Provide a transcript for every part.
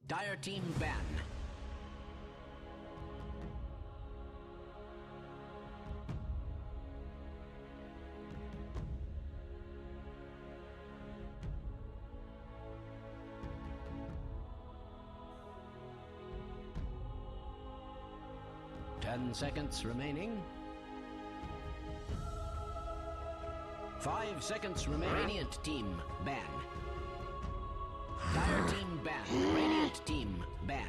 Dire team ban. Ten seconds remaining. 5 seconds remaining. Radiant team ban. Dire team ban. Radiant team ban.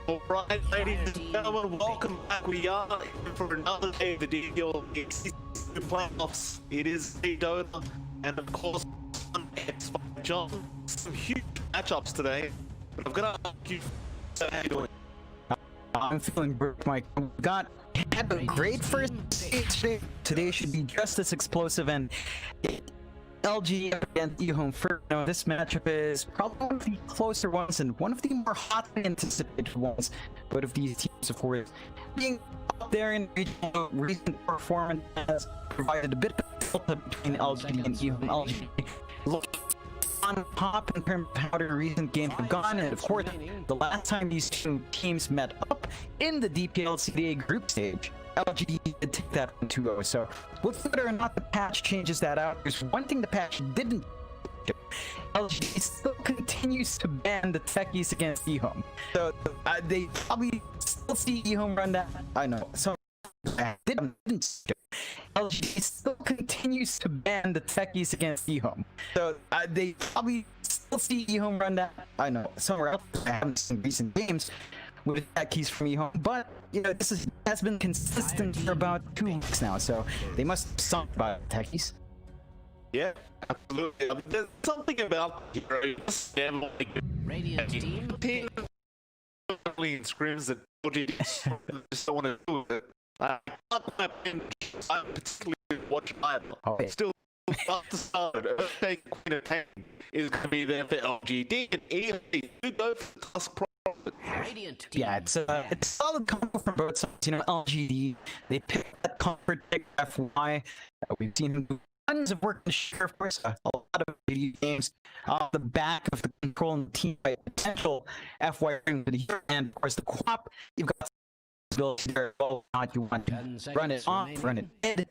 Alright, ladies and gentlemen, welcome back. We are here for another day of the DPL-CDA playoffs. It is a donor, and of course, it's John. Some huge matchups today, but I'm gonna ask you, so how you doing? I'm feeling great, Mike. Had a great first stage today. Today should be just as explosive, and LG against EHOME. For this matchup is probably one of the closer ones and one of the more hotly anticipated ones. Both of these teams, of course, being up there in regional, recent performance has provided a bit of delta between LGD and EHOME. LGD looking on top in terms of how their recent games have gone, and of course, the last time these two teams met up in the DPL-CDA group stage, LGD did take that 1-2-0. So, whether or not the patch changes that out, there's one thing the patch didn't do. LGD still continues to ban the techies against EHOME. So, they probably still see EHOME run that. I know. So, didn't do. LGD still continues to ban the techies against EHOME. So, they probably still see EHOME run that. I know. Somewhere else, I haven't seen recent games with techies from EHOME, but this has been consistent for about 2 weeks now, so they must have something about techies. Yeah, absolutely. I mean, there's something about heroes and Radiant team. in scrims that just don't want to do it. I particularly watch either. Still, about to start, Queen of Pain is going to be there for LGD, and EFD do go for the cost profit. Yeah, it's a solid combo from both sides. LGD, they picked that comfort pick FY. We've seen him do tons of work in the share, of course, a lot of video games off the back of the control and the team by potential FY ring for the hero, and of course the co-op, you've got ability there, well, not you want to run it off, run it mid,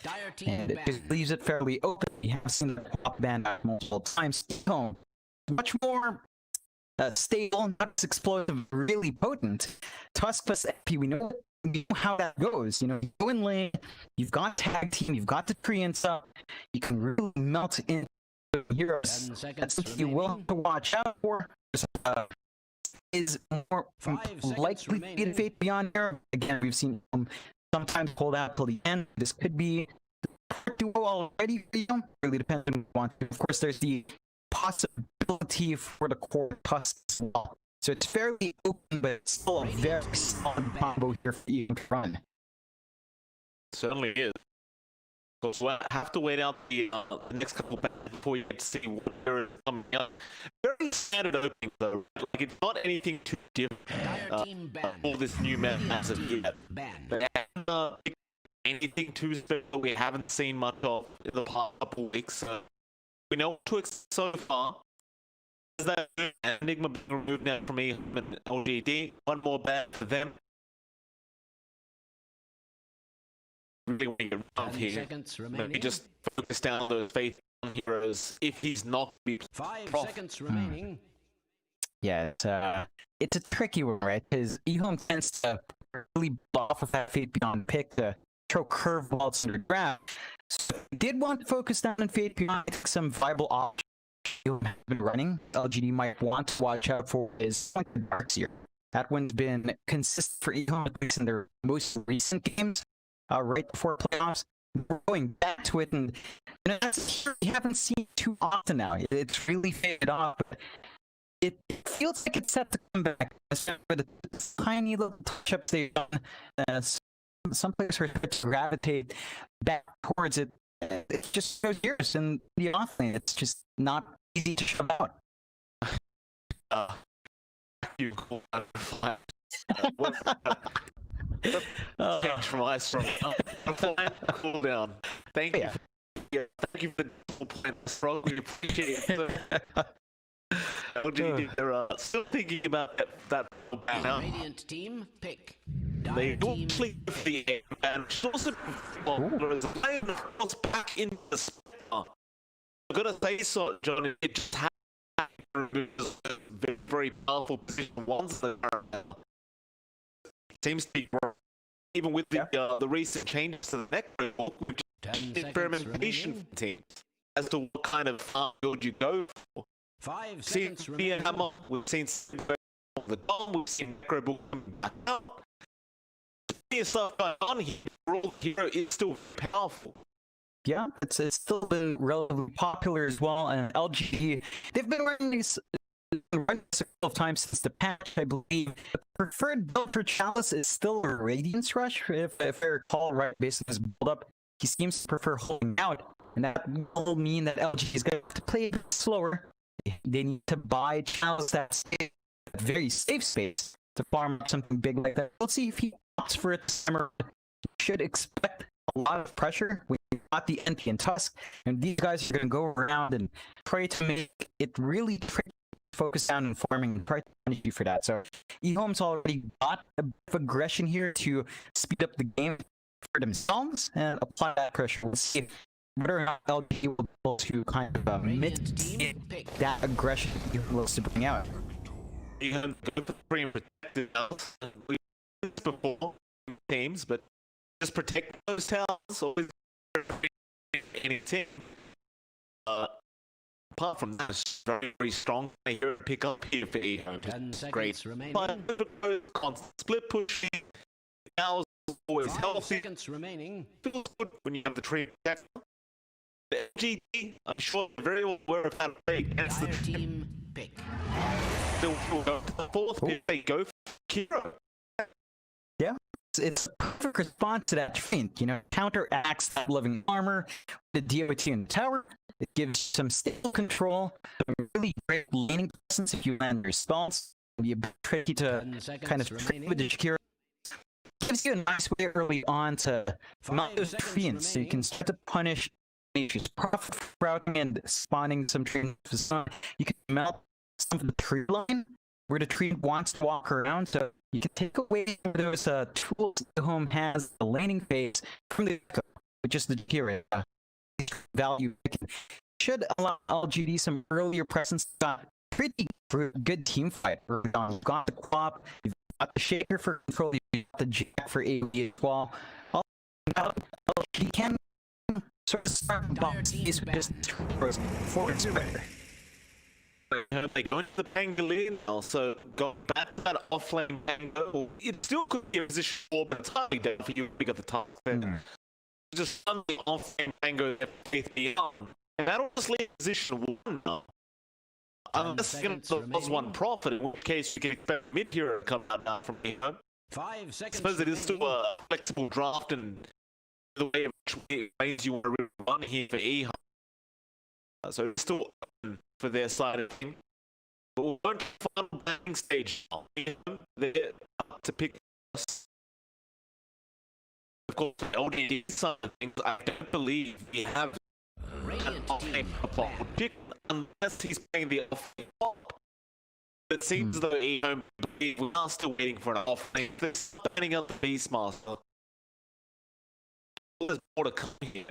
and it just leaves it fairly open. You have seen the co-op ban multiple times. Much more stable, not as explosive, really potent. Tusk plus FP, we know how that goes. You go in lane, you've got tag team, you've got the tree and stuff. You can really melt into heroes. That's something you will have to watch out for. Is more likely to be the fate beyond here. Again, we've seen sometimes hold out till the end. This could be the duo already. Really depends on what you want. Of course, there's the possibility for the core Tusk as well. So it's fairly open, but it's still a very solid combo here for you to run. Certainly is. Because we'll have to wait out the next couple of battles before you get to see what there is coming up. Very standard opening though. Like, it's not anything too different all this new map as of yet. And anything too special we haven't seen much of in the past couple of weeks. We know what to expect so far. Is that Enigma being removed now from EHOME and LGD? One more ban for them. Really want to get around here. Maybe just focus down on those faith heroes if he's not be 5 seconds remaining. Yeah, it's a tricky one, right? Because EHOME tends to really buff with that Fate Beyond pick to throw curveballs in the ground. So if you did want to focus down on Fate Beyond, I think some viable options you have been running, LGD might want to watch out for is Darkseer. That one's been consistent for EHOME, at least in their most recent games, right before playoffs. We're going back to it, and that's you haven't seen too often now. It's really faded off. But it feels like it's set to come back. For the tiny little touch-ups they've done, some players are to gravitate back towards it. It just goes years in the offlane. It's just not easy to shove out. You cool. Change from ice from cool down. Thank you. Yeah. Thank you for the full point. Strongly appreciate it. LGD, they're still thinking about that now. Radiant team, pick. They Dire don't team, sleep with the air, and also playing the cross back into the spot. I'm gonna say so, John. It just happened very powerful position once the seems to be wrong. Even with the recent changes to the necro, which 10 is seconds experimentation remaining. for teams as to what kind of farm build you go for. 5 Seen seconds remaining. Hammer, we've seen the Dom, we've seen necro build come back up. There's stuff going on here. All hero is still powerful. Yeah, it's still been relatively popular as well, and LG, they've been running these a couple of times since the patch, I believe. The preferred build for Chalice is still a Radiance Rush, if I recall right, based on his build up. He seems to prefer holding out, and that will mean that LG is going to play a bit slower. They need to buy Chalice that very safe space to farm up something big like that. We'll see if he opts for it this time around. You should expect a lot of pressure when you got the NT and Tusk, and these guys are going to go around and try to make it really tricky to focus down on farming and try to punish you for that. So EHOME's already got a bit of aggression here to speed up the game for themselves and apply that pressure. We'll see whether or not LG will be able to kind of Radiant team, mitigate pick. that aggression EHOME wants to bring out. You can go for free and protected house. We've done this before in teams, but just protect those towns always any team. Apart from that, it's very, very strong. I hear a pick up here for EHOME. 10 seconds Great. remaining. But constant split pushing. Now is always 5 healthy. seconds remaining. Feels good when you have the tree protector. The LGD, I'm sure very well aware of how to play against Dire the team. team, pick. They'll go to the fourth if they go for Kiro. It's a perfect response to that feint, you know, counteracts that living armor, the DOT in the tower. It gives some stable control, some really great laning presence if you land your spells. It'll be a bit tricky to 10 seconds kind of trick with the Shakira. Gives you a nice way early on to mount 5 those seconds feints, so you can remaining. start to punish issues. Profit routing and spawning some trees. You can melt some of the tree line where the tree wants to walk around, so you can take away those tools the home has, the laning phase, from the which is the Shakira value. Should allow LGD some earlier presence. Pretty good team fight. You've got the Quap, you've got the Shaker for control, you've got the Jack for AoE as well. LGD can sort of start box is just forward spreader. They go into the Pangolin, also got back to that offlane Pango. It still could be a position for, but entirely down for you to pick up the top. Just suddenly offlane Pango with the arm. And that'll just leave position one now. Unless you're going to lose one profit, in which case you can expect mid-hero to come out now from EHOME. 5 I seconds suppose it is still remaining. a flexible draft and the way in which ways you want to run here for EHOME. So it's still open for their side of things. But we're going to the final planning stage now. They're up to pick us. Of course, LGD side of things, I don't believe we have an Radiant offlane team, support ban. pick unless he's playing the offlane pop. It seems as though EHOME, we are still waiting for an offlane. They're standing up the Beastmaster. There's more to come here.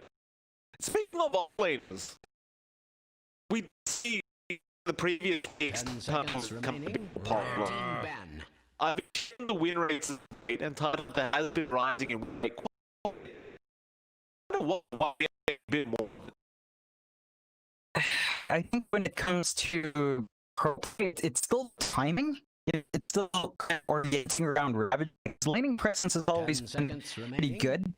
Speaking of offlaners, we see the previous 10 seconds come to be remaining. popular. Team ban. I've been checking the win rates and title that has been rising in like I don't know why we have a bit more. I think when it comes to pro play, it's still timing. It's still kind of orienting around Ravage. His laning presence has always 10 been seconds pretty remaining. good,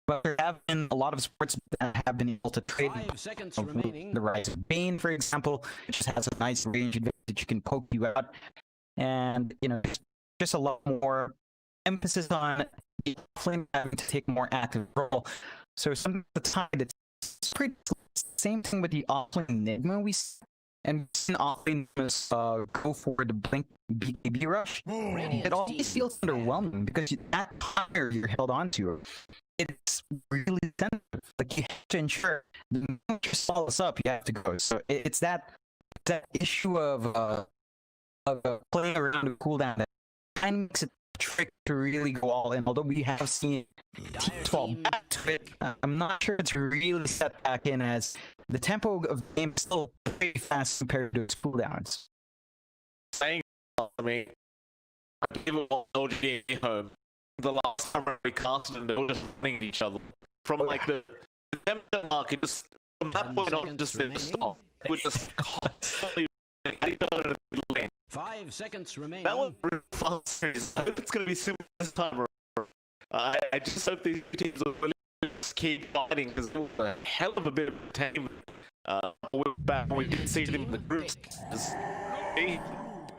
but there have been a lot of sports that have been able to trade 5 seconds of remaining. the rise of Bane, for example, which just has a nice range advantage. You can poke you out, and you know, just a lot more emphasis on the flame having to take more active role. So some of the time, it's pretty same thing with the offlane Enigma. We see and we've seen Optimus go for the blink BKB rush. It always feels underwhelming because that tire you're held onto, it's really sensitive. Like, you have to ensure the moment you stall us up, you have to go. So it's that issue of playing around the cooldown that kind of makes it a trick to really go all in. Although we have seen teams fall back to it, I'm not sure it's really set back in, as the tempo of the game is still pretty fast compared to its cooldowns. Saying, I mean, people all know EHOME. The last time we casted and they were just running at each other. From like the tempo market, just from that point on, just didn't stop. We're just constantly at each other in the lane. 5 seconds remaining. That was really fun series. I hope it's going to be similar this time around. I just hope these teams will really just keep fighting, because it was a hell of a bit of entertainment. We're back when we didn't see them in the groups.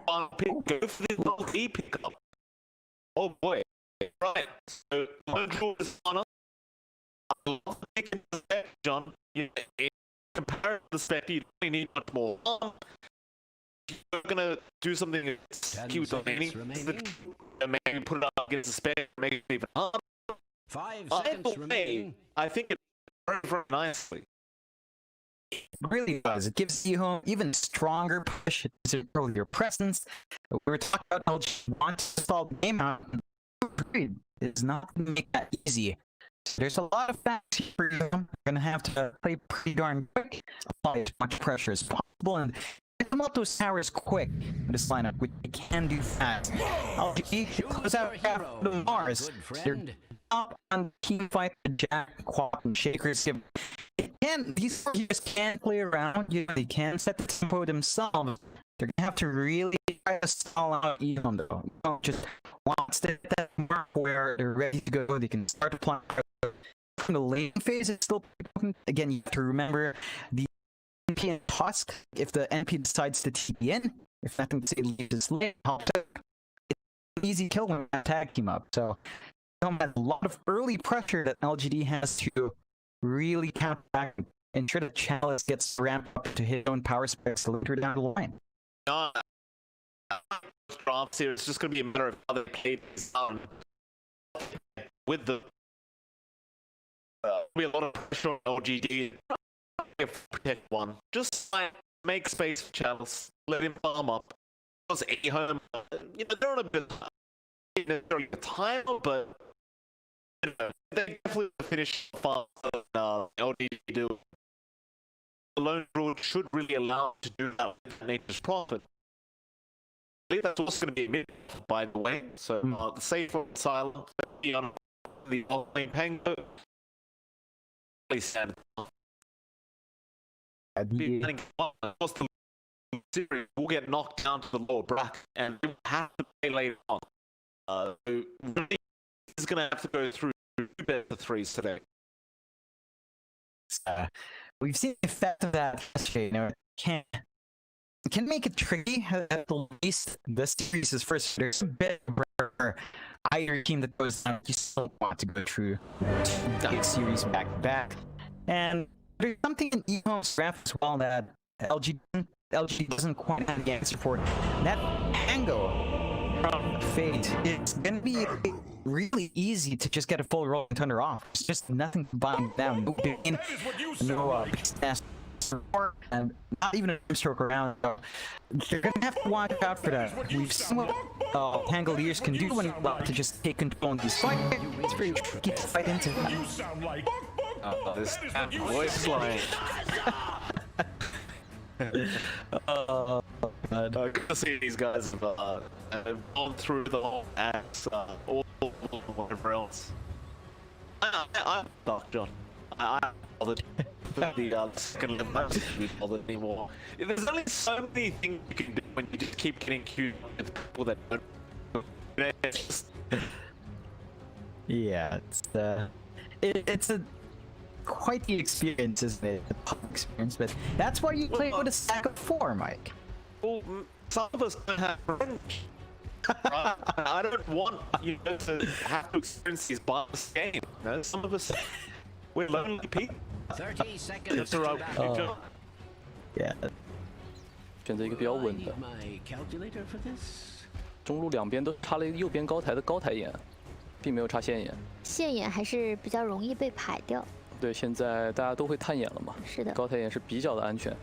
Go for the multi pickup. Oh boy. Right. So, Mojo is on us. I love taking the step, John. In comparison to the step, you don't need much more. You're gonna do something that's cute, maybe put it up against the spec, make it even harder. 5 seconds remaining. I think it worked very nicely. It really does. It gives EHOME even stronger push. It's your presence. We were talking about how LG wants to solve the game out. It's not going to make that easy. There's a lot of facts here for EHOME. We're going to have to play pretty darn quick, apply as much pressure as possible, and come out those towers quick in this lineup, which they can do fast. LG close out after the Mars. They're up on team fight the Jack, Quap, and Shakers. These four just can't play around. They can set the tempo themselves. They're gonna have to really try to stall out EHOME though. Don't just once they hit that mark where they're ready to go, they can start applying pressure. From the lane phase, it's still important. Again, you have to remember the NP and Tusk. If the NP decides to TP in, if nothing to say leaves his lane, it's an easy kill when that tag team up. So EHOME has a lot of early pressure that LGD has to really counteract and ensure that Chalice gets ramped up to his own power specs later down the line. Drafts here, it's just going to be a matter of other cadence with the be a lot of pressure on LGD. Protect one, just make space for Chalice, let him farm up. Because EHOME, they're on a bit necessarily a time, but they definitely finish faster than LGD do. The lone rule should really allow them to do that with nature's profit. I believe that's also going to be mid, by the way. So the safe from silent, on the online Pango, really sad. The series will get knocked down to the lower bracket, and we will have to play later on. Really is going to have to go through BO3s today. We've seen the effect of that yesterday. It can make it tricky at the least. This series is first. There's a bit where either team that goes down, you still want to go through the series back to back. And there's something in EHOME's draft as well that LG doesn't quite have the answer for. That Tango from Fate, it's gonna be really easy to just get a full roll and turn her off. It's just nothing to bind down. No gain, no support, and not even a stroke around. So they're gonna have to watch out for that. We've seen what Pangoliers can do when they're to just take control of these fights. It's very tricky to fight into that. This voice line. I gotta see these guys have gone through the whole axe, all whatever else. I'm Dark John. I'm bothered. The second level, I'm not bothered anymore. There's only so many things you can do when you just keep getting queued with people that don't. It's just... Yeah, it's a quite the experience, isn't it? The public experience, but that's why you play with a stack of 4, Mike. Well, some of us don't have revenge. I don't want you to have to experience these by this game. Some of us, we're lonely people. 30 seconds. That's the right way to go. Yeah. 选择一个比较 Will I 稳 need 的。 my calculator for this? 中路两边都插了一个右边高台的高台眼，并没有插线眼。线眼还是比较容易被排掉。对，现在大家都会探眼了嘛，是的，高台眼是比较的安全。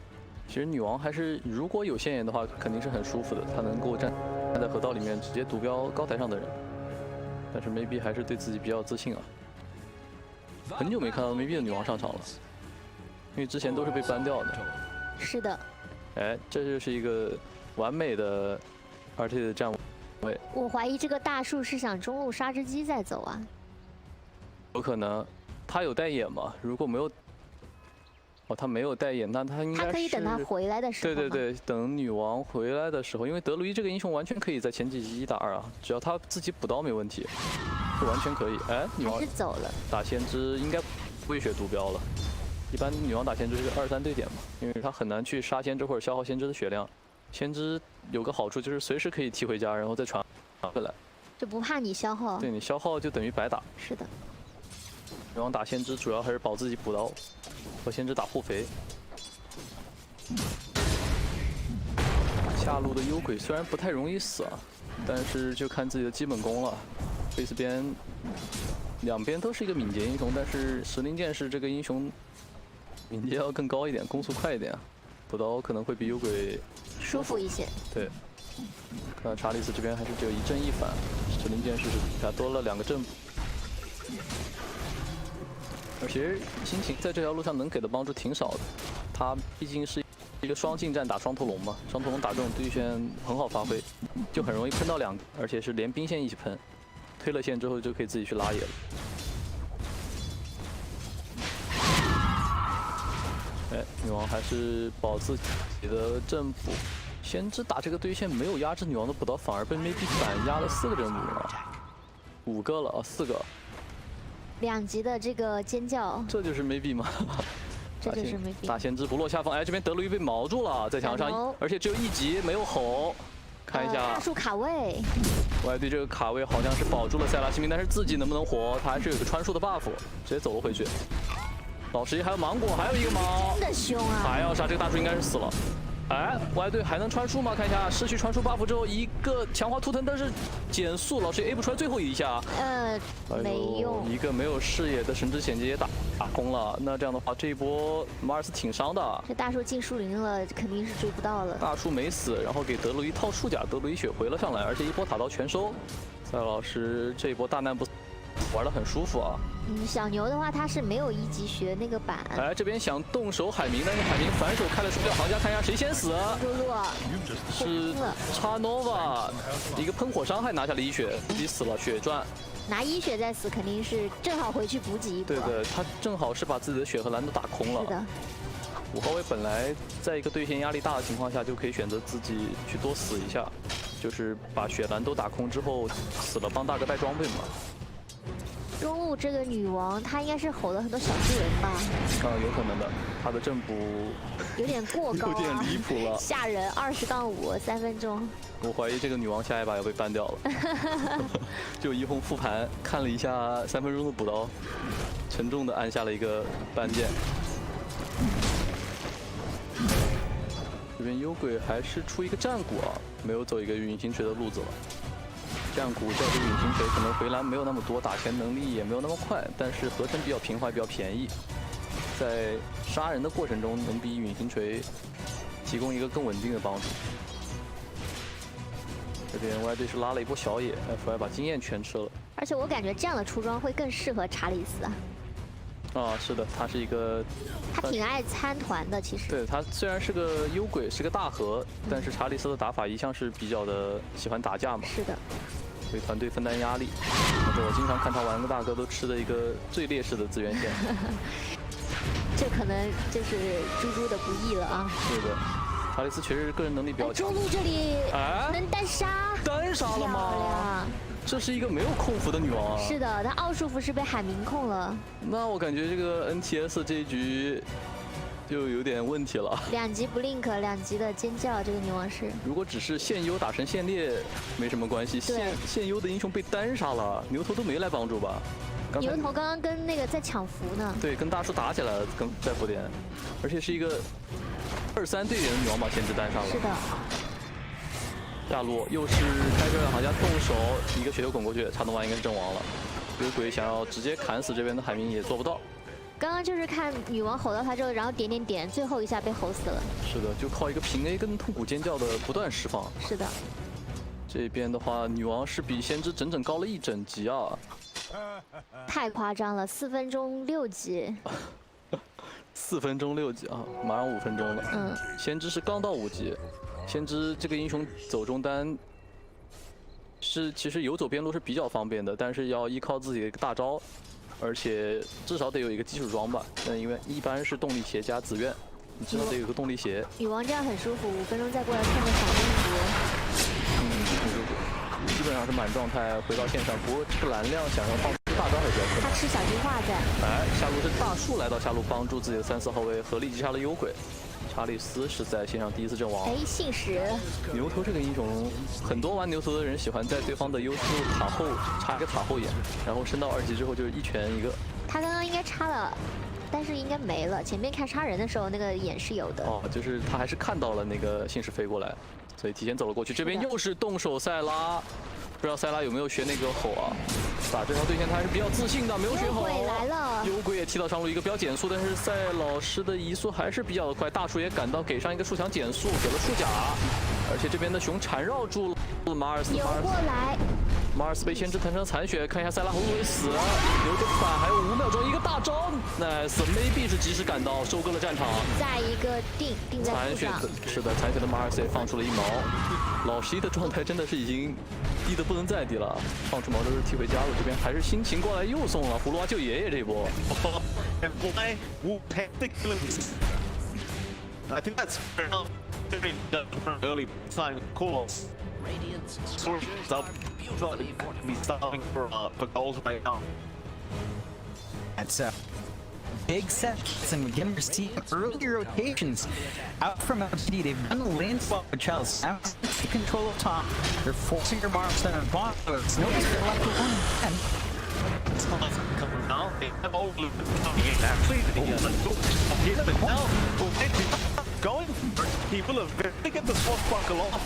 其实女王还是如果有线眼的话，肯定是很舒服的，她能够站在河道里面直接毒标高台上的人。但是 maybe 还是对自己比较自信啊。很久没看到 maybe 的女王上场了，因为之前都是被 ban 掉的。是的。哎，这就是一个完美的2T 的站位。我怀疑这个大树是想中路杀只鸡再走啊。有可能，他有带眼吗？如果没有，哦，他没有带眼，那他应该是。他可以等他回来的时候。对对对，等女王回来的时候，因为德鲁伊这个英雄完全可以在前几局1打2啊，只要他自己补刀没问题，就完全可以。哎，女王还是走了。打先知应该不会血毒标了。一般女王打先知是2、3对点嘛，因为她很难去杀先知或者消耗先知的血量。先知有个好处就是随时可以踢回家，然后再传回来，就不怕你消耗。对你消耗就等于白打。是的。女王打先知主要还是保自己补刀，和先知打护肥。下路的幽鬼虽然不太容易死啊，但是就看自己的基本功了。贝斯边两边都是一个敏捷英雄，但是石灵剑士这个英雄敏捷要更高一点，攻速快一点，补刀可能会比幽鬼舒服一些。对，看查理斯这边还是只有一正一反，石灵剑士是给他多了2个正补。而其实心情在这条路上能给的帮助挺少的，他毕竟是一个双近战打双头龙嘛，双头龙打这种对线很好发挥，就很容易喷到2个，而且是连兵线一起喷，推了线之后就可以自己去拉野了。哎，女王还是保自己的正补，先知打这个对线没有压制女王的补刀，反而被 maybe 反压了4个正补了，5个了啊，4个。2级的这个尖叫，这就是 maybe 吗？这就是 maybe。大先知不落下风，哎，这边德鲁伊被毛住了，在墙上，而且只有1级，没有吼。看一下，大树卡位。我还对这个卡位好像是保住了塞拉性命，但是自己能不能活，他还是有个穿树的 buff， 直接走了回去。老十一还有芒果，还有一个毛，真的凶啊！还要杀这个大树，应该是死了。哎，外队还能穿树吗？看一下，失去穿树 buff 之后，一个强化图腾，但是减速，老师 A 不出来最后一下。没用。一个没有视野的神之显节也打空了。那这样的话，这一波马尔斯挺伤的。这大树进树林了，肯定是追不到了。大树没死，然后给德鲁伊套树甲，德鲁伊血回了上来，而且一波塔刀全收。赛老师这一波大难不死。玩得很舒服啊。小牛的话，他是没有1级学那个板。哎，这边想动手海明，但是海明反手开了输掉行家，看一下谁先死。露露是叉 nova， 一个喷火伤害拿下了1血，自己死了血赚。拿1血再死，肯定是正好回去补给一波。对的，他正好是把自己的血和蓝都打空了。是的。5号位本来在一个对线压力大的情况下，就可以选择自己去多死一下，就是把血蓝都打空之后死了帮大哥带装备嘛。中路这个女王，她应该是吼了很多小巨人吧？有可能的，她的正补有点过高、啊，有点离谱了，吓人！20-5，3分钟。我怀疑这个女王下一把要被ban掉了。就EHOME复盘看了一下3分钟的补刀，沉重的按下了一个ban键。这边幽鬼还是出一个战鼓啊，没有走一个陨星锤的路子了。战鼓叫这个陨星锤可能回蓝没有那么多，打钱能力也没有那么快，但是合成比较平滑，比较便宜，在杀人的过程中能比陨星锤提供一个更稳定的帮助。这边 Y 队是拉了一波小野 ，FY 把经验全吃了。而且我感觉这样的出装会更适合查理斯啊。啊，是的，他是一个，他挺爱参团的，其实。对他虽然是个幽鬼，是个大核，但是查理斯的打法一向是比较的喜欢打架嘛。是的。为团队分担压力，或者我经常看他玩个大哥都吃的一个最劣势的资源线。这可能就是猪猪的不易了啊。是的，查理斯确实个人能力比较强。中路这里能单杀。单杀了吗？这是一个没有控服的女王啊！是的，她奥数服是被海明控了。那我感觉这个 NTS 这一局就有点问题了。2级不 link，2级的尖叫，这个女王是。如果只是现优打成现劣没什么关系，现优的英雄被单杀了，牛头都没来帮助吧？牛头刚刚跟那个在抢符呢。对，跟大叔打起来了，跟在福点，而且是一个2-3队人女王把先知单上了。是的，下路又是开这两行家动手，一个血流滚过去，插动完应该是阵亡了。有鬼想要直接砍死这边的海明也做不到。刚刚就是看女王吼到他之后，然后点点点，最后一下被吼死了。是的，就靠一个平 A 跟痛苦尖叫的不断释放。是的，这边的话，女王是比先知整整高了1整级啊！太夸张了，4分钟6级。 4分钟6级啊，马上5分钟了。嗯，先知是刚到5级，先知这个英雄走中单是其实游走边路是比较方便的，但是要依靠自己的一个大招，而且至少得有一个基础装吧。因为一般是动力鞋加紫苑，你至少得有个动力鞋。女王这样很舒服，5分钟再过来看个小公主。基本上是满状态回到线上，不过这个蓝亮想要放大招还是比较困难。他吃小金话在。哎，下路是大树来到下路帮助自己的3、4号位合力击杀了幽鬼。查理斯是在线上第1次阵亡。哎，信使。牛头这个英雄，很多玩牛头的人喜欢在对方的优势路塔后插一个塔后眼，然后升到2级之后就是一拳一个。他刚刚应该插了，但是应该没了。前面看杀人的时候那个眼是有的。哦，就是他还是看到了那个信使飞过来，所以提前走了过去。这边又是动手塞拉。 不知道塞拉有没有学那个吼啊？打这条对线他还是比较自信的，没有学吼。幽鬼来了，幽鬼也踢到上路一个标减速，但是赛老师的移速还是比较的快。大树也赶到，给上一个树墙减速，给了树甲，而且这边的熊缠绕住了马尔斯。游过来，马尔斯被先知弹成残血，看一下塞拉会不会死？留个反，还有5秒钟，一个大招 ，nice，maybe 是及时赶到，收割了战场。再一个定在残血的，是的，残血的马尔斯也放出了1毛。老十一的状态真的是已经低的不能再低了，放出毛都是踢回家了。这边还是心情过来又送了葫芦娃救爷爷这一波。I think that's fair enough. Early sign calls. Sort of up. Be starting for goals right now. That's big sets, and we're going to see early rotations out from LGD. They've done the lane swap with Chelsea. Now it's the control of top. They're forcing their marks on the bottom. Nobody's left alone. And it's not coming now. They have all coming in. Actually, but now going. He will have get the swashbuckle off.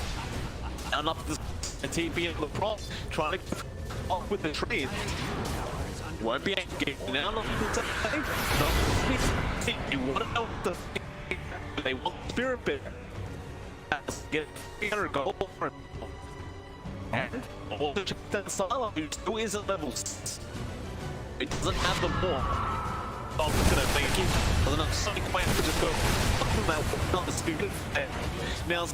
And up the TP and the prop trying to off with the trade. Won't be able to get down on the side. You want to know the they want spirit bit. Get 300 gold for it. And all the that Sala who still isn't level 6. It doesn't have the more. I'm gonna make it. There's enough Sonic way to just go up from that not the spirit. Now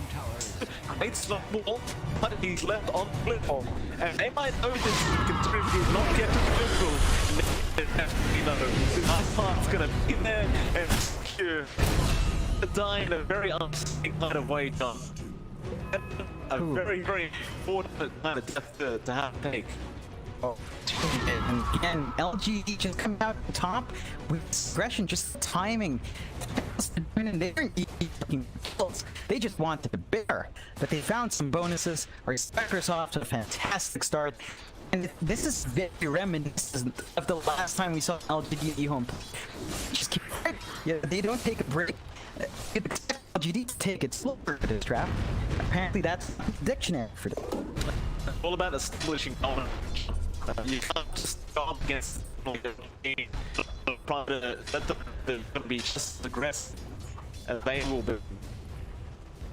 it's not more, but he's left on the platform. And they might know this considering he's not get to the middle. You know, this part's gonna be there and secure the die in a very uncertain kind of way, John. A very, very fortunate kind of death to have to take. And again, LGD just come out on top with aggression, just timing. They just wanted to bear, but they found some bonuses. Our Spectre's off to a fantastic start. And this is very reminiscent of the last time we saw LGD EHOME. Just keep right. Yeah, they don't take a break. You'd expect LGD to take it slower for this draft. Apparently that's the dictionary for this. It's all about establishing dominance. You can't just go up against the team. Trying to let them be just as aggressive as they will be.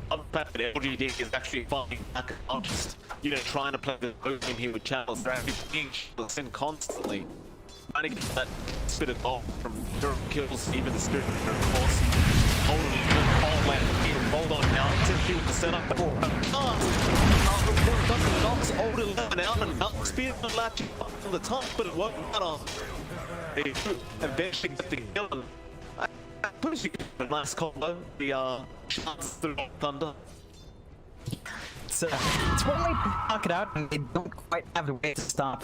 Other fact that LGD is actually fighting back and just, you know, trying to play the game here with Channels. They're actually being in constantly. Trying to get that spit of ball from zero kills, even the spirit of course. Hold on now, 10 kills to set up the ball. Knocks old 11 out and not speed and latching up from the top, but it won't matter. They eventually get the kill. I suppose you get a nice combo. The shots through thunder. It's one way to knock it out, and they don't quite have the way to stop.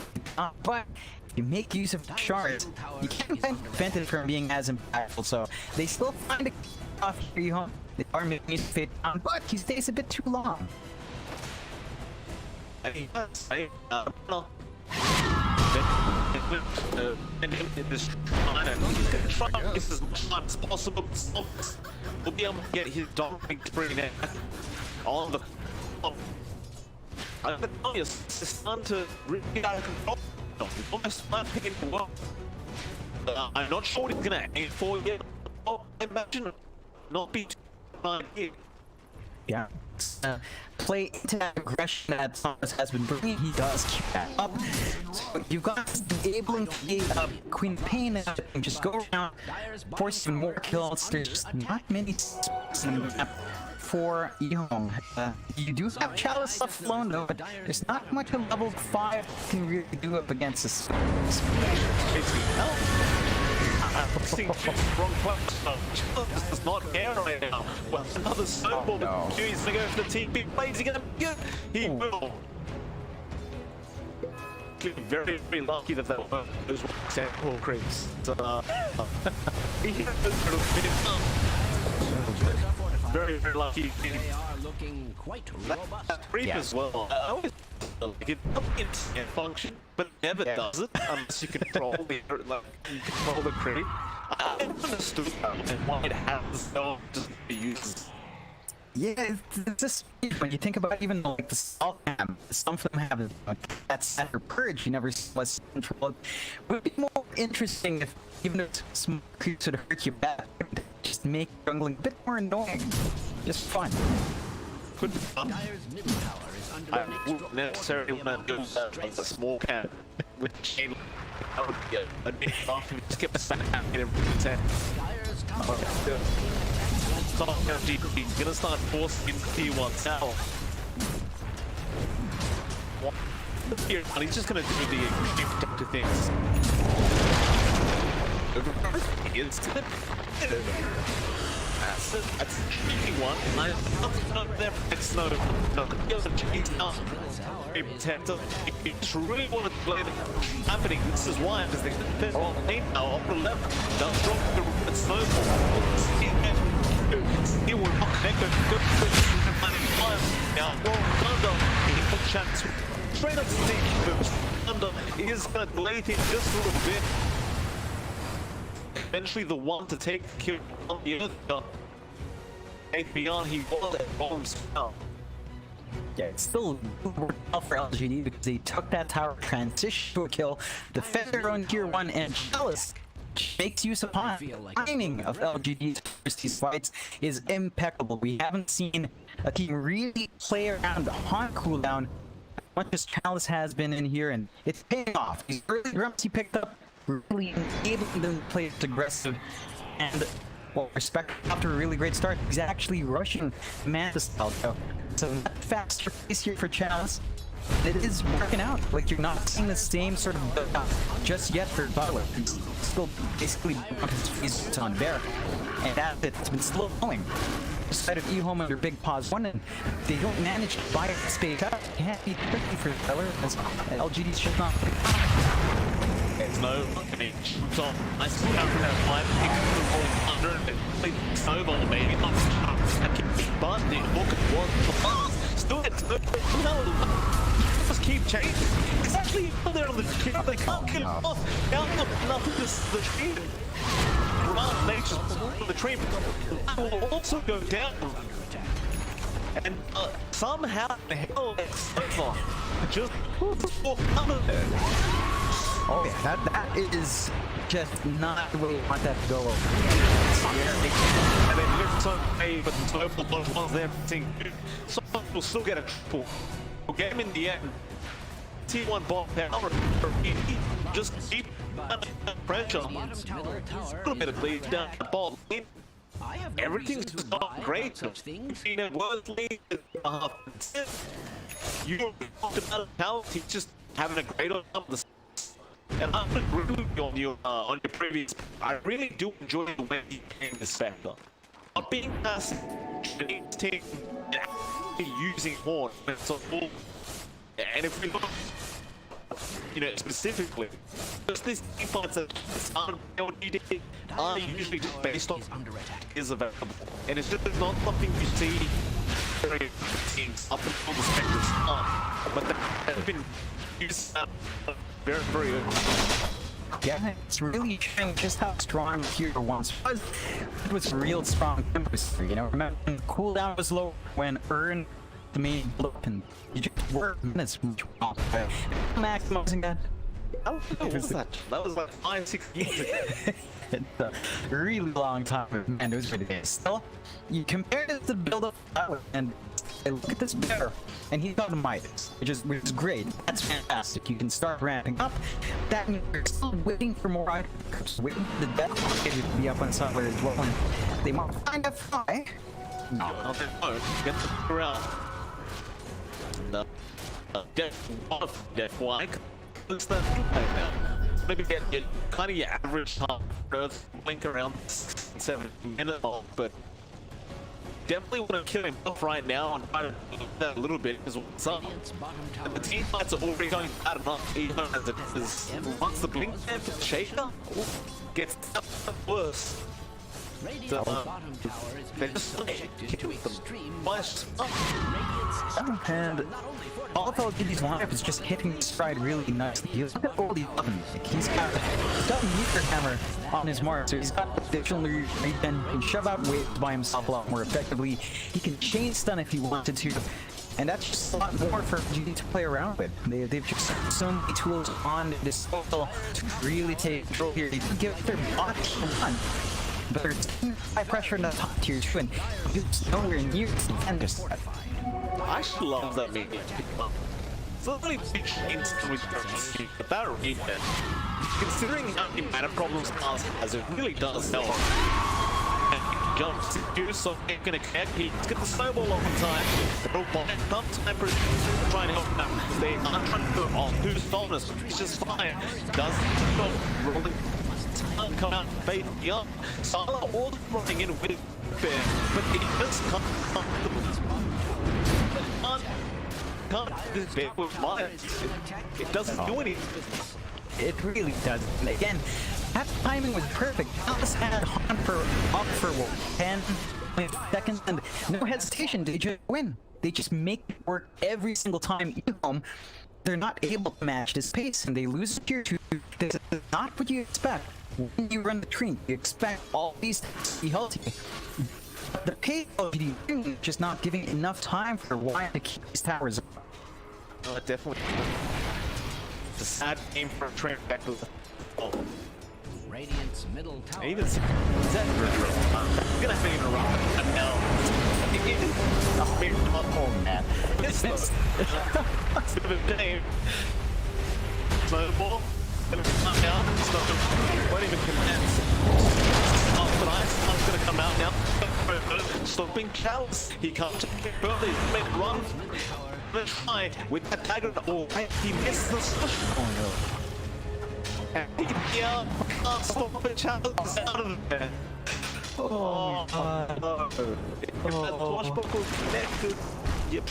But if you make use of the shards, you can't prevent it from being as impactful. So they still find it off EHOME. They are making it fit down, but he stays a bit too long. I mean, and him in this line, and he's going to try and get as much time as possible. We'll be able to get his dominating spree now on the. I'm going to tell you, it's starting to really get out of control. He's almost not picking the world. I'm not sure what he's going to aim for yet. I imagine not be too fine here. Yeah. Play into that aggression that Thomas has been bringing. He does keep that up. So you've got to be able to get Queen Pain and just go around, force even more kills. There's not many spots in the map for EHOME. You do have Chalice stuff flown though, but there's not much a level 5 can really do up against this. I'm seeing wrong close. Does not care right now. Well, another snowball. No. He's going to go for the TP. Is he going to get? He will. Very, very lucky that were those sample creeps. Very, very lucky. They are looking quite robust. That creep as well. I always like it can't function, but it never does it unless you control the creep. I never understood that and why it has no just be used. Yeah, it's just when you think about even like the Salt Cam, some of them have that center purge. You never see what's controlled. It would be more interesting if even if some creeps would hurt you bad, just make jungling a bit more annoying, just fun. Dire's middle tower is under I an wouldn't extraordinary necessarily want to do that a small cat with chain. That would be a bit off if you just kept a snap in and protect. Dire's top He's gonna start forcing in T1 now. He's just gonna do the shift to things. That's a tricky one. It's no. He doesn't change now. It's really want to play the happening. This is why, because they're on lane now, upper left. They'll drop the snowball. He will not make a good fire. Now, Thunder, he can chance straight up stage. Thunder is going to delay things just a little bit. Eventually, the one to take the kill on the other. Beyond, he was at bombs now. Yeah, it's still worked out for LGD because they took that tower, transition to a kill, defend their own tier 1, and Chalice makes use upon timing of LGD's first these fights is impeccable. We haven't seen a team really play around on cooldown as much as Chalice has been in here, and it's paying off. These early drums he picked up really enabling them to play aggressive, and well, respect after a really great start, he's actually rushing Manta style though. So not faster pace here for Chalice. It is working out. Like you're not seeing the same sort of build-up just yet for Butler. He's still basically on his face on Bear, and it's been slow going. Instead of EHOME under big pause 1, and they don't manage to buy a space up. Can't be tricky for Butler as LGD's should not. There's no so I still have that 5 under and snowball maybe not but the book was still it's no just keep changing. It's actually there on the kill, they can't get it off. Now nothing is the tree. Around nature the tree will also go down. And somehow the hell it's over. Just walk under there. Oh yeah, that is just not the way we want that to go over. And then left side A, but the total ones there, someone will still get a triple. We'll get him in the end. T1 ball power, just keep under pressure. A little bit of lead down the ball. Everything's just not great. You talked about how he's just having a great on the. And I'm agree on your previous. I really do enjoy the way he came this factor. Not being passive, team and actually using horn when it's on full. And if we look, specifically, just these team fights that LGD are usually just based on is available, and it's just not something you see very teams up until the specters but they've been used very, very early. Yeah, it's really showing just how strong the hero once was. It was a real strong tempest, you know. Remember, when cooldown was low when Earn the main blip and you just work minutes off. Maximizing that. What was that? That was like 5-6 years ago. It's a really long time, and it was really good. Still, you compare it to the build of Flower, and look at this bear, and he got a Midas, which is great. That's fantastic. You can start ramping up. That means you're still waiting for more items, waiting for the death package to be up on somewhere as well. And they might find a fly. No, they won't. Get the around. No. Death like. Looks that now. Maybe get your kind of your average time Earth blink around 7 minutes, but definitely want to kill him off right now and try to do that a little bit because what's up? And the team fights are already going bad enough, even as it is. Once the blink there for the shaker gets worse. So, they just kill them. And all of LGD's lineup is just hitting his stride really nicely. He's got all the buttons. He's got meter hammer on his mark, so he's got additional regen. He can shove out waves by himself a lot more effectively. He can chain stun if he wanted to. And that's just a lot more for GD to play around with. They've just so many tools on disposal to really take control here. They can give their bot one. But they're taking high pressure in the top tier 2, and it's nowhere near the defenders. I actually love that meme. It's a really big change with that reset. Considering how many mana problems Stars has, it really does help. And jumps to do so, ain't gonna connect. He's got the snowball all the time. They're all buying some time for trying to help them. They are trying to go on who's bonus, which is fine. Does stop rolling. Come out and fade beyond. Sala all running in with Bear, but he just can't this Bear with mine. It doesn't do anything. It really doesn't. Again, that timing was perfect. Alice had on for up for what, 10 seconds, and no hesitation. They just win. They just make it work every single time. EHOME, they're not able to match this pace, and they lose tier 2. This is not what you expect. When you run the tree, you expect all these to be healthy. The pace of the just not giving enough time for why to keep these towers up. No, definitely. It's a sad game for a train back to Radiant's middle tower. even is that I'm gonna have to interrupt. And now I'm being home, man. It's a bit of a game. Snowball. Gonna come down. Won't even commence. Oh, but I'm gonna come out now. Stopping Chalice. He can't take it early. Make run. Let's try with that dagger. Oh, he missed the switch. Oh no. And he can't stop the Chalice out of there. Oh no. If that swashbuckle was connected, you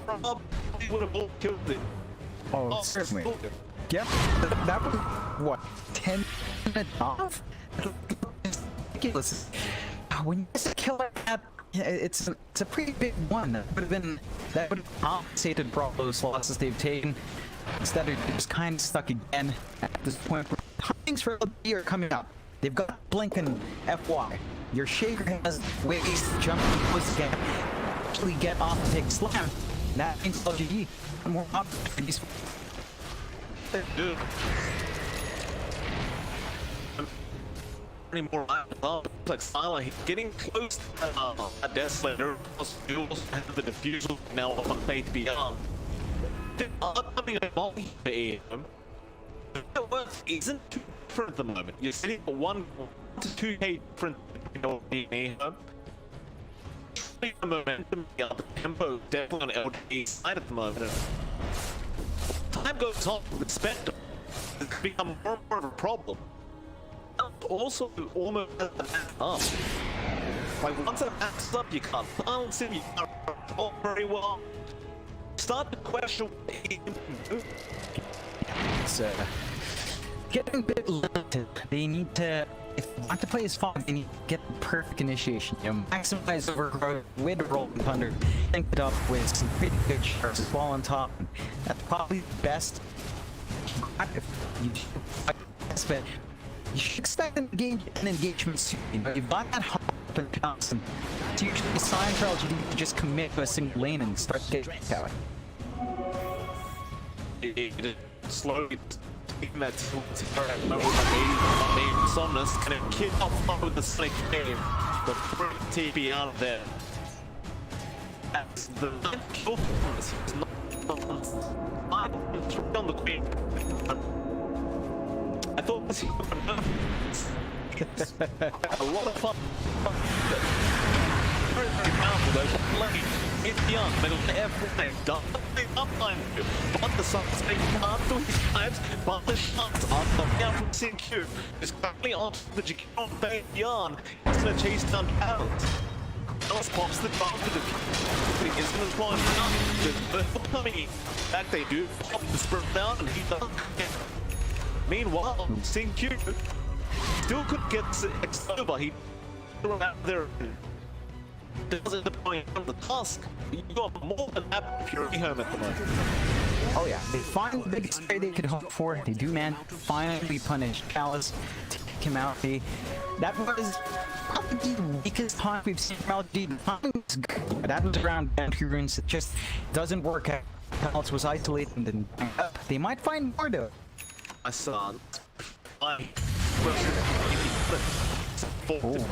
probably would have all killed it. Oh, certainly. Yep, that was, what, 10 minutes off? It's ridiculous. When you miss a kill like that, it's a pretty big one. That would have compensated for all those losses they've taken. Instead, they're just kind of stuck again at this point where timings for LGD are coming up. They've got Blink and FY. Your Shaker has ways to jump and close the gap, actually get off and take slam. That means LGD more opportunities. Dude. Anymore like Sala, getting close to a Desolator. You also have the diffusion now up on Faith Beyond. There are coming a multi for EHOME. The worth isn't too different at the moment. You're sitting for 1 to 2k different in EHOME. The momentum, the tempo definitely on LGD side at the moment. Time goes on with Spectre, it's become more and more of a problem. Also, almost up. Like once it acts up, you can't balance it, you can't control very well. Start to question what he can do. It's getting a bit limited. They need to if you want to play as Fog, then you get the perfect initiation. You know, maximize overgrowth with a Rolling Thunder, link it up with some pretty good shards as well on top. And that's probably the best. If you but you should expect an engagement soon. You know, you've got that hop and pounce, and it's usually a sign for LGD to just commit to a single lane and start getting power. Slowly taking that Somnus and a kid off with the Sonic game. The TP out of there. That's the kill. He's not on the queen. I thought this was a lot of fun. Very, very powerful though. Lucky. It's young, but everything done. Upline, but the Suns can't do his times, but the shots are coming out from CQ. It's currently on the Jigsaw Bay Yarn. He's gonna chase down Alex. Alex pops the drop to the is gonna spawn the coming back they do. Pop the spur down and he doesn't get. Meanwhile, CQ still could get over. He threw out there. Doesn't deploy on the task. You got more than that if you're EHOME at the moment. Oh yeah, they find the biggest trade they could hope for. They do man finally punish Chalice, take him out. That was probably the weakest taunt we've seen from LGD. That was around Vampirins. It just doesn't work out. Chalice was isolated and then they might find more though. My son.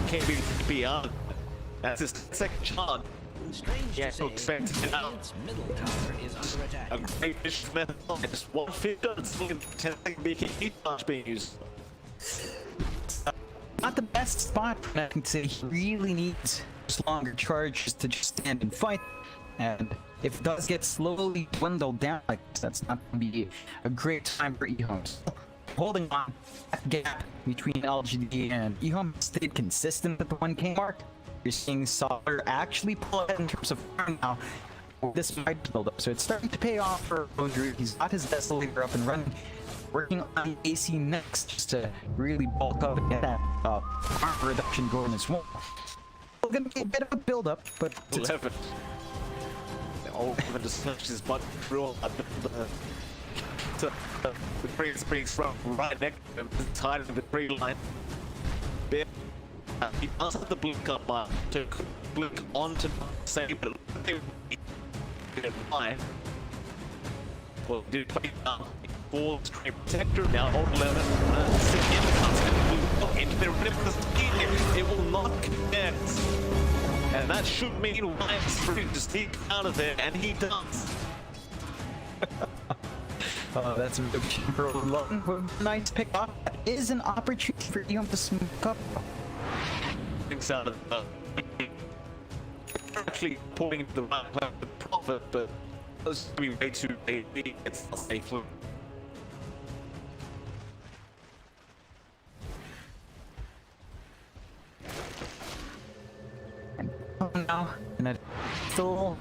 Can't be out. That's his second shot. Yeah, so expected now. Middle tower is under attack. A great fish method. Just one fish does 10 BKB charge being used. Not the best spot, but I can say he really needs just longer charges to just stand and fight. And if it does get slowly dwindled down like this, that's not going to be a great time for EHOME. Holding on, that gap between LGD and EHOME stayed consistent at the 1K mark. You're seeing Solar actually pull ahead in terms of farm now. This might build up, so it's starting to pay off for Roger. He's got his Desolator up and running, working on the AC next just to really bulk up and get that farm reduction going as well. Still gonna be a bit of a build up, but 11. Oh, even just touched his butt real hard. The being sprung right next to him, tied in the tree line. He does have the blink up to blink onto save it. Well, did play down for Stray Protector now on 11. Into their it will not connect. And that should mean White Street just sneak out of there, and he does. Oh, that's a big for a long, nice pick up. That is an opportunity for EHOME to smoke up. Out of actually pulling the right plan for profit, but those to be way too late. It's not safe. Now, and they're still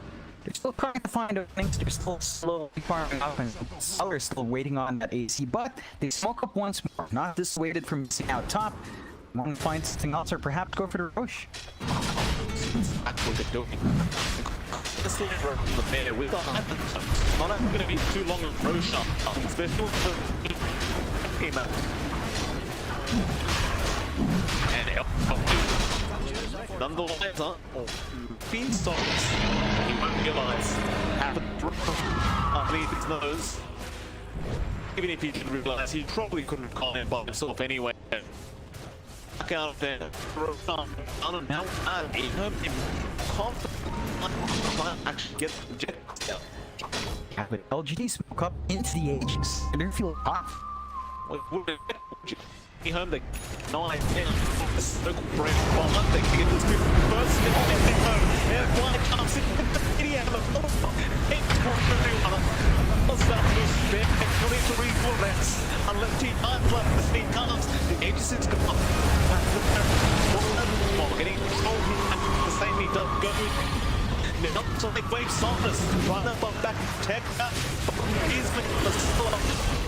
trying to find openings. They're still slowly farming up, and Solar's still waiting on that AC. But they smoke up once more, not dissuaded from missing out top. Want to find something else, or perhaps go for the Roche. That's what they're doing. This is the bear with not going to be too long of Roche up. Special came out. And nonetheless, Beanstalks, he won't realize, have a drop underneath his nose. Even if he didn't realize, he probably couldn't call him by himself anyway. Back out there, throw down and now EHOME confident actually get the jet. Yeah, but LGD smoke up into the Aegis. They're feeling off. EHOME, they 9 10 the circle break bomb. They get this move first in EHOME. And White comes in with the idiot of the to recall this. Unless he finds left the speed comes, the Aegis is gone. Getting control and the same he does go. Now Sonic Wave Softness trying to bump back tech that is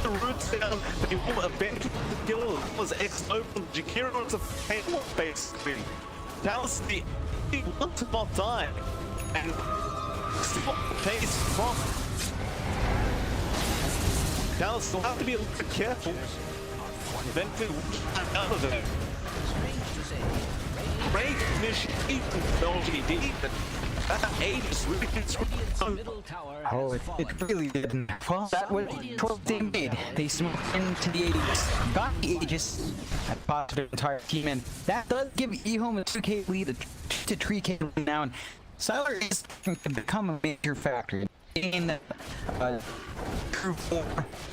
the roots down. They will eventually kill was X open. Jakiro was a payload basically. Dallas the one to not die. And still pace from Dallas will have to be a little bit careful. Eventually we'll out of there. Great initiation LGD, but that aid is really Oh, it really didn't. Well, that was what they made. They smoked into the Aegis, got the Aegis, and popped their entire team in. That does give EHOME a 2k lead, a 3k lead now, and Siler is going to become a major factor in Crew 4.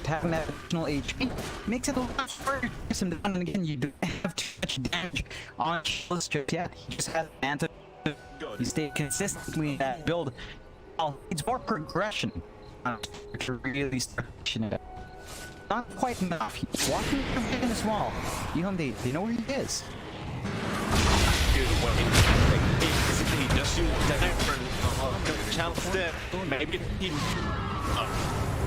Having that additional HP makes it a lot harder to chase him down, and again, you don't have too much damage on Shields just yet. He just has an antidote. You stay consistently in that build. Well, it's more progression to really start pushing it. Not quite enough. He's walking in as well. EHOME, they know where he is. He just used different challenge there. Maybe he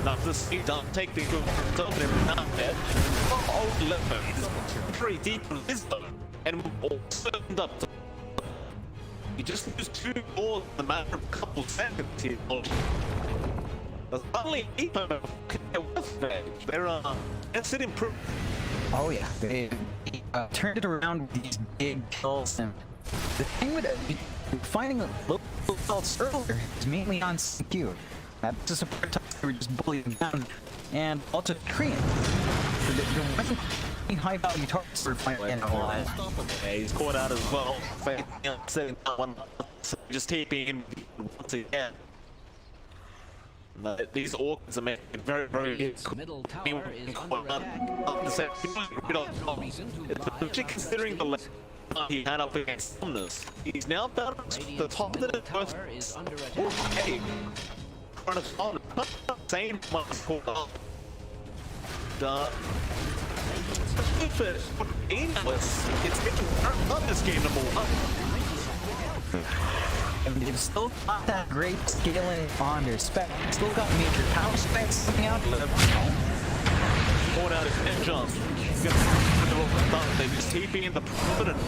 not the speed don't take the good token out there. Oh, level is pretty deep in this zone, and also end up. You just lose 2 balls in a matter of a couple seconds here. There's only EHOME they're sitting pretty. Oh yeah, they turned it around with these big kills, and the thing with finding a local faults earlier is mainly on CQ. That's a support type they were just bullying down, and also Korean. There wasn't any high value targets for finding. Yeah, he's caught out as well. Setting that one, so just TPing in once again. These orcs are making it very, very Middle tower is under attack. Considering the he had up against Somnus, he's now found the top of the first. Is under attack. Okay, trying to find the same one called up. It's getting not this game number 1. And they've still got that great scaling on their spec. Still got major power specs coming out. Caught out his net jump. They just TP in the president.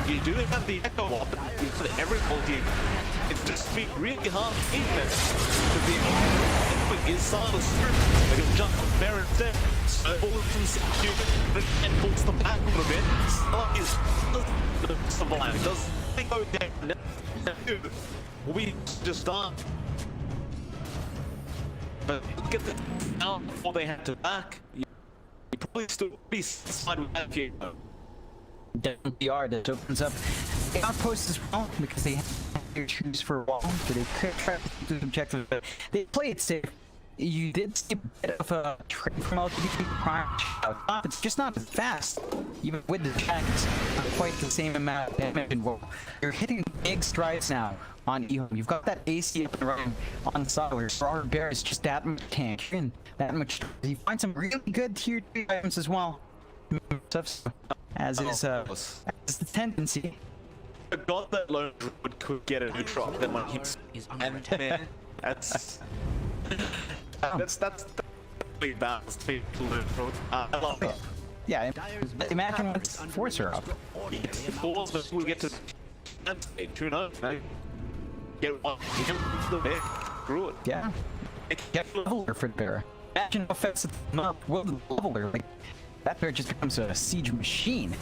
You do have the echo up for everybody. It's just be really hard to keep it. Is silence. They can jump there instead. So all of them stupid and pulls them back a little bit. Is survive. Does they go down? We just start. But get the out before they had to back. You probably still be satisfied with that view. Definitely are. That opens up the outpost as well because they have their choose for a while, so they could try to do the objective, but they played safe. You did see a bit of a trade from LGD prior. It's just not as fast. Even with the check, it's not quite the same amount of damage. And you're hitting big strides now on EHOME. You've got that AC up and running on Siler. Our Bear is just that much tank and that much. You find some really good tier 2 items as well. As is the tendency. I got that lone druid could get a new drop that one hits, and man, that's really balanced people lone druid. I love it. Yeah, imagine once Forcer up. Falls, but we'll get to who knows? Get one, you can the bear, druid. Yeah, get leveler for the bear. Imagine how fast it's not with the leveler. Like that bear just becomes a siege machine.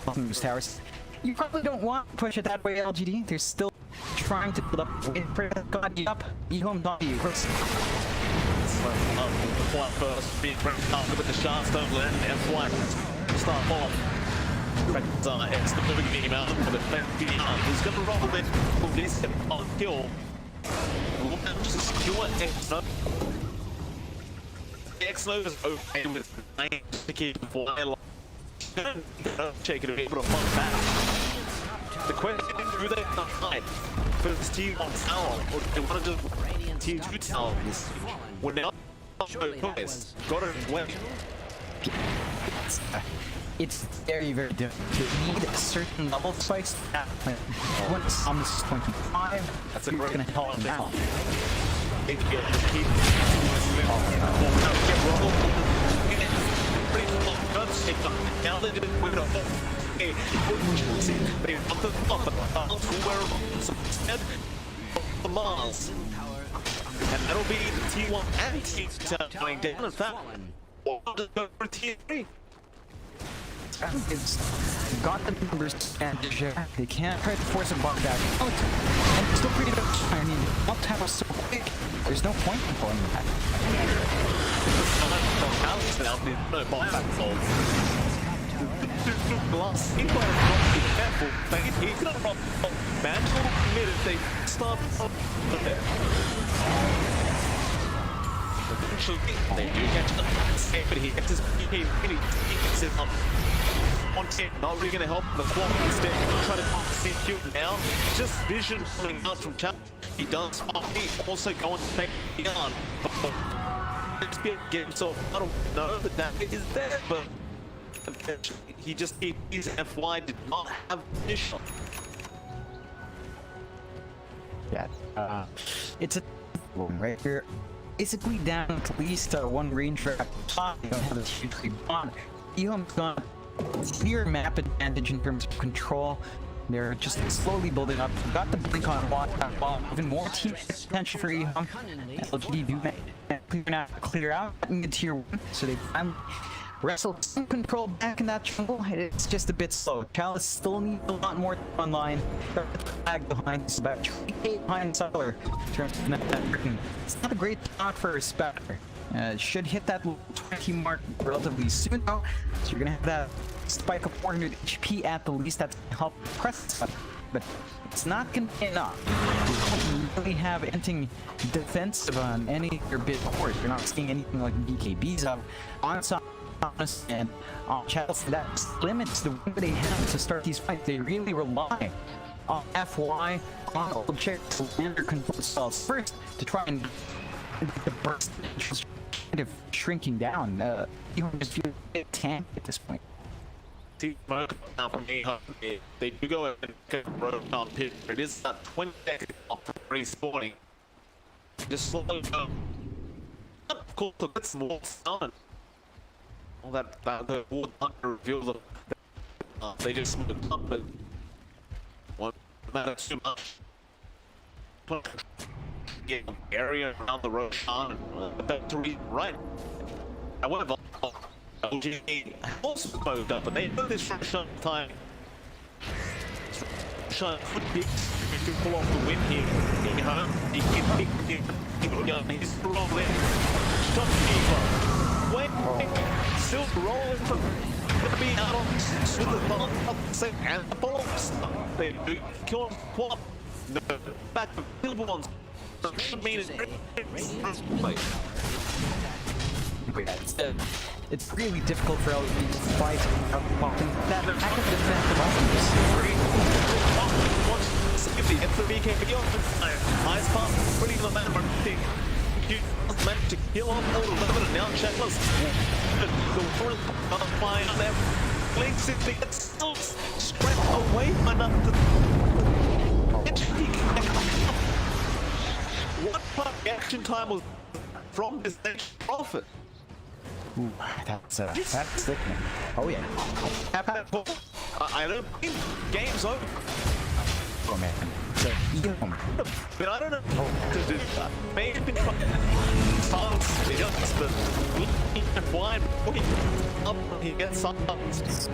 Those towers. You probably don't want to push it that way, LGD. They're still trying to build up. God, up. EHOME on you. First, being up with the shots don't land and fly. Start off. It's the moving game out for the behind. He's gonna roll this. This on kill. Just secure X-No. X-No is okay with 9 to keep for check it able to fund back. The question is, do they hide for this T1 tower, or do they want to do T2 towers? We're now choice. Got it away. It's very, very difficult. You need a certain level spikes to happen. Once on this 25, That's a you're great gonna help him out. Now they're doing with they want the top the Mars. And that'll be T1 and T2 going down as that. Or just go for T3. It's got the numbers and they can't try to force a bar back out. And it's still pretty good. I mean, up time was so quick. There's no point in pulling back. No buyback solves. Glass, he might have not been careful. He's gonna rob Mantle committed. They start there. Eventually, they do get to the but he gets his he gets his on 10, not really going to help the clock instead. Try to execute now. Just vision coming out from Chap. He does. He also going to take the gun. Get himself. I don't know that that is there, but eventually he just his FY did not have vision. Yeah, it's a right here. Basically down at least one range for top. You don't have a hugely bond. EHOME's got clear map advantage in terms of control. They're just slowly building up. We've got the blink on watch ball. Even more team potential for EHOME. LGD do clear out in tier 1, so they finally wrestle some control back in that jungle. It's just a bit slow. Chalice still needs a lot more online. Lag behind. It's about 3K behind Suttler. It's not a great spot for a Spectre. Should hit that 20 mark relatively soon though. So you're gonna have that spike of 400 HP at the least. That's gonna help press it. But it's not gonna be enough. You don't really have anything defensive on any of your bit cores. You're not seeing anything like BKBs of on-side and on Chalice. That limits the way they have to start these fights. They really rely on FY, on old checks to land their control cells first to try and the burst is kind of shrinking down. You don't just feel a bit tank at this point. See, now from EHOME, they do go and get a road on pit. It is that 20 seconds of respawning. Just slow down. Of course, a bit more sound. All that the wood hunter reveals of they just smoked up, but one matter too much. Get an area around the road on about to read right. However, LGD also smoked up, but they know this from some time. Shut could be to pull off the win here. He can pick he's rolling. Shotkeeper. Wait, still rolling from be out on with the ball and the balls. They do kill Quap. No, back to Billboards. It's really difficult for LG to fight that active defensive Nice pass, pretty good man, managed to kill off all of them, and now Checkless. The flying there. Blinks it, they get still spread away enough to. What part action time was from this next profit? Ooh, that's sickening. Oh yeah. I don't think game's over. Oh man. So, but I don't know how to do that. Maybe been fast, but blind up he gets silenced.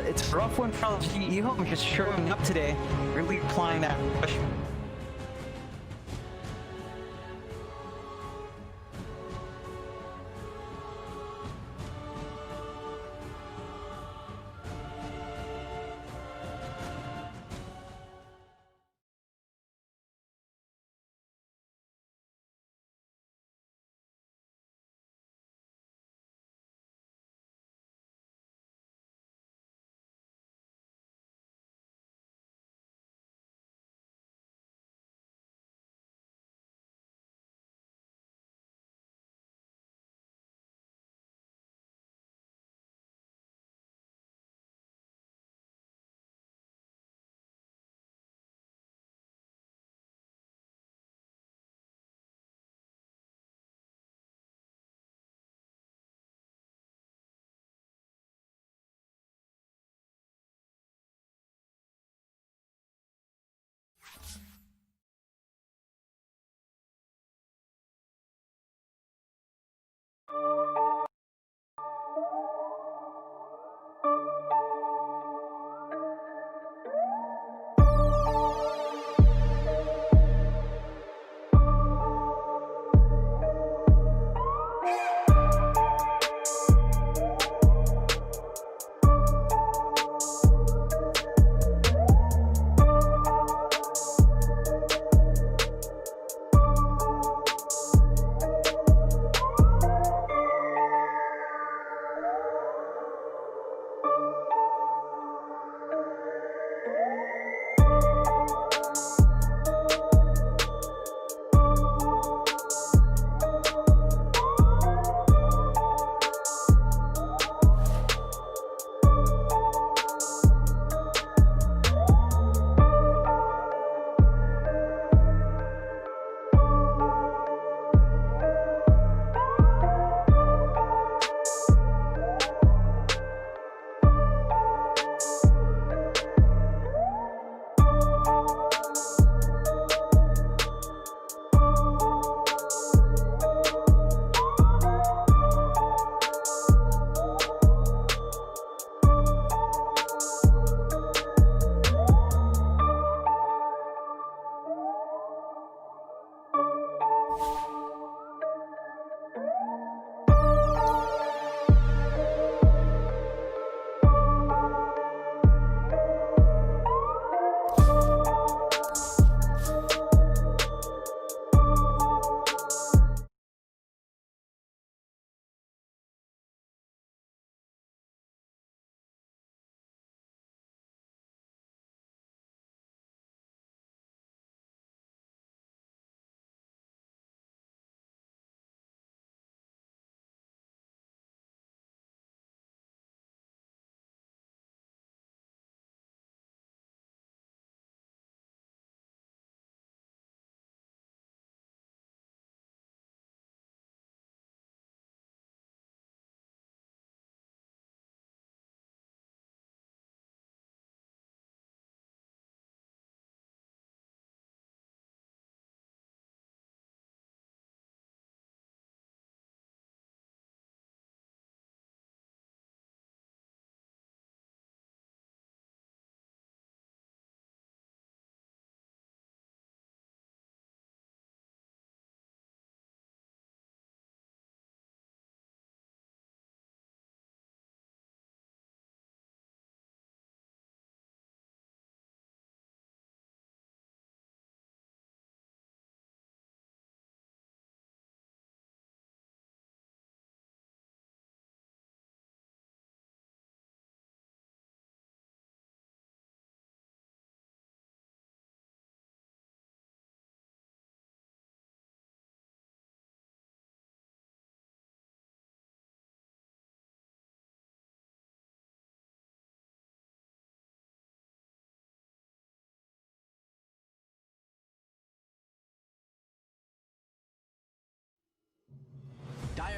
it's a rough one for LG. EHOME just showing up today, really applying that push.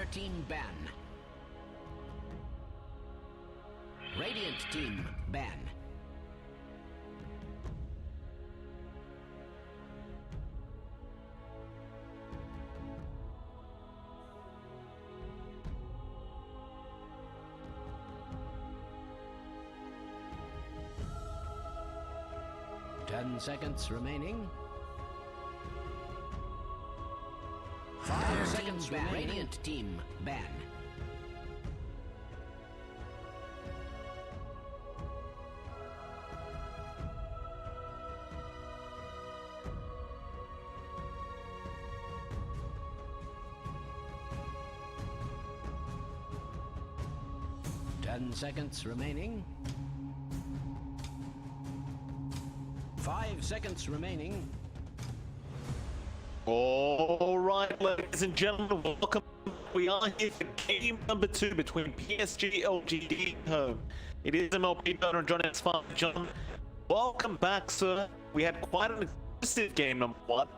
Fire team ban. Radiant team ban. Ten seconds remaining. 5 seconds remaining. Radiant team ban. Ten seconds remaining. 5 seconds remaining. All right, ladies and gentlemen, welcome. We are here for game number 2 between PSG.LGD and EHOME. It is MLP Donor and John S. Farm. John, welcome back, sir. We had quite an aggressive game number 1.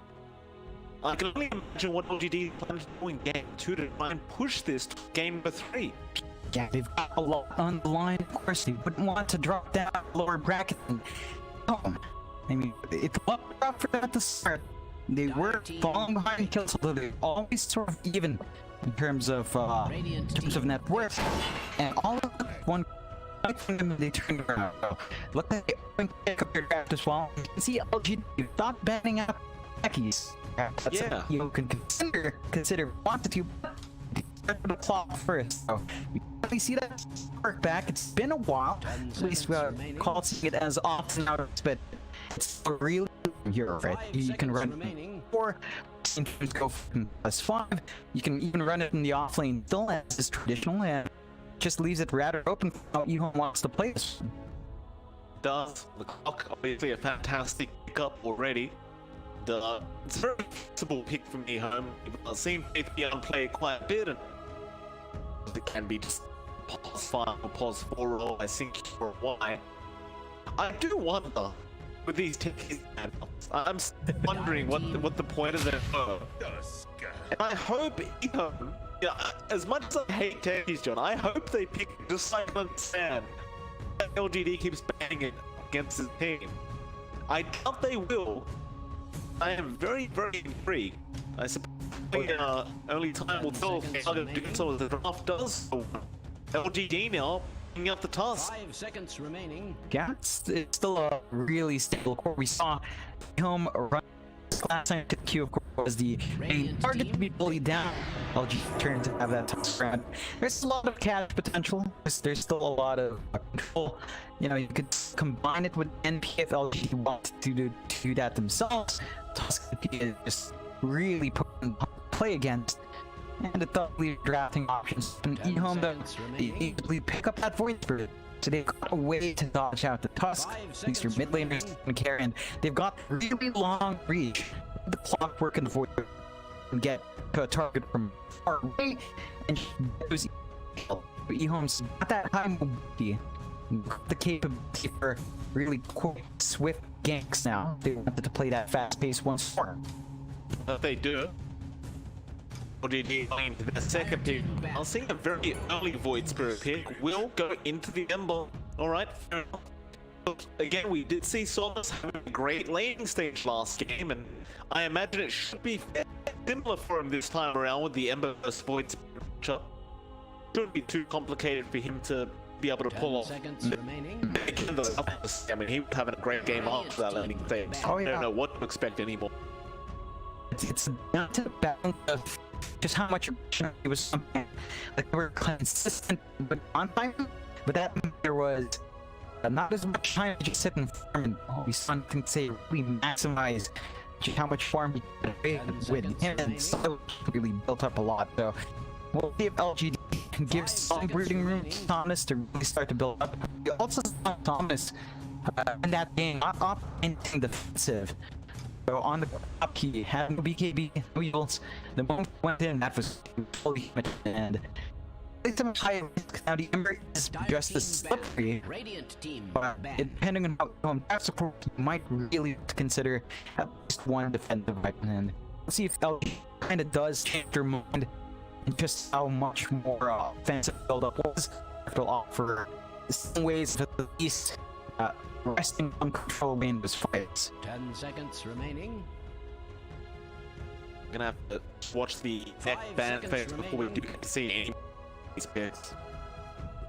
I can only imagine what LGD plans to do in game 2 to try and push this to game number 3. Yeah, they've got a lot on the line. Of course, they wouldn't want to drop down lower bracket. I mean, it's a lot rough for them at the start. They were falling behind kills, although they're always sort of even in terms of net worth. And all of one them they turned around. So look at the pick up your draft as well. You can see LG not banning out Becky's. That's something you can consider wanted to, but the clock first. So you finally see that work back. It's been a while. At least we called seeing it as often out of but it's really here, right? You can run 4, sometimes go from +5. You can even run it in the off lane still as is traditional, and just leaves it rather open for how EHOME wants to play this. Does the clock obviously a fantastic pickup already? It's a very flexible pick from EHOME. I've seen PPM play quite a bit, and it can be just +5 or +4 roll. I think for why. I do wonder with these techies, I'm wondering what the point of them were. And I hope EHOME, as much as I hate techies, John, I hope they pick just so I can understand that LGD keeps banging it against his team. I doubt they will. I am very, very intrigued. I suppose only time will tell if I'm going to do so as the draft does. So LGD now picking up the task. 5 seconds remaining. Yeah, it's still a really stable core. We saw EHOME run last time to Q, of course, was the main target to be bullied down. LG turned to have that tough grab. There's a lot of cash potential. There's still a lot of control. You know, you could combine it with NP if LG wants to do that themselves. Tusk is just really putting play against. And the thought leave drafting options. And EHOME to easily pick up that Void Spirit. So they've got a way to dodge out the Tusk. At least your mid laners can carry, and they've got really long reach. The clockwork and the Void Spirit can get to a target from far away, and those EHOME's got that high mobility, the capability for really quick, swift ganks now. They wanted to play that fast pace once more. They do. LGD going into their second pick. I was seeing a very early Void Spirit pick will go into the Ember. Alright, fair enough. But again, we did see Solas having a great laning stage last game, and I imagine it should be similar for him this time around with the Ember versus Void Spirit. Shouldn't be too complicated for him to be able to pull off. I mean, he was having a great game after that laning stage. Oh, yeah. I don't know what to expect anymore. It's not to the balance of just how much it was something like they were consistent but on time, but that there was not as much time to just sit and farm, and we something to say really maximize just how much farm you could with him, and so really built up a lot. So we'll see if LGD can give some breathing room to Thomas to really start to build up. We also saw Thomas in that game not opting defensive. So on the top, he had no BKB, no heals. The moment went in, that was fully and it's a high risk. Now the Ember is just as slippery, but depending on how that support, you might really consider at least one defensive weapon. And we'll see if LG kind of does change their mind and just how much more offensive build-up was to offer some ways of at least resting on control in those fights. 10 seconds remaining. We're gonna have to watch the next ban phase before we do see any of these picks.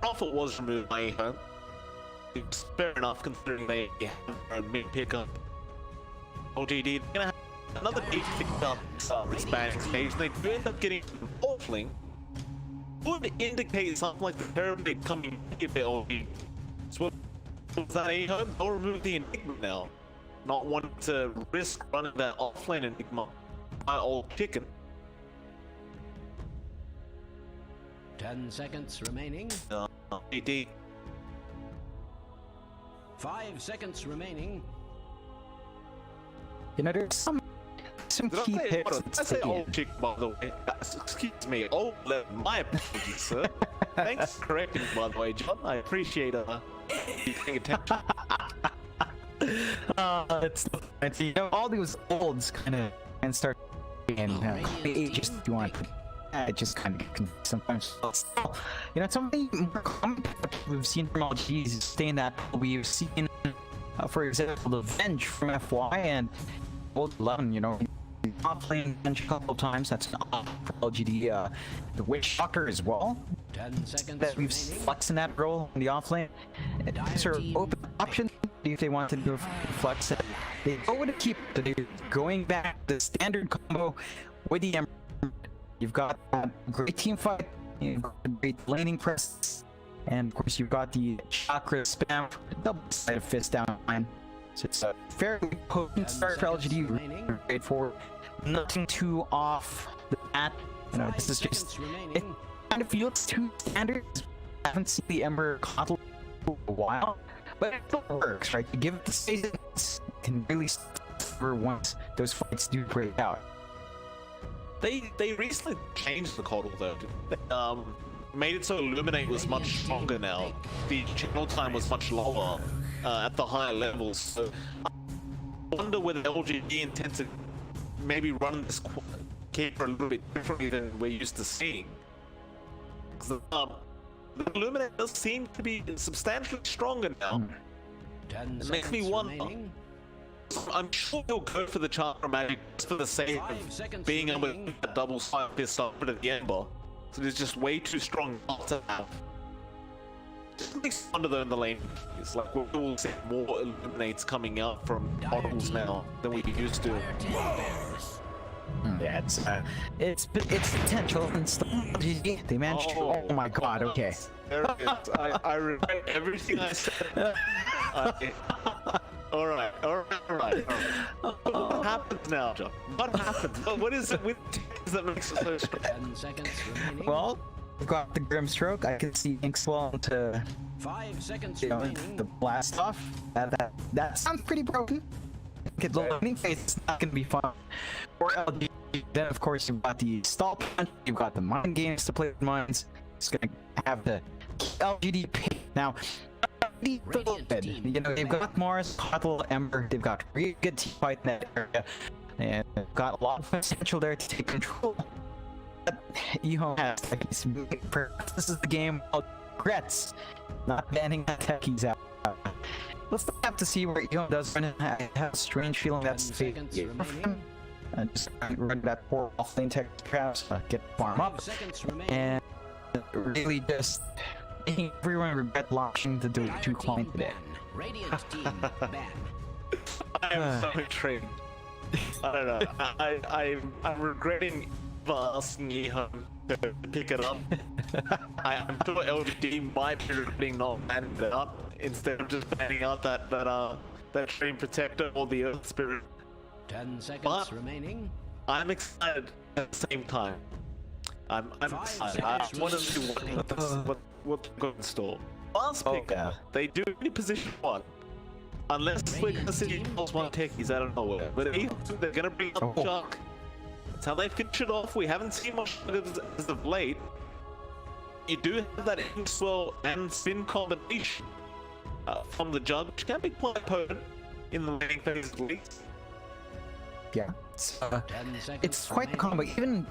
Profit was removed by EHOME. It's fair enough considering they have a mid pickup. LGD, they're gonna have another big pickup this banning stage. They do end up getting an offling. Would indicate something like the pyramid coming if they LGD. So was that EHOME? They'll remove the Enigma now. Not wanting to risk running that offlane Enigma by old chicken. 10 seconds remaining. AD. 5 seconds remaining. You know, there's some key Did picks. I say old chick, by the way? Excuse me, old left. My apologies, sir. Thanks for correcting me, by the way, John. I appreciate you paying attention. It's you know, all these olds kind of and start and ages you want. It just kind of sometimes. You know, something more common we've seen from LGs is staying that we've seen, for example, the Venge from FY and Old 11. You know, not playing Venge a couple of times. That's an off for LGD. The Witch Shocker as well. 10 seconds That we've remaining. flex in that role in the offlane. These are open options if they want to do flex it. They go with a keep. They're going back the standard combo with the Ember. You've got that great team fight, you've got the great laning press, and of course you've got the chakra spam, double-sided fist down line. So it's a fairly potent start for LGD. remaining. Great forward. Nothing too off the bat. You know, 5 this is seconds just remaining. kind of feels too standard. I haven't seen the Ember coddle for a while, but it still works, right? You give it the space, it can really for once those fights do break out. They recently changed the coddle though. They, made it so Illuminate was much stronger now. The channel time was much lower at the higher levels. So I wonder whether LGD intends to maybe run this keeper a little bit differently than we're used to seeing. The Illuminate does seem to be substantially stronger now. 10 It makes me seconds wonder. remaining. I'm sure he'll go for the chakra magic just for the sake 5 of seconds being able to remaining. get that double side fist up at the Ember. So it's just way too strong not to have. Just makes me wonder though in the lane. It's like we'll see more Illuminates coming out from models now than we used to. Yeah, it's potential and stuff. They managed to. Oh my god. Okay. There it is. I regret everything I said. Alright. What happens now, John? What happens? What is it with teams that makes it so strong? 10 seconds remaining. Well, we've got the Grimstroke. I can see Inkswell to 5 seconds you know remaining. the blast off. That sounds pretty broken. Okay, the landing phase is not gonna be fun. Or LG. Then of course you've got the stall punch. You've got the mind games to play with mines. It's gonna have the LGD pick now. You know, they've got Mars, Coddle, Ember, they've got really good team fight in that area, and they've got a lot of potential there to take control. But EHOME has techies. This is the game of regrets, not banning that techies out. Let's have to see where EHOME does run. I have a strange feeling that's the 10 fate seconds for him. remaining. Just run that poor offlane tech perhaps, get farm 5 up, seconds remaining. and really just making everyone regret launching the Dire two team client today. ban. Radiant team ban. I am so intrigued. I don't know. I'm regretting asking EHOME to pick it up. I'm sure LGD might be regretting not banning it out instead of just banning out that Dream Protector or the Earth Spirit. 10 seconds But- remaining. I'm excited at the same time. I'm 5 excited. I seconds want to see remaining. what they've got in store. Last pick, yeah. they do in position 1. Unless we're gonna see plus 1 techies out of nowhere. But if they're gonna bring up Oh. Chuck. That's how they finish it off. We haven't seen much as of late. You do have that swell and spin combination from the Jug, which can be quite potent in the laning phase at least. Yeah, It's quite the combo. Even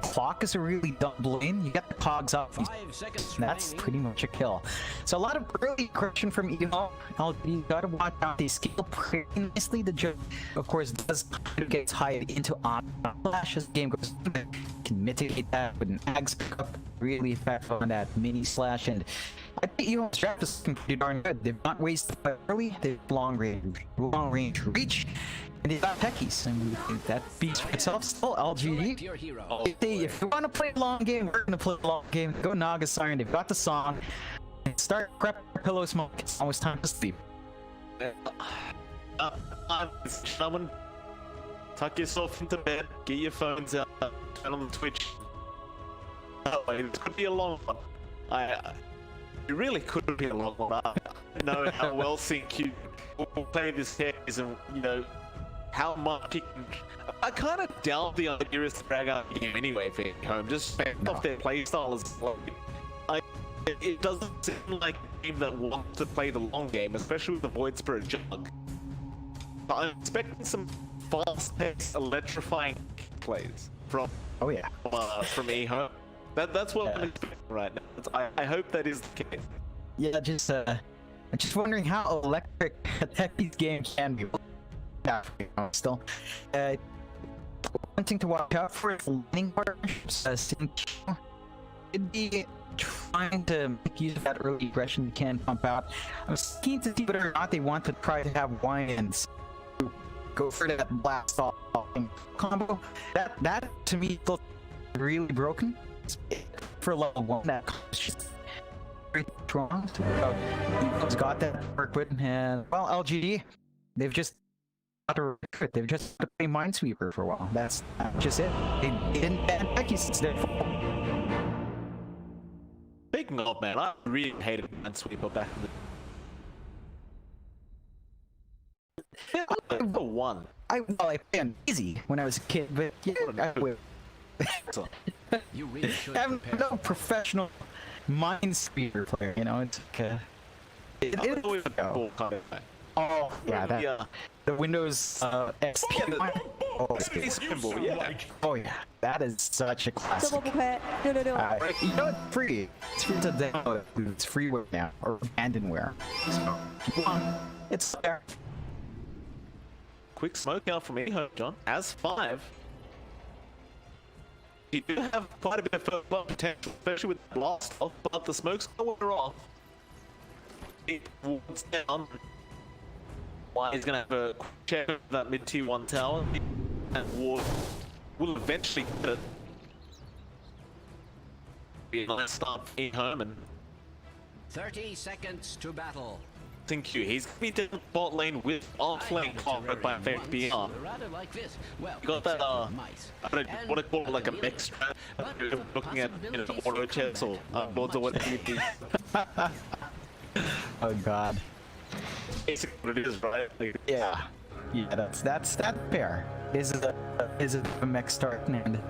Clock is a really dumb lane. You get the cogs up. 5 seconds That's remaining. pretty much a kill. So a lot of early aggression from EHOME. You gotta watch out. They scale pretty nicely. The judge, of course, does get tied into on flash as the game goes on. Can mitigate that with an Ags pickup. Really effective on that mini slash. And I think EHOME's draft is looking pretty darn good. They've not wasted early. They've long range reach. And they've got techies. I mean, that beats for itself. Still LGD. Your hero. If you want to play a long game, we're gonna play a long game. Go Naga Siren. They've got the song. Start prep pillow smoke. It's almost time to sleep. Someone tuck yourself into bed, get your phones out, turn on the Twitch. Oh, it could be a long one. It really could be a long one. I don't know how well sync you will play this series, and you know how much it can. I kind of doubt the idea is to drag out the game anyway for EHOME. Just spend off their playstyle as well. It doesn't seem like a team that wants to play the long game, especially with the Void Spirit Jug. But I'm expecting some fast-paced, electrifying plays from EHOME. That's what I'm expecting right now. I hope that is the case. Yeah, I'm just wondering how electric these games can be. Yeah, still. One thing to watch out for is landing partnerships. Could be trying to make use of that early aggression you can pump out. I'm keen to see whether or not they want to try to have Wyans go for that blast off combo. That to me feels really broken for level 1. That is just very strong. He's got that to work with, and well, LGD, they've just They've just play Minesweeper for a while. That's just it. They didn't ban Becky since their fault. Speaking of, man, I really hated Minesweeper back in the number 1. I played on easy when I was a kid, but yeah, I will. You really should I'm prepare. no professional Minesweeper player, you know. It's like oh yeah, that the Windows XP one. Oh yeah, that is such a classic. 这波不亏，666。 You know, it's free. It's free to download. It's freeware now, or abandonware. So, if you want, it's there. Quick smoke out from EHOME, John. As 5. You do have quite a bit of first blood potential, especially with the blast off, but the smoke's gonna wear off. It walks down. He's gonna have a quick check of that mid tier 1 tower, and Ward will eventually get it. Be a nice start for EHOME, and 30 seconds to battle. thank you. He's gonna be down bot lane with off lane covered by FBR. Rather like this. Well, You got that, mice. I don't want to call it like a mix strat. Looking at, you know, auto chess or boards or whatever it is. Oh god. Basically what it is, right? Like, Yeah. Yeah, that's fair. Is a mech start, and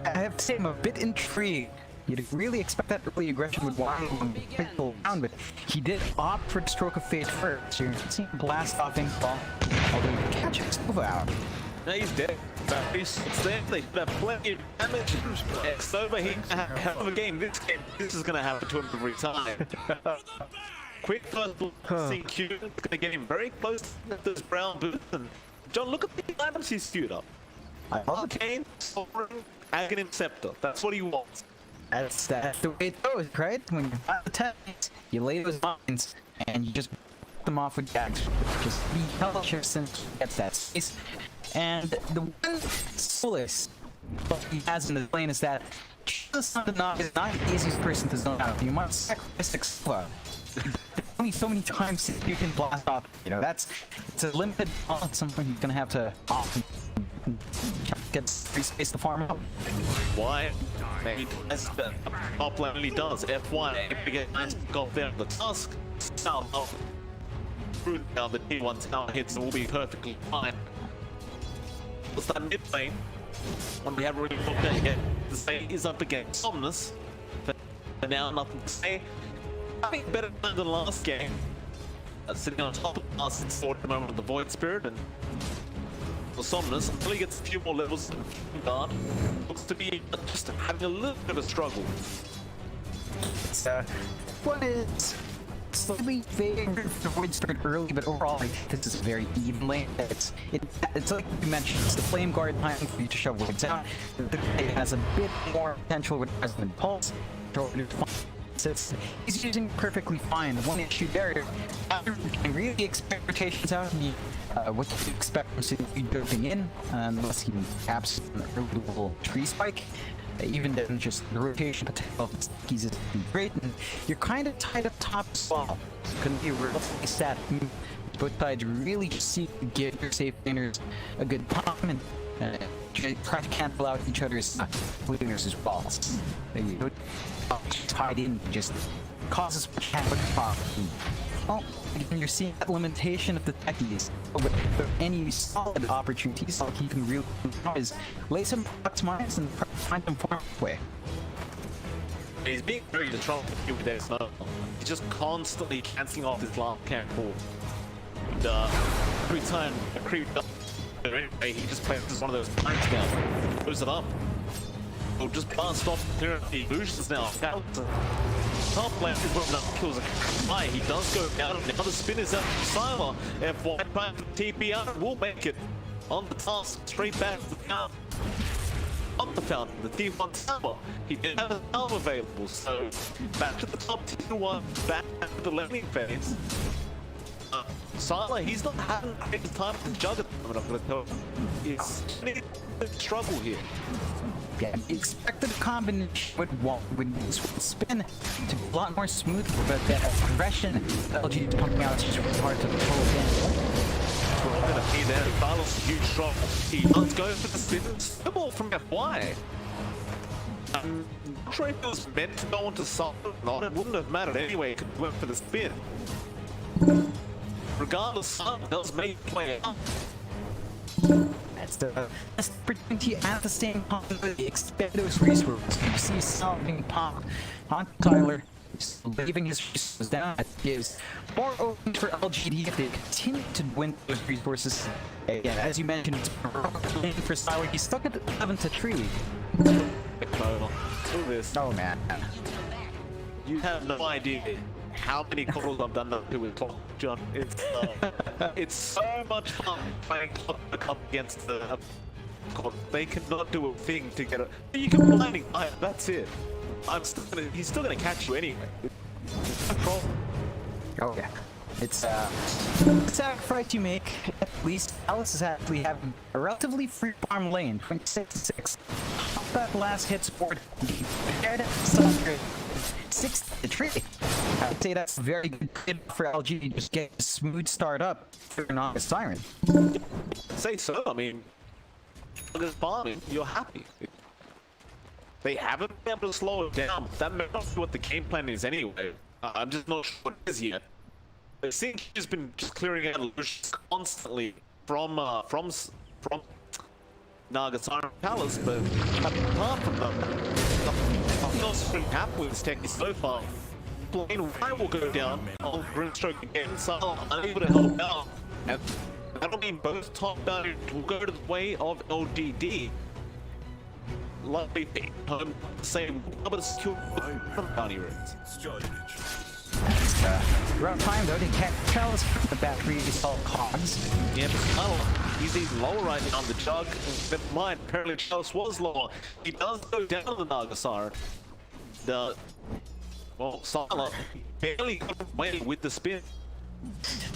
I have to say I'm a bit intrigued. You'd really expect that early aggression would want him to pull around, but he did opt for the stroke of fate first. So you're seeing blast offing fall. Although he can't check Sova out. no, he's dead. But he's there. They have plenty of damage. It's over. He can have a hell of a game. This is gonna happen to him every time. Quick first CQ. It's gonna get him very close to this brown booth. And John, look at the items he's queued up. I love it. Arcane, Sovereign, Aghanim Scepter. That's what he wants. That's the way it goes, right? When you find the tanks, you lay those mines, and you just put them off with gags. Just be hellish since he gets that space. And the one solace he has in the lane is that Jesus is not the easiest person to zone out. You must sacrifice Explode. Only so many times you can blast off. You know, it's a limited at some point you're gonna have to get free space to farm up. Why? Maybe that's the top lane only does. F1, if we get nice pick off there on the tusk, south of through now the T1 tower hits and we'll be perfectly fine. What's that mid lane? When we haven't really looked at it yet, the say is up against Somnus. For now, nothing to say. I think better than the last game. Sitting on top of us, it's for the moment of the Void Spirit, and Somnus only gets a few more levels. Guard looks to be just having a little bit of a struggle. One is slightly favored to avoid start early, but overall, I think this is very even lane. It's like you mentioned, it's the Flame Guard time for you to shove Woods out. It has a bit more potential with Resonant Pulse. He's using perfectly fine. The one issue there, after you can really expect rotations out, what you expect from CDEC jumping in, unless he taps an early little tree spike. Even then, just the rotation potential of skis is great, and you're kind of tied up top as well. It's going to be a relatively sad move. Both sides really just seek to give your safe laners a good time and try to cancel out each other's laners as well. They tied in just causes mechanical problem. Well, again, you're seeing that limitation of the techies. With any solid opportunities, all he can really do is lay some blocks mines and find them far away. He's being very controlled with their snow. He's just constantly cancelling off his last camp pull. And every time a creep does, anyway, he just plays one of those planks down, blows it up. He'll just blast off clear up the illusions now. Top lane is putting up kills a high. He does go down. Another spin is out to Sylar. If white back TPR will make it on the task, straight back to the fountain. Up the fountain, the T1 tower. He didn't have a tower available, so back to the top T1, back to the laning phase. Sylar, he's not having a great time to jug at the moment, I'm gonna tell you. It's a struggle here. Yeah, expected a combination with spin to be a lot more smooth, but that aggression LGD pumping out is just really hard to pull in. We're gonna be there. Carlos, huge drop. He does go for the spin. Snowball from FY. I'm not sure if it was meant to go onto Salt or not. It wouldn't have mattered anyway. It could went for the spin. Regardless, Salt does make it play out. That's the best opportunity at the same time to expend those resources. You see something pop on Tyler, leaving his resources down. That gives more openings for LGD if they continue to win those resources. Again, as you mentioned, it's for Sylar. He's stuck at 11 to 3. Do this. Oh man. You have no idea how many calls I've done that with Clock, John. It's so much fun playing Clock up against the God. They cannot do a thing to get it. You can blinding fire, that's it. He's still gonna catch you anyway. No problem. Oh yeah. It's a sacrifice you make. At least Alice is actually having a relatively free farm lane, 26-6. Off that last hit support, compared to 6 to 3. I'd say that's a very good tip for LG to just get a smooth start up for an August Siren. Say so, I mean, August farming, you're happy. They haven't been able to slow it down. That may not be what the game plan is anyway. I'm just not sure what it is yet. I think he's been just clearing out illusions constantly from Naga Siren Palace, but apart from them, nothing else has been happening with this tech so far. Blaine White will go down on Grimstroke again, so unable to help out. And that'll mean both top down will go to the way of LGD. Likely home the same, but secure from bounty rooms. Rough time though, they can't tell us the battery is all cogs. Yeah, he's even lower right now on the jug. Never mind, apparently Chalice was lower. He does go down to the Naga Siren. Sylar barely got away with the spin.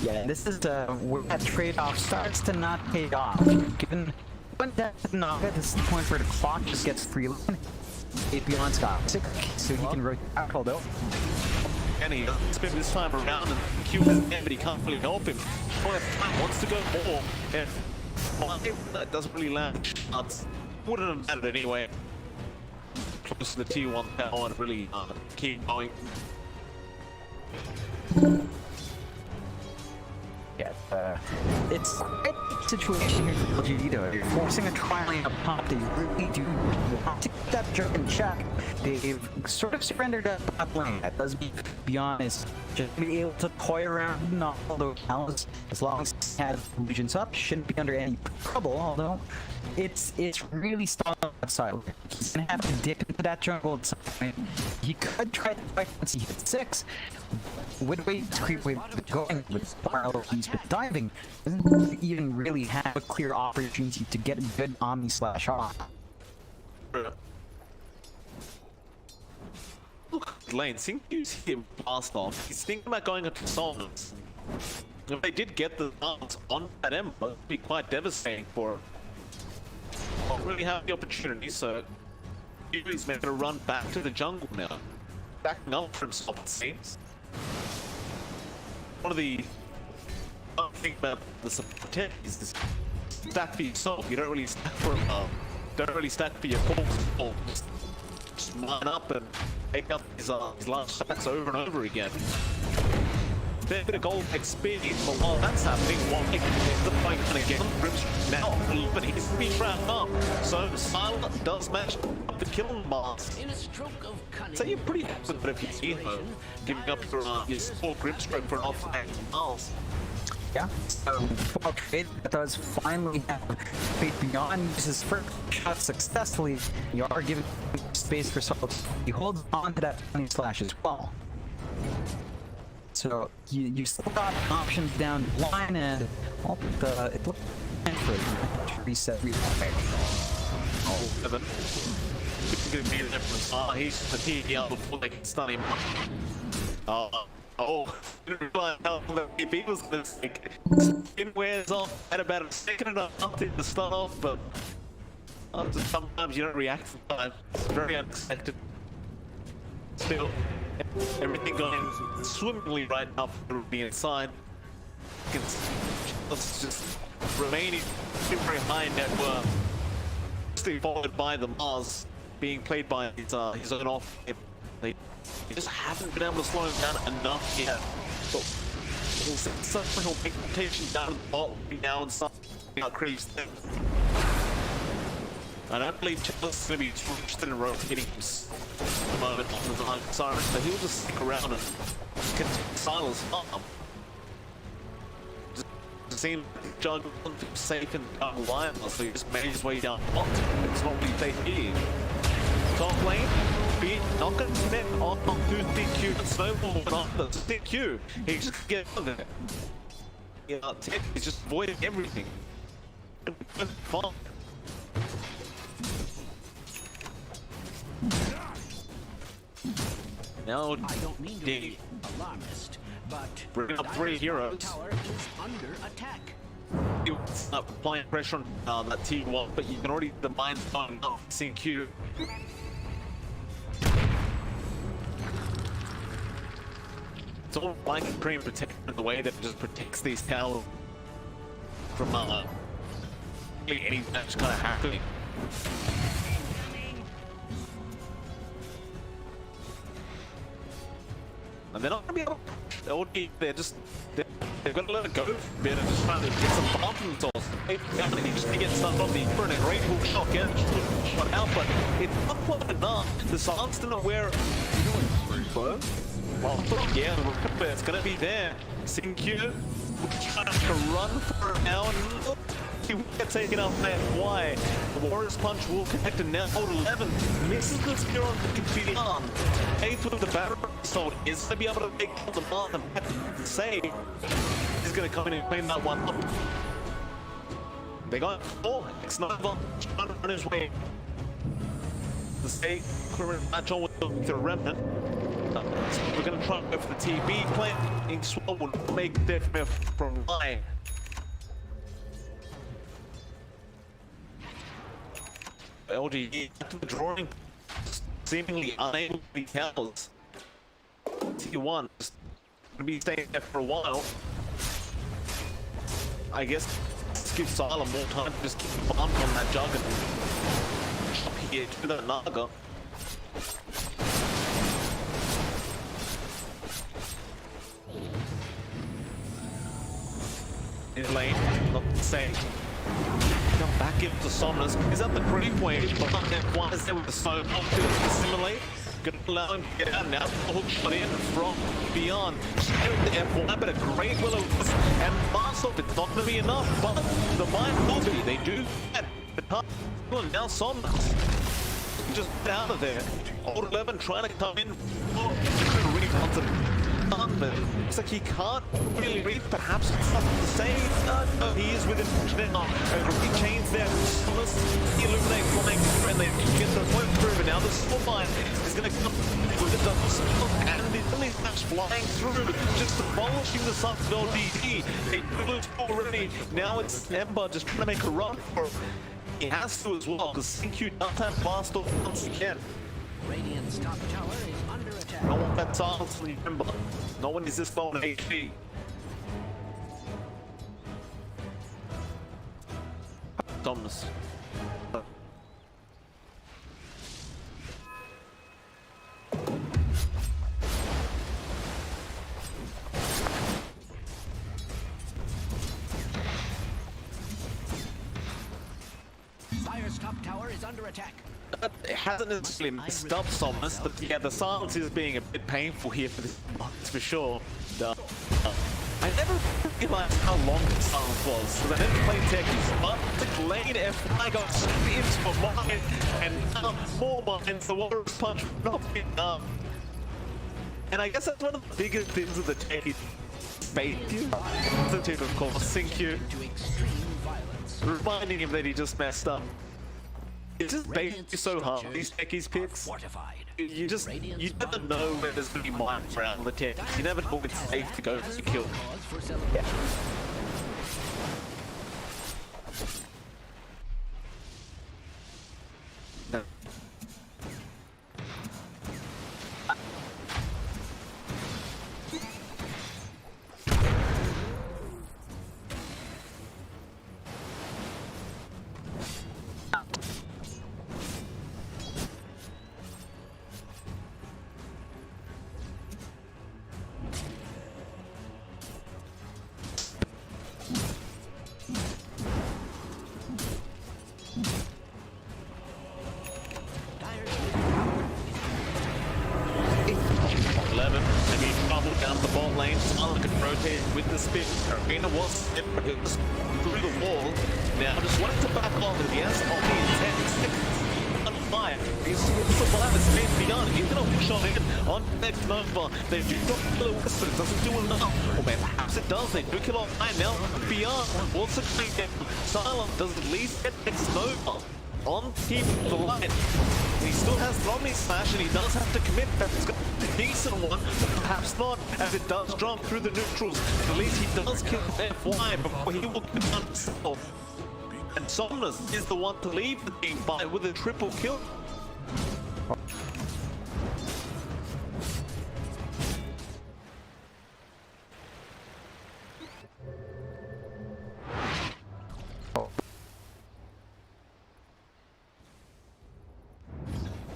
Yeah, this is where that trade-off starts to not pay off. Given when that's Naga, this is the point where the clock just gets free line. Beyond's got 6, so he can rotate out, although. And he doesn't spin this time around, and Q is there, but he can't really help him. Wants to go more, and that doesn't really land shots. Wouldn't have mattered anyway. Close to the T1 tower and really keep going. yet. It's quite a situation here for LGD though. They're forcing a tri-lane up top. They really do want to keep that jerk in check. They've sort of surrendered that top lane. That does be honest. Just be able to toy around, not all those cows. As long as he has legions up, shouldn't be under any trouble. Although it's really stalling outside. He's gonna have to dip into that jungle at some point. He could try to fight once he hits 6. With Wade's creep wave going with while he's been diving, doesn't even really have a clear opportunity to get a good Omni slash off. Look at lane, Sinkyu's him blast off. He's thinking about going into songs. If they did get the dance on that Ember, it would be quite devastating for him. Don't really have the opportunity, so he's meant to run back to the jungle now. Backing up for himself, it seems. One of the thing about the support is stack for yourself. You don't really stack for your calls. Just line up and take up his large stacks over and over again. Fair bit of gold XP, but while that's happening, one the fight gonna get Grimstream now, but he's being round up. So Silent does match up the killing bars. In a stroke of cunning, So you're pretty happy with it if you EHOME, giving up your support Grimstream for an offlane Miles. Yeah, so while Trade does finally have Fate Beyond uses first shot successfully, you are giving space for Salt. He holds on to that funny slash as well. So you still got options down the line, and it looked to reset really quick. Oh, Evan. He's gonna be a difference. He's the TDL before they can stun him. Didn't realize how the EP was gonna stick. It wears off at about a second and a half to start off, but sometimes you don't react to time. It's very unexpected. Still, everything going swimmingly right now for the inside. It's just remaining very high net worth. Still followed by the Mars being played by his own off. They just haven't been able to slow him down enough yet. But such a big rotation down the bottom now and something out creeps them. I don't believe Chiller's going to be too interested in rotating him at the moment on the line siren, so he'll just stick around and continue Silas up. Just seems Jug doesn't safe in the line, so he just made his way down bot. It's not really safe here. Top lane, be not going to connect on to DQ and Snowball and on the DQ. He just gets on there. Yeah, Ted is just avoiding everything. Fun. Now, I don't mean to be alarmist, but bring up 3 heroes. Tower is under attack. It's applying pressure on that T1, but you can already the mind's going up. CQ. It's all like Cream Protector in the way that it just protects these towers from any match kind of happening. And they're not gonna be able to, they've got to let it go a bit and just trying to get some bomb themselves. He just gets stuff on the and a great hook shot, get one out, but it's not quite enough. The Silence didn't aware well, yeah, it's gonna be there. Sinkyue trying to run for it now and he will get taken up there. Why? The Warrior's Punch will connect and now hold 11. Misses the spear on the completely arm. 8th with the battery assault is going to be able to make the mark and save. He's going to come in and clean that one up. They got 4. X-Nova trying to run his way. The state match on with the Remnant. So we're going to try and go for the TB play. Inkswell will make death from line. LGD to the drawing, seemingly unable to be towers. T1 is going to be staying there for a while. I guess let's give Silent more time to just keep bumping on that jug and chop here to the Naga. in lane, not the same. Come back into Somnus. He's at the creep wave, but F1 is there with the snow to assimilate. Gonna allow him to get out now. Hook shot in from beyond. Sharing the F1, but a great will and Barstop. It's not gonna be enough, but the mine will be. They do get the time. Now Somnus. Just get out of there. Old 11 trying to come in. Rebounds but looks like he can't really read. Perhaps it's not the same. No, he is within now. He chains there. The Illuminate flying and they get the point through. But now the Stormline is going to come with the double spell and the only smash flying through, just demolishing the CDEC. They lose already. Now it's Ember just trying to make a run for it. He has to as well, because CQ does have blast off once again. Radiant's top tower is under attack. I want that silence from the Ember. No one is this low on HP. Thomas. Fire's top tower is under attack. It hasn't necessarily messed up Somnus, but yeah, the silence is being a bit painful here for this box for sure. I never realized how long the silence was, because I never played techies, but the lane F1 got straight into a mine, and more mines, the Warriors punch not enough. And I guess that's one of the biggest things of the techies. Bait you. Positive, of course, sink you. To extreme violence. Reminding him that he just messed up. It just baits you so hard, these techies picks. Fortified. You never know where there's going to be mines around the tech. You never know when it's safe to go for the kill. Cause for celebration. No. 11, and he bubbled down the bot lane. Silent could rotate with the spin. Arena was through the wall. Now just wanted to back off, and he has only in 10 seconds. On fire. He's survived the spin beyond. He's gonna shot in on next Nova. They do not kill a whisper. It doesn't do enough. Or perhaps it does. They do kill off 9 now. Beyond also trying to get Silent does at least get next Nova on team the line. He still has Omni Smash and he does have to commit. That's got a decent one, but perhaps not, as it does jump through the neutrals. At least he does kill FY before he will kill himself. And Somnus is the one to leave the team by with a triple kill.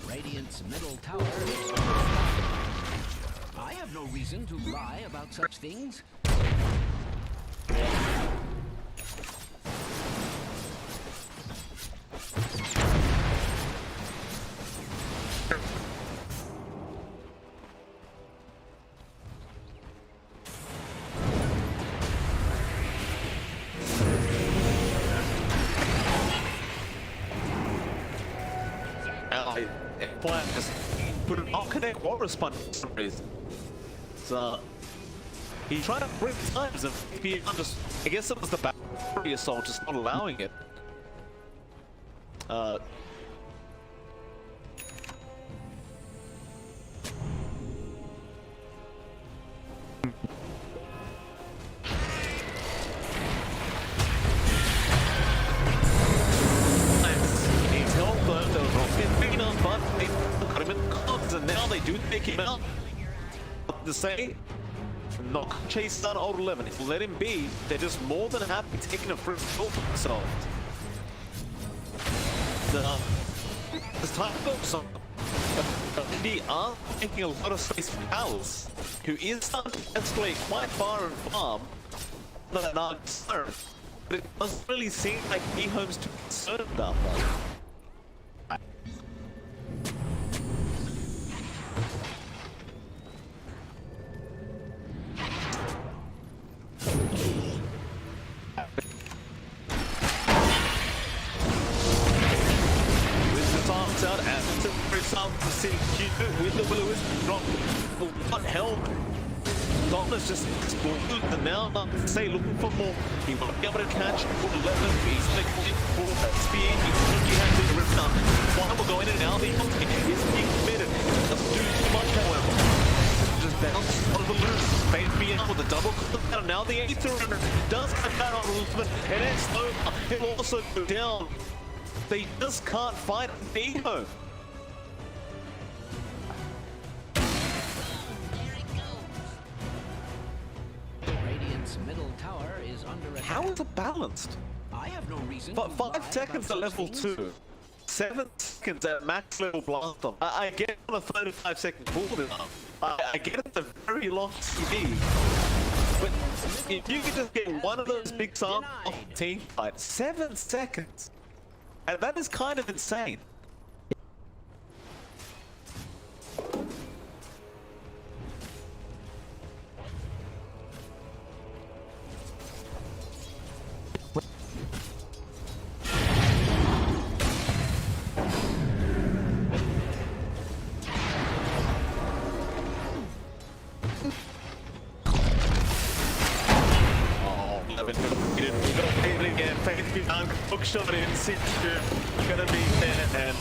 Radiant's middle tower is I have no reason to lie about such things. Fire just put an connect war response for some reason. So he tried to break times and just I guess it was the battery assault just not allowing it. And now they do take him out. To say, not chase down old 11. If you let him be, they're just more than happy taking a free kill for themselves. This time goes on. They are taking a lot of space for Palace, who is starting to escalate quite far and far. an answer. But it doesn't really seem like EHOME's too concerned about that. Out and for example, with the Lewis drop, what help? Thomas just exploded and now say looking for more. He won't be able to catch for 11. He's looking for that speed. He has to rip down. While we're going in now, the ultimate is being committed. Doesn't do too much, however. Just bounce on the loose. Fade beyond with the double clip down. Now the Aether does cut down on Movement, and it's slow. He'll also go down. They just can't fight EHOME. Radiant's middle tower is under attack. How is it balanced? I have no reason. But to 5 lie seconds about at such level things. 2. 7 seconds at max level blast off. I get on a 35-second cooldown. I get it's a very long CD. But if you can just get one of those big samples off the team fight, 7 seconds. And that is kind of insane. Hookshot in situ, gonna be there, and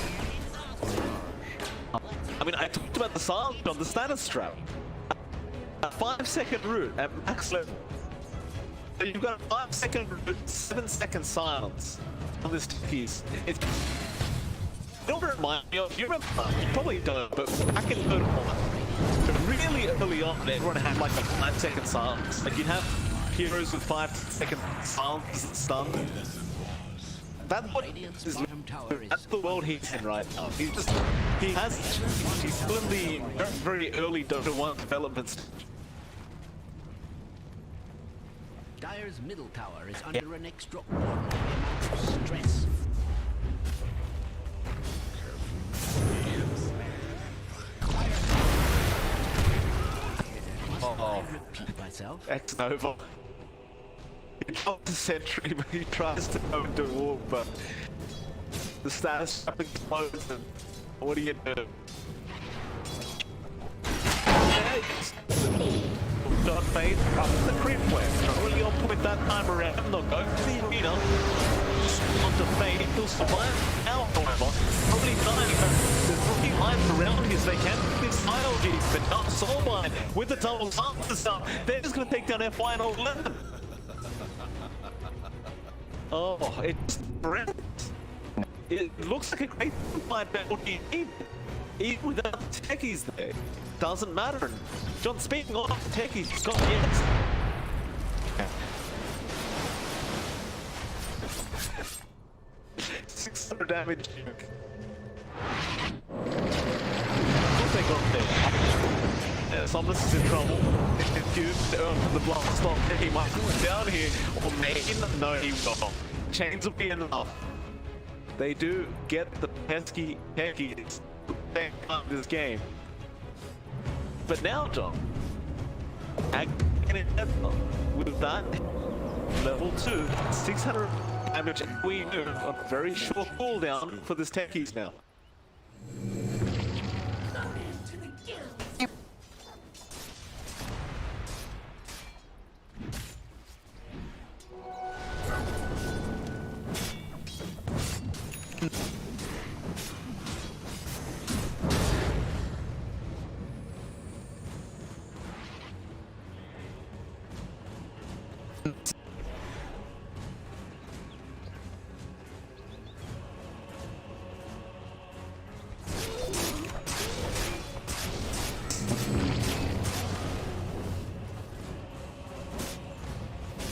I mean, I talked about the silence on the status strap. A 5-second route at max level. So you've got a 5-second route, 7-second silence on this piece. It's don't remind me of, you remember, you probably don't, but back in Earth 1, really early on, everyone had like a 5-second silence. Like you'd have heroes with 5-second silences and stuff. That's the world he's in right now. He's still in the very early Dota 1 development stage. Dire's middle tower is under an extraordinary amount of stress. Oh, Repeat myself. X-Nova. He dropped the sentry, but he tries to go into war, but the status trap explodes, and what do you do? Got faith up the creep wave. Not really on point that time around. They'll go to the arena. Onto Fade, he'll survive now, however. Probably dying, but there's probably lines around here so they can this ILG, but not Soulbind with the double answers up. They're just going to take down their final 11. Oh, it's brilliant. It looks like a great fight battle even without the techies there. Doesn't matter. John, speaking of techies, he's got the X. 600 damage. We'll take off there. Somnus is in trouble. It's good for the blast off. He might go down here. Or maybe no, he will. Chains will be enough. They do get the pesky techies in this game. But now, John, with that level 2, 600 damage, we do a very short cooldown for this techies now.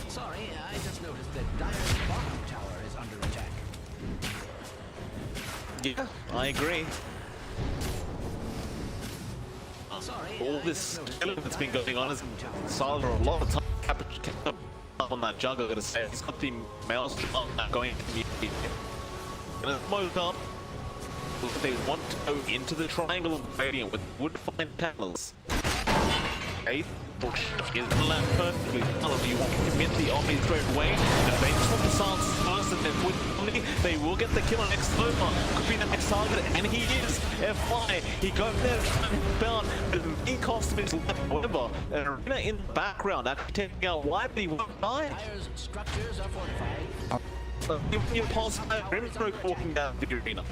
Sorry, I just noticed that Dire's bottom tower is under attack. Yeah, I agree. Sorry, All I this just noticed killing that that's been Dire's going on has bottom tower is solved a lot of time. up on that juggle. Gonna say he's got the maelstrom going to be gonna smoke up. They want to go into the triangle of Radiant with wood-fine panels. Okay, is the left perfectly. You want to commit the Omni straight away. The base from the Sans first, and then with Omni, they will get the kill on next Could be the next target, and he is. FY, he goes there, bound, but the cost of his life. However, an arena in the background, actually taking out why, but he won't die. Dire's structures are fortified. Even your pulse, Grimstroke walking down the arena.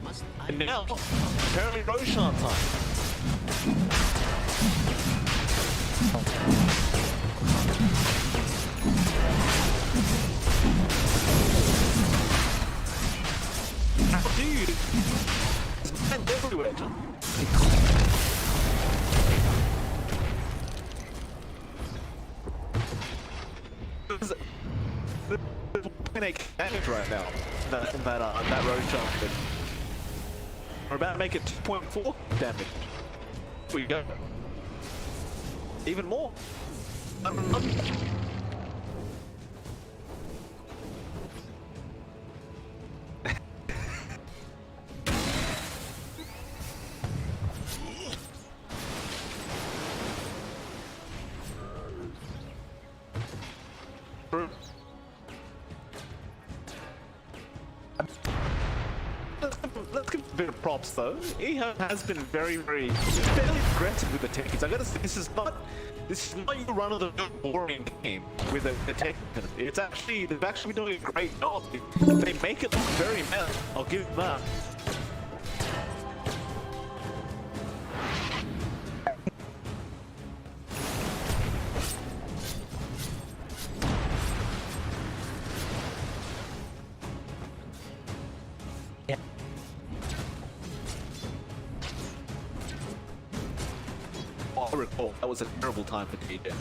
Must I And now, apparently Roshan time. Dude, it's man everywhere. There's damage right now. That Roshan. We're about to make it 2.4 damage. Here we go. Even more. Let's give a bit of props though. EHOME has been very fairly aggressive with the tickets. I gotta say, this is not your run of the boring game with the tickets. It's actually, they've actually been doing a great job. They make it look very meta. I'll give them that. I recall that was a terrible time for TJ.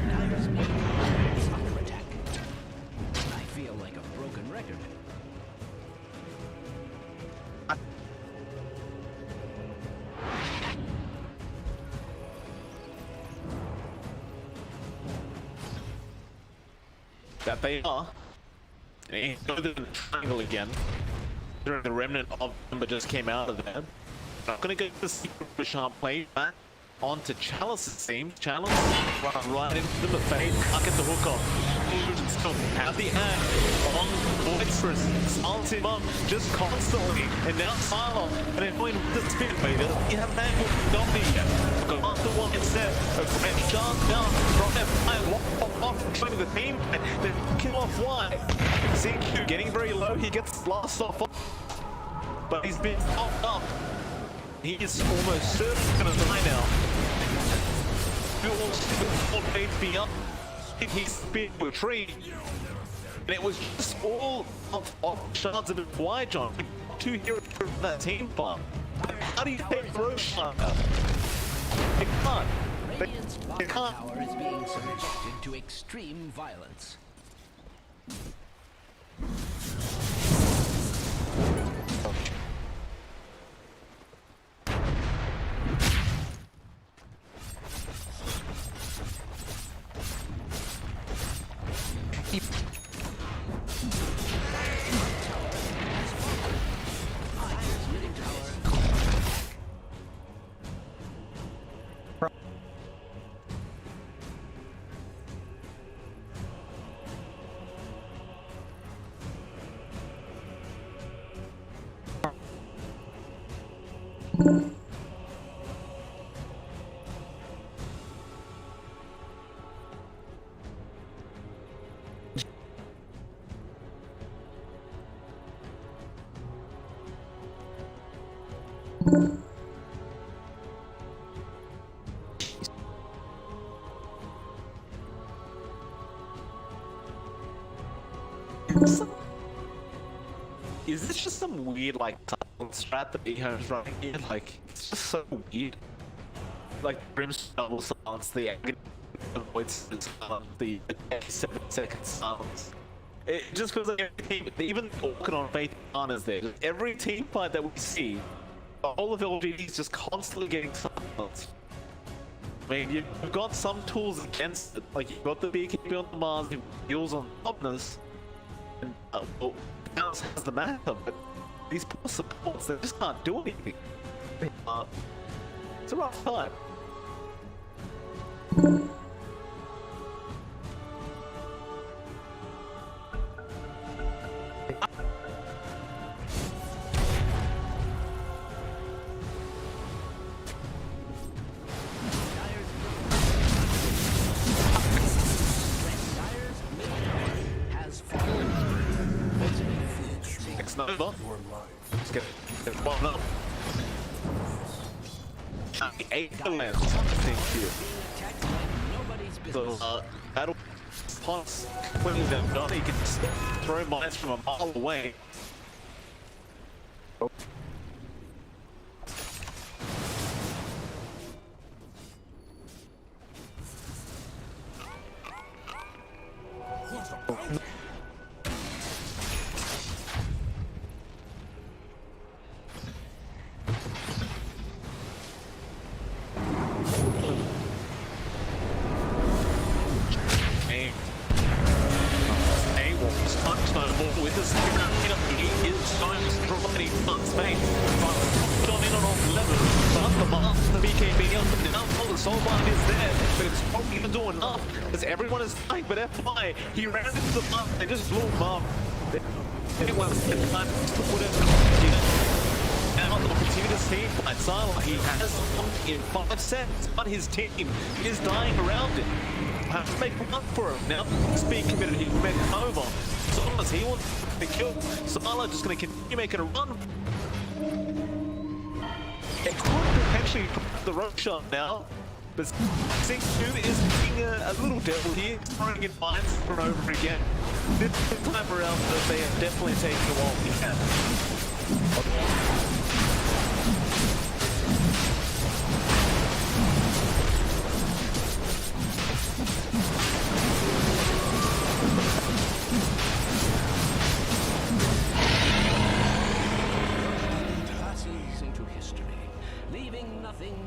Dire's main is under attack. I feel like a broken record. That they are. And he goes in the triangle again. During the remnant of Ember just came out of there. Not gonna go to the secret of Sharp play back onto Chalice, it seems. Chalice run right into the Fade, can't get the hook off. Still have the ad on Boisterous, silence him up just constantly, and now Silo, and then going with the Spirit Vader. You have man who don't need yet. Go after one instead, a great chance down from F5, off from the team, and then kill off Y. CQ getting very low, he gets blast off, but he's been popped up. He is almost certainly gonna die now. Full HP up. He's been to a tree. And it was just all of shards of Y John. Two heroes from that team farm. How do you take Roshan out? They can't. Radiant's They bottom can't. tower is being subjected to extreme violence. Is this just some weird like strat that EHOME's running here? Like, it's just so weird. Like Brimstone will silence the agony avoids the 7-second silence. It just feels like every team, even Orchid on Faith is there. Every team fight that we see, all of LGD is just constantly getting silenced. I mean, you've got some tools against it, like you've got the BKB on the Mars, you've got heals on Toughness, and well, Balance has the matter, but these poor supports, they just can't do anything. It's a rough time. Next Nova. Let's get one up. 8 lands, thank you. So, battle points when them done, he can throw mines from a mile away. With this he is trying to provide fun space. John in on off level, but the Mars, the BKB up and down, all the soulbind is there, but it's probably even doing enough because everyone is dying. But FI, he ran into the Mars, they just blew him up. Anyone's time to put it. Now the continue to see by Sala, he has in 5 sets, but his team is dying around him. Have to make one for him now. He's being committed, he can make it over. Solas, he wants to kill. Sala just going to continue making a run. It could potentially put the rope shot now, but Sync 2 is being a little devil here, throwing in mines over and over again. This time around, they are definitely taking a while he can.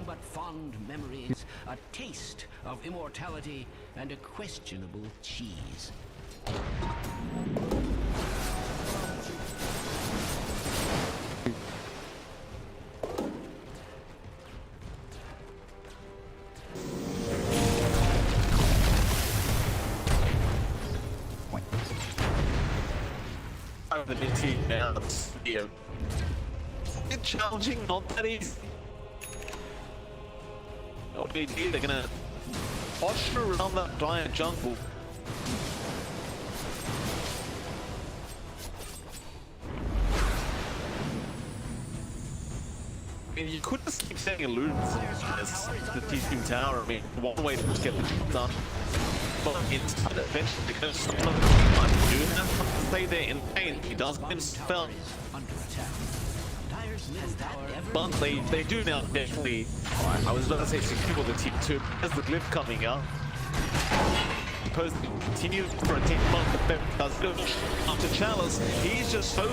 But fond memories, a taste of immortality, and a questionable cheese. The mid-team now, it's challenging, not that easy. LGD, they're gonna posture around that giant jungle. I mean, you could just keep setting illusions as the team tower. I mean, one way to just get the job done. But inside eventually, because some of the time do have to stay there in pain. He does get himself Under attack. but they do now definitely. I was about to say secure the team 2 as the glyph coming out. Supposed to continue for a team month, but does go after Chalice. He's just so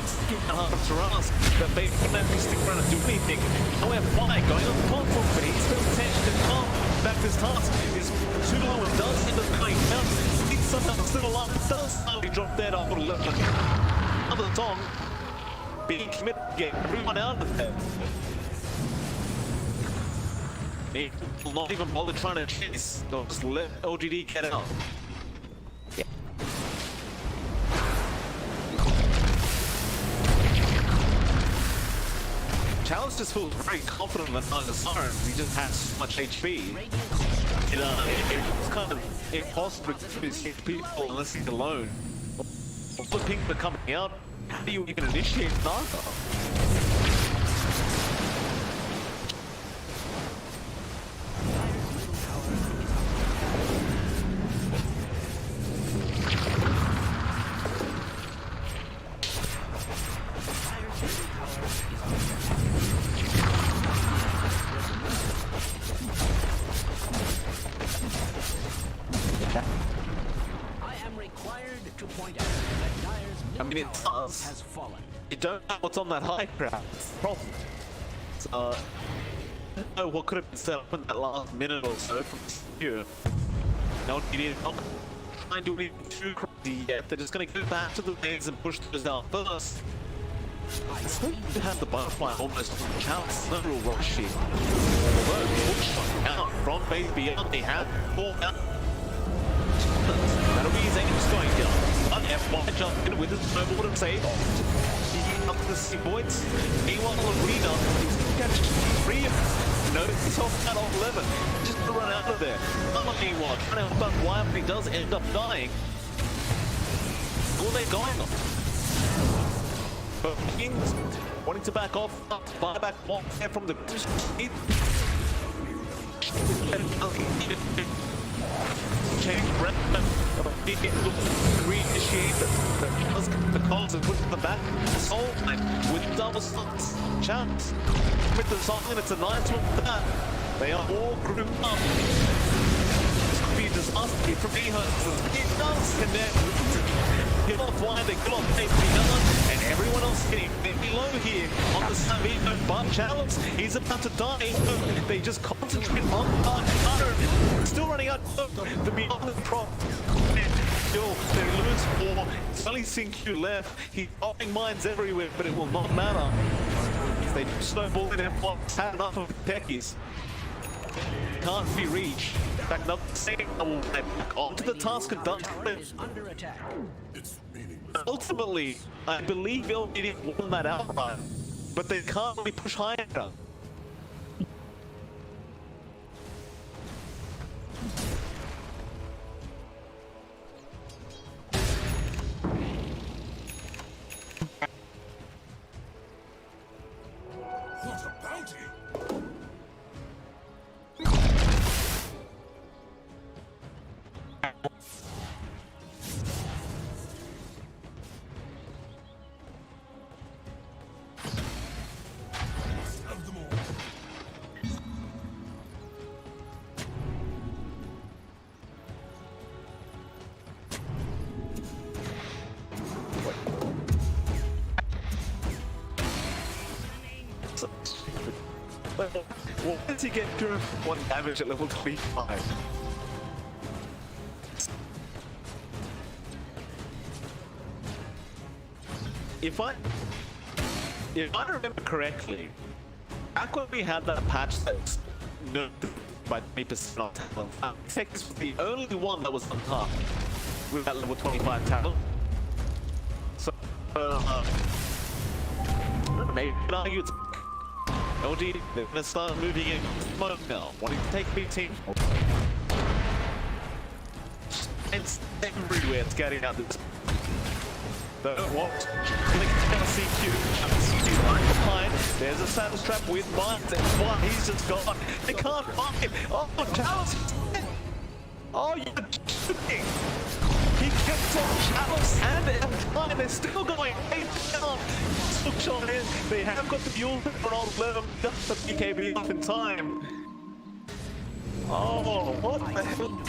hard to us that they couldn't actually stick around and do anything. However, why going on the platform, but he's still attention to come back. This task is too low and does end up going out. He's somehow still alive. Does slowly drop that off a little bit. Another song. Being committed to get everyone out of there. He will not even bother trying to chase. They'll just let LGD get out. Yeah. Chalice just feels very confident in the Siren. He just has so much HP. It's kind of impossible to keep his HP unless he's alone. With the pink coming out, how do you even initiate Naga? to point out that Dire's I mean, middle it tower does. has fallen. You don't know what's on that high ground. It's the problem. So, I don't know what could have been set up in that last minute or so from here. No, you need not try and do anything too crazy yet. They're just going to go back to the lanes and push those down first. I think you have the butterfly almost on the chance. No real rush here. Although, push out from base beyond, they have 4 out. That'll be his aim's going down. But F1 jumped in with his snowboard and save. He up the sea points. Meanwhile, Arena is catching 3 of notice himself at 11. Just to run out of there. Meanwhile, trying to help why he does end up dying. All they're going on. But Kings wanting to back off, buy back one there from the change reinitiate the calls and put the back soul with double slots chance with the song, and it's a nice one for that. They are all grouped up. This could be a disaster from EHOME. It does connect. Hit off wide, they kill off another, and everyone else getting below here on the side of EHOME. But Chalice, he's about to die. They just concentrate on Cutter. Still running out of the beyond the prop. Still, they lose 4. It's only CQ left. He's popping mines everywhere, but it will not matter. If they snowball in F1, had enough of the techies. Can't be reached. In fact, not saying back onto the task and done. Is under attack. Ultimately, I believe LGD won that outright, but they can't really push higher. What a bounty! Of them all. Well, once you get through 1 damage at level 25. If I remember correctly, back when we had that patch that's nerfed by 20% on talent, Texas was the only one that was on top with that level 25 talent. So, maybe you could argue it's LG, they're gonna start moving in mode now, wanting to take BT. It's everywhere, it's getting out this. Though what? Click down CQ. CQ right behind. There's a saddle strap with mines, and one, he's just gone. They can't find him. Oh, Chalice is dead. Oh, you're joking. He gets off Chalice and F9. They're still going 8 down. Still shot in. They have got the mule for all let them just the BKB off in time. Oh, what the hell?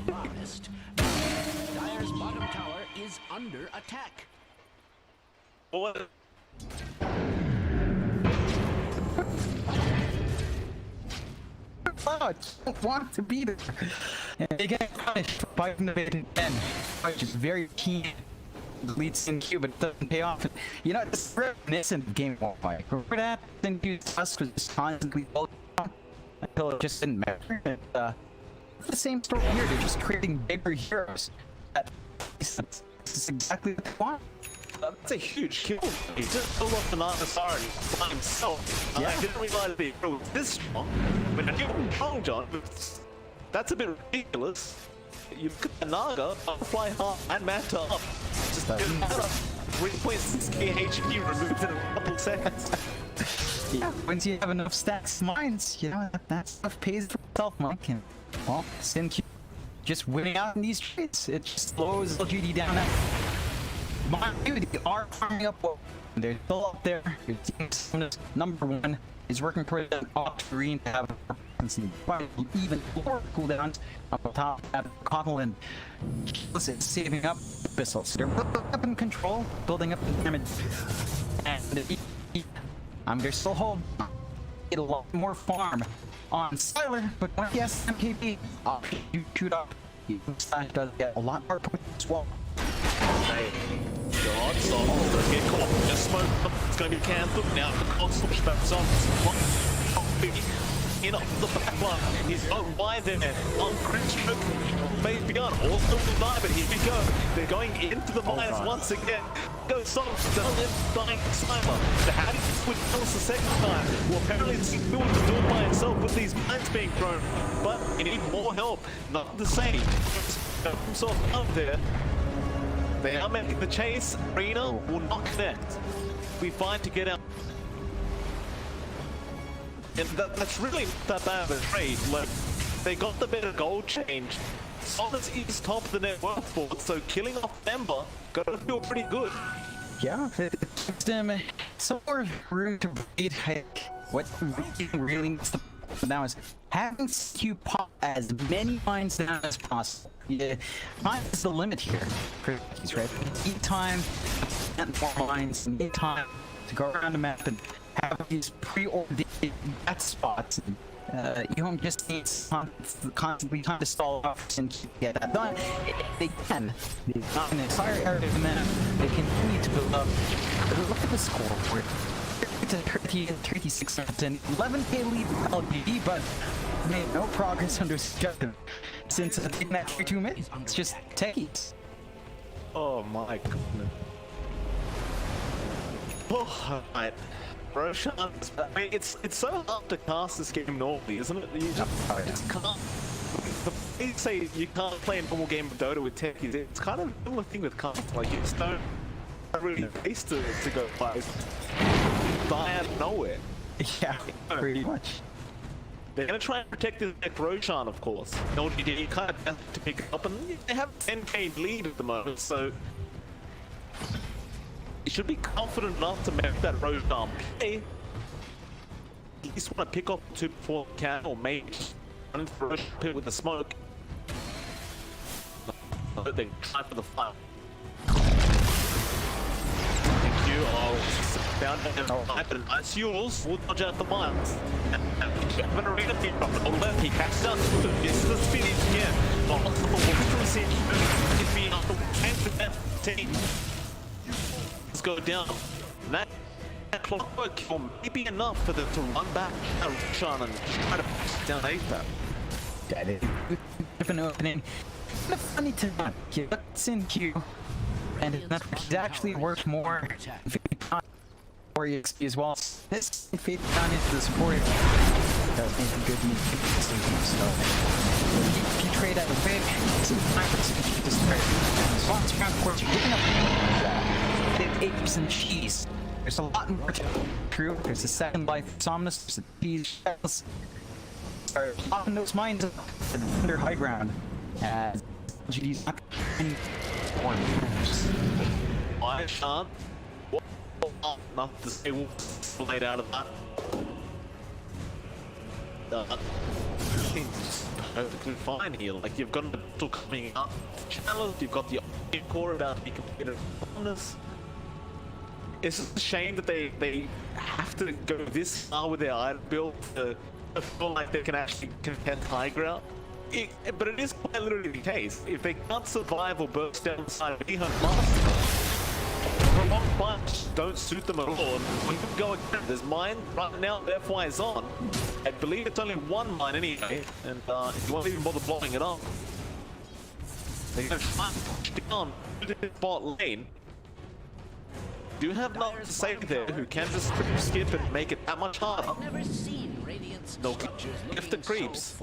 Alarmist. Dire's bottom tower is under attack. What? Oh, I don't want to be there. And they get punished by innovating Ben, which is very keen. The lead in Q, but it doesn't pay off. You know, this is reminiscent of Game 1. Remember that? Then you Tusk was just constantly built on until it just didn't matter. And, the same story here. They're just creating bigger heroes. This is exactly what they want. That's a huge kill. He just pulled off the Nagasari by himself. Yeah. I didn't realize that he was this strong. But I knew him strong, John. That's a bit ridiculous. You look at the Naga, Butterfly Heart, and Manta up. Just doesn't matter. 3.6k HP removed in a couple seconds. Yeah, once you have enough stacks of mines, you know, that stuff pays for itself, Mike. And, well, SimQ just winning out in these trades. It just slows LGD down. Mind you, they are farming up well. They're still up there. Your team's number 1 is working towards an Octarine to have even lower cooldowns up top at Cockle and is saving up Bissell. So they're building up in control, building up in damage, and they're still holding a lot more farm on Styler, but yes, MKB, you shoot up. Side does get a lot more points as well. Hey, God, so let's get caught. Just smoke. It's going to be cancelled now. The console straps on. In off the back line. He's not wide there. On Christian. May be on. Also will die, but here we go. They're going into the mines once again. Go Sonic. Down in dying Sniper. How do you switch else the second time? Well, apparently it's doing to do it by itself with these mines being thrown. But you need more help. Not the same. Himself up there. They are making the chase. Arena will not connect. We find to get out. And that's really not that bad of a trade. Like, they got the better gold change. Solus is top of the net workboard, so killing off Member gotta feel pretty good. Yeah, it gives them some more room to breathe. What really needs to now is having CQ pop as many mines down as possible. Yeah, time is the limit here for these, right? Need time and more mines, need time to go around the map and have these pre-ordained bat spots. EHOME just needs constantly time to stall off and get that done. They can. They've got an entire area of the map. They continue to build up. Look at the scoreboard. 30 and 36 and 11k lead for LGD, but made no progress under Skeleton since taking that 3-2 mid. It's just techies. Oh my goodness. Oh, right. Roshan, I mean, it's so hard to cast this game normally, isn't it? You just can't. They say you can't play a normal game of Dota with techies. It's kind of a similar thing with cast. Like, you just don't really face to go play. Die out of nowhere. Yeah, pretty much. They're gonna try and protect the deck Roshan, of course. LGD, you kind of have to pick it up, and they have a 10k lead at the moment, so you should be confident enough to make that Roshan play. At least want to pick off 2 before you can, or maybe run into the Roshan pit with the smoke. They try for the fight. Thank you. Found but an ice Yules will dodge out the mines. And an arena pick up the left, he catches up. This is the speed here. Multiple see it being up the team. Let's go down. That clockwork kill may be enough for them to run back Roshan and try to push down ASAP. That is an opening. Kind of funny to not give us in queue. And it's not he's actually worth more for EXP as well. This Faith down into the support does make a good move. So if you trade out of big, it's a 5% to start. Spots around, of course, you're picking up 8 and cheese. There's a lot more to true. There's a second life Somnus, there's a cheese shells. Start popping those mines up under high ground. As GD's not any more moves. I shan't. Enough to say we'll laid out of that. Seems perfectly fine here. Like, you've got a battle coming up, challenge, you've got the core about to be completed on this. It's just a shame that they have to go this far with their item build to feel like they can actually contend high ground. But it is quite literally the case. If they can't survive or burst down the side of EHOME Master, the long punch don't suit them at all. And when you go again, there's mine right now, the FY is on. I believe it's only 1 mine anyway, and you won't even bother blowing it up. They're going to try and push down to the bot lane. Do have nothing to say there, who can just skip and make it that much harder. No, if the creeps.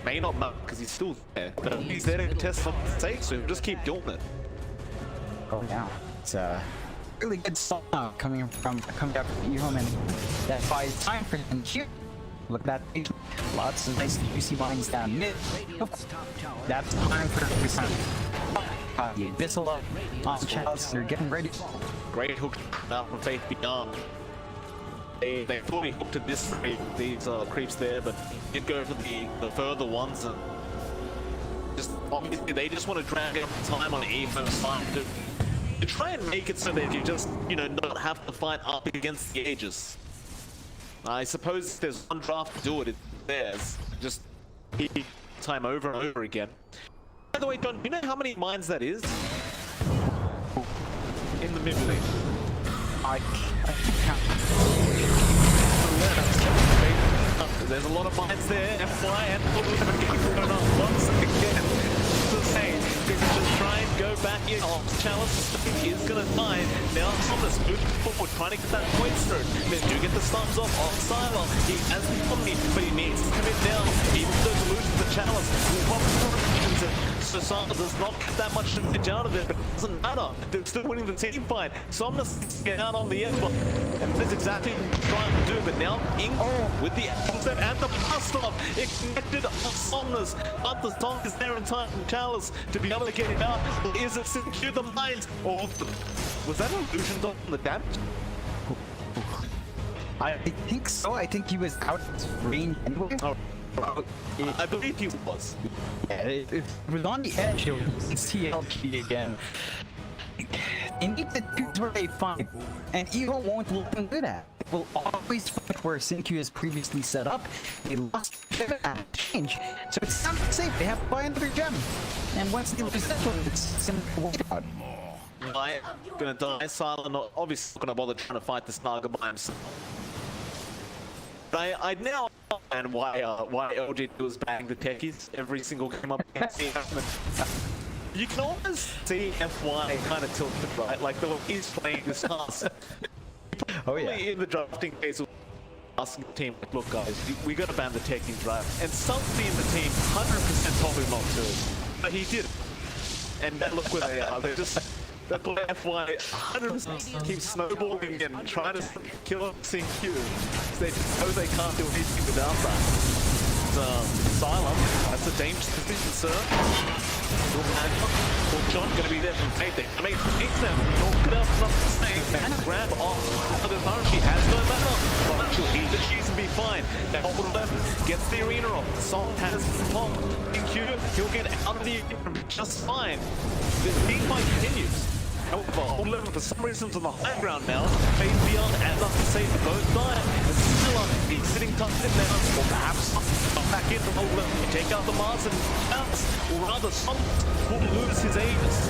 May not matter because he's still there, but he's there to test something safe, so just keep doing it. Oh yeah, it's a really good song coming up from EHOME, and that buys time for him here. Look at that, lots of nice juicy mines down mid. That's time for the Abyssal on the chalice. They're getting ready. Great hook now from Faith Beyond. they fully hooked to this these creeps there, but did go for the further ones, and just obviously they just want to drag out time on EHOME's side to try and make it so that you just, you know, not have to fight up against the Aegis. I suppose if there's one draft to do it, it's theirs. Just keep time over and over again. By the way, John, do you know how many mines that is? In the middle lane. I can't. There's a lot of mines there, FY, and getting thrown up once again. The same. Just try and go back in. Oh, Chalice is gonna die. Now Thomas moving forward, trying to get that point through. They do get the thumbs off on Silo. He has the economy, but he needs to come in now. Even those illusions, the Chalice will pop through. So Silo does not get that much damage out of it, but it doesn't matter. They're still winning the team fight. Somnus needs to get out on the end, and that's exactly what he's trying to do. But now Ink with the offset and the blast off, it connected on Somnus, but the song is there in time from Chalice to be able to get it out. Is it secure the mines? Or was that an illusion on the damage? I think so. I think he was out of range anyway. Oh, I believe he was. Yeah, it was on the edge of TLG again. They need to choose where they fight, and EHOME won't let them do that. It will always fight where Syncue is previously set up. They lost pivot and change, so it's not safe. They have to buy another gem, and once they lose this one, it's gonna wait out. Why gonna die? Silent, obviously not gonna bother trying to fight this Naga by himself. But I now understand why LGD was banging the techies every single game up against EHOME. You can almost see FY kind of tilted, right? Like the way he's playing this task. Oh yeah. In the drafting case, asking the team, like, look guys, we gotta ban the techies, right? And somebody in the team 100% told him not to, but he did. And then look where they are. They're just that play FY 100% keep snowballing and trying to kill CQ. They know they can't do anything without that. Silent, that's a dangerous position, sir. Well, John gonna be there from Fate. I mean, it's them. Don't get up, not the same. And grab off. The Marushi has no matter. But she's gonna be fine. Now, hold left, gets the arena off. Song has the top. EQ, he'll get out of the arena just fine. The team fight continues. However, hold level for some reason to the high ground now. Fade beyond and up to save both die. And still he's sitting tucked in there. Or perhaps back in the hold level. Take out the Mars and bounce. Or rather, some will lose his Aegis.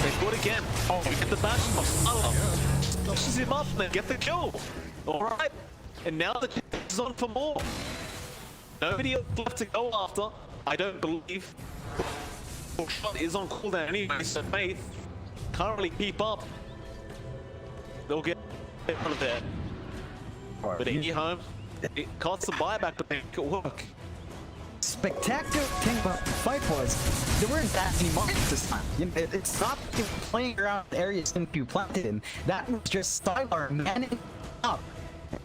They do it again. Oh, we get the bash of Sala. Pushes him up and then get the kill. Alright. And now the chase is on for more. Nobody else left to go after. I don't believe. Shot is on cooldown anyway, so Faith currently keep up. They'll get out of there. But EHOME, it costs a buyback, but they make it work. Spectacular thing about the fight was there weren't that many marks this time. You know, it's not that they were playing around the areas you planted in. That was just Stylar manning up,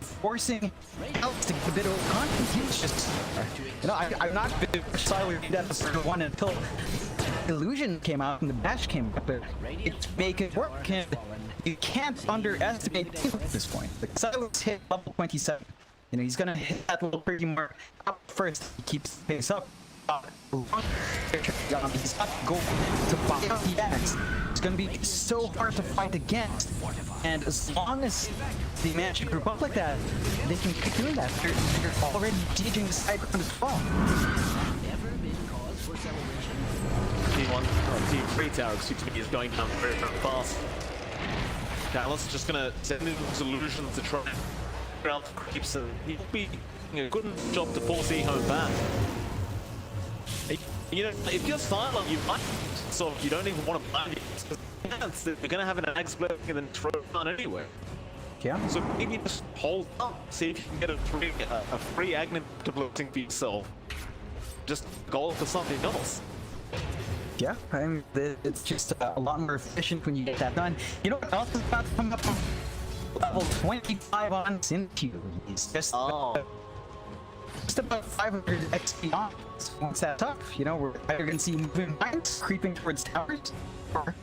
forcing Alex to get a bit of content. He was just, you know, I'm not a big Stylar in episode 1 until Illusion came out and the bash came up, but it's making it work, and you can't underestimate him at this point. Like, Silas hit level 27. You know, he's gonna hit that level 30 mark up first. He keeps the pace up. He's got to go to buy out the Axe. It's gonna be so hard to fight against. And as long as they manage to group up like that, they can keep doing that. They're already sieging the side ground as well. Team 3 tower, excuse me, is going down very, very fast. Dallas just gonna send in solutions to try and ground creeps, and he'll be doing a good job to force EHOME back. You know, if you're silent, you might, so you don't even want to buy it. You're gonna have an axe blowing and then throw it on anywhere. Yeah. So maybe just hold up, see if you can get a free Agnet to bloating for yourself. Just go for something else. Yeah, I mean, it's just a lot more efficient when you get that done. You know what else is about to come up? Level 25 on Syncue. It's just, just about 500 XP on. Once that's tough, you know, we're either going to see moving mines creeping towards towers, or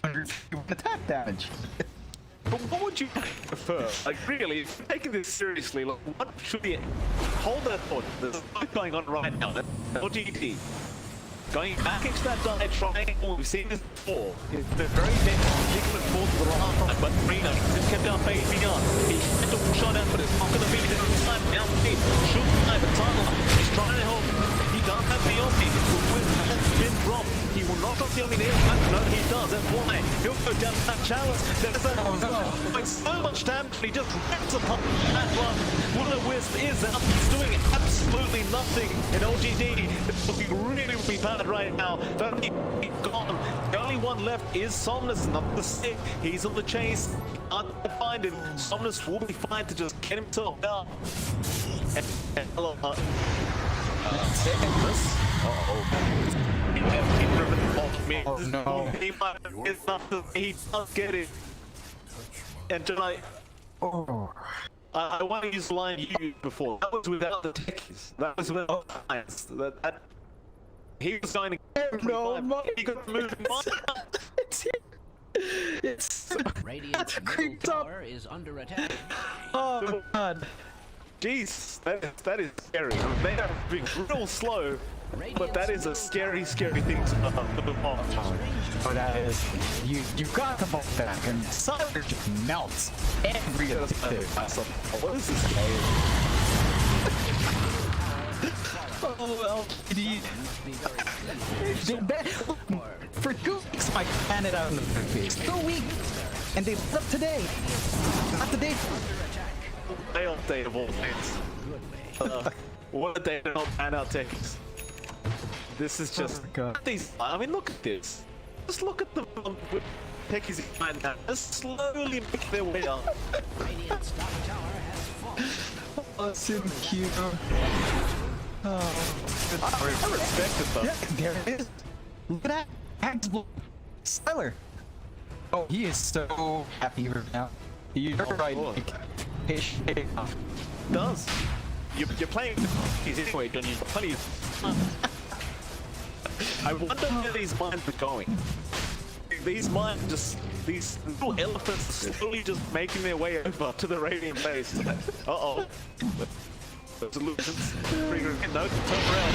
250 attack damage. But what would you prefer? Like, really, if you're taking this seriously, like, what should you hold that thought? There's something going on right now. LGD. Going back into that dive triangle, we've seen this before. It's the very next particular force of the last time, but Reno just kept out phasing up. He tried to shot out, but it's not going to be the time. Now, he should find the timeline. He's trying to help. He does have the ulti. Has been dropped. He will not drop the ulti there. No, he does. That's why. He'll go down that challenge. There's that. Doing so much damage, he just rips apart that one. Will-O-Wisp is out. He's doing absolutely nothing in LGD. It's looking really bad right now. That'll be gone. The only one left is Somnus, number 6. He's on the chase. Can't find him. Somnus will be fine to just get himself out. Oh no. He does get it. And tonight, I want to use the line you used before. That was without the techies. That was without the science. He was going to No, he could move. It's Radiant's middle creeped up. tower is under attack. Oh god. Jeez, that is scary. They are being real slow, but that is a scary thing to watch. Oh, that is. You got the ball back, and Cyber just melts every objective. What is this game? Oh, LGD. For 2 weeks, I planned it out in the face. 2 weeks, and they lit up today. Not today. Fail day of all days. What a day to not pan out techies. This is just these. I mean, look at this. Just look at the techies behind that. Just slowly make their way up. Radiant's top tower has fallen. Oh, so cute. Oh, I respect it though. yeah, there it is. Look at that. Stellar. Oh, he is so happy right now. You're right. Lord. Hey, Does. You're playing techies anyway, don't you? Plenty of. I wonder where these mines are going. These mines these little elephants are slowly just making their way over to the Radiant base. Uh-oh. Solutions. No, turn around.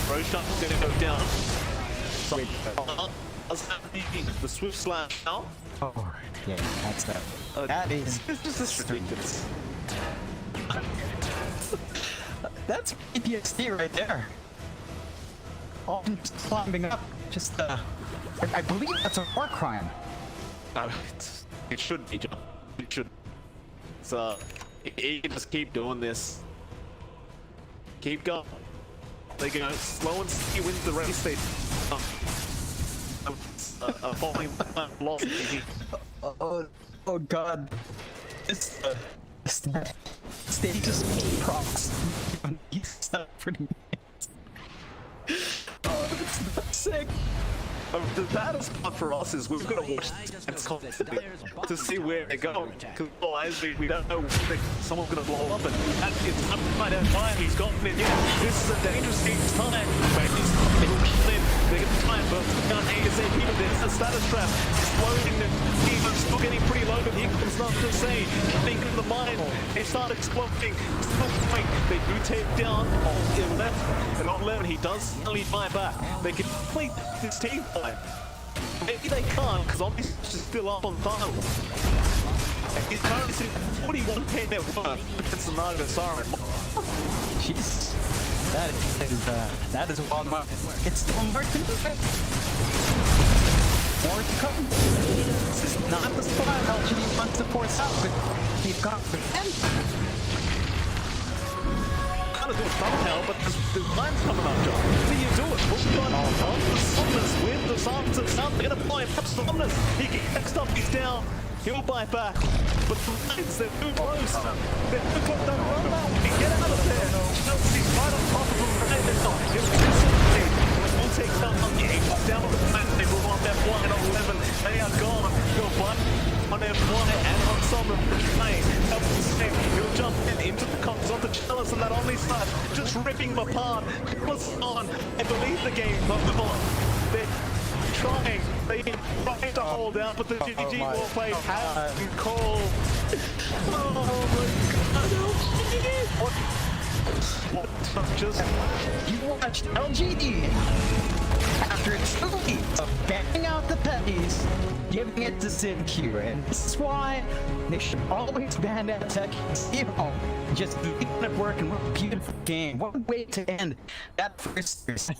Roshan's gonna go down. Sorry. The swift slash now. oh, yeah, that's that. That is. This is ridiculous. That's PTSD right there. Oh, just climbing up. Just I believe that's a war crime. No, it should be, John. It should. So, he can just keep doing this. Keep going. They go slow and steady wins the race. They falling lost. Oh god. This stage just procs. He's not pretty nice. Oh, that's sick. The baddest part for us is we've got to watch this constantly to see where they're going. Because otherwise we don't know when someone's going to blow up, and it's up to find out why he's gotten it. Yeah, this is a dangerous time. Where he's in, they're going to try and burn ASAP, but there's a status trap. Exploding, the team is still getting pretty low, but here comes nothing to say. Think of the mine, they start exploding. They do take down on 11, and on 11 he does only buy back. They can complete this team fight. Maybe they can't, because obviously he's still up on final. He's currently sitting at 41k net worth against the Naga Siren. Jeez. That is a wild mark. It's still marking. More to come. This is not the spot LGD wants to force out, but he's got the end. Kind of do it somehow, but the line's coming up, John. How do you do it? What's going on? The Somnus with the Somnus is out. They're going to buy him. Somnus. He can next up. He's down. He'll buy back. But the lines, they're too close. They're too close. Don't run that way. Get out of there. Chelsea's right on top of him. Right there. We'll take down the 8 down on the planet. They move on that 1 and 11. They are gone. They'll buy on F1 and on Somnus. He'll jump into the comms onto Chalice on that only side, just ripping them apart. Chalice on, I believe the game, but on. trying. They trying to hold out, but the GG my warplay God. has been called. Oh my god. What just... You watched LGD after 2 weeks of banning out the pennies, giving it to CDEC, and this is why they should always ban that tech. Just leave it work and what a beautiful game. What a way to end that first series.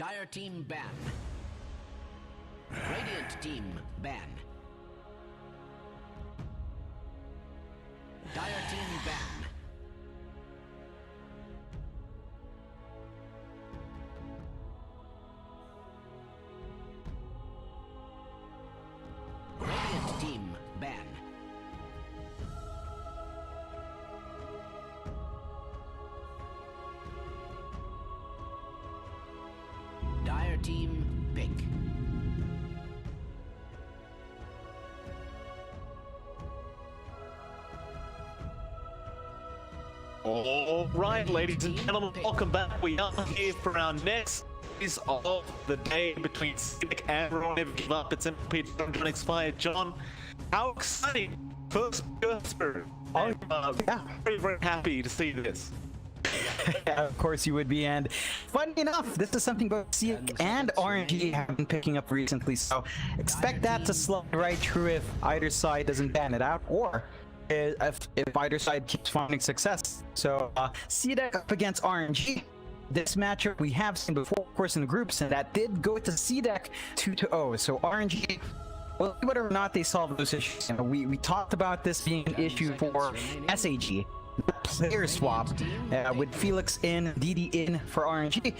Dire team ban. Radiant team ban. Dire team ban. Radiant team ban. Dire team pick. All right, ladies and gentlemen, welcome back. We are here for our next series of the day between CDEC and We'll Never Give Up. It's MP John Expired. John, how exciting! First Earth Spirit. I'm very, very happy to see this. Yeah, of course you would be, and funny enough, this is something both CDEC and RNG have been picking up recently, so expect that to slide right through if either side doesn't ban it out, or if either side keeps finding success. So CDEC up against RNG. This matchup we have seen before, of course, in the groups, and that did go to CDEC 2-0. So RNG, well, whether or not they solve those issues, you know, we talked about this being an issue for SAG. Player swap with Felix in, DD in for RNG.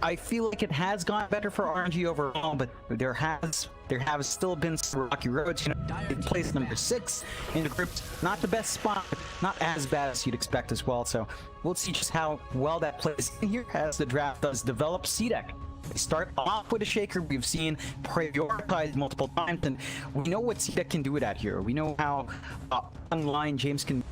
I feel like it has gone better for RNG overall, but there have still been some rocky roads. You know, in place number 6 in the group, not the best spot, but not as bad as you'd expect as well. So we'll see just how well that plays in here as the draft does develop. CDEC, they start off with a shaker we've seen prioritized multiple times, and we know what CDEC can do with that here. We know how online James can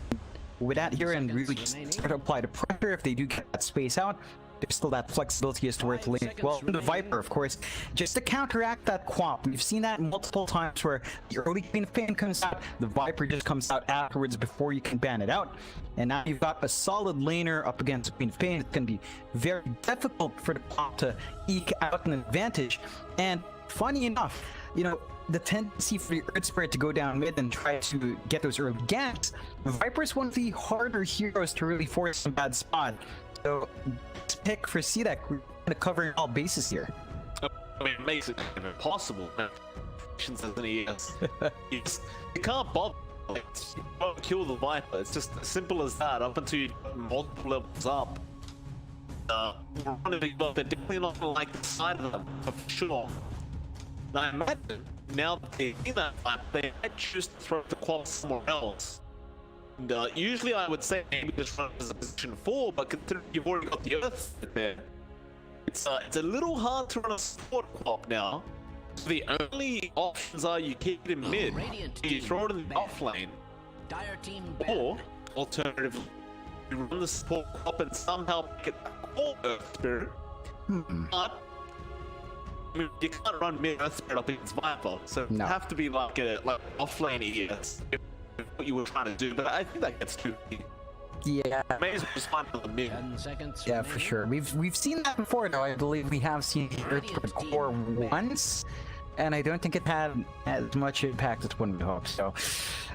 with that here and really just start to apply the pressure if they do get that space out. There's still that flexibility as to where to lane. Well, the Viper, of course, just to counteract that Quap. We've seen that multiple times where the early Queen of Pain comes out, the Viper just comes out afterwards before you can ban it out. And now you've got a solid laner up against Queen of Pain. It's going to be very difficult for the Quap to eke out an advantage. And funny enough, you know, the tendency for the Earth Spirit to go down mid and try to get those early ganks, Viper's one of the harder heroes to really force some bad spot. So, pick for CDEC, we're kind of covering all bases here. I mean, it makes it impossible. As an ES, you can't bother. Like, you won't kill the Viper. It's just as simple as that. Up until you get multiple levels up, they're definitely not gonna like the side of them for sure. And I imagine now that they're in that fight, they might choose to throw the Quap somewhere else. And, usually I would say maybe just run as a position 4, but considering you've already got the Earth there, it's a little hard to run a support Quap now. So the only options are you keep it in mid, you throw it in the off lane, or alternatively, you run the support Quap and somehow make it a core Earth Spirit. But I mean, you can't run mid Earth Spirit up against Viper, so you have to be like off lane ES. What you were trying to do, but I think that gets too big. Yeah, may as well just find another mid. Yeah, for sure. We've seen that before, though. I believe we have seen Earth Spirit core once, and I don't think it had as much impact as one would hope. So,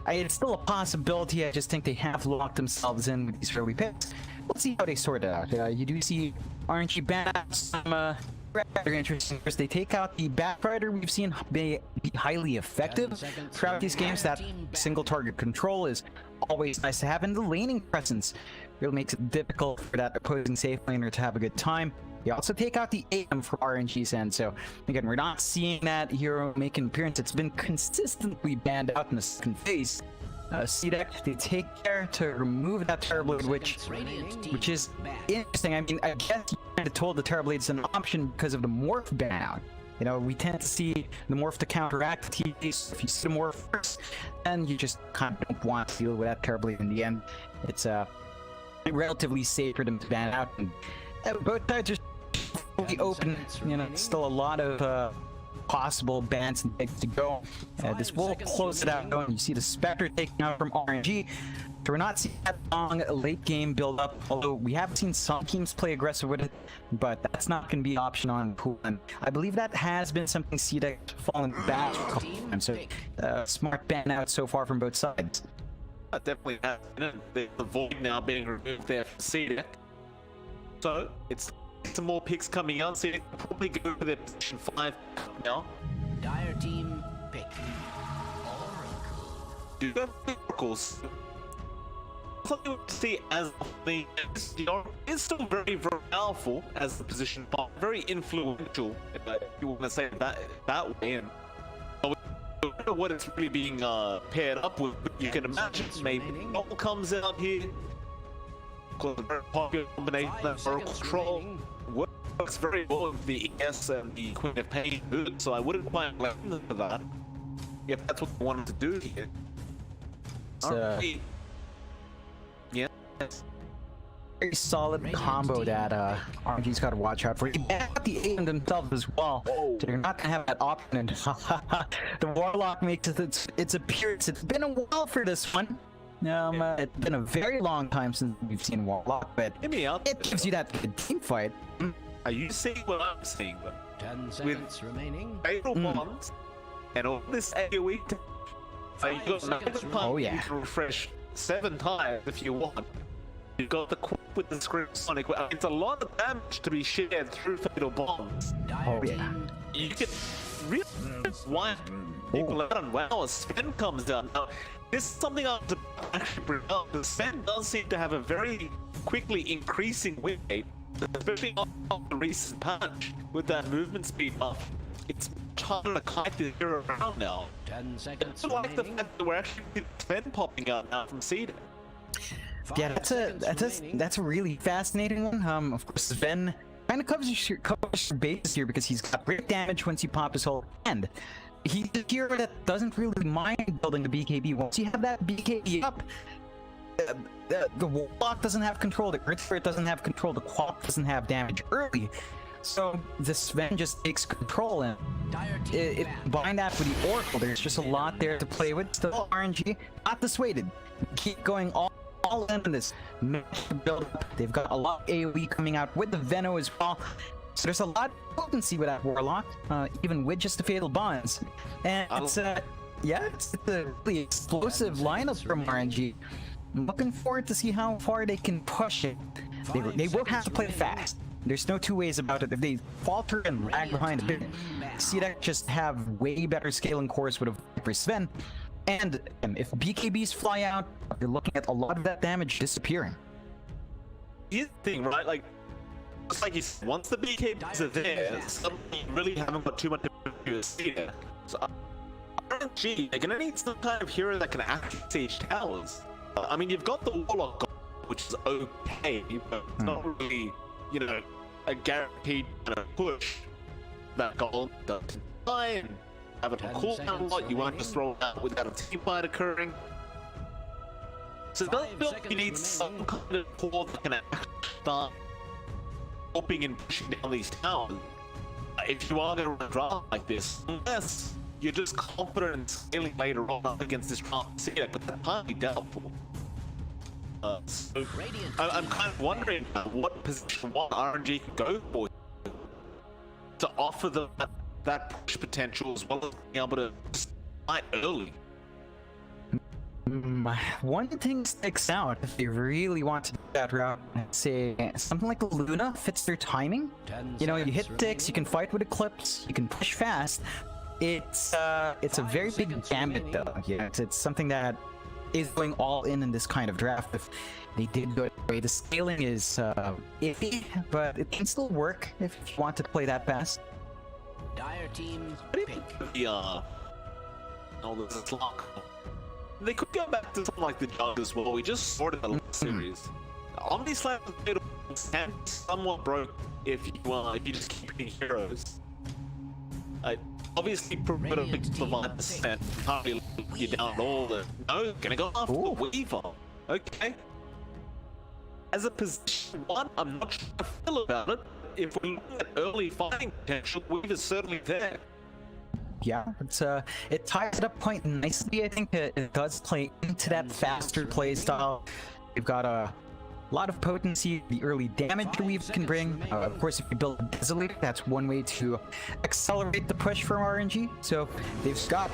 it's still a possibility. I just think they have locked themselves in with these early picks. We'll see how they sort it out. You do see RNG ban some rather interesting. First, they take out the Batrider. We've seen be highly effective throughout these games. That single target control is always nice to have, and the laning presence really makes it difficult for that opposing safe laner to have a good time. You also take out the AM from RNG's end, so again, we're not seeing that hero make an appearance. It's been consistently banned out in the second phase. CDEC, they take care to remove that Terrorblade, which is interesting. I mean, I guess you kind of told the Terrorblade's an option because of the Morph ban out. You know, we tend to see the Morph to counteract the TP, so if you see the Morph first, then you just kind of don't want to deal with that Terrorblade in the end. It's relatively safe for them to ban out, and both sides are fully open. You know, still a lot of possible bans and things to go. This will close it out though, and you see the Spectre taken out from RNG. So we're not seeing that long late game build up, although we have seen some teams play aggressive with it, but that's not going to be an option on pool. And I believe that has been something CDEC fallen back a couple times. So smart ban out so far from both sides. That definitely has been the void now being removed there from CDEC. So it's some more picks coming out, so you can probably go for their position 5 now. Dire team pick. Do have miracles. Something to see as the is still very, very powerful as the position 5, very influential, if you want to say it that way. And I don't know what it's really being paired up with, but you can imagine maybe Troll comes out here. Because a very popular combination that Oracle Troll works very well with the ES and the Queen of Pain Hood, so I wouldn't quite blame them for that if that's what they wanted to do here. Yeah. Very solid combo that RNG's got to watch out for. They got the aim themselves as well. So you're not gonna have that option. And the Warlock makes its appearance. It's been a while for this one. It's been a very long time since we've seen Warlock, but it gives you that good team fight. Are you seeing what I'm seeing? 10 seconds remaining. Fatal bonds and all this AoE. You got another time you can refresh 7 times if you want. You've got the Quip with the Scream Sonic. It's a lot of damage to be shared through Fatal Bombs. You can really wipe people out, and wow, Sven comes down. Now, this is something I have to actually bring up. The Sven does seem to have a very quickly increasing win rate, especially on the recent patch with that movement speed buff. It's much harder to kite the hero around now. 10 seconds I like the fact that we're actually getting Sven popping out now from CDEC. Yeah, that's a really fascinating one. Of course, Sven kind of covers your bases here because he's got great damage once you pop his whole hand. He's a hero that doesn't really mind building the BKB. Once you have that BKB up, the Warlock doesn't have control, the Earth Spirit doesn't have control, the Quap doesn't have damage early. So the Sven just takes control, and if combine that with the Oracle, there's just a lot there to play with. Still RNG, not dissuaded. Keep going all in on this build up. They've got a lot of AoE coming out with the Veno as well. So there's a lot of potency with that Warlock, even with just the Fatal Bonds. And it's a really explosive lineup from RNG. I'm looking forward to see how far they can push it. They will have to play fast. There's no two ways about it. If they falter and lag behind a bit, CDEC just have way better scaling cores with a Viper Sven. And if BKBs fly out, you're looking at a lot of that damage disappearing. Here's the thing, right? Like, just like you said, once the BKBs are there, suddenly you really haven't got too much to see there. So, RNG, they're gonna need some kind of hero that can actually siege towers. I mean, you've got the Warlock, which is okay, but it's not really, you know, a guaranteed push that goal doesn't die and have it on cooldown a lot. You won't just throw it out without a team fight occurring. So it does feel like you need some kind of core that can actually start helping and pushing down these towers if you are going to run a draft like this, unless you're just confident in scaling later on up against this draft CDEC, but that's highly doubtful. So I'm kind of wondering what position 1 RNG can go for to offer them that push potential as well as being able to fight early. One thing sticks out if they really want to do that route. I'd say something like Luna fits their timing. You know, you hit 6, you can fight with Eclipse, you can push fast. It's a very big gambit though. Yeah, it's something that is going all in this kind of draft. If they did go away, the scaling is iffy, but it can still work if you want to play that fast. Dire team pick. This lock. They could go back to something like the Jug as well. We just saw it in the last series. Omni Slam can somewhat broke if you just keep hitting heroes. Obviously, probably for 5%, can't really look you down at all. No, gonna go after the Weaver. Okay. As a position 1, I'm not sure how I feel about it. If we look at early fighting potential, Weaver's certainly there. Yeah, it ties it up quite nicely. I think it does play into that faster play style. You've got a A lot of potency, the early damage weave can bring. Of course, if you build a Desolator, that's one way to accelerate the push from RNG. So they've got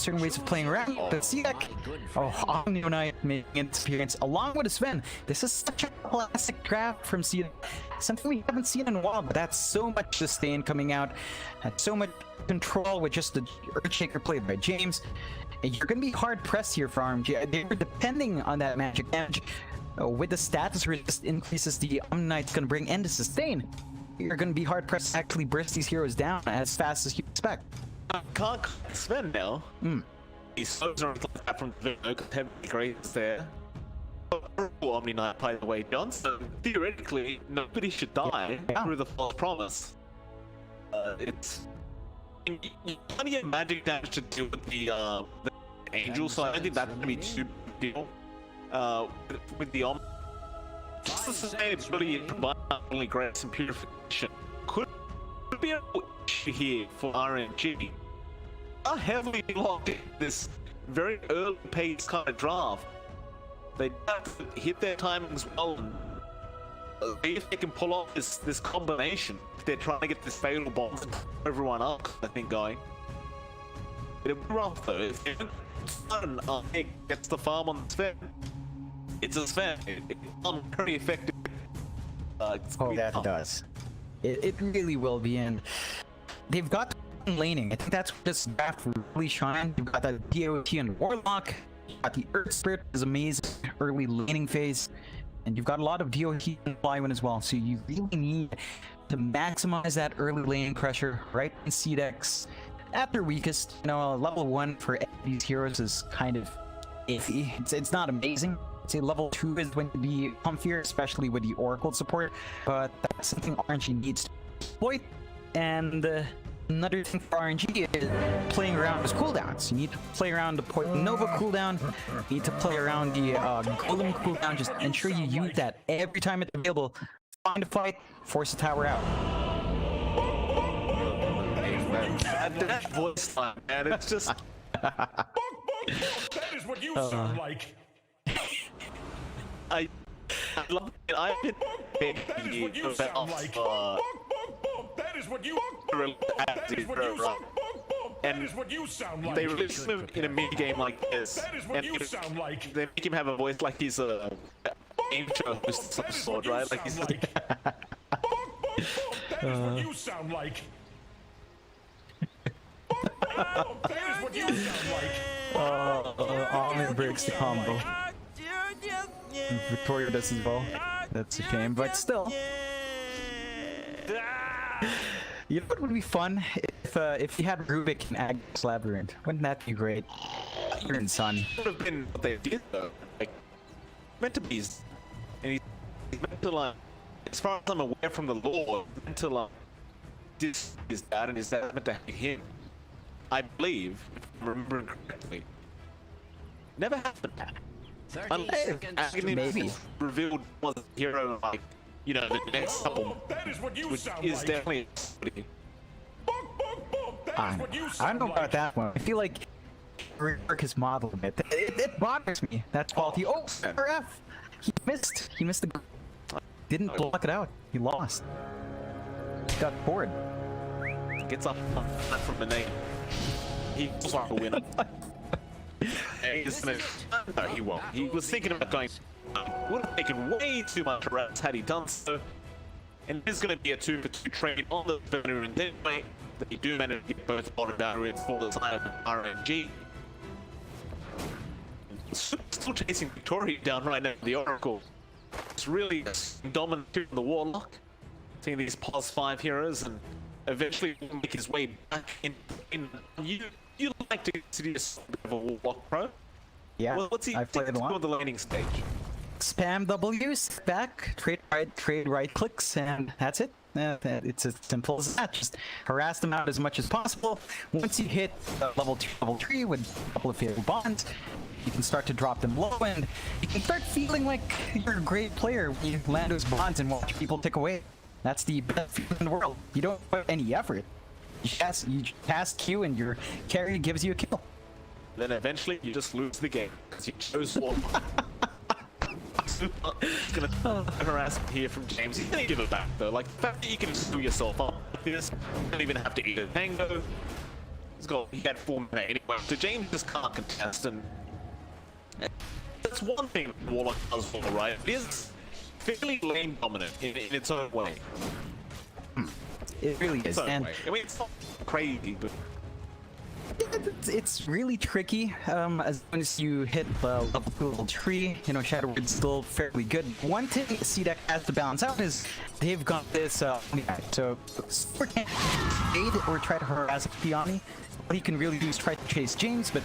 certain ways of playing around. The CDEC, Omnio Knight making its appearance along with Sven. This is such a classic draft from CDEC. Something we haven't seen in a while, but that's so much sustain coming out. That's so much control with just the Earthshaker played by James. And you're going to be hard pressed here for RNG. They're depending on that magic damage. With the status resist increases the Omnio Knight's going to bring and the sustain, you're going to be hard pressed to actually burst these heroes down as fast as you expect. Can't Sven now. He's so like that from the heavy grades there. Omni Knight, by the way, John. So theoretically, nobody should die through the false promise. It's you can't get magic damage to deal with the angel, so I don't think that's going to be too big deal. With the just the sustainability combined only grace and purification could be an issue here for RNG. Are heavily locked in this very early pace kind of draft. They have to hit their timings well and if they can pull off this combination, if they're trying to get this fatal bomb and everyone up, I think going. It'll be rough though. If Sven gets the farm on the Sven, it's a Sven. It's very effective. That does. It really will be, and they've got laning. I think that's where this draft really shines. You've got that BO3 and Warlock. You've got the Earth Spirit is amazing early laning phase, and you've got a lot of DOT and Flywind as well. So you really need to maximize that early laning pressure right in CDECs. At their weakest, you know, level 1 for these heroes is kind of iffy. It's not amazing. I'd say level 2 is going to be comfier, especially with the Oracle support, but that's something RNG needs to exploit. And another thing for RNG is playing around with cooldowns. You need to play around the Poison Nova cooldown, you need to play around the Golem cooldown, just ensure you use that every time it's available. Find a fight, force a tower out. That voice line, man, it's just... That is what you sound like. I love it. I've been That is what you sound like. That is what you That is what you sound like. They release him in a mini game like this, That is what you sound like. they make him have a voice like he's a game show host of some sort, right? Like he's like... That is what you sound like. That is what you sound like. Almond breaks the combo. Victoria does as well. That's a shame, but still. You know what would be fun if you had Rubik and Agnes Labyrinth? Wouldn't that be great? You're in Sun. Would have been what they did though. Like meant to be, and he's meant to like, as far as I'm aware from the lore, meant to like this his dad and his dad meant to hate him. I believe, if I'm remembering correctly. Never happened. 30 seconds to maybe. move. Revealed was a hero like, you know, the next couple, That is what you which sound is like. definitely. That is what you I sound don't know about like. that one. I feel like rework his model a bit. It bothers me. That's quality. Oh, RF! He missed. He missed the. Didn't block it out. He lost. Got bored. Gets up from the name. He was like a winner. No, he won't. He was thinking about going. Would have taken way too much rats had he done so. And there's going to be a 2-for-2 trade on the burner and then way that he do manage to get both bottom barriers for the side of RNG. Still chasing Victoria down right now. The Oracle. It's really dominant in the Warlock. Seeing these pos 5 heroes and eventually make his way back in. You like to consider yourself a bit of a Warlock pro? Yeah. Well, what's he I've played a lot. on the laning stage? Spam W, sit back, trade right clicks, and that's it. It's as simple as that. Just harass them out as much as possible. Once you hit level 2, level 3 with a couple of fatal bonds, you can start to drop them low, and you can start feeling like you're a great player when you land those bonds and watch people tick away. That's the best feeling in the world. You don't put any effort. You cast Q and your carry gives you a kill. Then eventually you just lose the game because you chose Warlock. super gonna harass here from James. He's gonna give it back though. Like the fact that you can screw yourself up like this, you don't even have to eat a tango. He had 4 minutes anyway, so James just can't contest, and that's one thing Warlock does well, right? It is fairly lane dominant in its own way. It really is. And I mean, it's not crazy, but it's really tricky as soon as you hit the level 3. You know, Shadow Word's still fairly good. One thing CDEC has to balance out is they've got this so Super can't aid or try to harass Piani. What he can really do is try to chase James, but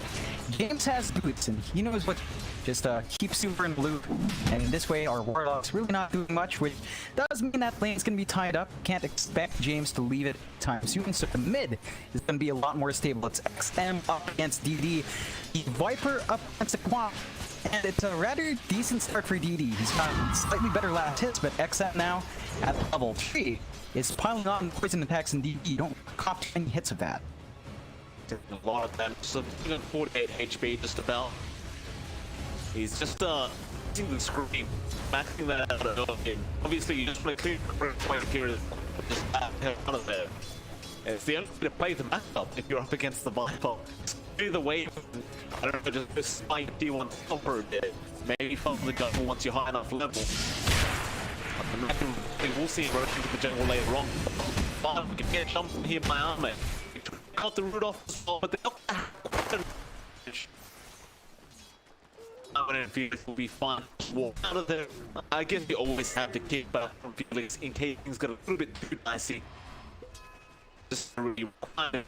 James has boots and he knows what. Just keep Super in the loop, and in this way our Warlock's really not doing much, which does mean that lane's gonna be tied up. Can't expect James to leave it time soon, so the mid is gonna be a lot more stable. It's XM up against DD, the Viper up against the Quap, and it's a rather decent start for DD. He's got slightly better last hits, but XM now at level 3 is piling on poison attacks, and DD don't cop any hits of that. a lot of damage, so 48 HP just about. He's just using the scream, maxing that out of him. Obviously, you just want to clear the point here, just out of there. And it's the only way to play the matchup if you're up against the Viper. Clear the wave, I don't know, just spike D1 stopper a bit. Maybe follow the jungle once you're high enough level. We'll see erosion to the jungle later on. Fine, we can get jumped here by armor. Cut the root off as well, but they'll and Felix will be fine. Walk out of there. I guess you always have to kick back from Felix in case things get a little bit too dicey. Just really required.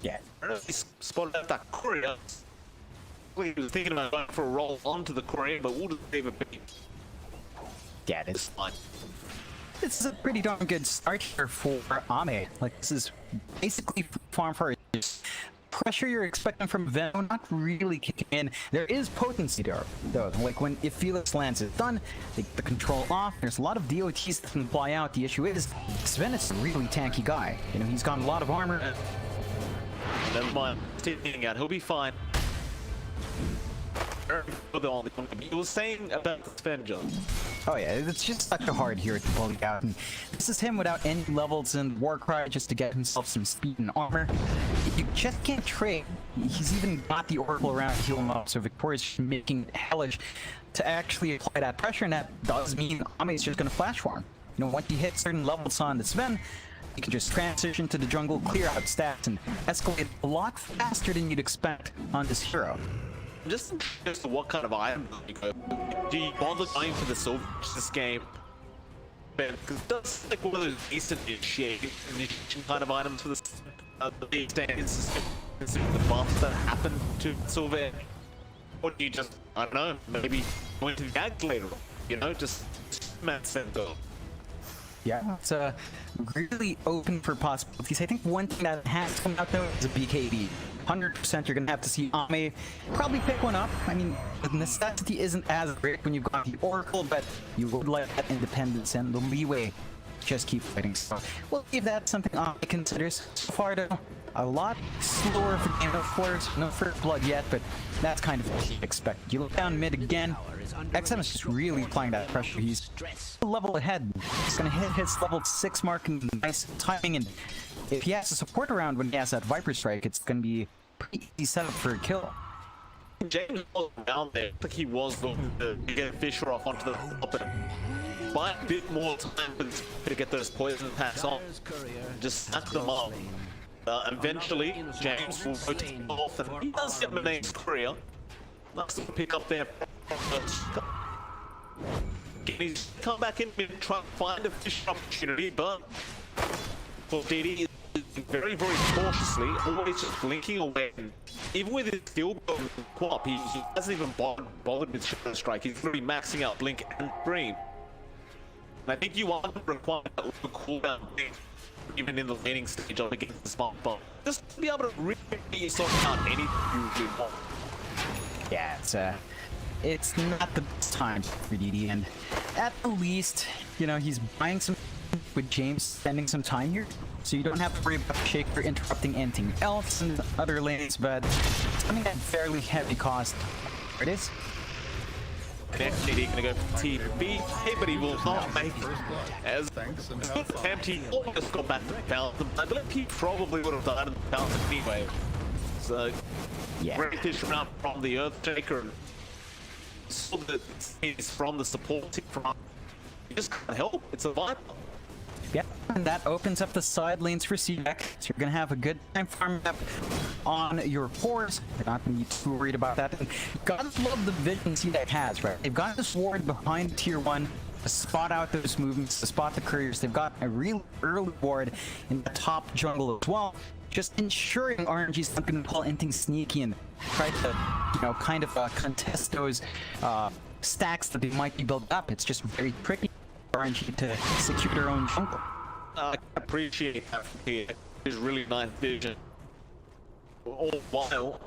Yeah. I don't know if he spotted out that courier. He was thinking about going for a roll onto the courier, but we'll just leave it be. Yeah, It's fine. this is a pretty darn good start here for Ame. Like, this is basically farm first. Pressure you're expecting from Venom not really kicking in. There is potency there, though. Like if Felix lands is done, take the control off. There's a lot of DOTs that can fly out. The issue is Sven is a really tanky guy. You know, he's got a lot of armor. Never mind. Sticking out. He'll be fine. You were saying about the Sven. Oh yeah, it's just such a hard hero to pull out. And this is him without any levels in Warcry just to get himself some speed and armor. You just can't trade. He's even got the Oracle around to heal him up, so Victoria's making it hellish to actually apply that pressure, and that does mean Ame's just gonna flash farm. You know, once you hit certain levels on the Sven, you can just transition to the jungle, clear out stats, and escalate a lot faster than you'd expect on this hero. Just as to what kind of item you go. Do you bother going for the silver this game? Because that's like one of those decent initiation kind of items for the big standards, considering the buffs that happen to silver. Or do you just, I don't know, maybe going to the gag later on, you know, just mad center. Yeah, it's really open for possibilities. I think one thing that has come out though is a BKB. 100% you're gonna have to see Ame probably pick one up. I mean, the necessity isn't as great when you've got the Oracle, but you would like that independence and the leeway. Just keep fighting. So we'll see if that's something Ame considers. So far though, a lot slower for game of course. No first blood yet, but that's kind of what you expect. You look down mid again. XM is just really applying that pressure. He's a level ahead. He's gonna hit his level 6 mark in nice timing, and if he has to support around when he has that Viper Strike, it's gonna be pretty easy setup for a kill. James was down there, like he was looking to get Fisher off onto the top and buy a bit more time to get those poison attacks off. Just snap them up. Eventually, James will go to the off, and he does get the name's courier. Nice to pick up there. He's come back in and try to find a Fisher opportunity, but for DD, very, very cautiously, always just blinking away. Even with his field quap, he hasn't even bothered with Shadow Strike. He's literally maxing out Blink and Scream. And I think you want to require that little cooldown thing, even in the laning stage up against the smart bomb. Just to be able to really get yourself out anything you really want. Yeah, it's not the best time for DD, and at the least, you know, he's buying some with James spending some time here, so you don't have to worry about Shaker interrupting anything else in other lanes, but it's coming at fairly heavy cost. There it is. Next, he's gonna go for TB, but he will not make it. As empty, almost got back to the fountain. I believe he probably would have died in the fountain anyway. So, great fish round from the Earthshaker, and saw that it's from the support team from. You just can't help. It's a Viper. Yeah, and that opens up the side lanes for CDEC, so you're gonna have a good time farming up on your cores. You're not gonna be too worried about that. And gotta love the vision CDEC has, right? They've got this ward behind tier 1 to spot out those movements, to spot the couriers. They've got a real early ward in the top jungle as well, just ensuring RNG's not gonna pull anything sneaky and try to, you know, kind of contest those stacks that they might be built up. It's just very tricky for RNG to secure their own jungle. I appreciate that here. It's really nice vision. All while,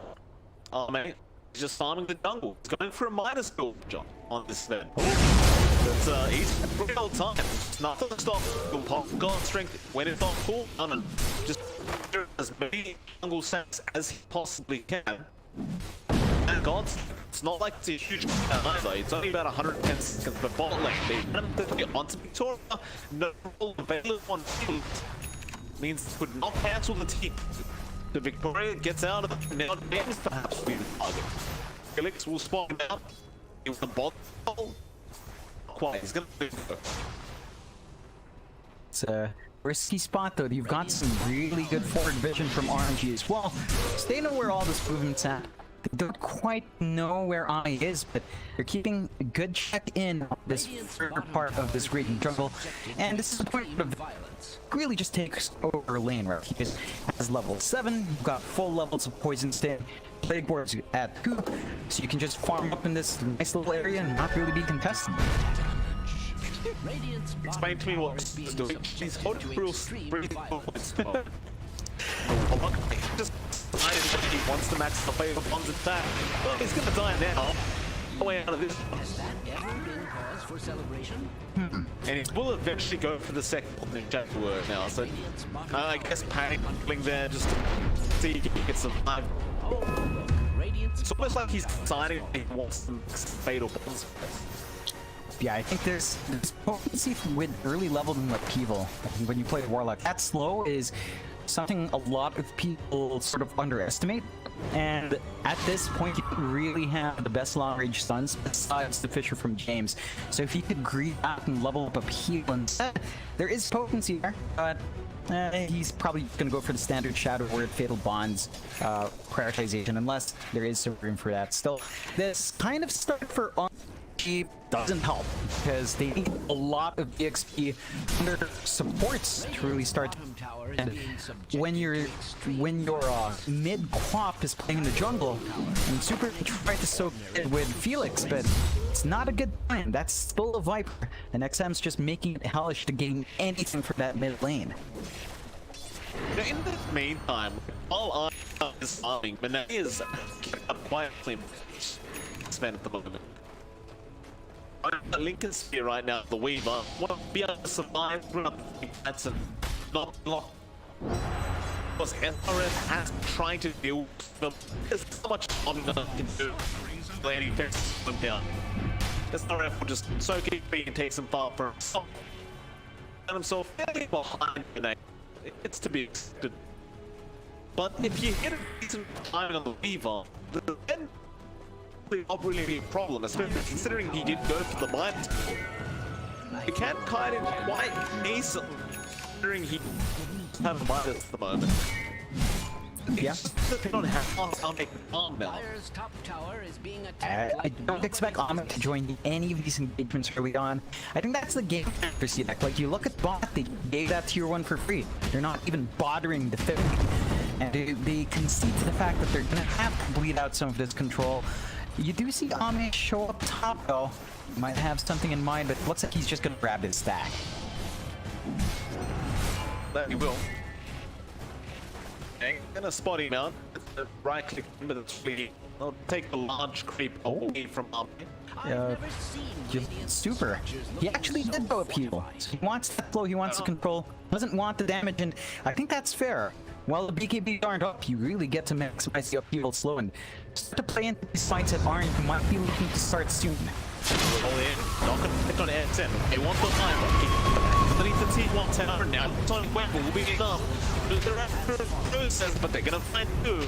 mate, he's just farming the jungle. He's going for a minus build job on this event. But he's had real time. Nothing to stop him. God strength when it's not cool. And just do as many jungle sets as he possibly can. And God's, it's not like it's a huge either. It's only about 110 seconds per bot lane. They run him onto Victoria. No available on field means it would not cancel the team. The Victoria gets out of the now games perhaps be the target. Felix will spot him out. He was the bot. Quite. He's gonna do it. It's a risky spot though. You've got some really good forward vision from RNG as well. So they know where all this movement's at. They don't quite know where Ami is, but they're keeping a good check in on this third part of this raging jungle. And this is the point of really just takes over lane, right? He just has level 7, you've got full levels of poison sting, plague boards at 2, so you can just farm up in this nice little area and not really be contested. Explain to me what he's doing. He's holding real points. Just he wants to max the favor bombs attack. Well, he's gonna die now. No way out of this. Has that ever been cause for celebration? And he will eventually go for the second ninja word now. So I guess panicking there just to see if he can survive. It's almost like he's deciding he wants to mix fatal bombs. Yeah, I think there's potency with early leveled upheaval when you play Warlock. That slow is something a lot of people sort of underestimate, and at this point you really have the best long range stuns besides the Fisher from James. So if you could greed out and level up upheaval instead, there is potency there, but he's probably gonna go for the standard Shadow Word, Fatal Bonds prioritization, unless there is some room for that. Still, this kind of start for doesn't help because they need a lot of EXP under supports to really start. And when your mid quap is playing in the jungle, and Super tried to soak it with Felix, but it's not a good time. That's still a Viper, and XM's just making it hellish to gain anything from that mid lane. In the meantime, while I is farming, Manay is quietly spent at the moment. Lincoln Spear right now, the Weaver, won't be able to survive throughout the fights and not lock. Because SRF has been trying to deal with them. There's so much Omega can do. Landing fences them down. SRF will just soak it and take some far for himself. And himself fairly behind Manay. It's to be expected. But if you hit a decent timing on the Weaver, then not really be a problem, especially considering he did go for the mine. He can kite in quite decently, considering he doesn't have a mine at the moment. Yeah. Depending on how fast I'll make the farm now. Fire's top tower is being attacked. I don't expect Ahmed to join any of these engagements early on. I think that's the game for CDEC. Like, you look at bot, they gave that tier 1 for free. They're not even bothering the 50. And they concede to the fact that they're gonna have to bleed out some of this control. You do see Ame show up top though. Might have something in mind, but it looks like he's just gonna grab his stack. That he will. I'm gonna spot him out. Right click, but it's really. I'll take the large creep away from Ame. Super. He actually did go upheaval. So he wants that flow, he wants the control, doesn't want the damage, and I think that's fair. While the BKBs aren't up, you really get to maximize the upheaval slow and start to play into these fights that aren't might be looking to start soon. Roll in, not gonna hit on XM. They want the line. Underneath the T1 tower now. Sonic weapon will be enough. They're after a process, but they're gonna find two.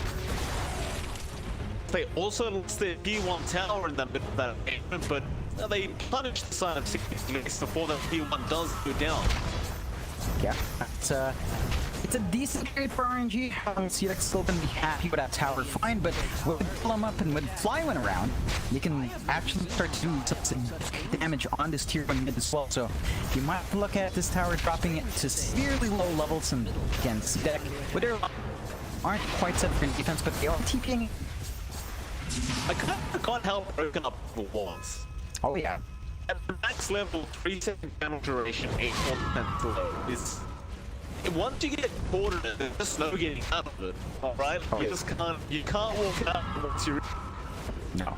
They also lost their P1 tower in the middle of that game, but they punished the side of 66 before that P1 does go down. Yeah, it's a decent trade for RNG. CDEC's still gonna be happy with that tower fine, but with Plum up and with Flywin around, you can actually start to do some damage on this tier 1 mid as well. So you might look at this tower dropping it to severely low levels, and again, CDEC with their aren't quite set for defense, but they are TPing. I can't help broken up the walls. Oh yeah. At the max level, 3-second channel duration, 8% delay is. Once you get caught in it, there's just no getting out of it. Alright? Oh, You yeah. just can't. You can't walk out once you. No,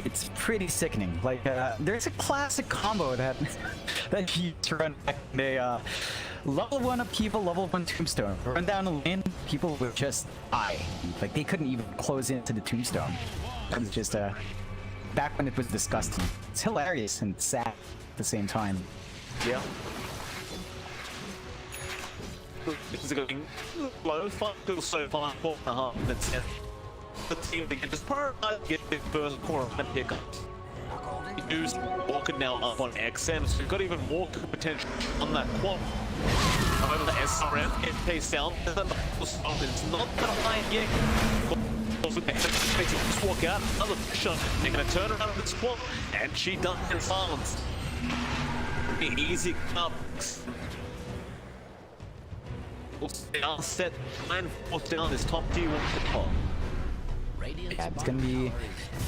it's pretty sickening. Like, there's a classic combo that that you used to run back in the level 1 upheaval, level 1 tombstone. Run down the lane, people would just die. Like, they couldn't even close into the tombstone. That was just back when it was disgusting. It's hilarious and sad at the same time. Yeah. This is going low, 5 kills so far, 4.5 minutes in. The team they can just prioritize get their first core and pickups. News walking now up on XM, so you've got even more potential on that quad. However, the SRF get paced down, it's not that high yet. Also, they just walk out, another shot. They're going to turn around this squad, and she does in silence. Pretty easy knocks. Down set, try and force down this top tier 1 to top. Yeah, it's gonna be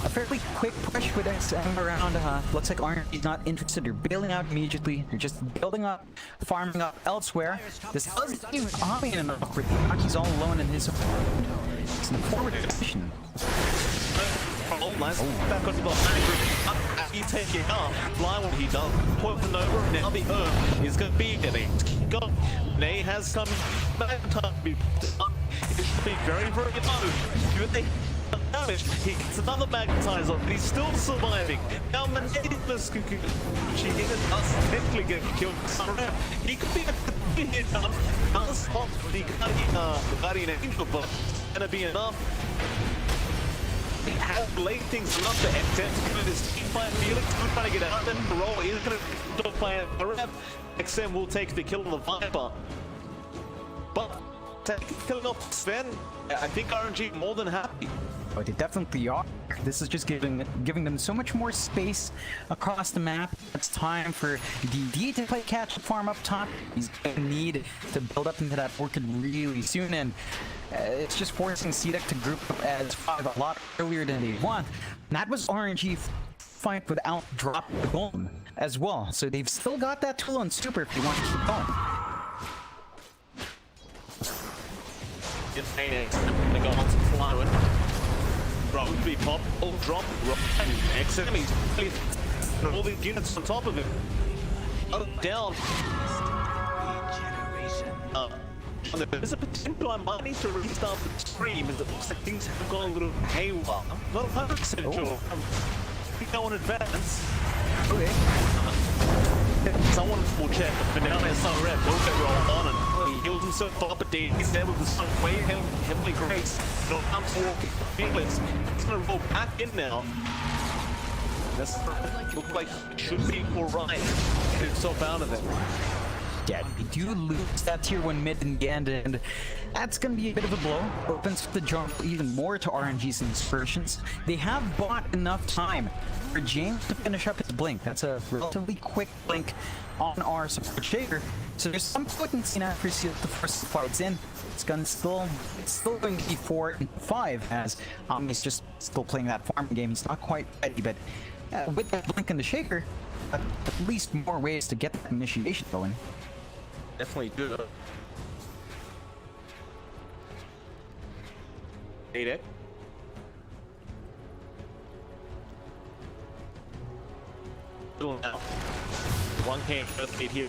a fairly quick push with XM around. Looks like RNG's not interested. They're bailing out immediately. They're just building up, farming up elsewhere. This does leave EHOME in an awkward spot. He's all alone in his it's in a forward position. Oh, nice. Back onto the high. He take it up. Fly what he does. Poison over. Now the Earth is going to be getting go. Nay has come back time to be very, very low. Do they damage? He gets another magnetizer, but he's still surviving. Now Mandamus, she isn't us technically getting killed. He could be a hit up. Does stop the Guardian Angel, but it's gonna be enough. They have laid things up to XM to do this team fight. Felix is trying to get out of them. Roll is going to play a rep. XM will take the kill on the Viper. But killing off Sven, I think RNG more than happy. Oh, they definitely are. This is just giving them so much more space across the map. It's time for DD to play catch and farm up top. He's going to need to build up into that orchid really soon, and it's just forcing CDEC to group up as 5 a lot earlier than they want. And that was RNG fight without drop golem as well. So they've still got that tool on super if you want to keep going. Phoenix, they go on to Flywin. Rogue be pop, all drop, XM, he's all the units on top of him. Down. There's a potential I might need to restart the stream as it looks like things have gone a little haywire. Not 100% sure. We go in advance. Okay. Someone will check, but now there's some rep. Will get rolled on and he heals himself up at D. He's able to some way heavily grace. It'll come to walk Felix. He's gonna roll back in now. That's look like he should be alright. Get himself out of it. Yeah, they do lose that tier 1 mid in the end, and that's going to be a bit of a blow. Opens the jump even more to RNG's inspirations. They have bought enough time for James to finish up his blink. That's a relatively quick blink on our support shaker. So there's some potency now for the first fights in. It's still going to be 4 and 5 as he's just still playing that farming game. He's not quite ready, but with that blink and the shaker, at least more ways to get that initiation going. Definitely do. CDEC. Now. One can first lead here.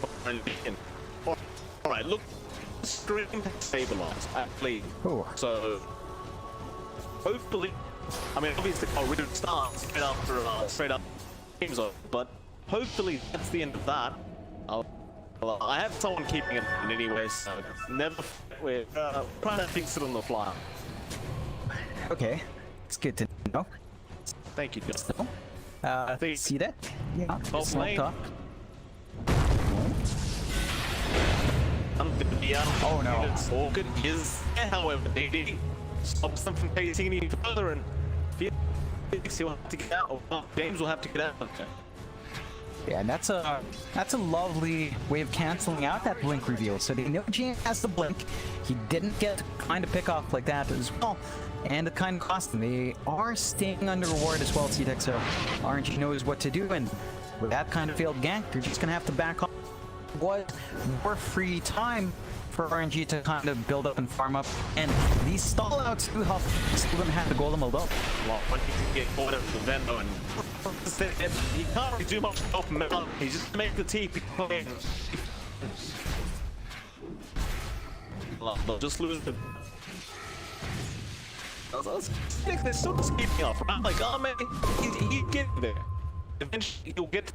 Alright, look. Stream stabilized, actually. Oh. So hopefully I mean, obviously, I'll really start straight up games over, but hopefully that's the end of that. I have someone keeping it in anyway, so never. We're trying to fix it on the fly. Okay, it's good to know. Thank you, Justin. So, think- see that? Yeah, it's lane. not talk. Oh no. Orchid is, however, DD stops them from taking any further, and Felix will have to get out, or James will have to get out. Okay. Yeah, and that's a lovely way of canceling out that blink reveal. So they know James has the blink. He didn't get to kind of pick off like that as well, and it kind of cost them. They are staying under reward as well, CDEC. So RNG knows what to do, and with that kind of failed gank, you're just gonna have to back off. What more free time for RNG to kind of build up and farm up, and these stall outs do help. Still gonna have the golem hold up. Well, when you can get caught up the Vendo and he can't really do much to help him out. He just make the TP play. They'll just lose the. They're still just keeping up, right? Like, oh man, he's getting there. Eventually, he'll get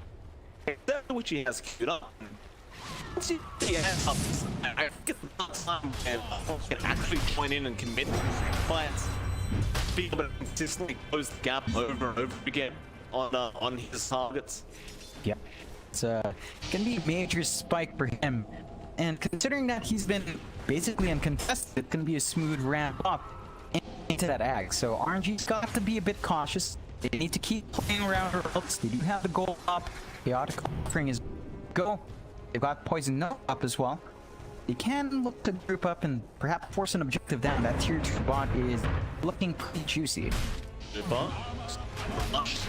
exactly what he has queued up. Once he has up, I get the last time and can actually join in and commit fights. Be able to consistently close the gap over and over again on his targets. Yeah, it's gonna be a major spike for him, and considering that he's been basically uncontested, it's gonna be a smooth ramp up into that ag. So RNG's got to be a bit cautious. They need to keep playing around, or else they do have the goal up. Chaotic offering is go. They've got poison up as well. They can look to group up and perhaps force an objective down. That tier 2 bot is looking pretty juicy. But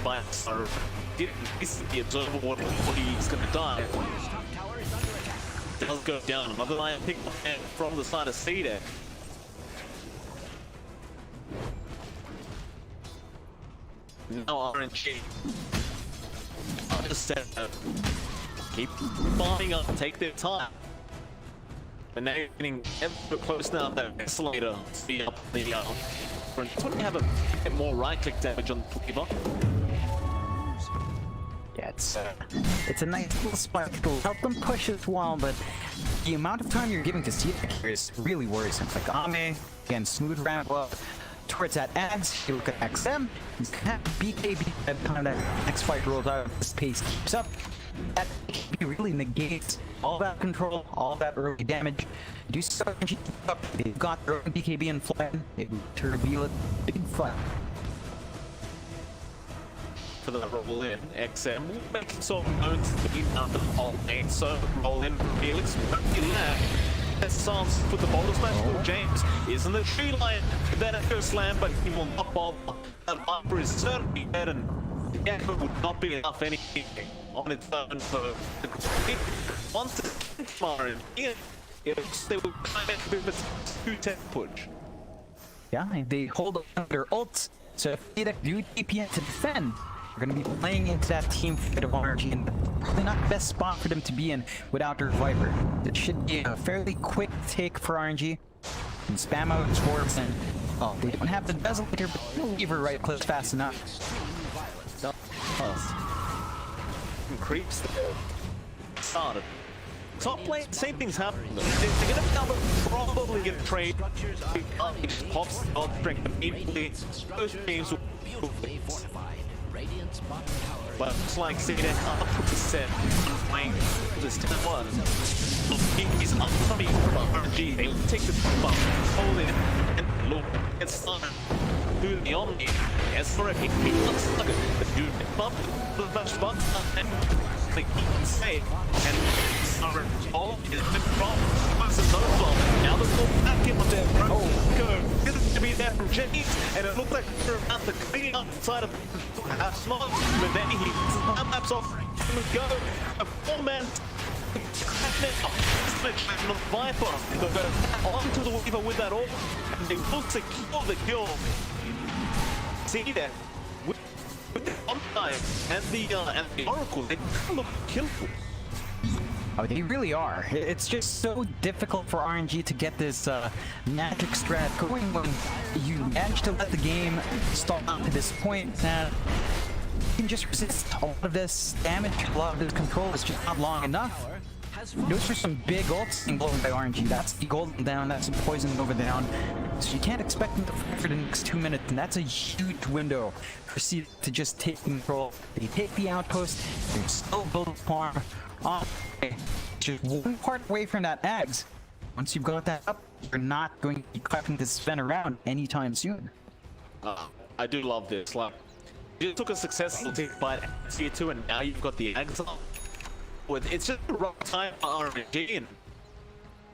by didn't basically observe what he's gonna die. Does go down. Another line pick from the side of CDEC. Now RNG. I just said keep farming up, take their time. But now you're getting ever close now that Escalator speed up the it's when you have a bit more right click damage on the cleaver. Yeah, it's a nice little spike. It'll help them push as well, but the amount of time you're giving to CDEC here is really worrisome. Like Ame, again, smooth ramp up towards that ads. You look at XM, you can have BKB at the time that next fight rolls out, this pace keeps up. That BKB really negates all that control, all that early damage. Do so, they've got their own BKB in flight, to reveal it, big fun. For the roll in, XM will make himself known to be under the whole lane, so roll in from Felix, won't land. That sounds for the boulder smash for James is in the tree line, then echo slam, but he will not bother. That Viper is certainly dead, and the echo would not be enough anything on its own for the great. Once it's far in here, they will climb it with a 2-10 push. Yeah, they hold on their ults, so if they do TPN to defend, we're going to be playing into that team fight of RNG, and probably not the best spot for them to be in without their Viper. It should be a fairly quick take for RNG. And spam out its orbs, and oh, they don't have the Desolator, but they'll leave her right click fast enough. Creeps there. Started. Top lane, same things happen. They're gonna be able to probably get a trade. He just pops the dog strength immediately. Those games will be fortified. Radiant's bottom tower. but it's like CDEC 100% playing this 10-1. He's upcoming from RNG. They will take the bump, hold it, and look, get started. Do the Omni. As for a he looks like a dude bump, the best bump, and they keep safe. And our all is the problem. Now the full back in there, bro. Go. This is to be there from James, and it looked like they're about to clean up inside of Smart, but then he snaps off and go. A 4-man on the Viper. They'll go onto the Weaver with that ult, and they look to kill the kill. See that? With the on time and the Oracle, they look killful. Oh, they really are. It's just so difficult for RNG to get this magic strat going when you manage to let the game stall out to this point that you can just resist a lot of this damage, a lot of this control is just not long enough. Those are some big ults being blown by RNG. That's the golden down, that's the poison nova down. So you can't expect them to fight for the next 2 minutes, and that's a huge window for CDEC to just take control. They take the outpost, they're still building farm. Just one part away from that eggs. Once you've got that up, you're not going to be clapping this spin around anytime soon. I do love this. Like, you took a successful take by tier 2 and now you've got the eggs up. It's just the wrong time for RNG.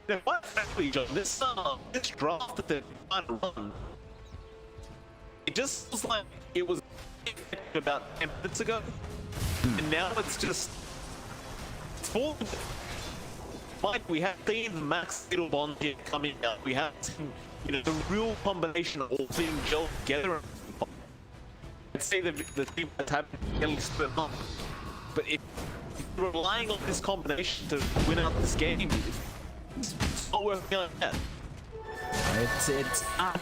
And quite frankly, John, this draft that they're trying to run, it just was like it was about 10 minutes ago, and now it's just full. Like we have seen the max little bond here coming out. We have seen, the real combination of all being gelled together. I'd say the team that's having really split up, but if you're relying on this combination to win out this game, it's not working out yet. It's not.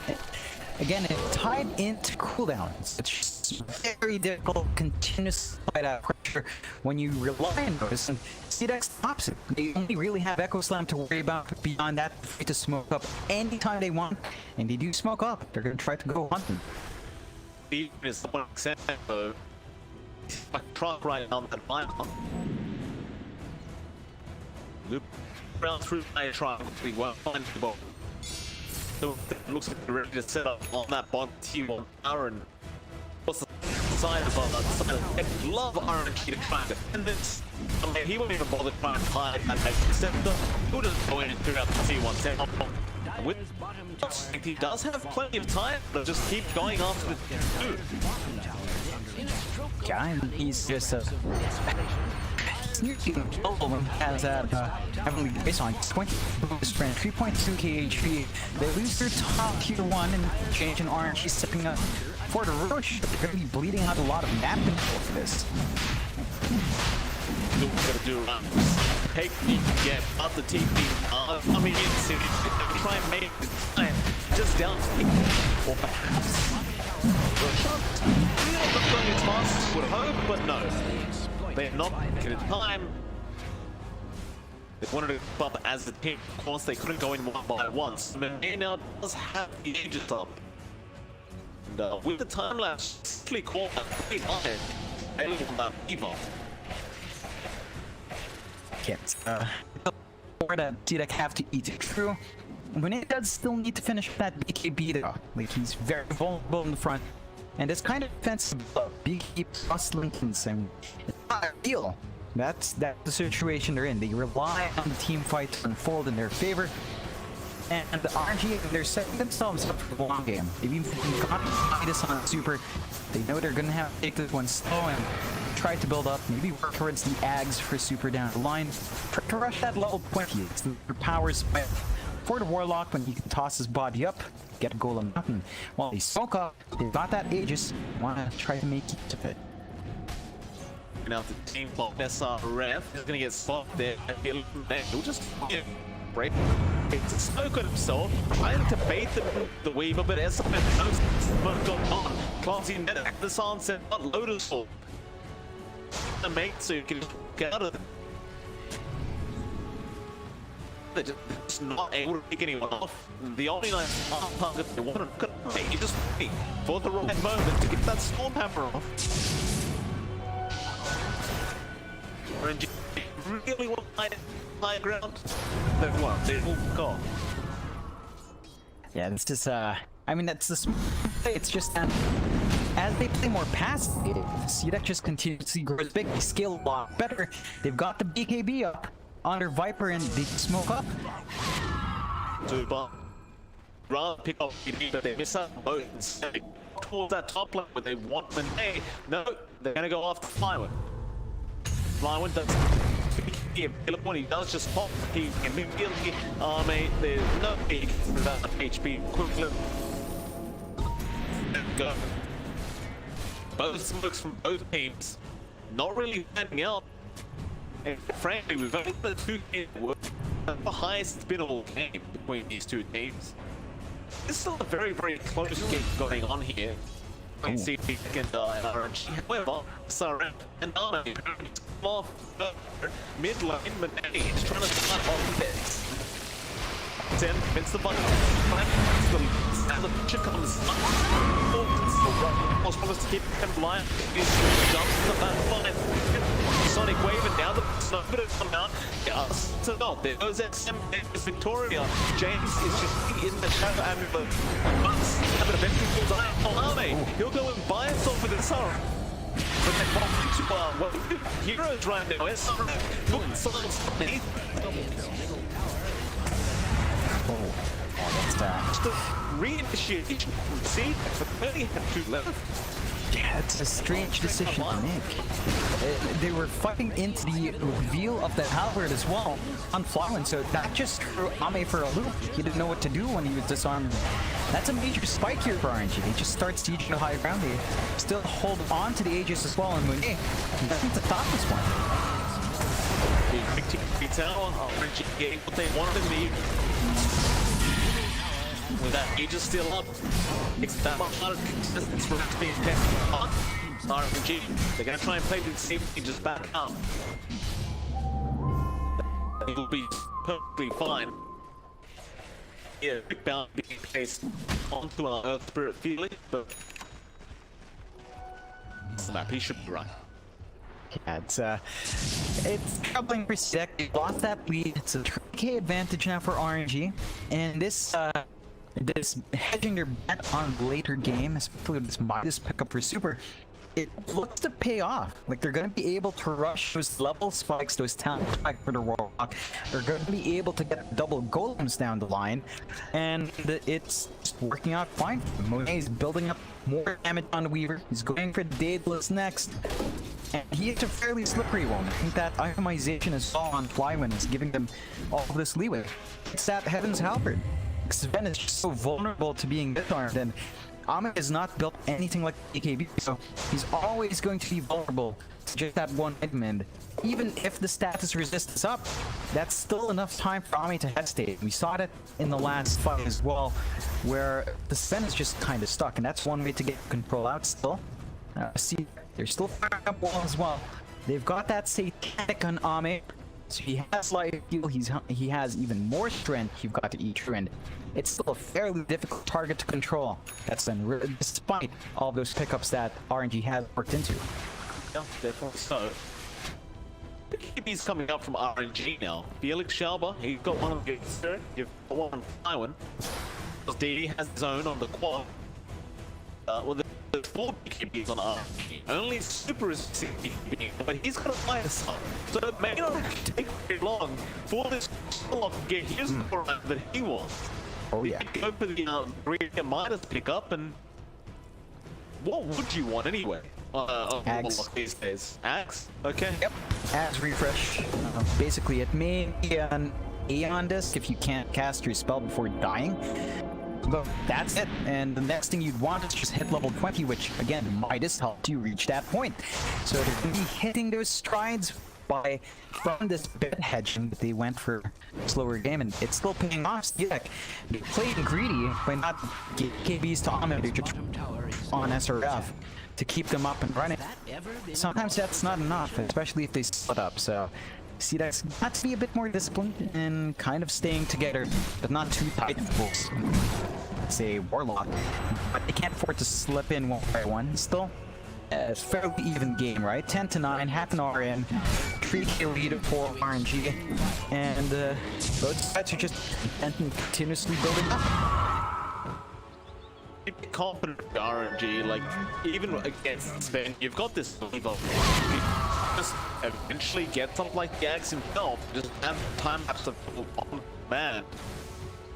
Again, it's tied into cooldowns. It's just very difficult, continuous fight out pressure when you rely on those. And CDEC stops it. They only really have Echo Slam to worry about. Beyond that, they're free to smoke up anytime they want, and they do smoke up. They're gonna try to go hunt them. Even is the one example. I truck right down that line. Loop around through my truck. We won't find the ball. So it looks like they're ready to set up on that bottom T1 Aaron. What's the side of I love RNG to try and defend this. I mean, he won't even bother trying to hide that except he'll just go in and figure out the T1 set up. With he does have plenty of time, but just keep going after the two. Yeah, he's just has that heavily based on 20 boost strength, 3.2 KHP. They lose their top tier 1 and change in RNG stepping up for the rush. They're going to be bleeding out a lot of map control for this. Gotta do take the get up the TP. I mean, try and make it time just down to or perhaps not going as fast as would hope, but no, they're not making it time. They wanted to keep up as a team. Of course, they couldn't go in one by one. So May now does have the ages up, and with the time lapse, simply call that great iron, failing on that people. Can't. Or that CDEC have to eat it. True. When it does still need to finish that BKB though. Like he's very vulnerable in the front. And it's kind of defensive BKB plus Lincoln's and it's not ideal. That's the situation they're in. They rely on the team fight to unfold in their favor. And the RNG, they're setting themselves up for the long game. They've even got this on super. They know they're gonna have to take this one slow and try to build up, maybe work towards the Ags for super down the line. Try to rush that level 20. It's the powers for the Warlock when he can toss his body up, get a golem up, and while they smoke up, they've got that Aegis, wanna try to make use of it. Now the team block SRF is gonna get spotted there. He'll just break. It's Smoke on himself, trying to bait the Weaver, but SRF knows what's going on. Clancy and the sunset, not Lotus for the mate, so you can get out of it. They're just not able to pick anyone off. The only nice target they want to make, you just wait for the right moment to get that Stormhammer off. RNG really want high ground. They've won. They will go. Yeah, it's just I mean that's the it's just that as they play more passive, CDEC just continuously grows big. They scale a lot better. They've got the BKB up on their Viper and they smoke up. Super. Rather pick up but they miss out both and towards that top line where they want Monet. No, they're gonna go after Flywind. Flywind does when he does just pop, he immediately mate, there's no big that HP equivalent. Go. Both smokes from both teams. Not really standing out. And frankly, we've only got 2 games work. The highest it's been all game between these 2 teams. It's still a very, very close game going on here. Between CDEC and RNG. However, SRM and Army come off mid lane, Manani is trying to start off this. Then Vince the button. The picture comes up. Was supposed to keep him blind. He's jumps to that line. Sonic Wave and now the snow bit of come out. So no, there goes SM is Victoria. James is just in the shadow amulet. But eventually falls on Army. He'll go and buy himself with his sorrow. But that well, heroes right now. SRM looking silence underneath. That's Just a reinitiation. See, but only have 2 left. Yeah, it's a strange decision to make. They were fighting into the reveal of the halberd as well on Flywin, so that just threw Ame for a loop. He didn't know what to do when he was disarmed. That's a major spike here for RNG. They just start sieging the high ground. They still hold on to the Aegis as well, and Monet doesn't stop this one. Big tower, RNG getting what they wanted to need. With that Aegis still up, it's that much harder distance for it to be attacked on RNG. They're going to try and play the same Aegis back up. It will be perfectly fine. Yeah, big bound being placed onto our Earth Spirit feeling, but it's the map, he should be right. Yeah, it's troubling for CDEC. They lost that lead. It's a 3K advantage now for RNG, and this hedging their bet on the later game, especially with this Midas pickup for Super, it looks to pay off. Like, they're going to be able to rush those level spikes, those talent spikes for the Warlock. They're going to be able to get double golems down the line, and it's working out fine. Monet is building up more damage on the Weaver. He's going for the Daedalus next, and he is a fairly slippery one. I think that itemization is all on Flywin is giving them all of this leeway. It's that Heaven's Halberd. Sven is just so vulnerable to being disarmed, and Ame has not built anything like AKB, so he's always going to be vulnerable to just that one item, and even if the status resist is up, that's still enough time for Ame to hesitate. We saw that in the last fight as well, where the Sven is just kind of stuck, and that's one way to get control out still. See, they're still firing up wall as well. They've got that satanic on Ame, so he has life heal, he has even more strength. You've got to eat trend. It's still a fairly difficult target to control. That's despite all those pickups that RNG has worked into. Yeah, definitely so. The KB's coming up from RNG now. Felix Schauber, he's got one on the third. You've got one on Taiwan. DD has his own on the quad. Well, there's 4 BKBs on RNG. Only Super is 6 BKB, but he's got a fire sub. So it may not take very long for this Warlock to get his score that he wants. Oh yeah. Go for the Midas pickup, and what would you want anyway? Axe. These days. Axe? Okay. Yep. Axe refresh. Basically, it may be an Aeon disc if you can't cast your spell before dying. But that's it. And the next thing you'd want is just hit level 20, which again, Midas helped you reach that point. So they're going to be hitting those strides from this bit hedging that they went for slower game, and it's still paying off. Yeah, they played greedy by not get KBs to Ame on SRF to keep them up and running. Sometimes that's not enough, especially if they split up. So CDEC's got to be a bit more disciplined and kind of staying together, but not too tight, of course. Say Warlock, but they can't afford to slip in one by one. Still, it's fairly even game, right? 10-9, half an hour in, 3K lead for RNG, and both sides are just continuously building up. Be confident with RNG, like, even against Sven, you've got this leave of just eventually get something like the Axe himself, just have time lapse of one man.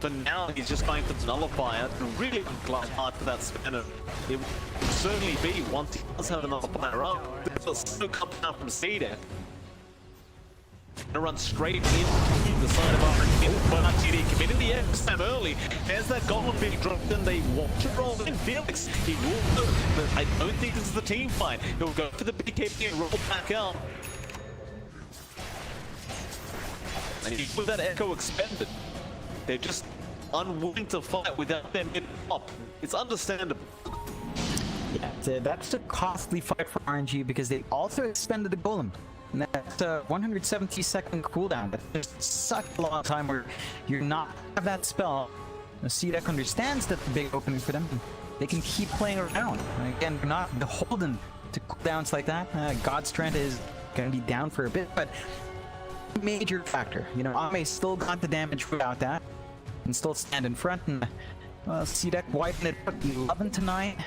But now he's just trying to nullify it and really glide hard for that Sven. It would certainly be once he does have another player up. There's a snow coming out from CDEC. Gonna run straight into the side of RNG, but TD committed the X-Stab early. There's that golem being dropped, and they want to roll in. Felix, he will go, but I don't think this is the team fight. He'll go for the BKB and roll back out. And with that echo expended, they're just unwilling to fight without their mid up. It's understandable. Yeah, that's a costly fight for RNG because they also expended the golem. And that's a 170-second cooldown. That's just such a long time where you're not have that spell. The CDEC understands that the big opening for them. They can keep playing around. And again, you're not beholden to cooldowns like that. God's Strength is going to be down for a bit, but major factor. You know, Ame still got the damage without that, and still stand in front. And CDEC wiping it up 11-9,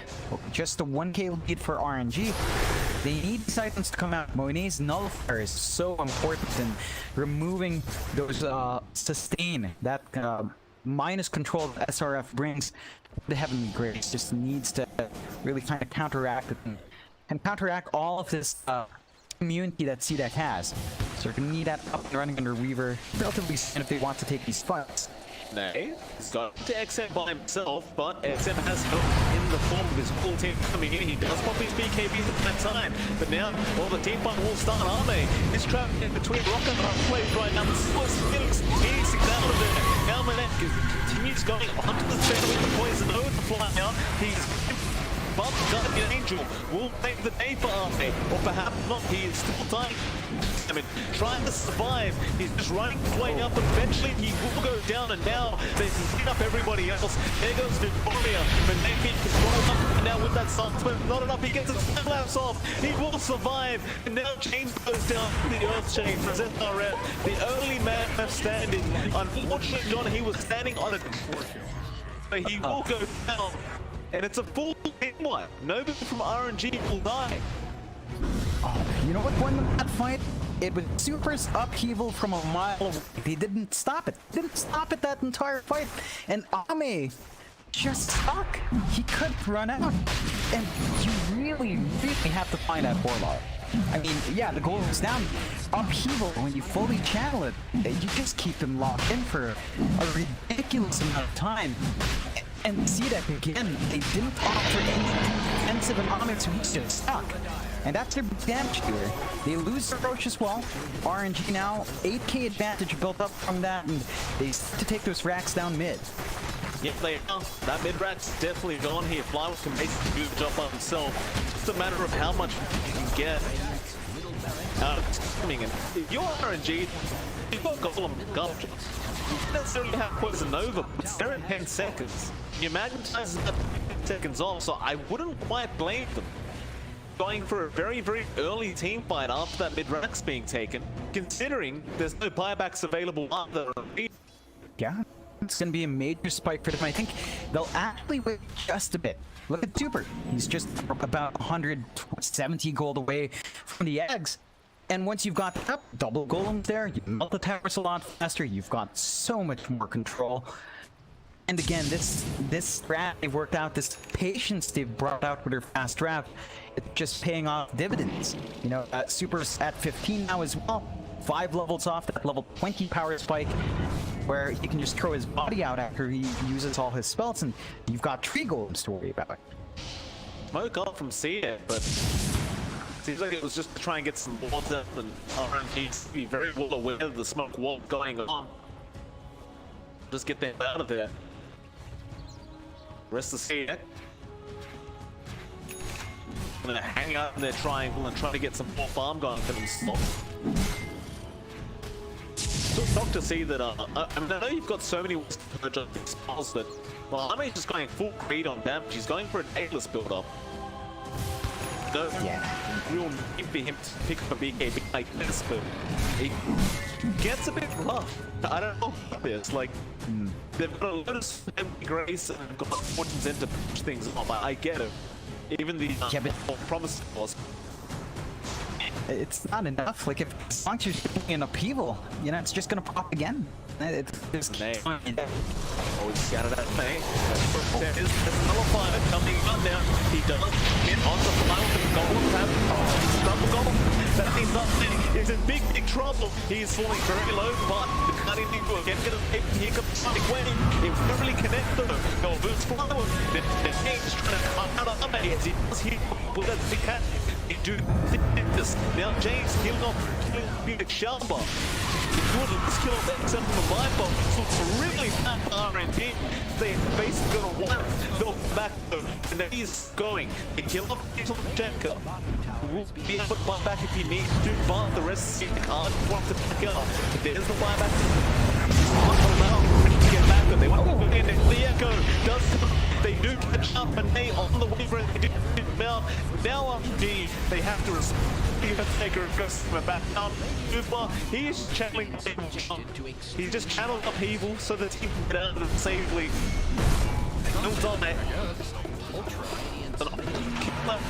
just a 1k lead for RNG. They need these items to come out. Monet's Nullifier is so important in removing those sustain that minus control that SRF brings. The Heavenly Grace just needs to really kind of counteract it and counteract all of this immunity that CDEC has. So they're gonna need that up and running under Weaver relatively soon if they want to take these fights. Nay, he's got to XM by himself, but XM has help in the form of his full team coming in. He does pop his BKBs at that time, but now all the team fight will start. Ame is trapped in between rock and hard plays right now. The Swiss Felix is out of there. Now Manek continues going onto the center with the poison over the fly out. He's but Guardian Angel will take the day for Ame, or perhaps not. He is still dying. I mean, trying to survive. He's just running his way up. Eventually, he will go down, and now they can clean up everybody else. There goes Victoria. Maneki is rolling up, and now with that Sunsman, not enough. He gets his laps off. He will survive. And now James goes down the Earth Chain for ZRF, the only man left standing. Unfortunately, John, he was standing on a. But he will go down. And it's a full team wipe. Nobody from RNG will die. Oh, you know what won that fight? It was Super's upheaval from a mile away. They didn't stop it. Didn't stop it that entire fight. And Ame just stuck. He couldn't run out. And you really, really have to find that Warlock. I mean, yeah, the goal was down. Upheaval, when you fully channel it, you just keep him locked in for a ridiculous amount of time. And CDEC again, they didn't offer any defensive and Ame, so he's just stuck. And that's their damage here. They lose their Roche as well. RNG now, 8k advantage built up from that, and they start to take those racks down mid. Yep, they are. That mid rack's definitely gone here. Flyweight can basically do the job by himself. It's a matter of how much he can get out of his timing. And if you're RNG, you've got Golem Gulch. You don't necessarily have Poison Nova, but they're in 10 seconds. Your Magnetize is about 10 seconds off, so I wouldn't quite blame them going for a very, very early team fight after that mid-rack's being taken, considering there's no buybacks available either. Yeah, it's going to be a major spike for them. I think they'll actually wait just a bit. Look at Super. He's just about 170 gold away from the eggs. And once you've got up, double golems there, you melt the towers a lot faster, you've got so much more control. And again, this strat they've worked out, this patience they've brought out with their fast draft, it's just paying off dividends. You know, Super's at 15 now as well. 5 levels off that level 20 power spike, where he can just throw his body out after he uses all his spells, and you've got 3 golems to worry about. Smoke up from CDEC, but seems like it was just to try and get some water, and RNG to be very well aware of the smoke wall going on. Just get them out of there. Rest of CDEC gonna hang out in their triangle and try to get some more farm going for themselves. So shocked to see that, I mean, I know you've got so many ways to purge up these spells, but, well, I'm just going full creed on damage. He's going for an Atlas build-up. No real need for him to pick up a BKB like this, but it gets a bit rough. I don't know about this. Like, they've got a lot of Heavenly Grace and they've got Fortune's End to push things off. I get it. Even the promise was. It's not enough. Like, if as long as you're shooting an upheaval, you know, it's just gonna pop again. It's just Always scattered at me. There is the Nullifier coming up now. He does get on the fly with the golem. He's double golem. That means nothing. He's in big, big trouble. He's falling very low, but the cutting thing will again get a tape. Here comes Sonic Wave. It will really connect though. Go boots forward. The King's trying to come out of the as he does hit with that big cat. He do this. Now James killing off Felix Shelba. If you would just kill off that except from the blind bomb, this looks really bad for RNG. They basically gonna one, they'll back though, and then he's going. They kill off Jacob. Will be able to buy back if he needs to, but the rest of the can't want to pick up. There's the buyback. To get back, but they want to go in, and the Echo does. They do catch up, and they on the way for it. They do now RNG, they have to respond. Taker goes back down too far. He's channeling he's just channeled upheaval so that he can get out of it safely. Builds on it.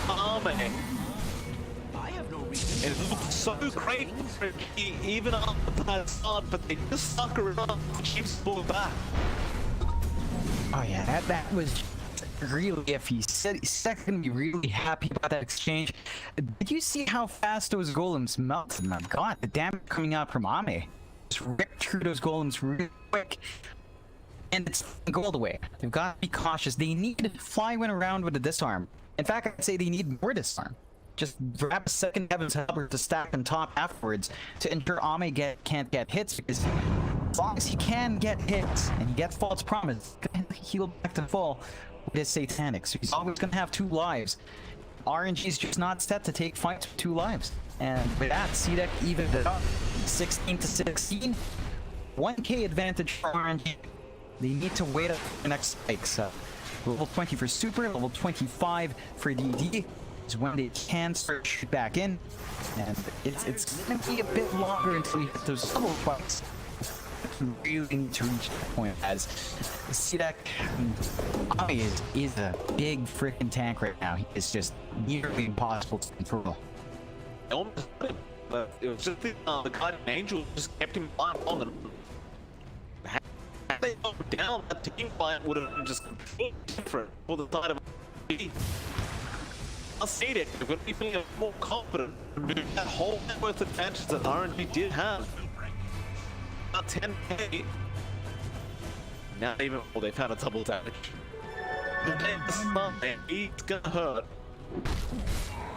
Army. And it looks so great for even after that start, but they just suck around to keep pulling back. Oh yeah, that was really iffy. CDEC gonna be really happy about that exchange. Did you see how fast those golems melted? My god, the damage coming out from Ame just ripped through those golems really quick. And it's go all the way. They've got to be cautious. They need Flywin around with a disarm. In fact, I'd say they need more disarm. Just grab a second Heaven's Helper to stack on top afterwards to ensure Ame can't get hits, because as long as he can get hits and he gets False Promise, he's gonna heal back to full with his Satanic. So he's always gonna have 2 lives. RNG's just not set to take fights with 2 lives. And with that, CDEC evened it up 16-16. 1k advantage for RNG. They need to wait up the next spikes. Level 20 for Super, level 25 for DD is when they can start to shoot back in. And it's gonna be a bit longer until you hit those level spikes. You really need to reach that point, as CDEC is a big freaking tank right now. He is just nearly impossible to control. But it was just the Guardian Angel just kept him blind on them. Had they gone down, that team fight would have been just completely different for the side of I'll say that we're going to be feeling more confident with that whole net worth advantage that RNG did have. About 10k. Now even more, they've had a double damage. And it's gonna hurt.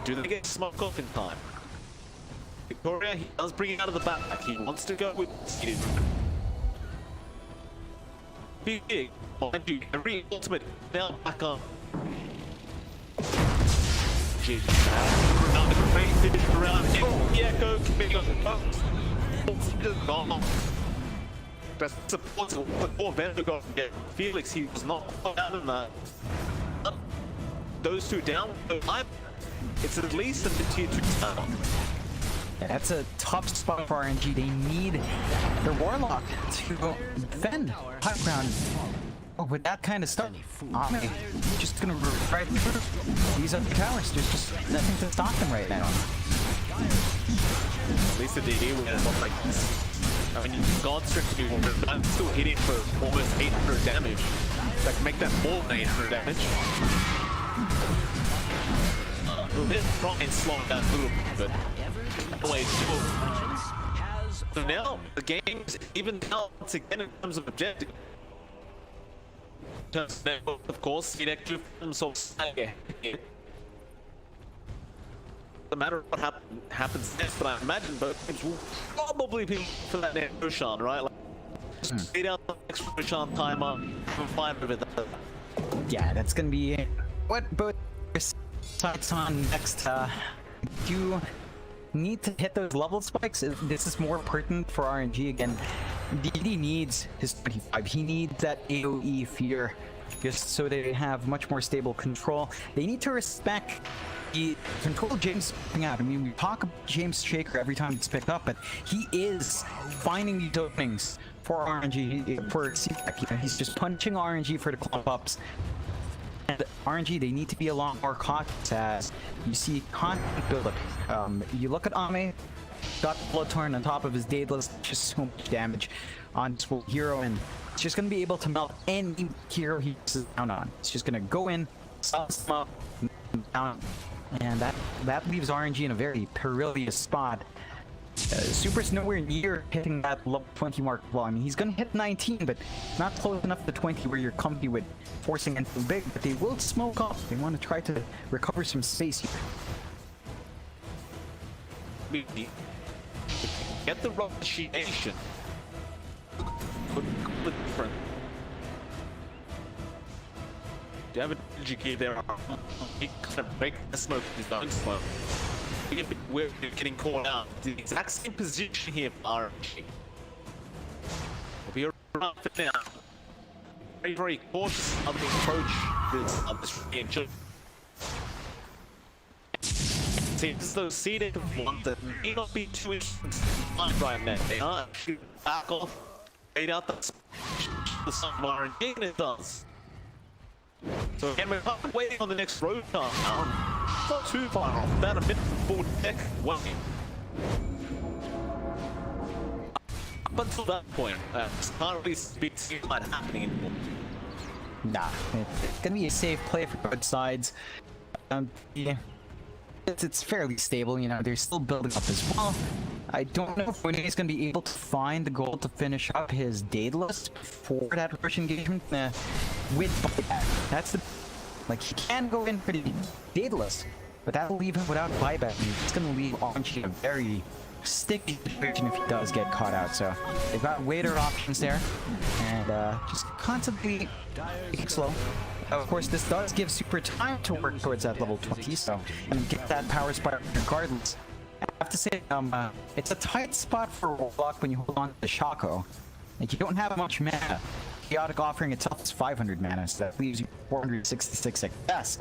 Do they get smoke off in time? Victoria, he does bring it out of the back. He wants to go with Seeded. Big, mind you, every ultimate now back up. Jeez, another great finish around him. The Echo committing on the post. Best supports before Vander got to get Felix. He was not quite out of that. Those 2 down, it's at least a tier 2 town. Yeah, that's a tough spot for RNG. They need their Warlock to defend high ground. Oh, with that kind of stuff, Ame just gonna right through these other towers. There's just nothing to stop them right now. At least the DD was not like this. I mean, God Strict, I'm still hitting for almost 800 damage. That can make that more than 800 damage. Let's try and slow it down a little bit. Anyway, so now the game's even now once again in terms of objective. In terms of, of course, CDEC do themselves here. No matter of what happens next, but I imagine both teams will probably be for that next Roshan, right? Like, just wait out the next Roshan timer and find over that. Yeah, that's gonna be what both sides on next. You need to hit those level spikes. This is more pertinent for RNG again. DD needs his 25. He needs that AoE fear, just so they have much more stable control. They need to respect the control James picking out. I mean, we talk about James Shaker every time it's picked up, but he is finding these openings for RNG, for CDEC. You know, he's just punching RNG for the clump ups. And RNG, they need to be a lot more cautious as you see constant buildup. You look at Ame, got Bloodtorn on top of his Daedalus, just so much damage on this hero, and it's just going to be able to melt any hero he uses down on. It's just going to go in, size them up, down, and that leaves RNG in a very perilous spot. Super's nowhere near hitting that level 20 mark. Well, I mean, he's gonna hit 19, but not close enough to 20 where you're comfy with forcing into big, but they will smoke up. They want to try to recover some space here. really get the right initiation. Could different. Do you have an energy gear there? He kind of break the smoke with his own smoke. We're getting caught out. The exact same position here for RNG. We'll be around for now. Very, very cautious of the approach this region. Seems as though CDEC have one that may not be too interested right now. They are actually back off, right out the sun of RNG, and it does. So again, we're waiting on the next road car now. Not too far off, about a minute before deck waiting. Up until that point, can't really see that happening anymore. Nah, it's gonna be a safe play for both sides. Yeah, it's fairly stable. You know, they're still building up as well. I don't know if Winnie is gonna be able to find the goal to finish up his Daedalus before that rush engagement with buyback. That's the he can go in for the Daedalus, but that will leave him without buyback. It's gonna leave RNG in a very sticky situation if he does get caught out. So they've got waiter options there, and just constantly take it slow. Of course, this does give Super time to work towards that level 20, so and get that power spike regardless. I have to say, it's a tight spot for Warlock when you hold on to the Shaco. Like, you don't have much mana. Chaotic offering itself is 500 mana, so that leaves you 466 at best.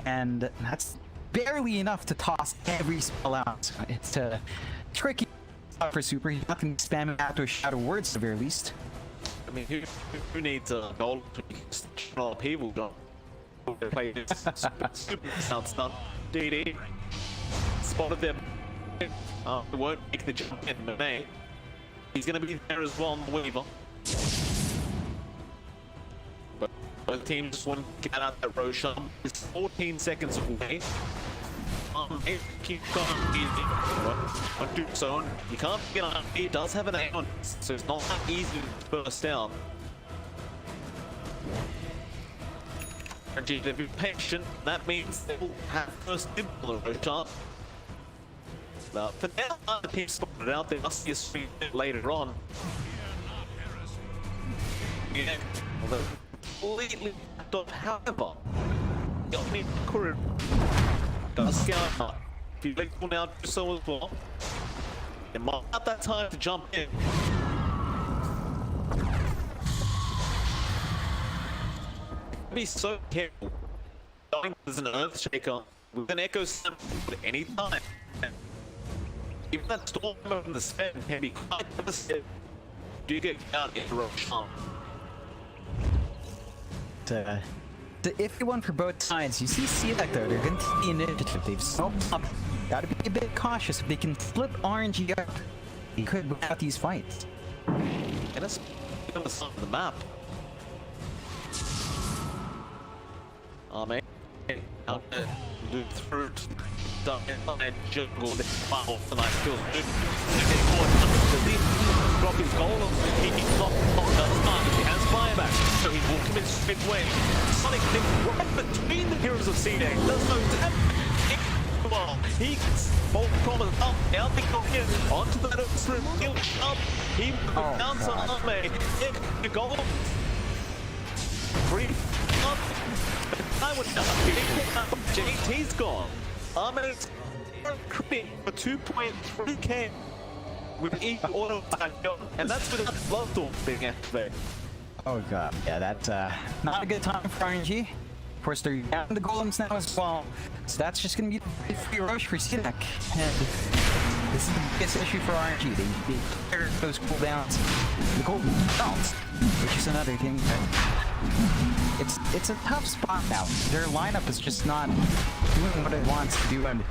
And that's barely enough to toss every spell out. So it's a tricky spot for Super. He's not going to spam it after Shadow Words at the very least. I mean, who needs a goal to upheaval gun? Play this super sound stun. DD spotted them. Won't make the jump in the May. He's going to be there as well on the Weaver. But both teams just want to get out that Roshan. It's 14 seconds away. Keep going easy. But do so. You can't get on. He does have an A on, so it's not that easy to burst down. And to be patient, that means they will have first dibs on the Roshan. But for now, the team spotted out. They must see a swing later on. Yeah, although completely off. However, got me Kuru. Got a scout out. If you like now do so as well. They might have that time to jump in. Be so careful. There's an earth shaker with an echo sample at any time. Even that storm from the spin can be quite devastating. Do you get out in Roshan? The iffy one for both sides. You see CDEC though, they're going to take the initiative. They've smoked up. Gotta be a bit cautious. If they can flip RNG up, they could win out these fights. And that's on the side of the map. Mate. Out there, loop through, duck and jungle, the battle tonight feels good. Drop his goal, he's not does not, he has buyback, so he will commit straight away. Sonic right between the heroes of CDEC, does no damage. Well, he gets both promise up, out the go here, onto that upstream, he'll up, he will down to Arme, if the goal, free up. I would not be JT's gone. Arme's crit for 2.3k with each auto attack, and that's without Bloodthorn being activated. Oh god, yeah, that's not a good time for RNG. Of course, they're down the golems now as well, so that's just gonna be a free rush for CDEC. And this is the biggest issue for RNG. They clear those cooldowns, the golden bounce, which is another thing. It's a tough spot now. Their lineup is just not doing what it wants to do, and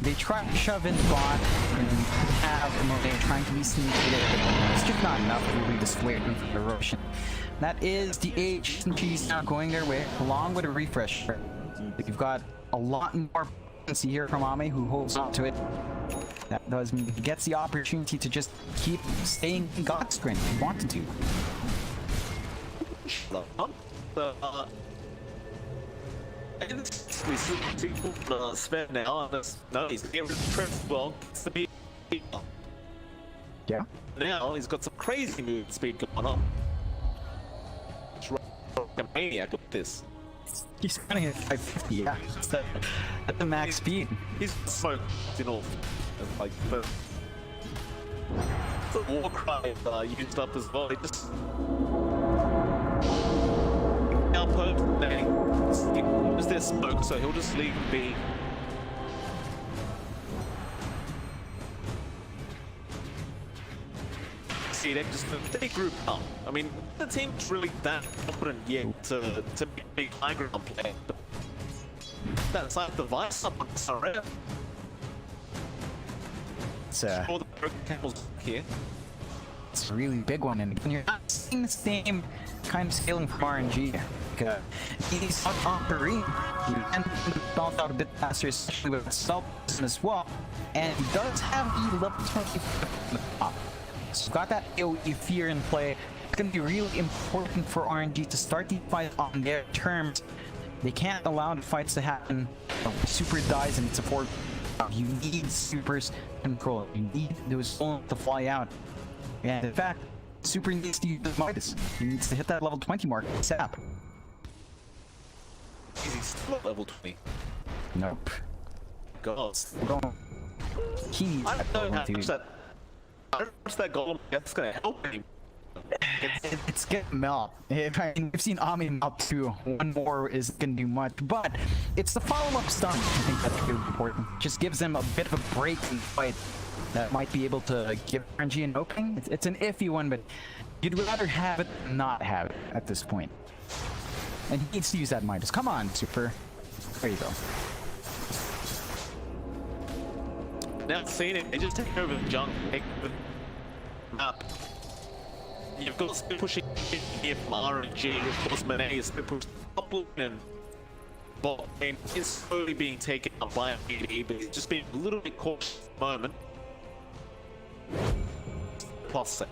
they try to shove in bot and have Monet trying to be sneaky there, but it's just not enough to really dissuade them from the Roshan. That is the HMGs now going their way, along with a refresh. You've got a lot more potency here from Ame, who holds on to it. That does mean he gets the opportunity to just keep staying in God's strength if he wanted to. We see people spend now on this. No, he's getting rid of the well. Gets the beat. Yeah. Now he's got some crazy movement speed going on. He's like a maniac with this. He's running at 550. Yeah. At the max speed. He's smoked in all. Like, but the war cry used up as well. He just now there's smoke, so he'll just leave him be. CDEC just they group up. I mean, the team's really that confident yet to be a big high ground player. That's like the vice up on Sarah. It's All the broken camels here. it's a really big one, and you're not seeing the same kind of scaling from RNG. He's on Kareem, and bounce out a bit faster, especially with self as well. And he does have the level 20 on the top. So got that AoE fear in play. It's going to be really important for RNG to start the fight on their terms. They can't allow the fights to happen. Super dies and support. You need Super's control. You need those souls to fly out. And in fact, Super needs to use the Midas. He needs to hit that level 20 mark. Sap. Is he still at level 20? Nope. God. He needs I that don't know level how two. much that. I don't know how much that golem that's gonna help him. It's getting melt. I mean, we've seen Ami melt too. One more is gonna do much, but it's the follow-up stun. I think that's really important. Just gives them a bit of a break in the fight that might be able to give RNG an opening. It's an iffy one, but you'd rather have it than not have it at this point. And he needs to use that Midas. Come on, Super. There you go. Now seeing it, they just take over the junk, take over the map. You've got Spin pushing in here from RNG, of course Monet is Spin pushing top lane and bot lane is slowly being taken up by BD, but he's just been a little bit cautious at the moment. Plus set.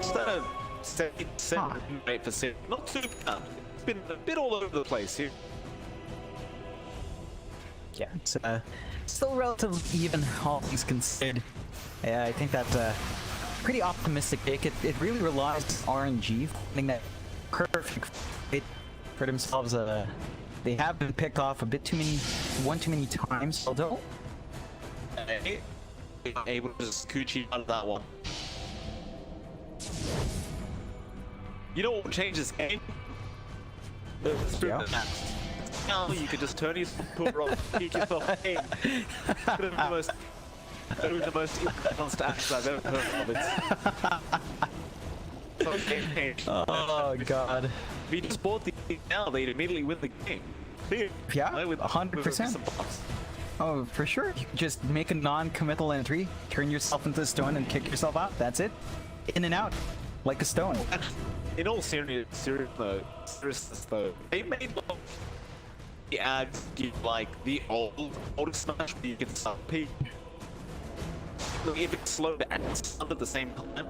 Just a 7-8%, not too bad. It's been a bit all over the place here. Yeah, it's still relatively even, all things considered. Yeah, I think that's a pretty optimistic pick. It really relies on RNG finding that perfect fit for themselves. They have been picked off a bit too many times, although Able to just Coochie out of that one. You know what changes game? The spirit Yeah. of max. Now you can just turn yourself to a rock, kick yourself in. That was the most imbalanced action I've ever heard of. It's so game change. oh god, If you just bought the game now, they'd immediately win the game. Yeah, with 100%. some bucks. Oh for sure. You can just make a non-committal entry, turn yourself into a stone, and kick yourself out. That's it. In and out, like a stone. In all seriousness though, they made the ads give like the old smash where you can start P. If it's slow to add stun at the same time,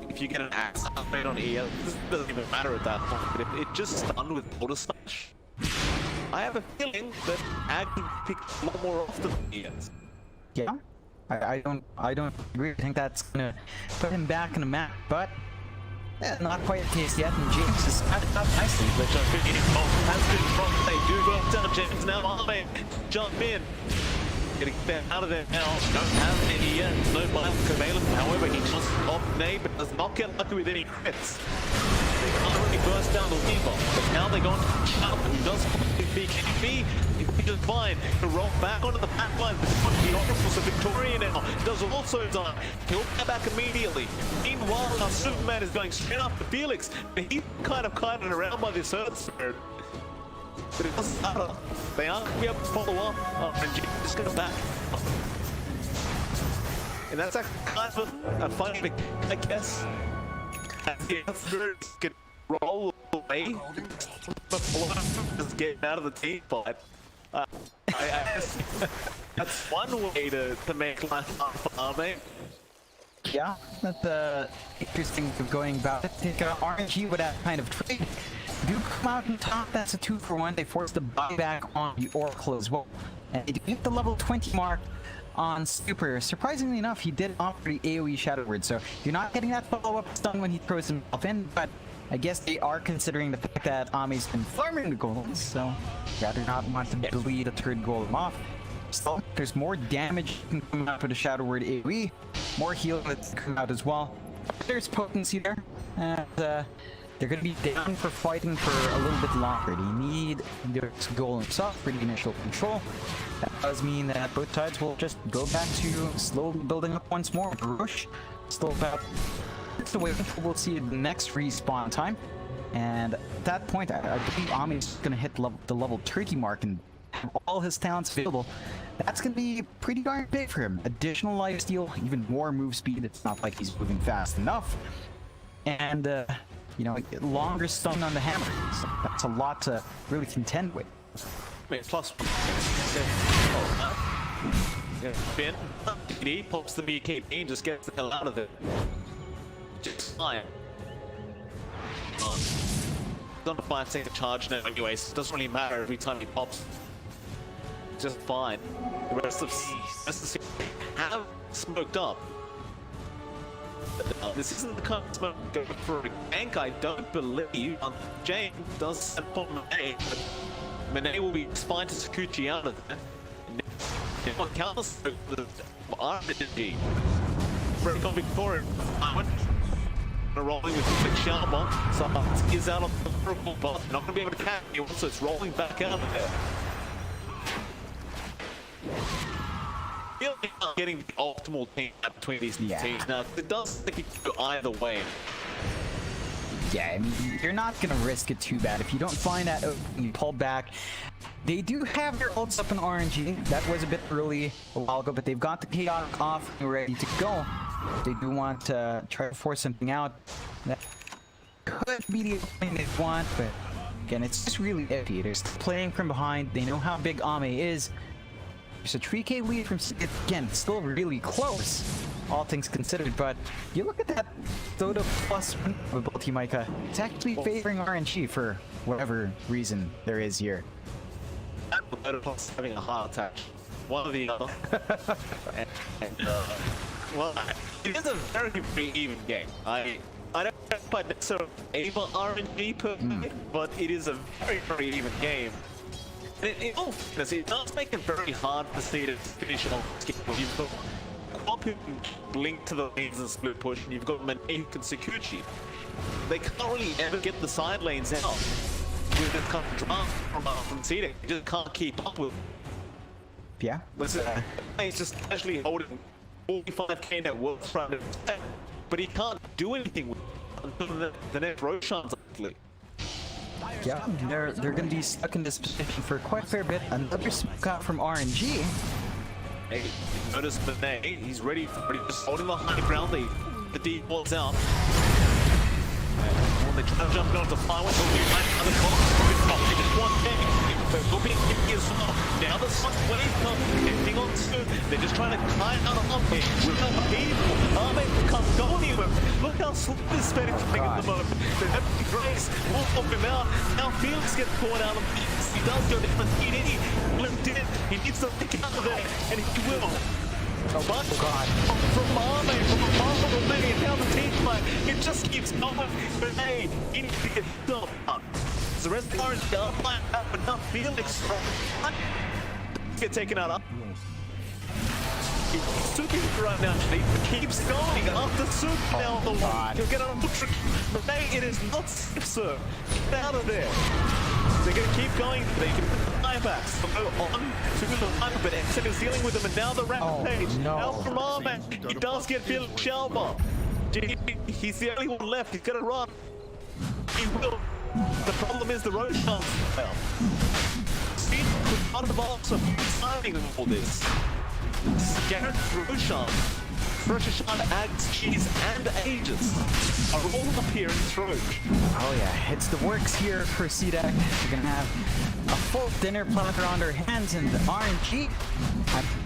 if you get an axe upgrade on EL, this doesn't even matter at that point. But if it just stunned with auto smash, I have a feeling that Ag can pick a lot more often than ELs. Yeah, I don't agree. I think that's gonna put him back in the map, but not quite the case yet. And James is added up nicely. But has been from they do go down. James now Arme jump in. Getting them out of there now. Don't have any yet. No bites available. However, he just off Nate, but does not get lucky with any crits. They can't really burst down the weaver. But now they're going to Sharp, who does BKB. He just fine to roll back onto the backline. The Oracle's a Victoria now. Does also die. He'll get back immediately. Meanwhile, our Superman is going straight after Felix. But he's kind of kited around by this Earth Spirit. But it doesn't matter. They aren't going to be able to follow up. And just going back. And that's actually kind of a funny thing, I guess. As the Earth Spirit can roll away before just getting out of the team fight. I guess that's one way to make life hard for Arme. Yeah, that's interesting of going about it. I think RNG with that kind of trade do come out on top. That's a 2-for-1. They force the buyback on the Oracle as well. And they get the level 20 mark. on Super. Surprisingly enough, he did offer the AoE Shadow Word, so you're not getting that follow-up stun when he throws himself in, but I guess they are considering the fact that Ame's been farming the golems, so rather not want to bleed a third golem off. Still, there's more damage that can come out with the Shadow Word AoE, more healing that can come out as well. There's potency there, and they're going to be down for fighting for a little bit longer. They need their golems off for the initial control. That does mean that both sides will just go back to slowly building up once more. Rush still about away until we'll see the next respawn time, and at that point I believe Ami's going to hit the level 30 mark and have all his talents available. That's going to be pretty darn big for him. Additional lifesteal, even more move speed. It's not like he's moving fast enough, and you know, longer stun on the hammer. So that's a lot to really contend with. Wait, plus Finn, he pops the BKB and just gets the hell out of it. Just fine. Not a 5-second charge now anyway, so it doesn't really matter every time he pops. Just fine. The rest of the have smoked up. This isn't the kind of smoke going for a gank, I don't believe. Jane does send for Monet, but Monet will be fine to Sakuchi out of there. And counter smoke the RPG. Break on Victoria. Rolling with the big Shalbon, so is out on the purple, but not going to be able to catch you, so it's rolling back out of there. Really not getting the optimal team between these teams now. It does think it could go either way. Yeah, I mean, you're not going to risk it too bad. If you don't find that opening, you pull back. They do have their ults up in RNG. That was a bit early a while ago, but they've got the Chaotic off and ready to go. They do want to try to force something out. That could be the opening they want, but again, it's just really iffy. They're still playing from behind. They know how big Ame is. There's a 3k lead from CDEC. Again, it's still really close, all things considered, but you look at that Dota plus ability, Micah. It's actually favoring RNG for whatever reason there is here. Dota plus having a heart attack. One or the other. Well, it is a very, very even game. I don't quite necessarily favor RNG per se, but it is a very, very even game. And in all fairness, it does make it very hard to see to finish off this game. You've got Quap who can blink to the lanes and split push, and you've got Monet who can Sakuchi. They can't really ever get the side lanes out with this kind of draft from CDEC. They just can't keep up with. Yeah. Listen, he's just actually holding 45k net worth from him, but he can't do anything with it until the next Roshan's likely. Yeah, they're going to be stuck in this position for quite a fair bit. Another smoke out from RNG. Hey, notice Monet, he's ready for it, just holding the high ground, the default's out. And when they try to jump onto fire, he'll be right on the corner. It's just one thing. But hoping he is not. Now the sun's wave comes, hitting on soon. They're just trying to climb out of Ame without people. Ame can't go anywhere. Look how slow this spinning thing at the moment. They have the grace, will pop him out. Now Felix gets caught out of this. He does go down, he did. He needs to pick out of there, and he will. But from Ame, from a marvel Monet, and now the team fight, it just keeps going. Monet, he needs to get stuff up. The rest of the orange down, but not Felix. Get taken out. He's super right now, he keeps going after Super now on the wall. He'll get on the trick. But it is not safe, sir. Get out of there. They're going to keep going. They can put the buybacks. They'll go on to the line, but Exit is dealing with them, and now the rampage. Out from Arman. He does get Felix Shalba. He's the only one left. He's going to run. He will. The problem is the Roshan fell. Speed could not have also signing all this. Garrett Roshan, Roshan, Ags, Cheese, and Aegis are all up here in Troge. Oh yeah, it's the works here for CDEC. They're gonna have a full dinner platter on their hands, and the RNG,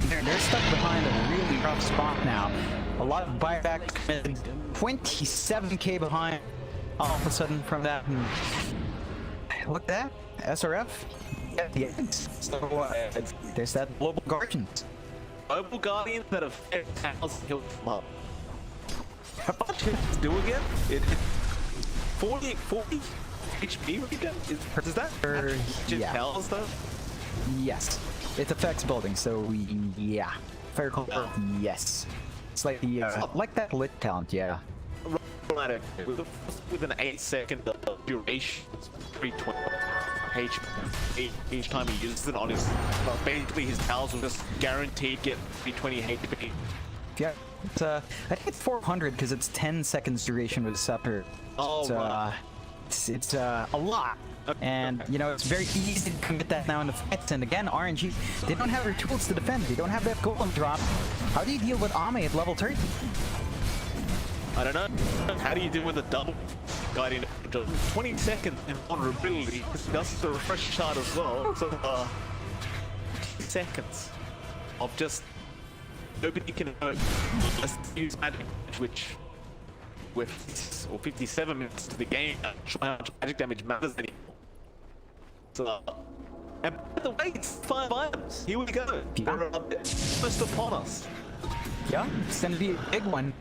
they're stuck behind a really rough spot now. A lot of buyback, 27k behind. All of a sudden from that, and look at that, SRF at the end. So there's that global guardians. Global Guardians that have 10,000 he'll come up. How much did it do again? It 40 HP again? Does that yeah. powers though? Yes. It affects building, so yeah. Fair call. Yes. It's like the like that lit talent, yeah. Right, okay. With an 8-second duration, it's 320 HP. Each time he uses it on his, basically his towers will just guaranteed get 320 HP. Yeah. It's, I think it's 400 because it's 10 seconds duration with Scepter. Oh, right. It's a lot. And, you know, it's very easy to commit that now in the fights. And again, RNG, they don't have their tools to defend. They don't have that golem drop. How do you deal with EHOME at level 30? I don't know. How do you deal with a double guiding 20 seconds in vulnerability? That's the refresh chart as well. So, 20 seconds of just nobody can just use magic, which with 57 minutes to the game, how much magic damage matters anymore. So, and by the way, it's 5 items. Here we go. They're almost upon us. Yeah, it's gonna be a big one.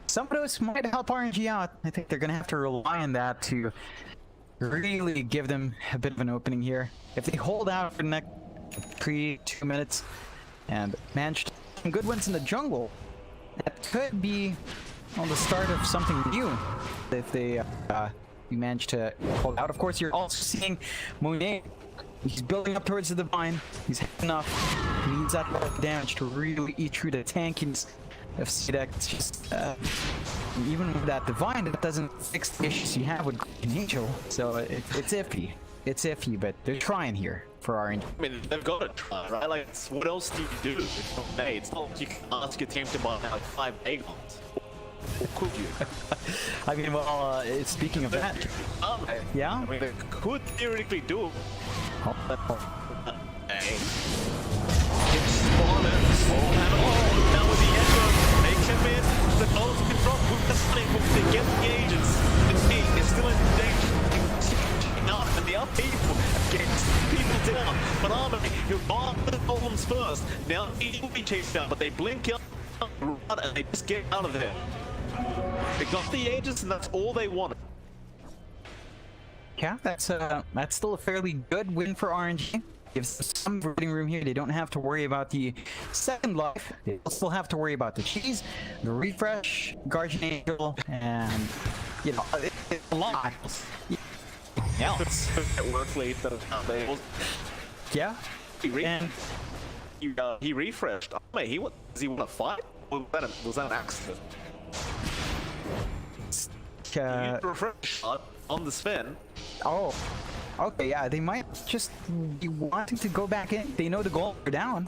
Some of those might help RNG out. I think they're gonna have to rely on that to really give them a bit of an opening here. If they hold out for the next 2 minutes and manage some good ones in the jungle, that could be on the start of something new. If they manage to hold out. Of course, you're also seeing Monet. He's building up towards the Divine. He's heading up. He needs that damage to really eat through the tankiness of CDEC. It's just, even with that Divine, that doesn't fix the issues you have with Angel. So it's iffy. It's iffy, but they're trying here for RNG. I mean, they've got to try, right? Like, what else do you do? It's not like you can ask your team to buy like 5 Aegons. Or could you? I mean, well, speaking of that, yeah? I mean, they could theoretically do it. Oh, Hey. It's spawners. Now with the Echo, they commit. The goals can drop with the snake, but they get the agents. The team is still in danger. And the other people against people down. But Armory, you bomb the golems first. Now he will be chased down, but they blink out and they just get out of there. They got the agents, and that's all they wanted. yeah, that's still a fairly good win for RNG. Gives them some breathing room here. They don't have to worry about the second life. They still have to worry about the cheese, the refresh, Guardian Angel, and you know, it's a lot. Else. It works late that they Yeah, and he refreshed. Oh, mate, does he want to fight? Or was that an accident? He refreshed on the Sven. oh, okay, yeah, they might just be wanting to go back in. They know the goals are down.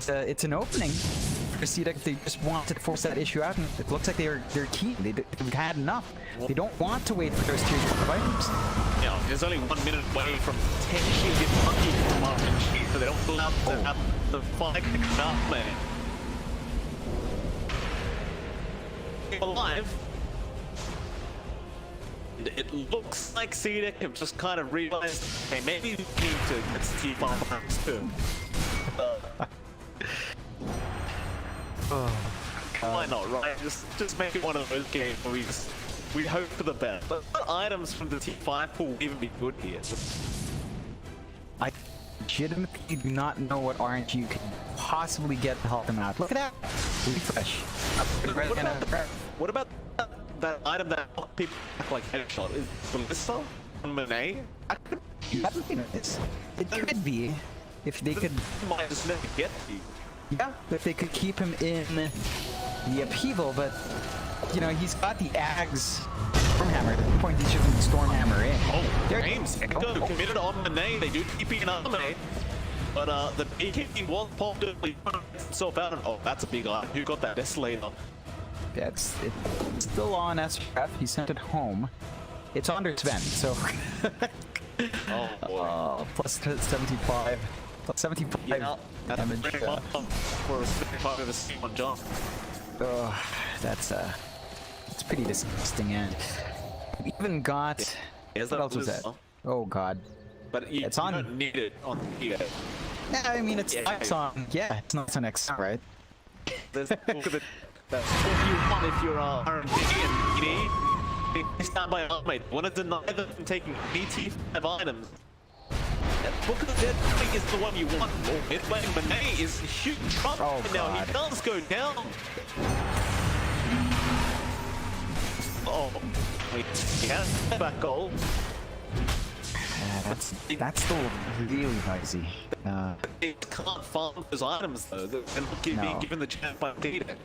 It's an opening for CDEC if they just want to force that issue out, and it looks like they're keen. They've had enough. They don't want to wait for those tier 5 items. Yeah, there's only 1 minute away from 10 kills get lucky from RNG, so they don't allow to have the fight to come out, man. Alive. It looks like CDEC have just kind of realized, hey, maybe we need to get T5 too. Why not, right? Just make it one of those games where we hope for the best. But what items from the T5 pool will even be good here? I legitimately do not know what RNG can possibly get to help them out. Look at that! Refresh. What about that item that people act like headshot? Is Ballista on Monet? It could be. If they could... might just never get you. Yeah, if they could keep him in the upheaval, but... You know, he's got the Ags Stormhammer. At the point he's shooting the Stormhammer in. Oh, James Echo committed on Monet. They do TP and Armory. But the BKB was popped up, he put himself out, and oh, that's a big item. Who got that? Desolator. Yeah, it's still on SRF. He sent it home. It's under Sven, so... Oh boy. Plus 75. Plus 75 yeah, that's damage. For a 75 of a C1 jump. That's pretty disgusting, and we even got... Yeah, what else was that? Oh god. But you, it's on. don't need it on here. Yeah, I mean, it's Yeah. nice on. Yeah, it's nice on X, right? There's that's what you want if you're R&D and PD. They stand by Armate. Want to deny them from taking BT5 items. Book of the Dead is the one you want. Midway Monet is a huge trouble Oh, now. God. He does go down. Oh, wait, he has back goal. That's still really noisy. They can't farm those items though. They're not being No. given the chance by DPL.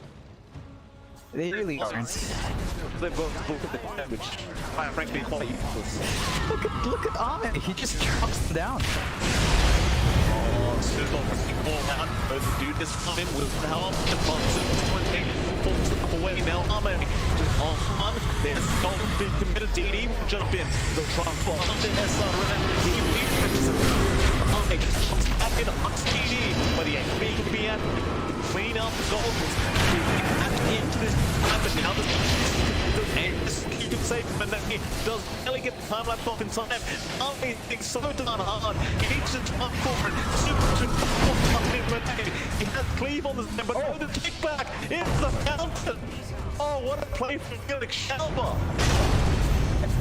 They really aren't. They've got the Book of the Dead, which quite frankly quite useless. Look at Ahmed. He just chops them down. Super ball out. Both do this time with power. The box falls away now. Arme just on. There's Golden big committed. DD will jump in. The trunk for the SRM. He refreshes it. Arme just jumps back in amongst DD. But he ain't big to be at. Clean up the goals. Into this time, but now this keep him safe, and then he does barely get the time lapse off in time. Arme thinks so darn hard. He needs to jump forward. He has cleave on the stem, but no, the kickback. It's the fountain. Oh, what a play from Felix Schalber.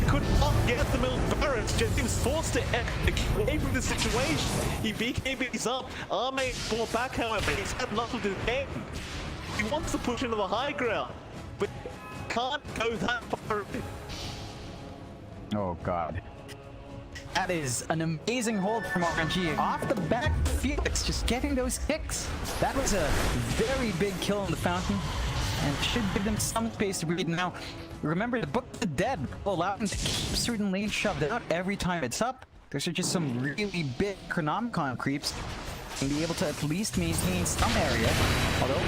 Could not get the middle barracks. Just he was forced to get away from the situation. He BKBs up. Arme fought back, however. He's had enough of the game. He wants to push into the high ground, but can't go that far. Oh god. That is an amazing hold from RNG. Off the back, Felix just getting those kicks. That was a very big kill in the fountain, and should give them some space to breathe. Now, remember, the Book of the Dead will allow them to keep certain lanes shoved out every time it's up. Those are just some really big Chronomicon creeps, and be able to at least maintain some area. Although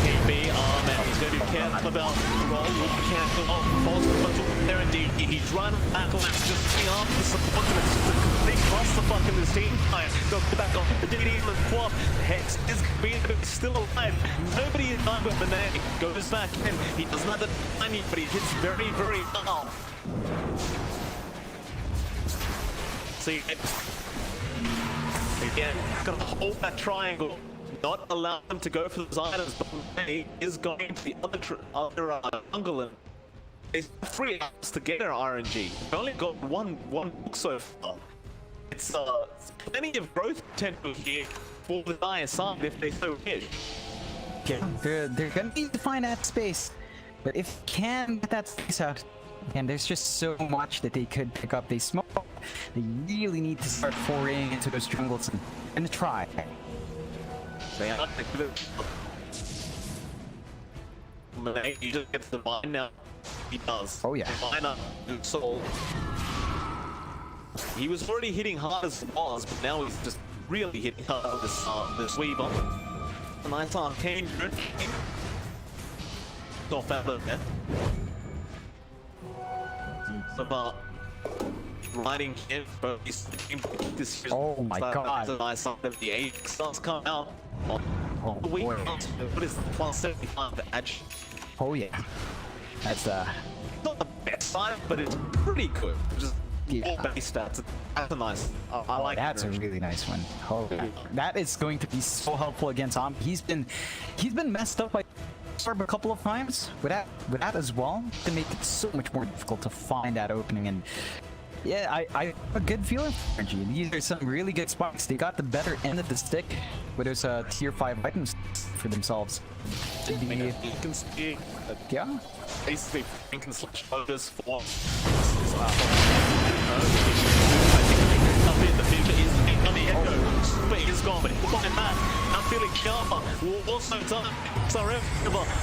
KB, man, he's going to be careful about the roll. Will be careful of false control there indeed. He's running back left, just coming off the support, and it's just a complete clusterfuck in this team fight. Go back on the DD and the quad. Hex is still alive. Nobody is done with Monet. Goes back in. He doesn't have the timing, but he hits very, very well. See, again, gonna hold that triangle. Not allow them to go for those items, but Monet is going to the other jungle, and there's 3 hours to get their RNG. They've only got one book so far. It's plenty of growth potential here for the dire side if they so wish. they're gonna need to find that space, but if they can get that space out, and there's just so much that they could pick up. They smoke. They really need to start foraying into those jungles and try. They are to give it. Monet, he just gets the mine now. He does. Oh, yeah. The miner, Soul. He was already hitting hard as it was, but now he's just really hitting hard with this Weaver. A nice arcane drone. Not bad though, yeah. So, riding in, but he's this year's Oh my god. The nice side of the 8 starts coming out. Oh The week, boy. what is the plus 75 edge? Oh yeah. That's Not the best side, but it's pretty good. Just Yeah. all base stats. That's a nice. I like that's a it. really nice one. Oh, that is going to be so helpful against Om. He's been messed up by Sorb a couple of times with that as well, to make it so much more difficult to find that opening. And yeah, I have a good feeling for RNG. These are some really good spots. They got the better end of the stick with those tier 5 items for themselves. You can see Yeah. basically Franken slash focus for. The future is on the echo. Super is gone, but he's got back. I'm feeling sharper. Will also done. Sorry,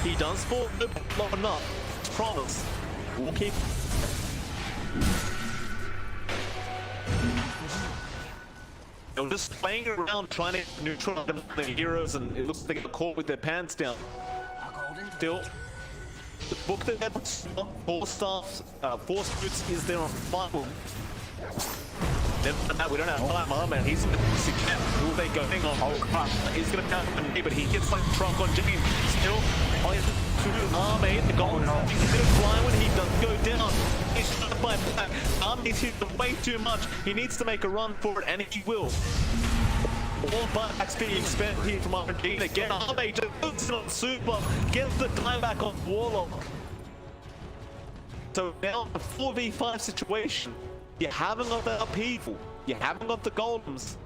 he does fall, not enough. Promise. We'll keep. They're just playing around trying to neutralize the heroes, and it looks like they get caught with their pants down. Still, the book that had 4 staffs, 4 suits is there on final. Never done that, we don't have time, man. He's gonna who are they going on? Oh crap, he's gonna come on me, but he gets like trunk on Jane. Still, Arme, the goal. He's gonna fly when he does go down. He's shot by back. Arme's hit way too much. He needs to make a run for it, and he will. All buybacks being spent here from RNG. Again, Arme just puts it on Super, gets the time back on Warlock. So now a 4v5 situation. You haven't got the upheaval. You haven't got the golems.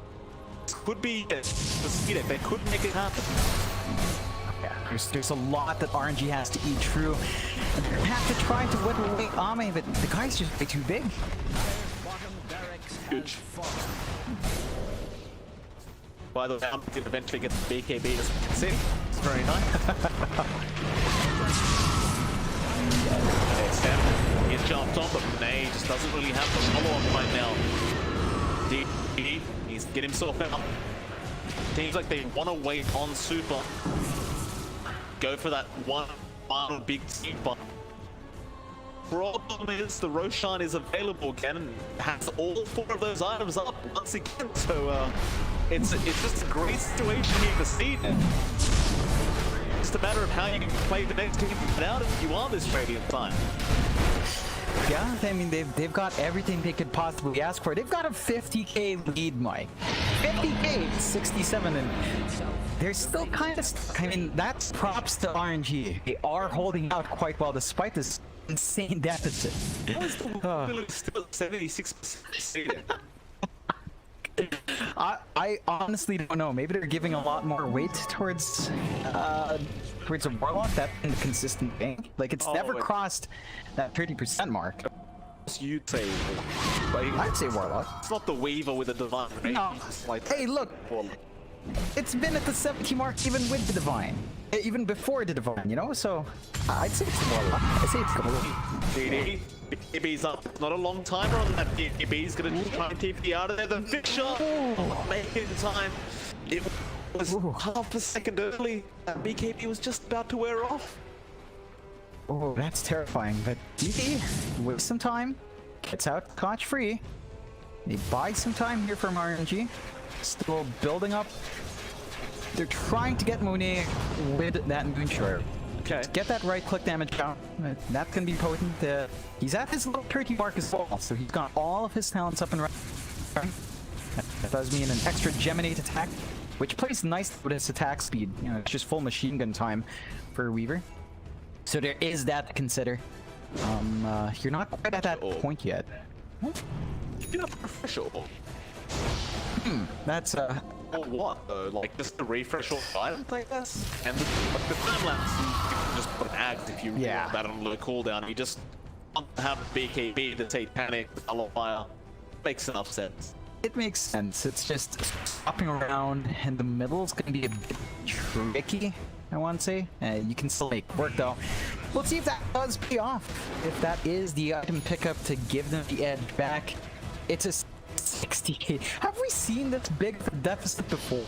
This could be it. The CDEC, they could make it happen. Yeah, there's a lot that RNG has to eat through. And they have to try to whittle away Ame, but the guy's just way too big. Huge. By the way, I'm going to eventually get the BKB as we can see. It's very nice. He jumped on, but Nay just doesn't really have the follow-up right now. DD needs to get himself out. Seems like they want to wait on Super. Go for that one final big team, but problem is the Roshan is available again and has all 4 of those items up once again. So it's just a great situation here for CDEC. It's a matter of how you can play the next game out if you are this radiant time. Yeah, I mean, they've got everything they could possibly ask for. They've got a 50k lead, Mike. 50k, 67, and they're still kind of stuck. I mean, that's props to RNG. They are holding out quite well despite this insane deficit. How is the still at 76%? I honestly don't know. Maybe they're giving a lot more weight towards a Warlock. That's been the consistent thing. Like, it's never crossed that 30% mark. You'd say, I'd say Warlock. It's not the Weaver with a Divine, right? No. Like, Hey, look. It's been at the 70 mark even with the Divine. Even before the Divine, you know? So, I'd say it's Warlock. I'd say it's DD, BKB's up. Not a long timer on that. BKB's gonna try and TP out of there. The Fisher make it in time. It was half a second early. That BKB was just about to wear off. Oh, that's terrifying. But DD, with some time, gets out scotch-free. They buy some time here from RNG. Still building up. They're trying to get Monet with that Moonshore. Okay. Get that right-click damage out. That can be potent. He's at his little 30 mark as well, so he's got all of his talents up and running. That does mean an extra Geminate attack, which plays nice with his attack speed. You know, it's just full machine gun time for Weaver. So there is that to consider. You're not quite at that point yet. You're not professional. That's Or what though? Like just the refresh all items like this? And the time lapse, you can just put an axe if you really want that on low cooldown. You just want to have BKB to take panic, follow fire. Makes enough sense. It makes sense. It's just hopping around in the middle is going to be a bit tricky, I want to say. You can still make work though. We'll see if that does pay off. If that is the item pickup to give them the edge back. It's a 60k. Have we seen this big deficit before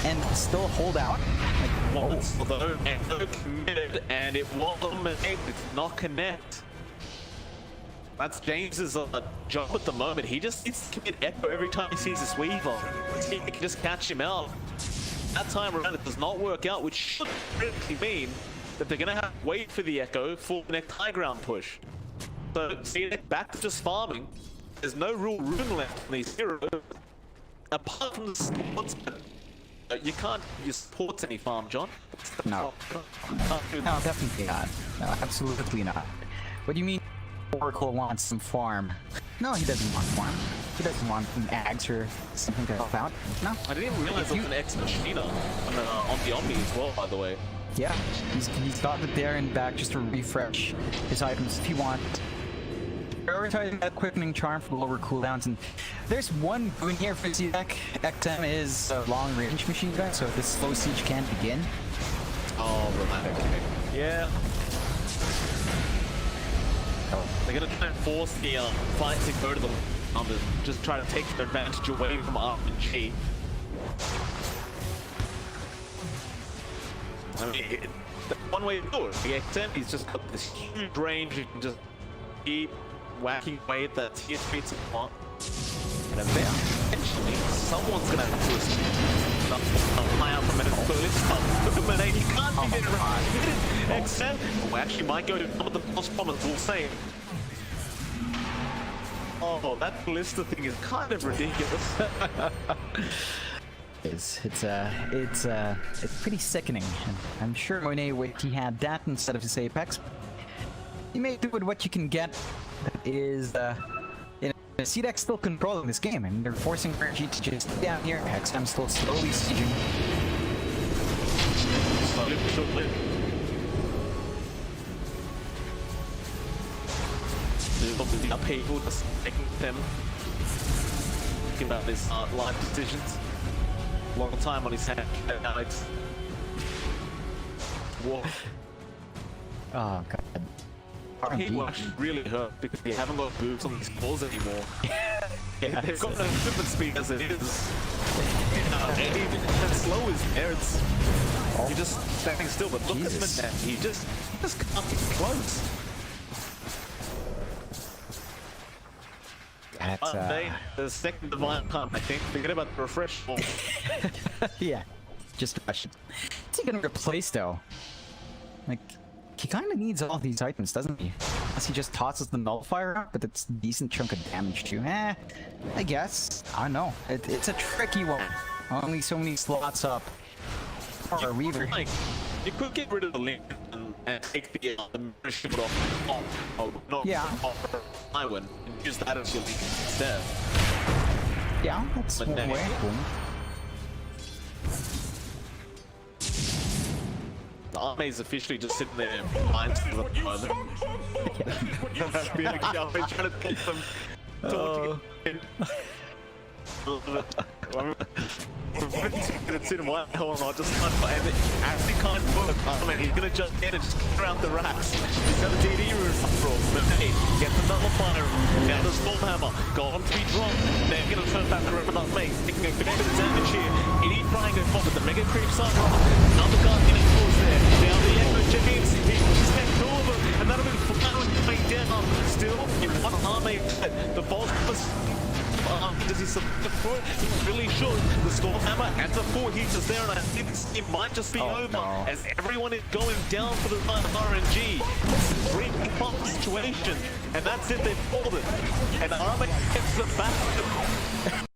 and still hold out? Like, Although Echo committed and it wasn't made, it's not connect. That's James's job at the moment. He just needs to commit Echo every time he sees this Weaver. He can just catch him out. That time around it does not work out, which should really mean that they're gonna have to wait for the Echo for the next high ground push. So CDEC back to just farming. There's no real room left in these heroes. Apart from the supports, you can't use supports any farm, John. no. No, definitely not. No, absolutely not. What do you mean Oracle wants some farm? No, he doesn't want farm. He doesn't want an axe or something to help out. No. I didn't even realize there was an ex-machina on the Omni as well, by the way. Yeah, he's got it there and back just to refresh his items if he wants. Prioritizing that quickening charm for lower cooldowns, and there's one boon here for CDEC. XM is a long-range machine gun, so this slow siege can begin. Oh, okay. Yeah. They're gonna try and force the fight to go to the numbers, just try to take their advantage away from RNG. I mean, one way to do it. The XM, he's just got this huge range. You can just keep whacking away at that tier 3 support. And eventually, someone's gonna have to twist fly out from minute. So it's illuminate. You can't be getting right. XM, we actually might go to some of the most prominent, we'll say. Oh, that ballista thing is kind of ridiculous. is. It's pretty sickening. And I'm sure Monet, if he had that instead of his Apex, you may do with what you can get. That is, CDEC still controlling this game, and they're forcing RG to just stay down here. XM still slowly sieging. There's upheaval just taking them. Thinking about his life decisions. Long time on his hand, Alex. Whoa. Oh god. He will actually really hurt because they haven't got boots on these balls anymore. Yeah, They've got no movement speed as it is. And even as slow as there, it's you're just standing still. But look at him, man. He just can't get close. That's, The second divine pump, I think. Forget about the refresh ball. yeah, just rush it. What's he gonna replace though? Like, he kind of needs all these items, doesn't he? Unless he just tosses the nullifier out, but it's a decent chunk of damage too. I guess. I don't know. It's a tricky one. Only so many slots up for a Weaver. Like, you could get rid of the link and take the mirror shield off. Not off my one. And use that as your link instead. Yeah, that's But one then- way. Cool. The army is officially just sitting there blind to the moment. Being like, yeah, we're trying to take them. It's in one hole, I just can't find it. Actually can't work. I mean, he's gonna jump in and just kick around the racks. He's got a DD room for all. But hey, get the nullifier. Now the Stormhammer. Go on 3 drop. They're gonna turn back around with that mate. Taking a bit of damage here. Elite trying to pop with the Mega Creeps up. Another Guardian force there. Now the Echo checking in. He's next over. And that'll be flat way down. Still in one army. The boss was. Does he submit the foot? He really should. The Stormhammer and the 4 heaters there, and I think it might just be over no. as everyone is going down for the RNG. It's a really fun situation, and that's it. They've pulled it, and Army gets the back.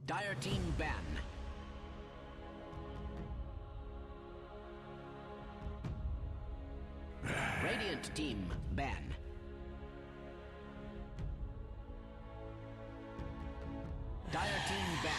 Dire team ban. Radiant team ban. Dire team ban.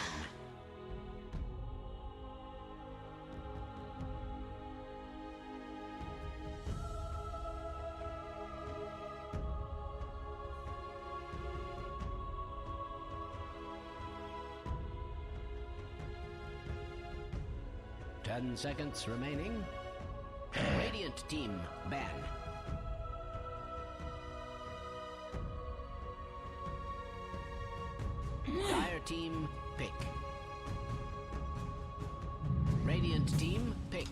10 seconds remaining. Radiant team ban. Dire team pick. Radiant team pick.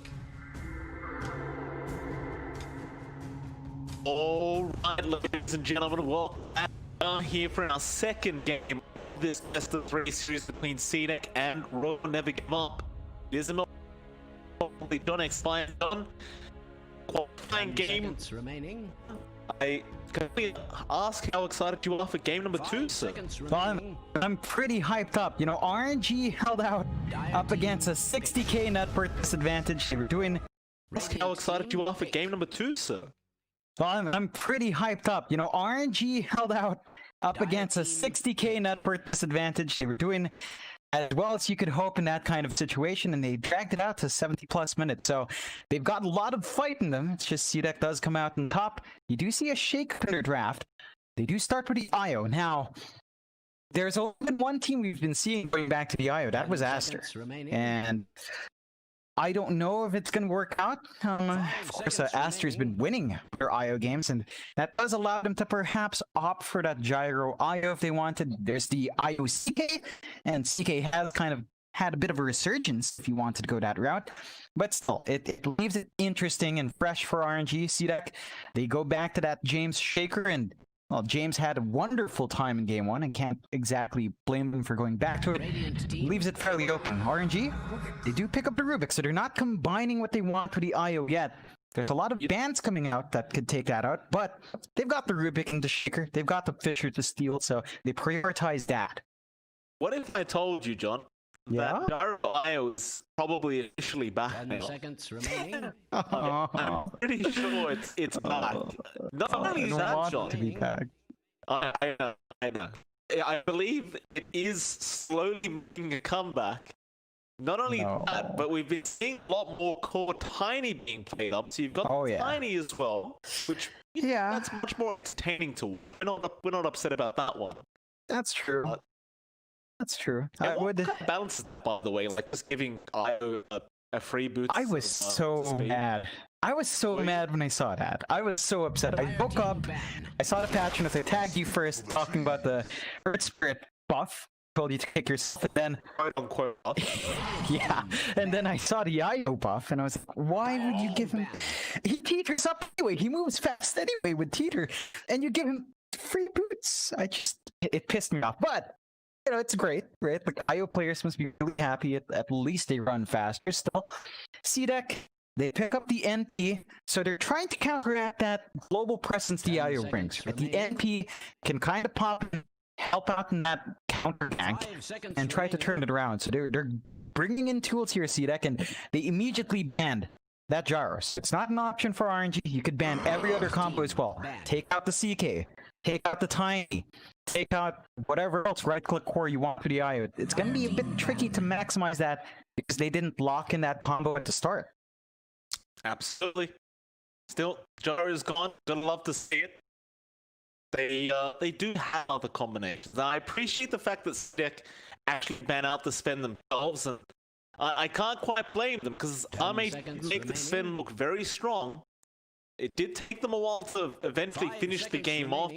All right, ladies and gentlemen, welcome back down here for our second game of this best of 3 series between CDEC and Royal Never Give Up. It is a probably done expired done qualifying game. Remaining. I can we ask how excited you are for game number 2, sir? I'm pretty hyped up. You know, RNG held out up against a 60k net worth disadvantage. They were doing. Ask how excited you are for game number 2, sir. I'm pretty hyped up. You know, RNG held out up against a 60k net worth disadvantage. They were doing as well as you could hope in that kind of situation, and they dragged it out to 70 plus minutes. So they've got a lot of fight in them. It's just CDEC does come out on top. You do see a shake in their draft. They do start with the IO. Now, there's only been one team we've been seeing going back to the IO. That was Aster. And I don't know if it's going to work out. Of course, Aster's been winning their IO games, and that does allow them to perhaps opt for that Gyro IO if they wanted. There's the IO CK, and CK has kind of had a bit of a resurgence if you wanted to go that route. But still, it leaves it interesting and fresh for RNG. CDEC, they go back to that James Shaker, and well, James had a wonderful time in game 1 and can't exactly blame him for going back to it. Leaves it fairly open. RNG, they do pick up the Rubik, so they're not combining what they want with the IO yet. There's a lot of bans coming out that could take that out, but they've got the Rubik and the Shaker. They've got the Fisher to steal, so they prioritize that. What if I told you, John, that Gyro IO is probably officially back 10 now? seconds remaining. I'm pretty sure it's back. Not only that, John. To be back. I know. I believe it is slowly making a comeback. Not only that, but we've been seeing a lot more core Tiny being played up. So you've got Tiny as well, which that's much more entertaining to. We're not upset about that one. That's true. That's true. I would balance, by the way, like just giving IO a free boot. I was so mad. I was so mad when I saw that. I was so upset. I woke up, I saw the patch, and as I tagged you first, talking about the Earth Spirit buff, told you to kick yourself, and then quote unquote. yeah, and then I saw the IO buff, and I was like, why would you give him? He teeters up anyway. He moves fast anyway with teeter, and you give him free boots. It pissed me off, but. You know, it's great, right? The IO players must be really happy. At least they run faster still. CDEC, they pick up the NP, so they're trying to counteract that global presence the IO brings. Right? The NP can kind of pop and help out in that counter gank and try to turn it around. So they're bringing in tools here, CDEC, and they immediately banned that Gyros. It's not an option for RNG. You could ban every other combo as well. Take out the CK. Take out the Tiny. Take out whatever else right-click core you want for the IO. It's going to be a bit tricky to maximize that because they didn't lock in that combo at the start. Absolutely. Still, Gyro is gone. Gonna love to see it. They do have other combinations. I appreciate the fact that CDEC actually ban out the spin themselves, and I can't quite blame them because I make the spin look very strong. It did take them a while to eventually finish the game off.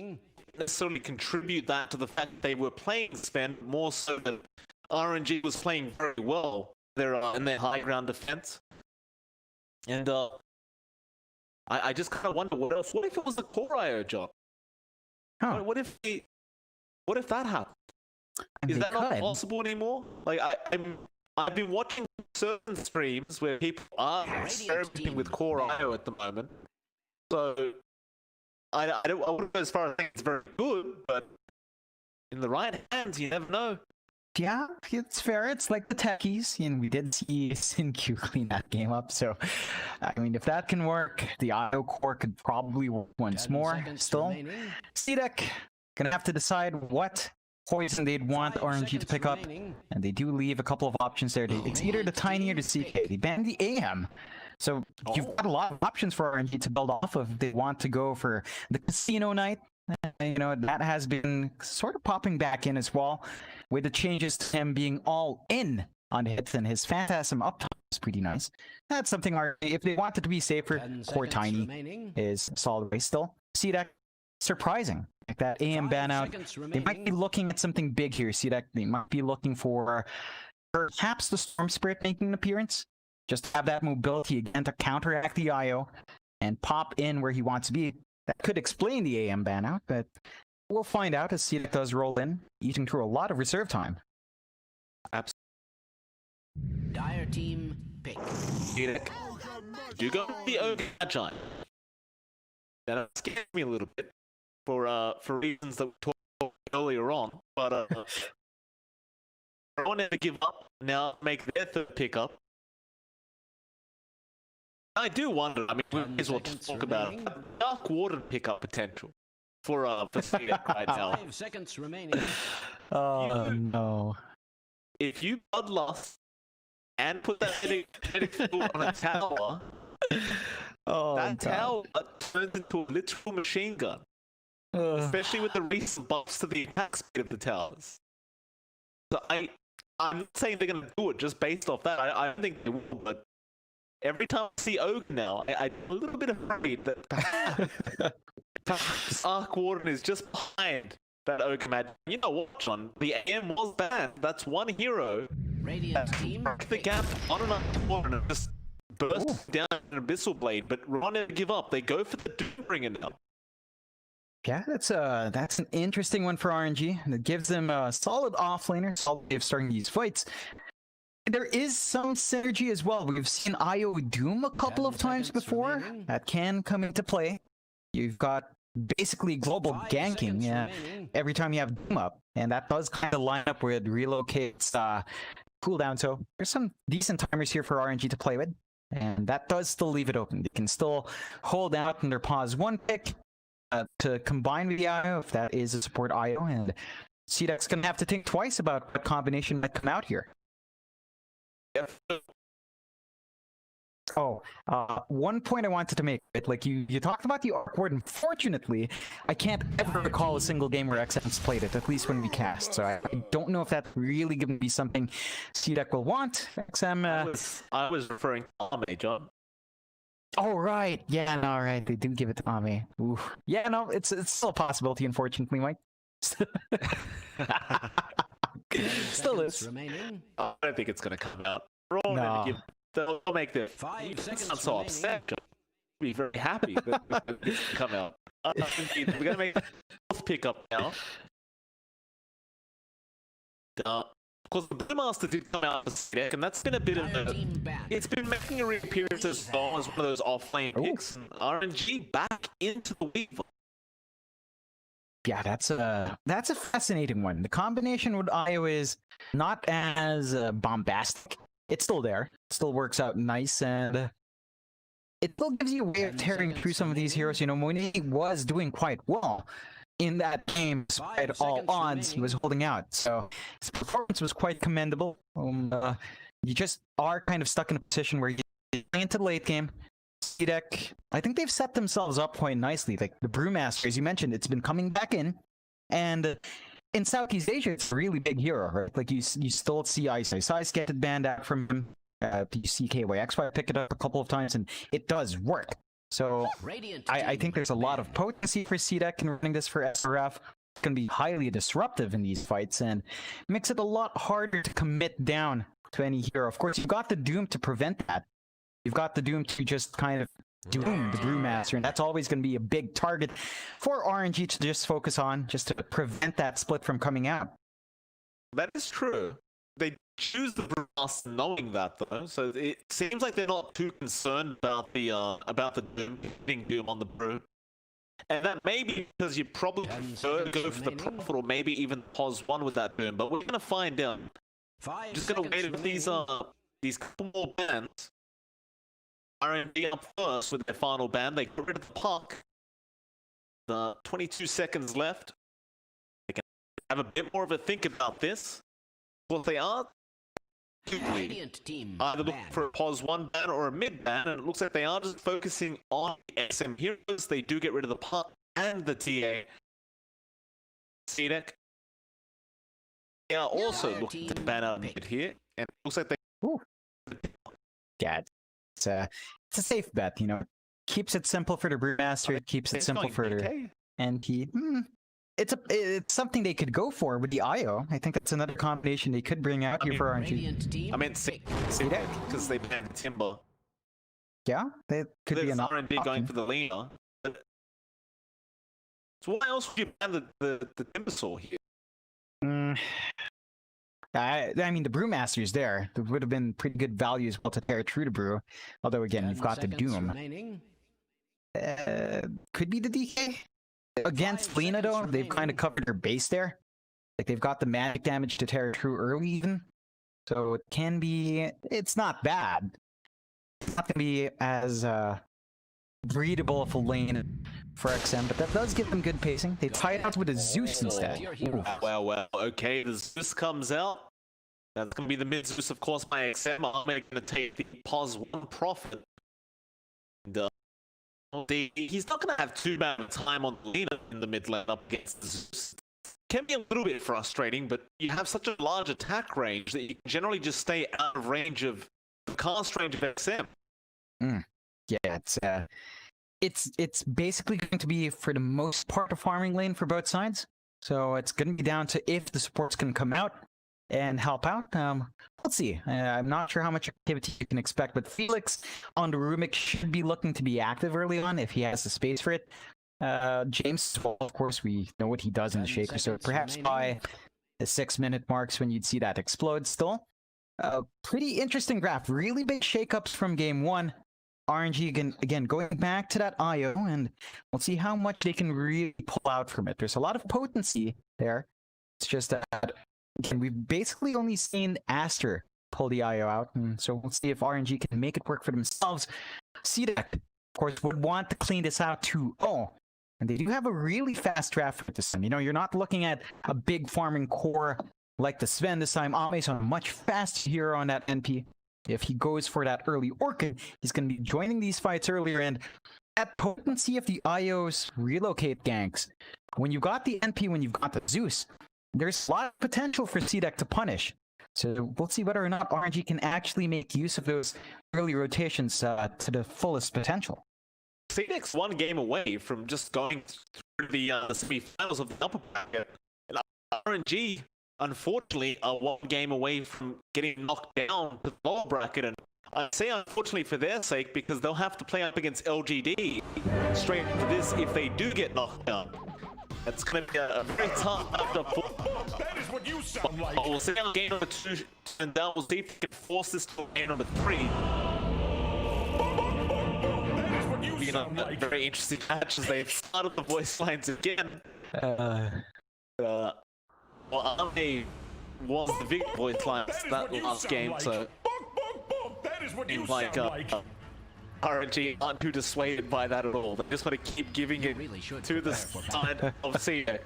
Necessarily contribute that to the fact that they were playing spin more so than RNG was playing very well in their high ground defense. And I just kind of wonder what else. What if it was the core IO, John? What if that happened? Is that not possible anymore? Like I've been watching certain streams where people are experimenting with core IO at the moment. So I wouldn't go as far as saying it's very good, but in the right hands, you never know. Yeah, it's fair. It's like the techies, and we did see Sin-Q clean that game up. So, I mean, if that can work, the IO core could probably work once 10 more. seconds Still, remaining. CDEC gonna have to decide what poison they'd want 5 RNG to seconds pick up, remaining. and they do leave a couple of options there. It's either the Tiny or the CK. They banned the AM. So you've got a lot of options for RNG to build off of if they want to go for the Casino Knight. You know, that has been sort of popping back in as well, with the changes to him being all in on hits, and his Phantasm up top is pretty nice. That's something if they wanted to be safer, 10 core seconds Tiny remaining. is solid way still. CDEC, surprising. Like that AM 5 ban out. seconds They might be remaining. looking at something big here, CDEC. They might be looking for perhaps the Storm Spirit making an appearance. Just have that mobility again to counteract the IO and pop in where he wants to be. That could explain the AM ban out, but we'll find out as CDEC does roll in, eating through a lot of reserve time. Dire team pick. CDEC, you go with the Ogre Magi. That scared me a little bit for reasons that we talked earlier on, but I want to give up now, make their third pickup. I do wonder. I mean, we 10 may as well seconds talk about remaining. Dark Water pickup potential for CDEC right now. 5 seconds remaining. Oh no. If you bloodlust and put that kinetic field on a tower, Oh, that tower turns into a literal machine gun. Especially with the recent buffs to the attack speed of the towers. So I'm not saying they're gonna do it just based off that. I don't think they will, but every time I see Ogre now, I'm a little bit afraid that perhaps Arc Warden is just behind that Ogre Magic. You know what, John? The AM was banned. That's one hero Radiant team broke the pick. gap on an Arc Warden and just burst down an Abyssal Blade, but Ron didn't give up. They go for the Doombringer now. Yeah, that's an interesting one for RNG. And it gives them a solid offlaner, solid way of starting these fights. There is some synergy as well. We've seen IO Doom a couple 10 of times seconds before. remaining. That can come into play. You've got basically global 5 ganking, seconds yeah, remaining. every time you have Doom up, and that does kind of line up where it relocates cooldown. So there's some decent timers here for RNG to play with, and that does still leave it open. They can still hold out in their pause one pick to combine with the IO if that is a support IO, and CDEC's gonna have to think twice about what combination might come out here. Oh, one point I wanted to make, like you talked about the Arc Ward. Unfortunately, I can't ever recall a single game where XM's played it, at least when we cast. So I don't know if that's really going to be something CDEC will want. XM. I was referring to Ame, John. Oh right, yeah, no, right. They do give it to Ame. Oof. Yeah, no, it's still a possibility. Unfortunately, Mike. Still Seconds is. remaining. I don't think it's gonna come out. Ron No. didn't give. They'll make their. 5 seconds I'm so remaining. upset. John. Be very happy that it's gonna come out. Indeed, we're gonna make the fourth pickup now. Of course, the Brewmaster did come out for CDEC, and that's been a bit of Dire a. team back. It's been making a reappearance as well as one of those off-lane Ooh. picks. And RNG back into the Weaver. Yeah, that's a fascinating one. The combination with IO is not as bombastic. It's still there. It still works out nice, and it still gives you a way of 10 tearing seconds through some of these remaining. heroes. You know, Monet was doing quite well in that game, 5 despite all seconds odds. He was remaining. holding out, so his performance was quite commendable. You just are kind of stuck in a position where you play into the late game. CDEC, I think they've set themselves up quite nicely. Like the Brewmaster, as you mentioned, it's been coming back in, and in Southeast Asia, it's a really big hero, right? Like you still see Ice get it banned out from him. You see KYXY pick it up a couple of times, and it does work. So Radiant I team think there's a lot of back. potency for CDEC in running this for SRF. It's going to be highly disruptive in these fights and makes it a lot harder to commit down to any hero. Of course, you've got the Doom to prevent that. You've got the Doom to just kind of doom the Brewmaster, and that's always going to be a big target for RNG to just focus on, just to prevent that split from coming out. That is true. They choose the Brewmaster knowing that though, so it seems like they're not too concerned about the Doom, hitting Doom on the Brew. And that may be because you probably 10 prefer to go seconds for the remaining. Prophet or maybe even pause 1 with that boom, but we're gonna find out. 5 Just gonna seconds wait if remaining. these couple more bans. RMD up first with their final ban. They got rid of the puck. The 22 seconds left. They can have a bit more of a think about this. Well, they are Radiant team either looking banned. for a pause 1 ban or a mid ban, and it looks like they are just focusing on SM heroes. They do get rid of the puck and the TA. CDEC. They are also looking to ban out mid here, and it looks like they Yeah, it's a safe bet, you know. Keeps it simple for the Brewmaster, it keeps it It's simple going for the DK. NP. It's something they could go for with the IO. I think that's another combination they could bring out here for RNG. Radiant team I meant picked. because they banned Timber. Yeah, that could be There's an R&D going option. for the leaner. So why else would you ban the Timber Saw here? I mean, the Brewmaster's there. There would have been pretty good value as well to tear through the Brew. Although, again, 10 you've got the seconds Doom. remaining. Could be the DK. Against 5 Lena, seconds though, they've kind remaining. of covered their base there. Like, they've got the magic damage to tear through early, even. So it can be... It's not bad. It's not going to be as breedable of a lane for XM, but that does give them good pacing. They tie it out with a Zeus instead. Your hero. Well, okay, the Zeus comes out. That's going to be the mid Zeus, of course, by XM. I'm going to take the pause 1 Prophet. And, he's not going to have too bad of time on Lena in the mid lane up against the Zeus. Can be a little bit frustrating, but you have such a large attack range that you can generally just stay out of range of the cast range of XM. Yeah, it's basically going to be, for the most part, a farming lane for both sides. So it's going to be down to if the supports can come out and help out. Let's see. I'm not sure how much activity you can expect, but Felix on the Rubik should be looking to be active early on if he has the space for it. James, well, of course, we know what he does in the 10 Shaker, so seconds perhaps remaining. by the 6-minute marks when you'd see that explode still. Pretty interesting graph. Really big shakeups from game 1. RNG again going back to that IO, and we'll see how much they can really pull out from it. There's a lot of potency there. It's just that again, we've basically only seen Aster pull the IO out, and so we'll see if RNG can make it work for themselves. CDEC, of course, would want to clean this out too. And they do have a really fast draft for this time. You know, you're not looking at a big farming core like the Sven this time. Ame's on a much faster hero on that NP. If he goes for that early Orchid, he's going to be joining these fights earlier, and that potency of the IOs relocate ganks. When you've got the NP, when you've got the Zeus, there's a lot of potential for CDEC to punish. So we'll see whether or not RNG can actually make use of those early rotations to the fullest potential. CDEC's 1 game away from just going through the semi-finals of the upper bracket. And RNG, unfortunately, are 1 game away from getting knocked down to the lower bracket. And I say unfortunately for their sake because they'll have to play up against LGD straight for this if they do get knocked down. It's going to be a very tough matchup for That is what you sound like. We'll see on game number 2, and then we'll see if they can force this to game number 3. That is what you You know, sound a like. very interesting match as they've started the voice lines again. Well, Ame was the big voice lines That is that what you last sound game, like. so That is what you seems like sound like. RNG aren't too dissuaded by that at all. They just want to keep giving it really should to the prepare for side of CDEC.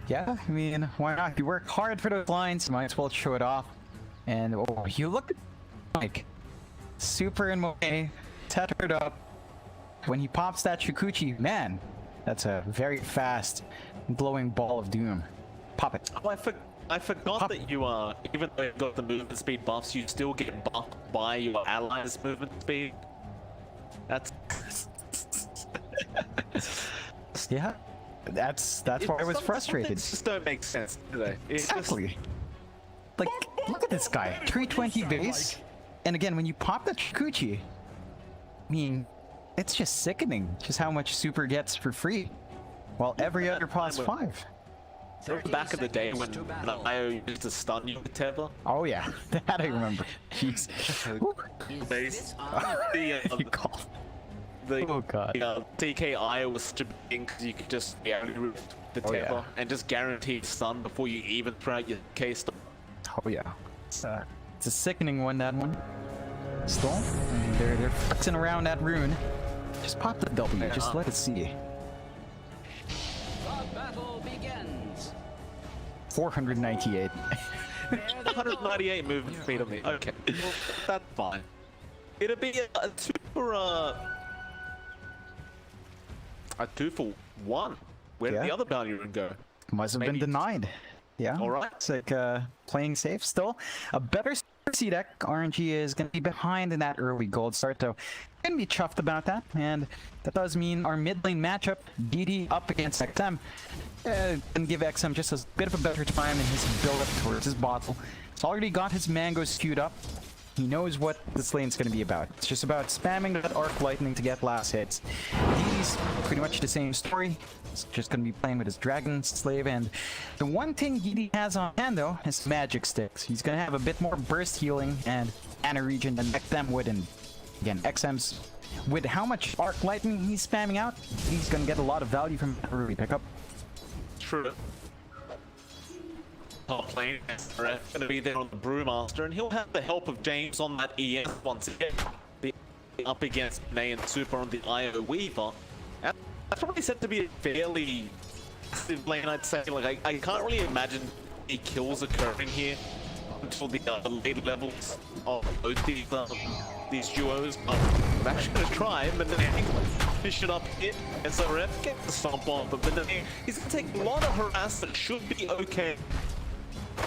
Yeah, I mean, why not? You work hard for those lines, you might as well show it off. And you look at Mike, super in way, tethered up. When he pops that Shukuchi, man, that's a very fast, glowing ball of doom. Pop it. Oh, I forgot that you are, even though you've got the movement speed buffs, you still get buffed by your allies' movement speed. That's Yeah, that's why I was some frustrated. things just don't make sense, do they? It's just- Exactly. Like, look at this guy, 320 base, and again, when you pop that Shukuchi, I mean, it's just sickening just how much super gets for free, while every other pos 5. Remember back in the day when to battle. IO used to stun you with Tether? Oh yeah, that I remember. Jeez. Woo. Is Base. this on? You call. Oh god. DKI was stupid because you could just root the Oh, yeah. tether and just guarantee stun before you even throw out your K stun. Oh yeah. It's a sickening one, that one. Still, I mean, they're flexing around that rune. Just pop the W, just let it see. The battle begins. 498. 198 movement speed on me. Okay, well, that's fine. It'll be a 2 for 1. Where did Yeah. the other bounty rune go? Must have been Maybe- denied. Yeah. All right. It's like playing safe still. A better CDEC. RNG is going to be behind in that early gold start, so going to be chuffed about that. And that does mean our mid lane matchup, DD up against XM, can give XM just a bit of a better time in his build up towards his bottle. He's already got his mangoes queued up. He knows what this lane's going to be about. It's just about spamming that arc lightning to get last hits. DD's pretty much the same story. He's just going to be playing with his dragon slave, and the one thing DD has on hand though is magic sticks. He's going to have a bit more burst healing and mana regen than XM would, and again, XM's with how much arc lightning he's spamming out, he's going to get a lot of value from that early pickup. True. Top lane, SRF going to be there on the Brewmaster, and he'll have the help of James on that ES once again. Be up against Nay and Super on the IO Weaver. And that's probably set to be a fairly passive lane, I'd say. Like, I can't really imagine any kills occurring here until the later levels of both these duos. But I'm actually going to try, but then finish it up here. SRF get the stomp on, but then he's going to take a lot of harassment, should be okay.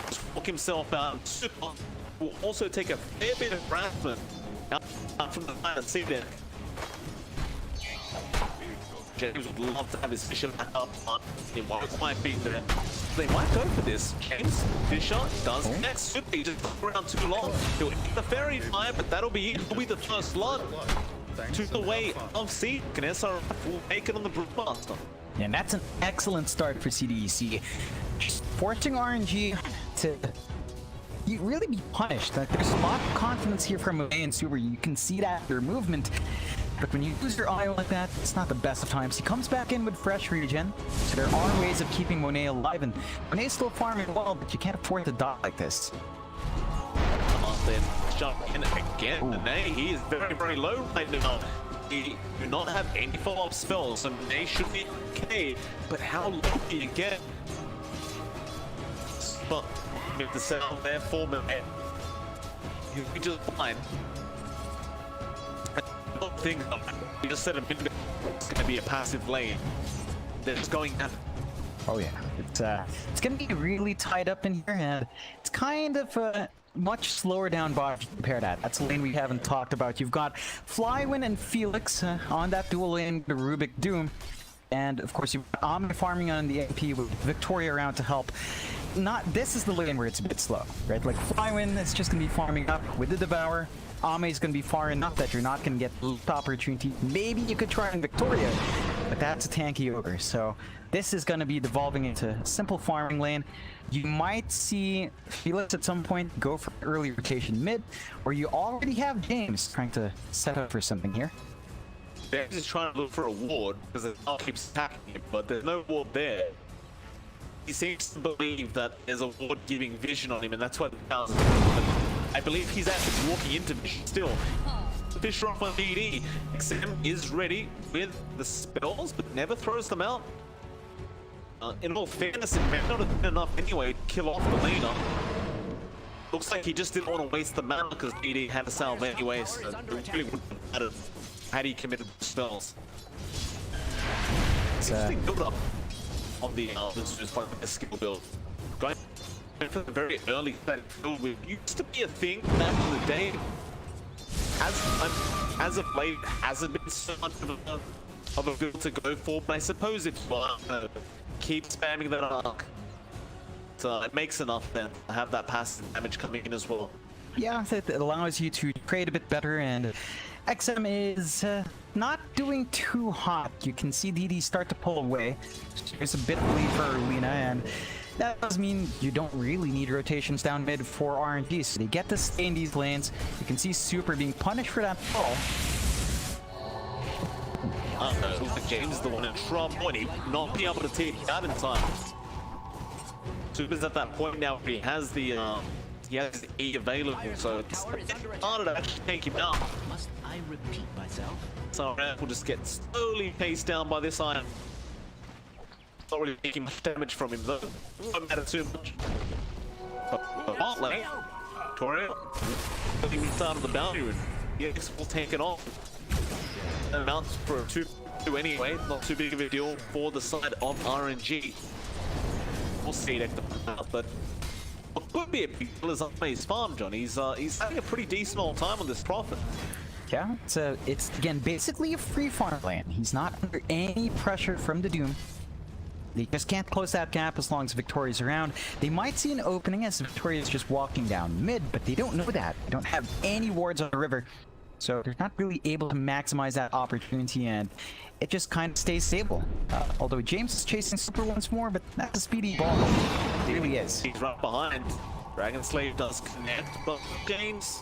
Just walk himself out. Super will also take a fair bit of harassment out from the final CDEC. James would love to have his Fisher back up, but it might be there. They might go for this. James Fisher does next. Super, he just got around too long. He'll hit the fairy fire, but that'll be it. He'll be the first blood. To the way of CDEC, and SRF will make it on the Brewmaster. And that's an excellent start for CDEC. Just forcing RNG to really be punished. Like, there's a lot of confidence here from Monet and Super. You can see that their movement. But when you lose your IO like that, it's not the best of times. He comes back in with fresh regen. So there are ways of keeping Monet alive. And Monet's still farming well, but you can't afford to die like this. Then jump in again. Monet, he is very, very low right now. He do not have any follow-up spells, so Monet should be okay. But how low do you get? But with the sound there for Monet, he'll be just fine. I don't think we just said a minute ago it's going to be a passive lane. They're just going at. Oh yeah, it's gonna be really tied up in here, and it's kind of much slower down bot if you compare that. That's a lane we haven't talked about. You've got Flywin and Felix on that dual lane, the Rubik Doom, and of course you've got Omni farming on the AP with Victoria around to help. This is the lane where it's a bit slow, right? Like Flywin is just gonna be farming up with the Devour. Ame is going to be far enough that you're not going to get the opportunity. Maybe you could try on Victoria, but that's a tanky ogre. So this is going to be devolving into a simple farming lane. You might see Felix at some point go for early rotation mid, or you already have James trying to set up for something here. They're just trying to look for a ward because the dog keeps attacking him, but there's no ward there. He seems to believe that there's a ward giving vision on him, and that's what it does. I believe he's actually walking into vision still. Fisher off on DD. XM is ready with the spells, but never throws them out. In all fairness, it may not have been enough anyway to kill off the leader. Looks like he just didn't want to waste the mana because DD had a salve anyway, so it really wouldn't have mattered had he committed spells. Interesting build up on the this is part of the skill build. Going for the very early set build, which used to be a thing back in the day. As of late, hasn't been so much of a build to go for, but I suppose if you keep spamming that arc, so it makes enough then to have that passive damage coming in as well. Yeah, it allows you to trade a bit better, and XM is not doing too hot. You can see DD start to pull away. There's a bit of lead for Lena, and that does mean you don't really need rotations down mid for RNG, so they get to stay in these lanes. You can see Super being punished for that pull. like James is the one in trouble, and he not be able to take it out in time. Super's at that point now where he has the E available, so it's harder to actually take him out. Must I repeat myself? So will just get slowly paced down by this iron. Not really taking much damage from him though. Won't matter too much. But lane, Victoria, getting me out of the boundary and yes, we'll take it on. That amounts for a 2-2 anyway, not too big of a deal for the side of RNG. We'll see it out, but what could be a big deal is Ame's farm, John. He's having a pretty decent old time on this profit. Yeah, it's again basically a free farm lane. He's not under any pressure from the Doom. They just can't close that gap as long as Victoria's around. They might see an opening as Victoria's just walking down mid, but they don't know that. They don't have any wards on the river, so they're not really able to maximize that opportunity, and it just kind of stays stable. Although James is chasing Super once more, but that's a speedy ball. It really is. He's right behind. Dragon Slave does connect, but James,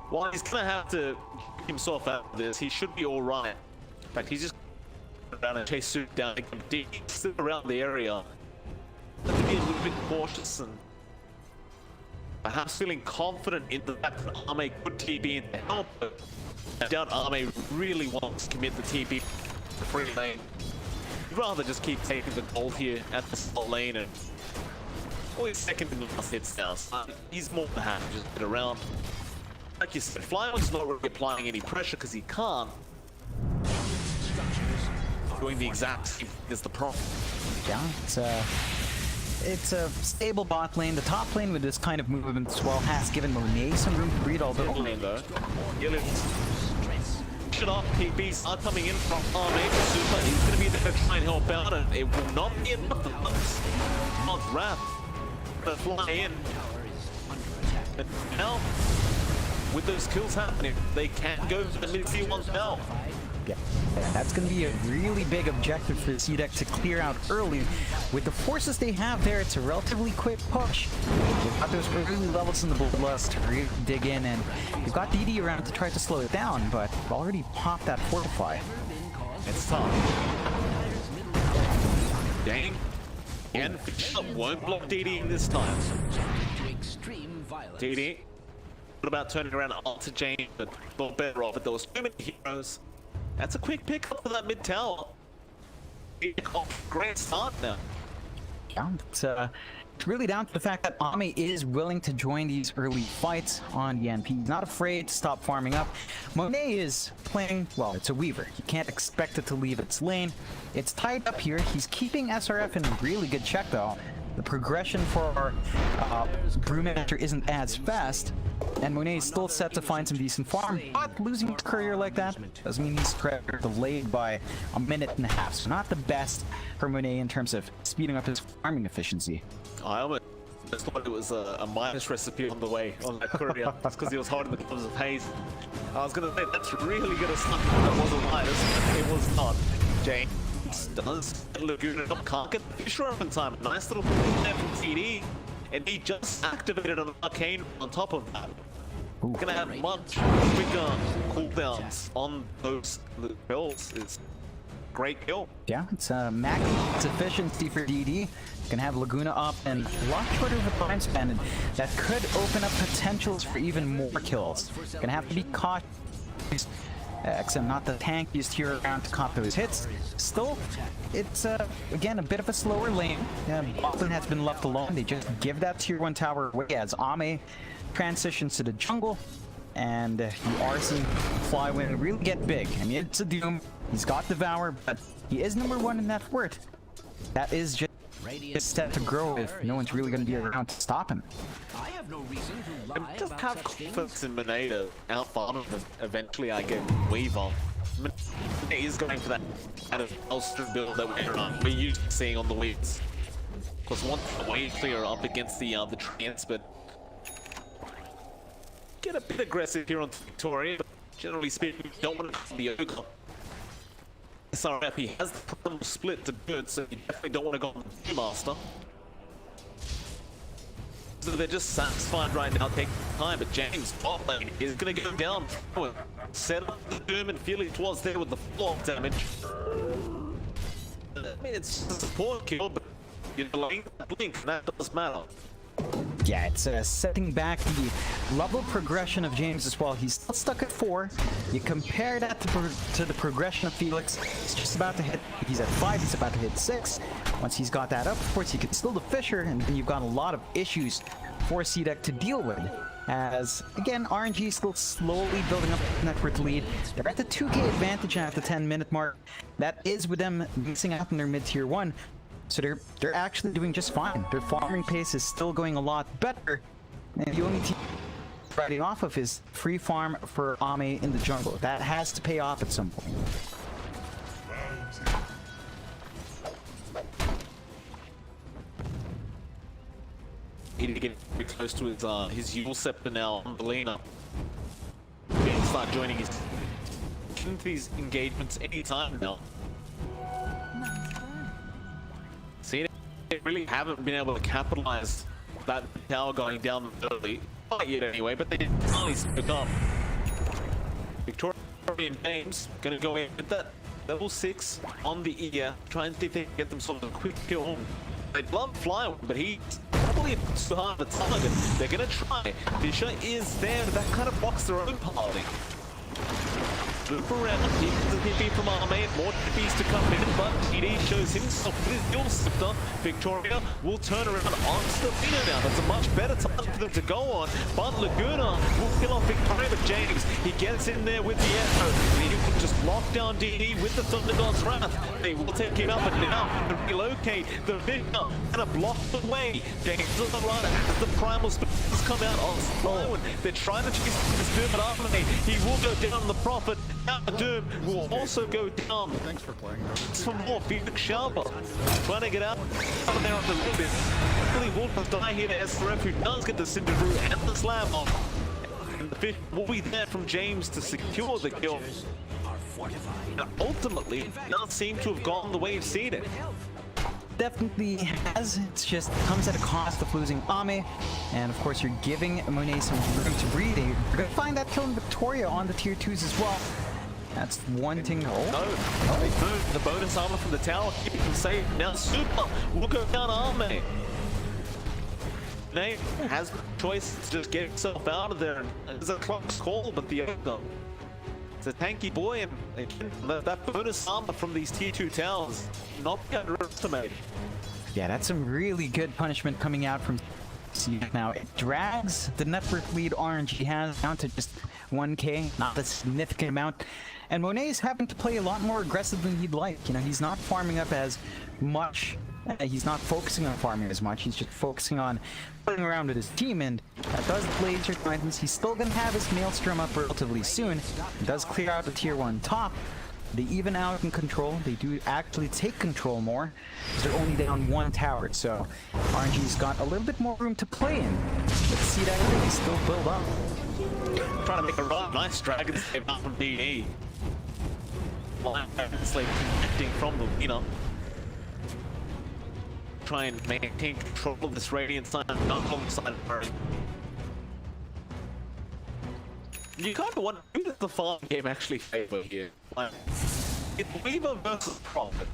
while he's gonna have to get himself out of this, he should be all right. In fact, he's just around and chase Suit down and come deep, sit around the area. Have to be a little bit cautious and perhaps feeling confident in the fact that Ame could TP in to help, but I doubt Ame really wants to commit the TP to free lane. He'd rather just keep taking the gold here at the slot lane and always second in the last hits now. So he's more than happy to just get around. Like you said, Flyman's not really applying any pressure because he can't. Doing the exact same is the problem. Yeah, it's a stable bot lane. The top lane with this kind of movement as well has given Monet some room to breathe, although... Lane though. Shut up, PBs are coming in from Arme. Super is going to be there to try and help out, and it will not be enough for us. Not Wrath. But fly in. And now, with those kills happening, they can go to the mid-tier 1 now. Yeah, and that's going to be a really big objective for the CDEC to clear out early. With the forces they have there, it's a relatively quick push. They've got those early levels in the Bloodlust to really dig in, and they've got DD around to try to slow it down, but they've already popped that Fortify. It's tough. Dang. And won't block DD this time. DD. What about turning around onto Jane, but not better off, but there was too many heroes. That's a quick pick up for that mid tower. Great start now. Yeah, it's really down to the fact that Ame is willing to join these early fights on Yanp. He's not afraid to stop farming up. Monet is playing, well, it's a Weaver. You can't expect it to leave its lane. It's tied up here. He's keeping SRF in really good check though. The progression for Brewmaster isn't as fast, and Monet is still set to find some decent farm, but losing his courier like that doesn't mean he's delayed by a minute and a half, so not the best for Monet in terms of speeding up his farming efficiency. I almost thought it was a minus recipe on the way on that courier, just because he was holding the gloves of haze. I was going to say, that's really going to suck if that was a minus, it was not. Jane does Laguna can't get the Fisher up in time. Nice little thing there from TD, and he just activated an arcane on top of that. Ooh. Gonna have much quicker cooldowns on those kills. Is great kill. Yeah, it's max efficiency for DD. Gonna have Laguna up and a lot shorter of a time span, and that could open up potentials for even more kills. Gonna have to be cautious. XM not the tankiest here around to comp those hits. Still, it's again a bit of a slower lane. Boston has been left alone. They just give that tier 1 tower away as Ame transitions to the jungle, and you are seeing Flywin really get big. I mean, it's a Doom. He's got Devour, but he is number 1 in that fort. That is just set to grow if no one's really going to be around to stop him. I have no reason to lie Just about have such things. confidence in Monet to outfarm him. Eventually, I get Weaver. Monet is going for that kind of ulster build that we're used to seeing on the Weavers. Because once the wave clear up against the trance, but get a bit aggressive here on Victoria. But generally speaking, you don't want to be Ogre. SRF, he has the problem split to good, so you definitely don't want to go on the Master. So they're just satisfied right now, taking time, but James bot lane is going to go down. set up the Doom, and Felix was there with the floor damage. I mean, it's just a poor kill, but you're delaying the blink, and that does matter. Yeah, it's setting back the level progression of James as well. He's still stuck at 4. You compare that to the progression of Felix. He's just about to hit. He's at 5. He's about to hit 6. Once he's got that up, of course, he can still the Fisher, and then you've got a lot of issues for CDEC to deal with. As again, RNG is still slowly building up the network lead. They're at the 2K advantage at the 10-minute mark. That is with them missing out on their mid-tier 1. So they're actually doing just fine. Their farming pace is still going a lot better. And the only team riding off of is free farm for EHOME in the jungle. That has to pay off at some point. He need to get very close to his Yule Scepter now on Belina. He can start joining into these engagements anytime now. See, they really haven't been able to capitalize that tower going down early. Not yet anyway, but they didn't finally spoke up. Victorian James gonna go in with that level 6 on the ear, try and see if they can get them sort of a quick kill. They'd love Fly, but he's probably too hard of a target. They're gonna try. Fisher is there, but that kind of blocks their own party. Loop around, he gets a TP from EHOME, more TPs to come in, but TD shows himself with his Yule Scepter. Victoria will turn around on Stefino now. That's a much better time for them to go on, but Laguna will kill off Victoria, but James, he gets in there with the Echo, and he will just lock down DD with the Thunder God's Wrath. They will take him up, but now to relocate the Victor and a block the way. James on the run as the Primal Spirits come out on Sloan. They're trying to chase this Doom at EHOME. He will go down the Prophet. Now Doom will also go down. Thanks for playing. For more, Felix Sharper trying to get out of there on the little bit. Really will die here to SRF, who does get the Cinderbrew and the Slam off. And the fish will be there from James to secure the kill. And ultimately, it does seem to have gone the way of CDEC. Definitely has. It's just comes at a cost of losing EHOME, and of course you're giving Monet some room to breathe. You're gonna find that killing Victoria on the tier 2s as well. That's one thing. No, the bonus armor from the tower keeping him safe. Now Super will go down EHOME. Monet has the choice to just get himself out of there. It's a close call, but the outcome. It's a tanky boy, and again, that bonus armor from these tier 2 towers not be underestimated. Yeah, that's some really good punishment coming out from CDEC now. It drags the network lead RNG has down to just 1K, not a significant amount. And Monet's having to play a lot more aggressive than he'd like. You know, he's not farming up as much. He's not focusing on farming as much. He's just focusing on playing around with his team, and that does Blades your Titans. He's still gonna have his Maelstrom up relatively soon. It does clear out the tier 1 top. They even out in control. They do actually take control more. They're only down 1 tower, so RNG's got a little bit more room to play in. But CDEC really still build up. Trying to make a run. Nice Dragon save out from DE. It's like connecting from the, you know. Try and maintain control of this Radiant side, not on the side of her. You kind of wonder, who does the farm game actually favor here? Like, it's Weaver versus Prophet.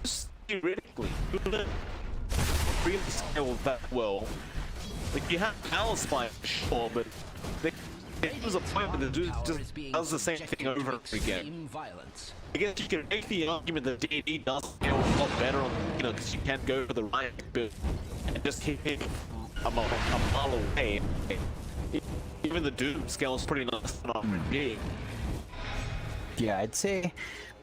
Just theoretically, couldn't really scale that well. Like, you have Power Spike, sure, but there was a point where the dude just does the same thing over and over again. I guess you can make the argument that D&D does feel a lot better on, you know, because you can go for the right build and just hit him a mile away. Even the Doom scales pretty nice on RNG. Yeah, I'd say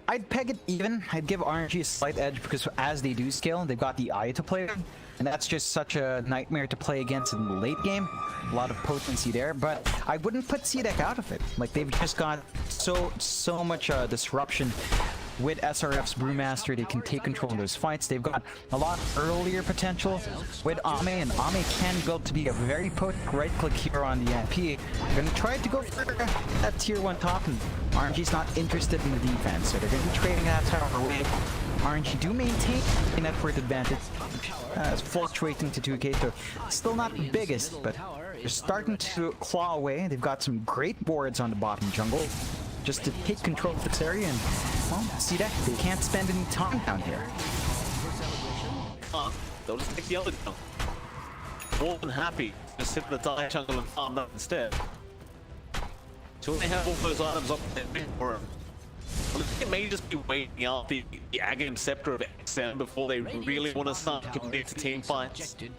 I'd peg it even. I'd give RNG a slight edge because as they do scale, they've got the eye to play with, and that's just such a nightmare to play against in the late game. A lot of potency there, but I wouldn't put CDEC out of it. Like, they've just got so much disruption with SRF's Brewmaster. They can take control of those fights. They've got a lot earlier potential with EHOME, and EHOME can build to be a very potent right-click hero on the MP. They're going to try to go for that tier 1 top, and RNG's not interested in the defense, so they're going to be trading that tower away. RNG do maintain a net worth advantage, fluctuating to 2K, so still not the biggest, but They're starting to claw away. They've got some great boards on the bottom jungle just to take control of this area. And, well, CDEC, they can't spend any time down here. They'll just take the other jungle. More than happy. Just sit in the dire jungle and farm that instead. So they have all those items up there for them. It may just be waiting out the Aghanim Scepter of XM before they really want to start committing to team fights. In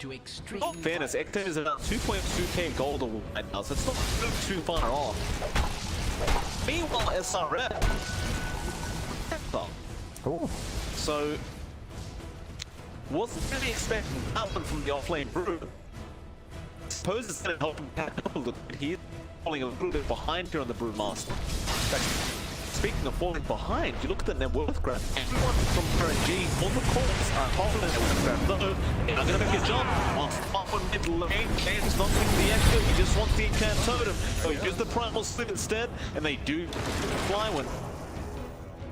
all fairness, XM is about 2.2k gold right now, so it's not too far off. Meanwhile, SRF. Cool. So, wasn't really expecting that one from the offlane Brew. Suppose it's going to help him catch up a little bit. He's falling a little bit behind here on the Brewmaster. Speaking of falling behind, you look at the net worth graph. Everyone from RNG on the course are holding the net worth graph. Though, they're not going to make a jump. Whilst up on mid lane, James not getting the echo. He just wants the enchant totem. So he used the primal slip instead, and they do fly one.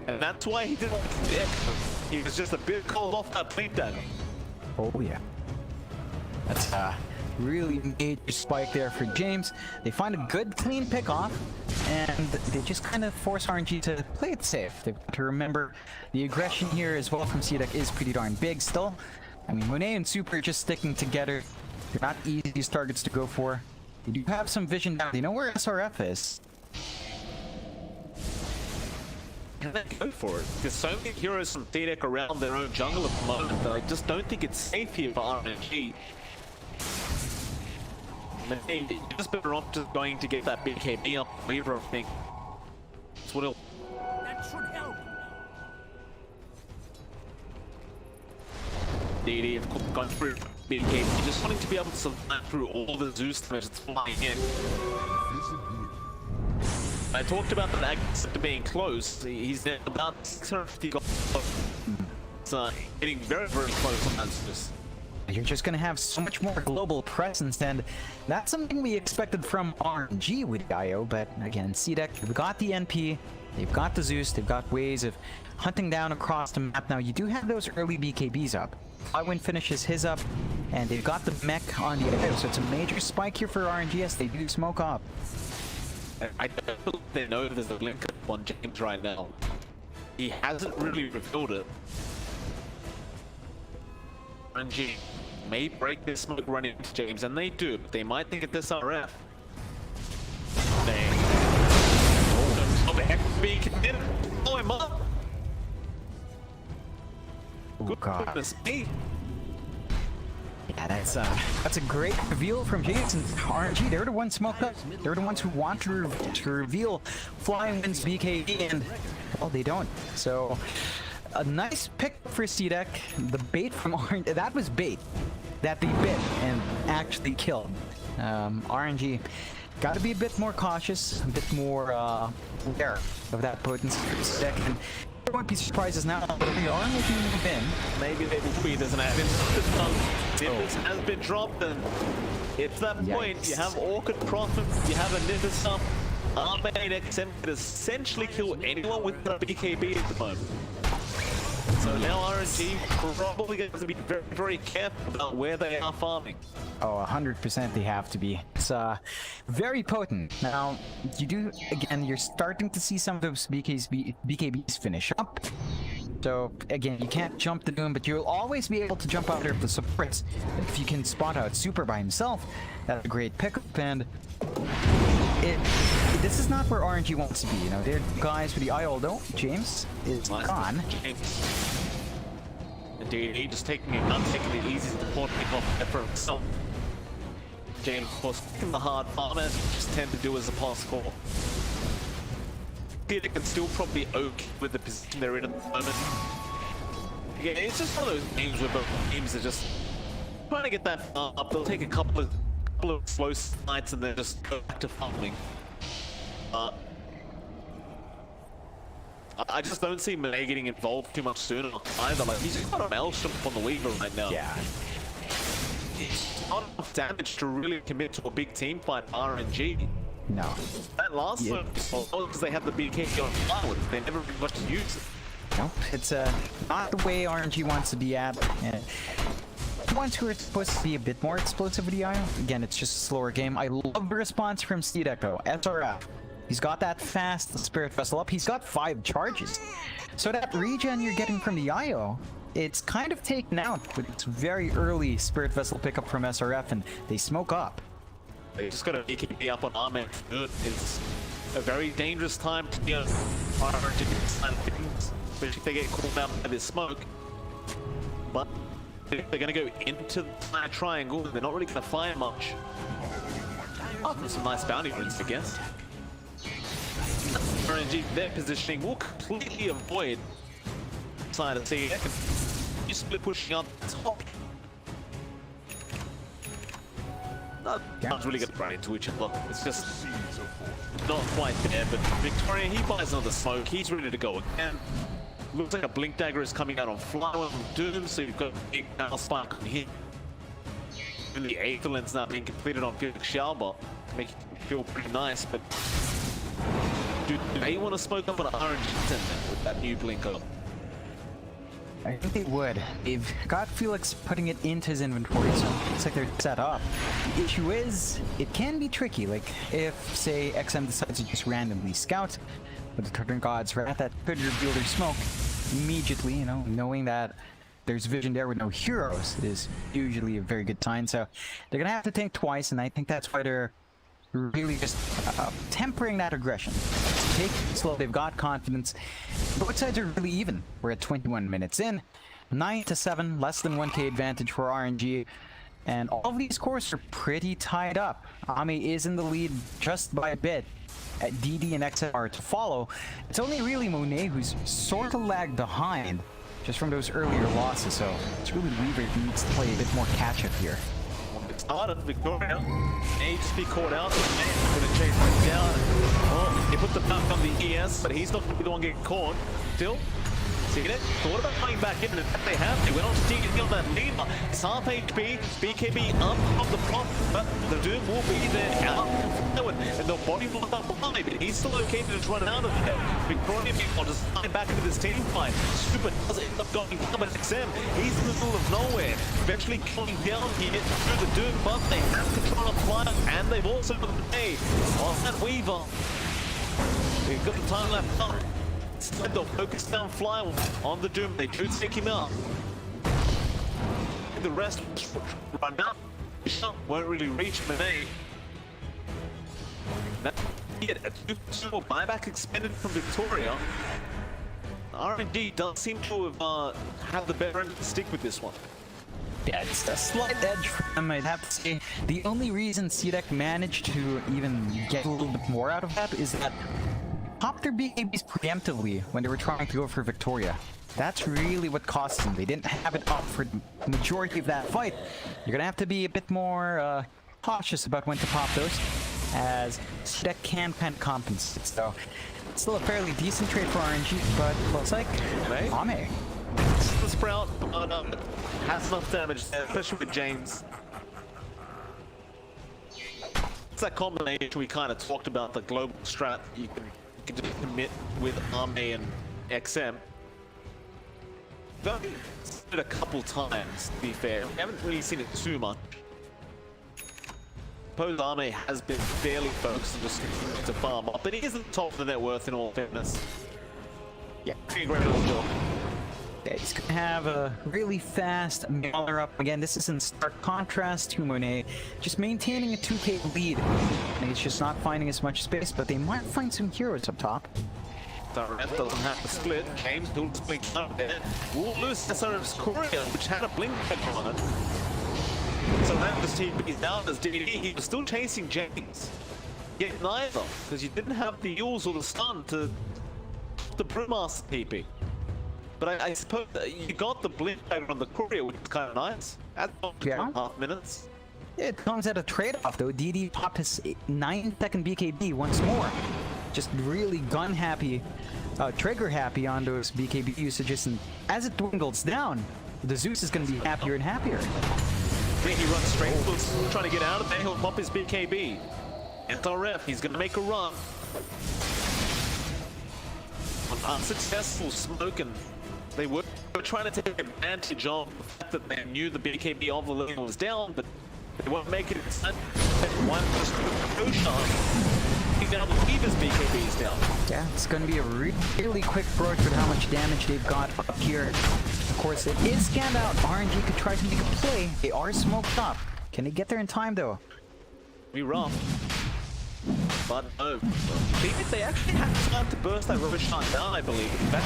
And that's why he didn't get the echo. He was just a bit cold off that plate dagger. Oh yeah. That's really major spike there for James. They find a good clean pick off, and they just kind of force RNG to play it safe. They've got to remember the aggression here as well from CDEC is pretty darn big still. I mean, Monet and Super just sticking together. They're not easiest targets to go for. They do have some vision down. They know where SRF is. Can they go for it? There's so many heroes from CDEC around their own jungle at the moment that I just don't think it's safe here for RNG. You're just better off just going to get that BKB up Weaver, I think. That's what it'll... That should help. DD, of course, gone through BKB, just wanting to be able to survive through all the Zeus damage that's flying in. I talked about the Aghanim Scepter being close. He's at about 650 gold. So getting very, very close on that Zeus. You're just going to have so much more global presence, and that's something we expected from RNG with IO, but again, CDEC, they've got the NP, they've got the Zeus, they've got ways of hunting down across the map. Now, you do have those early BKBs up. Iwin finishes his up, and they've got the mech on the other, so it's a major spike here for RNG as they do smoke up. I don't believe they know there's a link on James right now. He hasn't really revealed it. RNG may break this smoke run into James, and they do, but they might think at this RF. They... Oh, the FB can blow him up! Oh, God. Goodness me! Yeah, that's a great reveal from James and RNG. They're the ones smoked up. They're the ones who want to reveal Flying Wind's BKB, and, well, they don't. So, a nice pick for CDEC. The bait from RNG, that was bait that they bit and actually killed. RNG got to be a bit more cautious, a bit more aware of that potency for CDEC. And there won't be surprises now, but we are looking to move in. Maybe they will be. There's an admin Nimbus has been dropped, and it's that point. You have Orchid Prophet, you have a Nimbus up. R-Main XM can essentially kill anyone with a BKB at the moment. So now RNG probably going to be very, very careful about where they are farming. Oh, 100% they have to be. It's very potent. Now, you do, again, you're starting to see some of those BKBs finish up. So, again, you can't jump the Doom, but you'll always be able to jump out there for supports. If you can spot out Super by himself, that's a great pickup, and this is not where RNG wants to be, you know. They're guys with the eye, although James is gone. Indeed, he just taking the easy support pick off for himself. James, of course, taking the hard farm, as we just tend to do as a pass score. They can still probably okay with the position they're in at the moment. Again, it's just one of those games where both teams are just trying to get that farm up. They'll take a couple of slow slides and then just go back to farming. I just don't see Monet getting involved too much sooner either. Like, he's just got a maelstrom on the Weaver right now. Yeah. It's not enough damage to really commit to a big team fight RNG. No. That last one, because they have the BK on firewood, they never really much to use it. No, it's not the way RNG wants to be at. And ones who are supposed to be a bit more explosive with the IO. Again, it's just a slower game. I love the response from CDEC though. SRF. He's got that fast Spirit Vessel up. He's got 5 charges. So that regen you're getting from the IO, it's kind of taken out with its very early Spirit Vessel pickup from SRF, and they smoke up. They just got to BKB up on Arme. It's a very dangerous time to be on side of things, especially if they get caught out by this smoke. But if they're going to go into the triangle, they're not really going to find much. Oh, there's some nice bounty runs, I guess. RNG, their positioning will completely avoid side of CDEC and you split pushing up top. Not really good right into each other. It's just not quite there, but Victoria, he buys another smoke. He's ready to go again. Looks like a Blink Dagger is coming out on Flower and Doom, so you've got a big power spark on here. And the Aether Lens now being completed on Felix Shalba, making it feel pretty nice, but do they want to smoke up an RNG 10 with that new blink up? I think they would. They've got Felix putting it into his inventory, so it's like they're set up. The issue is, it can be tricky. Like, if, say, XM decides to just randomly scout with the Turtle God's Wrath, that could reveal their smoke immediately, you know, knowing that there's vision there with no heroes is usually a very good sign. So they're gonna have to think twice, and I think that's why they're really just tempering that aggression. Take it slow, they've got confidence. Both sides are really even. We're at 21 minutes in. 9-7, less than 1k advantage for RNG. And all of these cores are pretty tied up. Ame is in the lead just by a bit. At DD and XM are to follow. It's only really Monet who's sort of lagged behind just from those earlier losses, so it's really Weaver who needs to play a bit more catch-up here. Started Victoria needs to be caught out. Man's gonna chase him down. Oh, he put the back on the ES, but he's not gonna be the one getting caught. Still, see it? Thought about coming back in, and if they have, they went on to DD on that leader. It's half HP, BKB up on the plot, but the Doom will be there out forward, and the body block up behind, but he's still okay to just run out of there. Victoria will just slide back into this team fight. Super does end up going down, but XM, he's in the middle of nowhere. Eventually coming down here through the Doom, but they have control of fire, and they've also got the A on that Weaver. They've got the time left up. Instead, they'll focus down Fly on the Doom. They do take him out. The rest run out. Won't really reach Monet. Now, get a 2-2 buyback expended from Victoria. RNG does seem to have had the better end of the stick with this one. Yeah, it's a slight edge for them, I'd have to say. The only reason CDEC managed to even get a little bit more out of that is that popped their BKBs preemptively when they were trying to go for Victoria. That's really what cost them. They didn't have it up for the majority of that fight. You're gonna have to be a bit more cautious about when to pop those, as CDEC can kind of compensate. So it's still a fairly decent trade for RNG, but looks like Ame. The Sprout has enough damage there, especially with James. It's that combination we kind of talked about, the global strat you can just commit with Ame and XM. We've only seen it a couple times, to be fair. We haven't really seen it too much. Suppose Ame has been fairly focused on just continuing to farm up, but he isn't top of the net worth in all fairness. Yeah, pretty great little job. Yeah, he's gonna have a really fast Mauler up. Again, this is in stark contrast to Monet, just maintaining a 2k lead. And he's just not finding as much space, but they might find some heroes up top. SRF doesn't have to split. James will blink up there. We'll lose SRF's courier, which had a blink back on it. So that just TP's down as DD. He was still chasing James. Yet neither, because you didn't have the Yules or the stun to the Brewmaster TP. But I suppose you got the blink dagger on the courier, which is kind of nice. That's 2.5 minutes. It comes at a trade-off though. DD popped his 9-second BKB once more. Just really gun happy, trigger happy on those BKB usages, and as it dwindles down, the Zeus is going to be happier and happier. He runs straight, trying to get out of there. He'll pop his BKB. SRF, he's going to make a run. An unsuccessful smoke, and they were were trying to take advantage of the fact that they knew the BKB of the Lillian was down, but they won't make it inside. One just no shot. Down the Weaver's BKB is down. Yeah, it's going to be a really quick approach with how much damage they've got up here. Of course, it is scanned out. RNG could try to make a play. They are smoked up. Can they get there in time, though? Be rough. But no. Even if they actually had time to burst that Roshan down, I believe. Back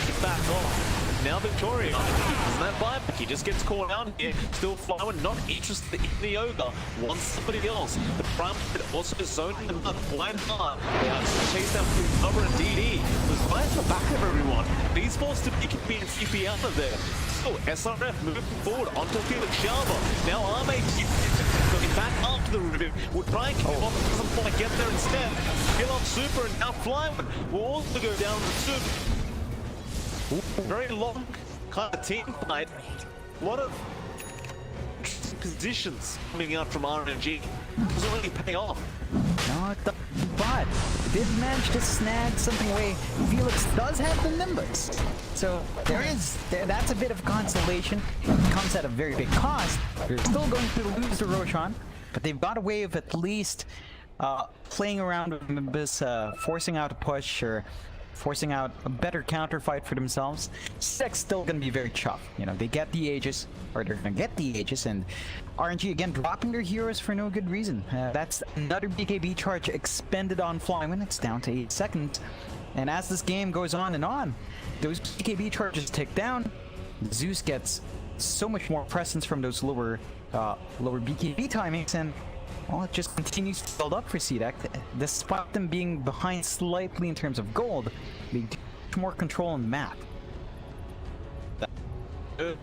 off. Now Victoria. Doesn't that buyback? He just gets caught out here. Still flying, not interested in the Ogre. Wants somebody else. The Prime also zoning them up quite hard. They have to chase down through Lover and DD. Was right at the back of everyone. He's forced to BKB and CP out of there. So SRF moving forward onto Felix Sharma. Now Arme going back after the Rubik. Will try and kill off at some point, get there instead. Kill off Super and now Flyman will also go down to Super. Very long kind of team fight. A lot of positions coming out from RNG. Doesn't really pay off. No, it doesn't, but did manage to snag something away. Felix does have the Nimbus. So that's a bit of consolation. It comes at a very big cost. They're still going to lose the Roshan, but they've got a way of at least playing around with Nimbus, forcing out a push or forcing out a better counter fight for themselves. CDEC's still going to be very tough. You know, they get the Aegis, or they're going to get the Aegis, and RNG again dropping their heroes for no good reason. That's another BKB charge expended on Flyman. It's down to 8 seconds. And as this game goes on and on, those BKB charges tick down. Zeus gets so much more presence from those lower BKB timings, and well, it just continues to build up for CDEC. Despite them being behind slightly in terms of gold, they do have more control on the map. I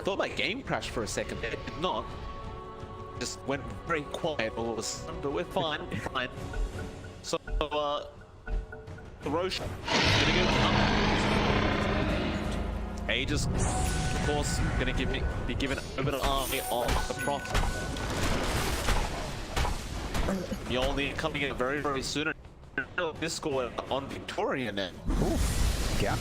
thought my game crashed for a second. It did not. Just went very quiet all of a sudden, but we're fine. We're fine. So, the Roshan gonna go up. Aegis, of course, gonna be given over to Army on the Proc. Mjolnir coming in very, very soon. This score on Victoria now. Ooh. Yeah.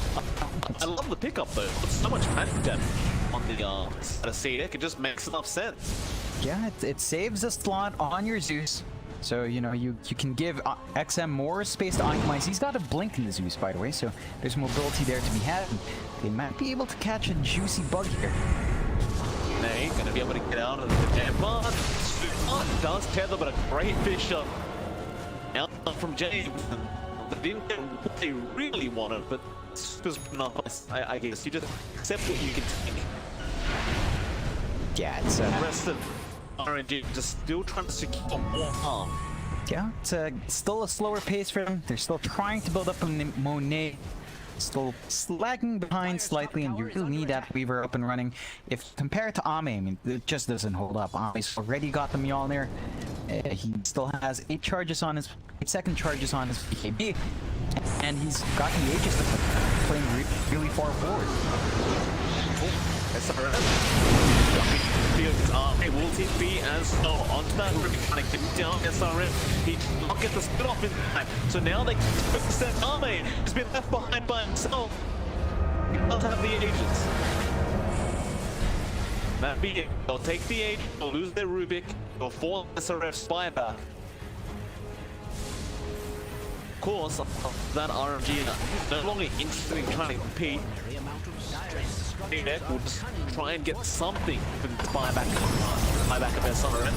I love the pickup though. There's so much magic depth on the CDEC. It just makes enough sense. Yeah, it saves a slot on your Zeus. So, you know, you can give XM more space to optimize. He's got a blink in the Zeus, by the way, so there's mobility there to be had. They might be able to catch a juicy bug here. Nay, gonna be able to get out of the temper. Does tether, but a great fish up. Now from James. They didn't get what they really wanted, but Super's enough. I guess you just accept what you can take. Yeah, it's the rest of RNG just still trying to secure more harm. Yeah, it's still a slower pace for them. They're still trying to build up a Monet. Still lagging behind slightly, and you really need that Weaver up and running. If compared to Ame, I mean, it just doesn't hold up. Ame's already got the Mjolnir. He still has 8 second charges on his BKB, and he's got the Aegis to playing really far forward. SRF. Will TP as well onto that Ruby, trying to get down SRF. He did not get the split off in time. So now they focus that Arme has been left behind by himself. He does have the agents. That be it. They'll take the agent, they'll lose their Rubik, they'll fall SRF spy back. Of course, that RMG no longer interested in trying to compete. CDEC will just try and get something for the buyback of their SRF.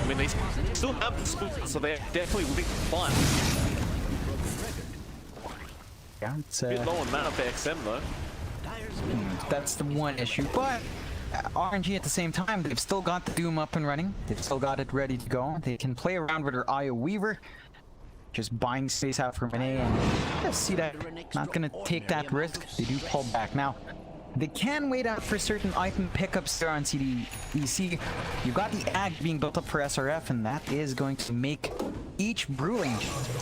I mean, they still have the spook, so they're definitely willing to fight. Yeah, it's a bit low on mana for XM though. That's the one issue, but RNG at the same time, they've still got the Doom up and running. They've still got it ready to go. They can play around with their Io Weaver, just buying space out for Monet, and see that not gonna take that risk. They do pull back now. They can wait out for certain item pickups there on CDEC. You've got the Ag being built up for SRF, and that is going to make each Brewing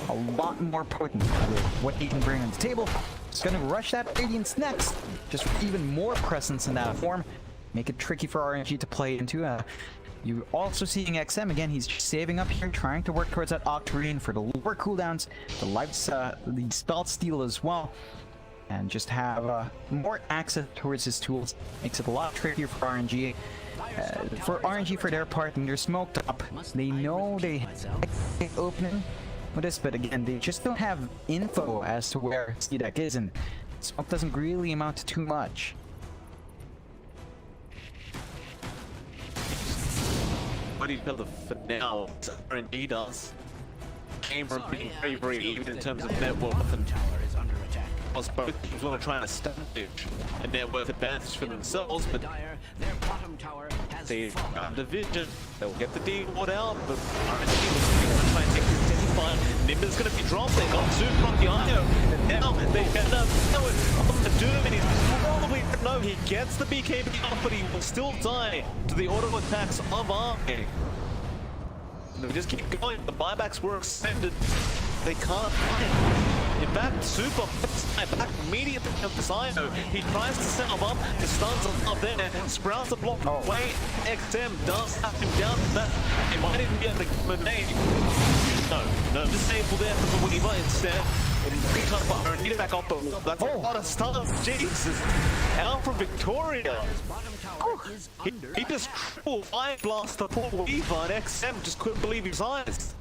a lot more potent with what he can bring on the table. It's going to rush that Radiance next, just for even more presence in that form. Make it tricky for RNG to play into. You're also seeing XM again. He's just saving up here, trying to work towards that Octarine for the lower cooldowns, the spell steal as well, and just have more access towards his tools. Makes it a lot trickier for RNG. For their part, and they're smoked up. They know they have opening with this, but again, they just don't have info as to where CDEC is, and smoke doesn't really amount to too much. What do you feel for now? RNG does. Game being very even in terms of net worth, and whilst both teams want to try and establish a net worth advantage for themselves, but they division, they'll get the D ward out, but RNG was going to try and take this 10-5. Nimbus going to be dropped, they got Zoom from the IO, and now they end up on the Doom, and he's probably, no, he gets the BKB off, but he will still die to the auto attacks of RNG. They just keep going, the buybacks were extended, they can't find. In fact, Super back immediately of the Sino. He tries to set him up, the stuns are up there, Sprouts a block away. XM does have him down to that. He might even be at the grenade. No, disable there for the Weaver instead. Need it back up, but that's a lot of stuns. Jesus. Out from Victoria. He just triple fire blast the poor Weaver, and XM just couldn't believe his eyes.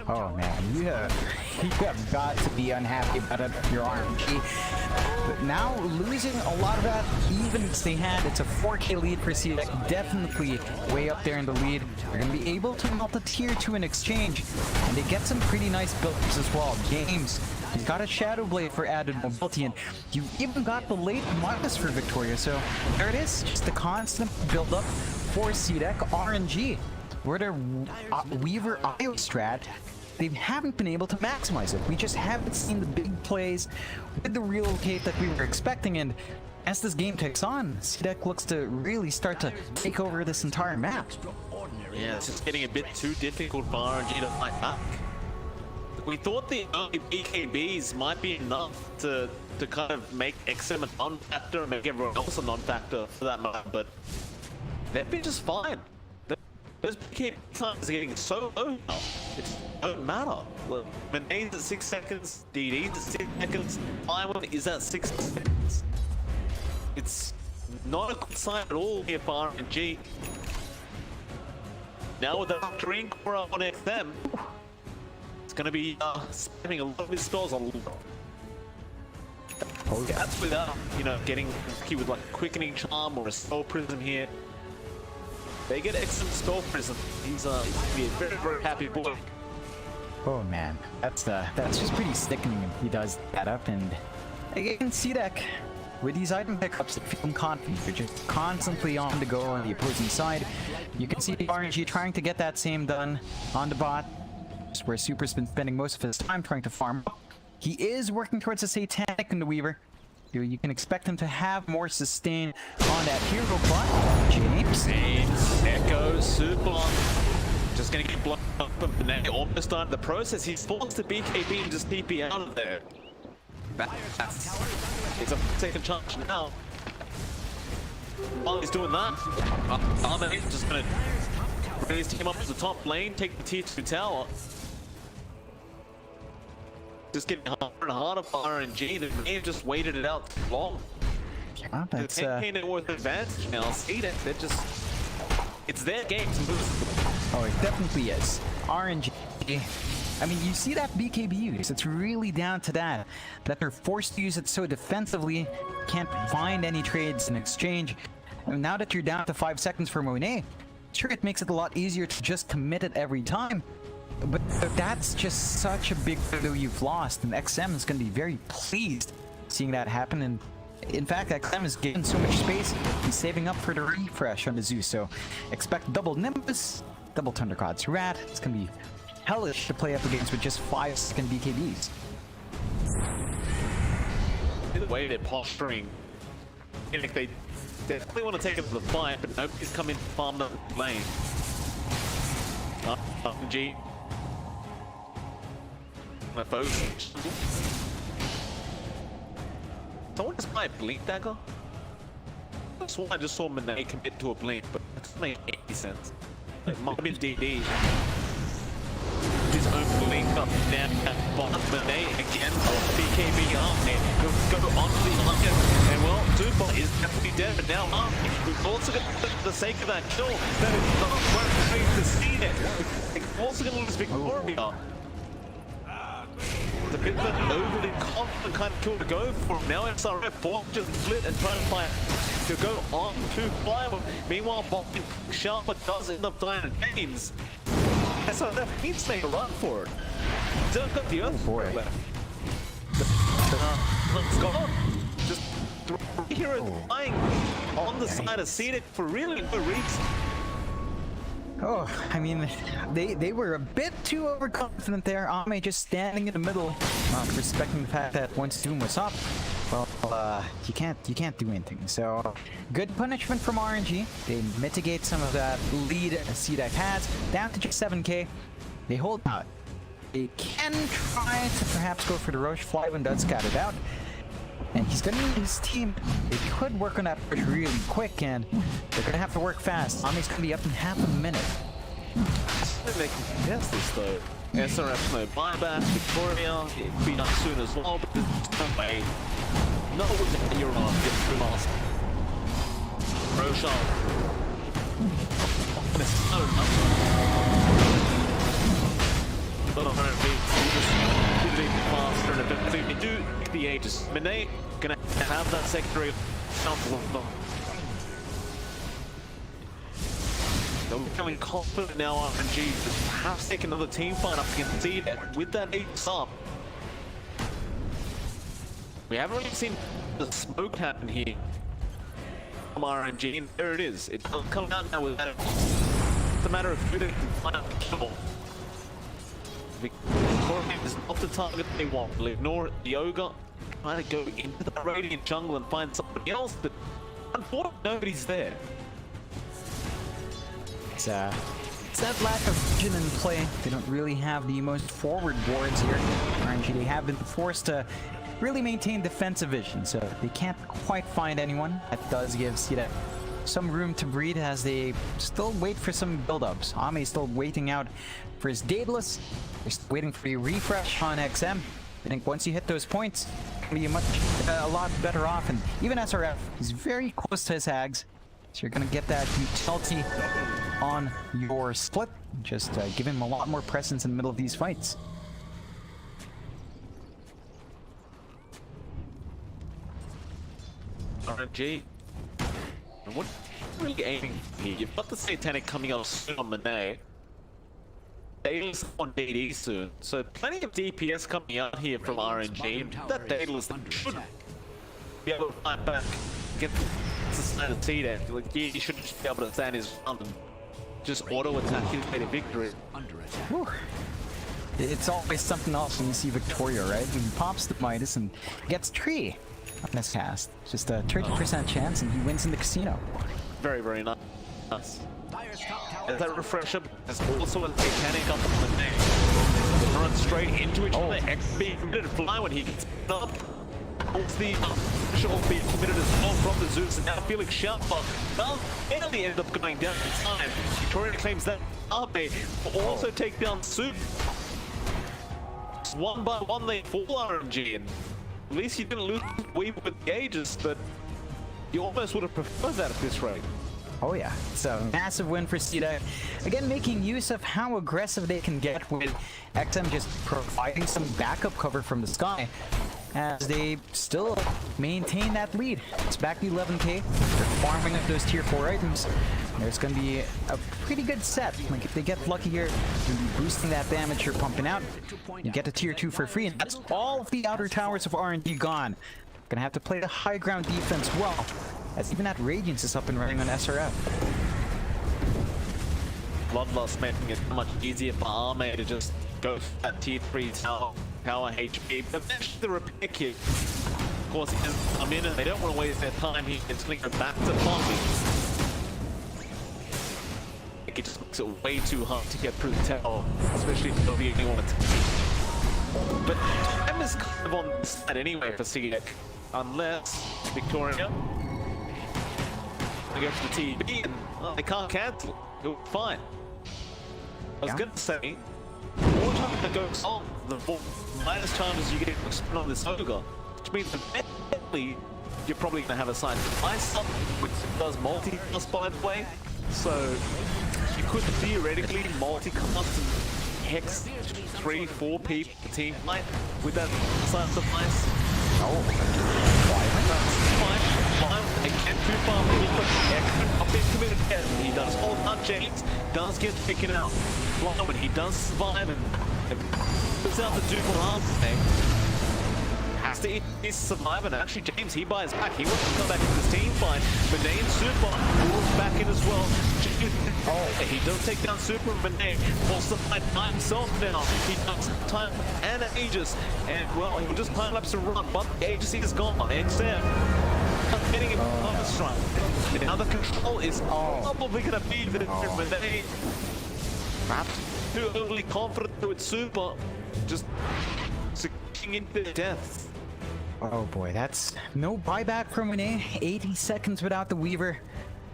Oh man, you have got to be unhappy about it if you're RNG. But now losing a lot of that evens they had. It's a 4K lead for CDEC, definitely way up there in the lead. They're going to be able to melt a tier 2 in exchange, and they get some pretty nice builds as well. Games. He's got a Shadow Blade for added mobility, and you even got the late Marcus for Victoria. So there it is, just the constant build-up for CDEC. RNG, where their Weaver IO strat, they haven't been able to maximize it. We just haven't seen the big plays with the relocate that we were expecting, and as this game takes on, CDEC looks to really start to take over this entire map. Yeah, it's just getting a bit too difficult for RNG to fight back. We thought the early BKBs might be enough to kind of make XM a non-factor and make everyone else a non-factor for that matter, but they've been just fine. Those BKB times are getting so low now. It don't matter. Look, Menade's at 6 seconds, DD's at 6 seconds, Iwan is at 6 seconds. It's not a good sign at all here for RNG. Now with the Octarine core up on XM, going to be spamming a lot of his spells on. Oh, yeah. That's without, getting lucky with like a quickening charm or a spell prism here. They get XM spell prism. He's gonna be a very, very happy boy. Oh man, that's just pretty sickening if he does that up. And again, CDEC with these item pickups, they feel confident. They're just constantly on the go on the opposing side. You can see the RNG trying to get that same done on the bot, where Super's been spending most of his time trying to farm. He is working towards a Satanic in the Weaver. You can expect him to have more sustain on that hero, but James, Echo, Super, just gonna get blocked up, and then almost started the process. He's forced to BKB and just TP out of there. It's a second charge now. While he's doing that, Armin is just gonna bring his team up to the top lane, take the tier 2 tower. Just getting harder and harder for RNG. They may have just waited it out too long. Yeah, that's 10k net worth advantage now. See that? They're just, it's their game to lose. Oh, it definitely is. RNG. I mean, you see that BKB use. It's really down to that they're forced to use it so defensively, can't find any trades in exchange. And now that you're down to 5 seconds for Monet, sure, it makes it a lot easier to just commit it every time. But that's just such a big window you've lost, and XM is going to be very pleased seeing that happen. And in fact, XM is given so much space, he's saving up for the refresh on the Zeus. So expect double Nimbus, double Thunder God's Rat. It's going to be hellish to play up against with just 5-second BKBs. The way they're posturing, if they definitely want to take it to the fight, but nobody's coming to farm the lane. G. My foe. Someone just buy a blink dagger? I just saw Monet commit to a blink, but that doesn't make any sense. It might have been DD. His own link up down at bottom, but they again, BKB up and go on to the market. And well, Dupa is definitely dead, but now we've also got the sake of that kill. That is not worth to see it. We're also going to lose Victoria. It's a bit of an overly confident kind of kill to go for him. Now SRF Borg just split and trying to find to go on to fly. Meanwhile, Bob Sharper does end up dying in James. SRF needs to make a run for it. Still got the Earth left. Let's go. Just three heroes flying on the side of CDEC for really no reason. Oh, I mean, they were a bit too overconfident there. Ame just standing in the middle, respecting the fact that once Doom was up, well, you can't do anything. So, good punishment from RNG. They mitigate some of that lead CDEC has down to just 7k. They hold out. They can try to perhaps go for the Roche fly when that's scattered out. And he's gonna need his team. They could work on that push really quick, and they're gonna have to work fast. Ame's gonna be up in half a minute. They can guess this though. SRF's no buyback, Victoria, it'll be done soon as well, but there's no way. No way you're on the last. Roshan. But I'm gonna be faster and a bit. They do the Aegis. Mene gonna have that secondary sample of them. They're becoming confident now, RNG, to perhaps take another team fight up against CDEC with that Aegis up. We haven't really seen the smoke happen here from RNG, and there it is. It's coming out now with that. It's a matter of who they can find out the kill. Victoria is not the target they want. They'll ignore the Ogre, trying to go into the Radiant jungle and find somebody else, but unfortunately nobody's there. It's that lack of vision in play. They don't really have the most forward wards here. RNG, they have been forced to really maintain defensive vision, so they can't quite find anyone. That does give CDEC some room to breathe as they still wait for some build-ups. Ame is still waiting out for his Daedalus. They're still waiting for a refresh on XM. I think once you hit those points, you'll be a lot better off. And even SRF is very close to his Hags, so you're gonna get that utility on your split. Just give him a lot more presence in the middle of these fights. RNG. And what are really aiming here? You've got the Satanic coming up soon on Mene. Daedalus on DD soon, so plenty of DPS coming out here from RNG. That Daedalus should be able to fight back against the side of CDEC. Like, yeah, he should just be able to stand his ground and just auto-attack his way to victory. Whew. It's always something else when you see Victoria, right? He pops the Midas and gets 3 on this cast. Just a 30% chance and he wins in the casino. Very, very nice. As that refresher, there's also a Satanic up on the neck. Run straight into each other. X being committed to fly when he gets up. Towards the shot being committed as well from the Zeus, and now Felix Sharper does finally end up going down in time. Victoria claims that Abe will also take down Soup. One by one they fall RNG, and at least you didn't lose Weave with the Aegis, but you almost would have preferred that at this rate. Oh yeah, it's a massive win for CDEC. Again, making use of how aggressive they can get with XM just providing some backup cover from the sky as they still maintain that lead. It's back to 11k. They're farming up those tier 4 items. There's going to be a pretty good set. Like if they get lucky here, you'll be boosting that damage you're pumping out. You get a tier 2 for free, and that's all of the outer towers of RNG gone. Gonna have to play the high ground defense well, as even that Radiance is up and running on SRF. Bloodlust making it much easier for Ame to just go for that tier 3 tower HP. But eventually the repair kit, of course, he doesn't come in and they don't want to waste their time here. It's going to go back to Poppy. It just makes it way too hard to get through the tower, especially if you're the only one to. But time is kind of on the side anyway for CDEC, unless Victoria go for the TB and they can't cancel. It'll be fine. I was Yeah. gonna say, the more time that goes on, the more minus chances you get to spin on this ogre, which means eventually you're probably gonna have a side slice up, which does multi-cast by the way. So you could theoretically multi-cast and hex 3-4 people team fight with that side device. Fine. Again, too far. He does hold up James, does get taken out. But he does survive and puts out the dual arm thing. Has to eat his survive, and actually James, he buys back. He wants to come back into this team fight. Benane Super pulls back in as well. He does take down Super and Benane. Wants to fight by himself now. He does have time and Aegis. And well, he will just time lapse and run, but the Aegis is gone. XM getting him on the strike. Now the control is probably going to be the Benane. Perhaps too overly confident with Super. Just sinking into death. Oh boy, that's no buyback from an 80 seconds without the Weaver.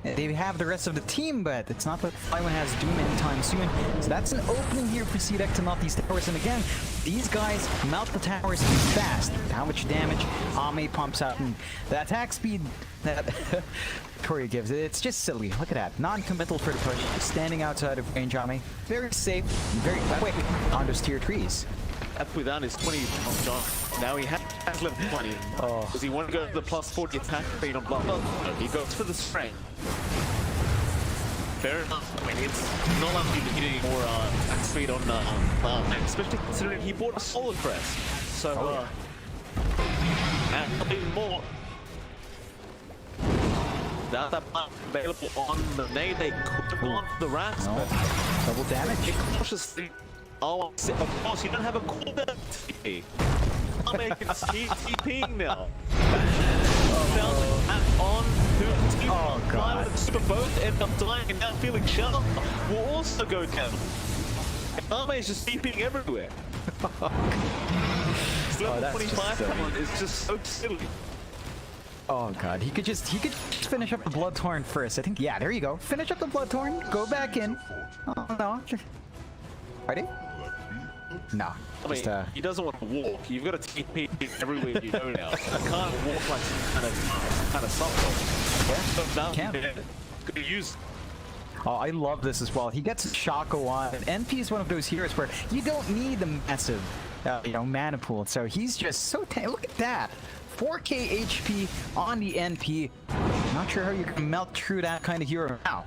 They have the rest of the team, but it's not like Flyone has Doom anytime soon. So that's an opening here for CDEC to melt these towers. And again, these guys melt the towers fast. How much damage Ame pumps out, and the attack speed that Victoria gives, it's just silly. Look at that. Non-committal for the push, standing outside of range Ame. Very safe, very quick on those tier 3s. Up without his 20 on John. Now he has level 20. Does he want to go to the plus 40 attack speed on Blood? No, he goes for the strength. Fair enough. I mean, it's not like he can get any more attack speed on especially considering he bought a solid press. So, and even more. Without that plan available on the nade, they could have gone for the rats, but Double damage. cautiously. Oh, of course, you don't have a cooldown TP. I'm making TPing now. On to team God. Super both end up dying and now feeling sharp will also go down. Ame is just TPing everywhere. This level 25 one is just so silly. Oh god, he could just finish up the Bloodthorn first. I think, yeah, there you go. Finish up the Bloodthorn, go back in. Oh no. Ready? No. I mean, he doesn't want to walk. You've got to TP everywhere you go now. I can't walk like some kind of something. Yeah, can't. Could use. Oh, I love this as well. He gets Shaco on. NP is one of those heroes where you don't need a massive, mana pool. So he's just so look at that. 4k HP on the NP. Not sure how you're gonna melt through that kind of hero now.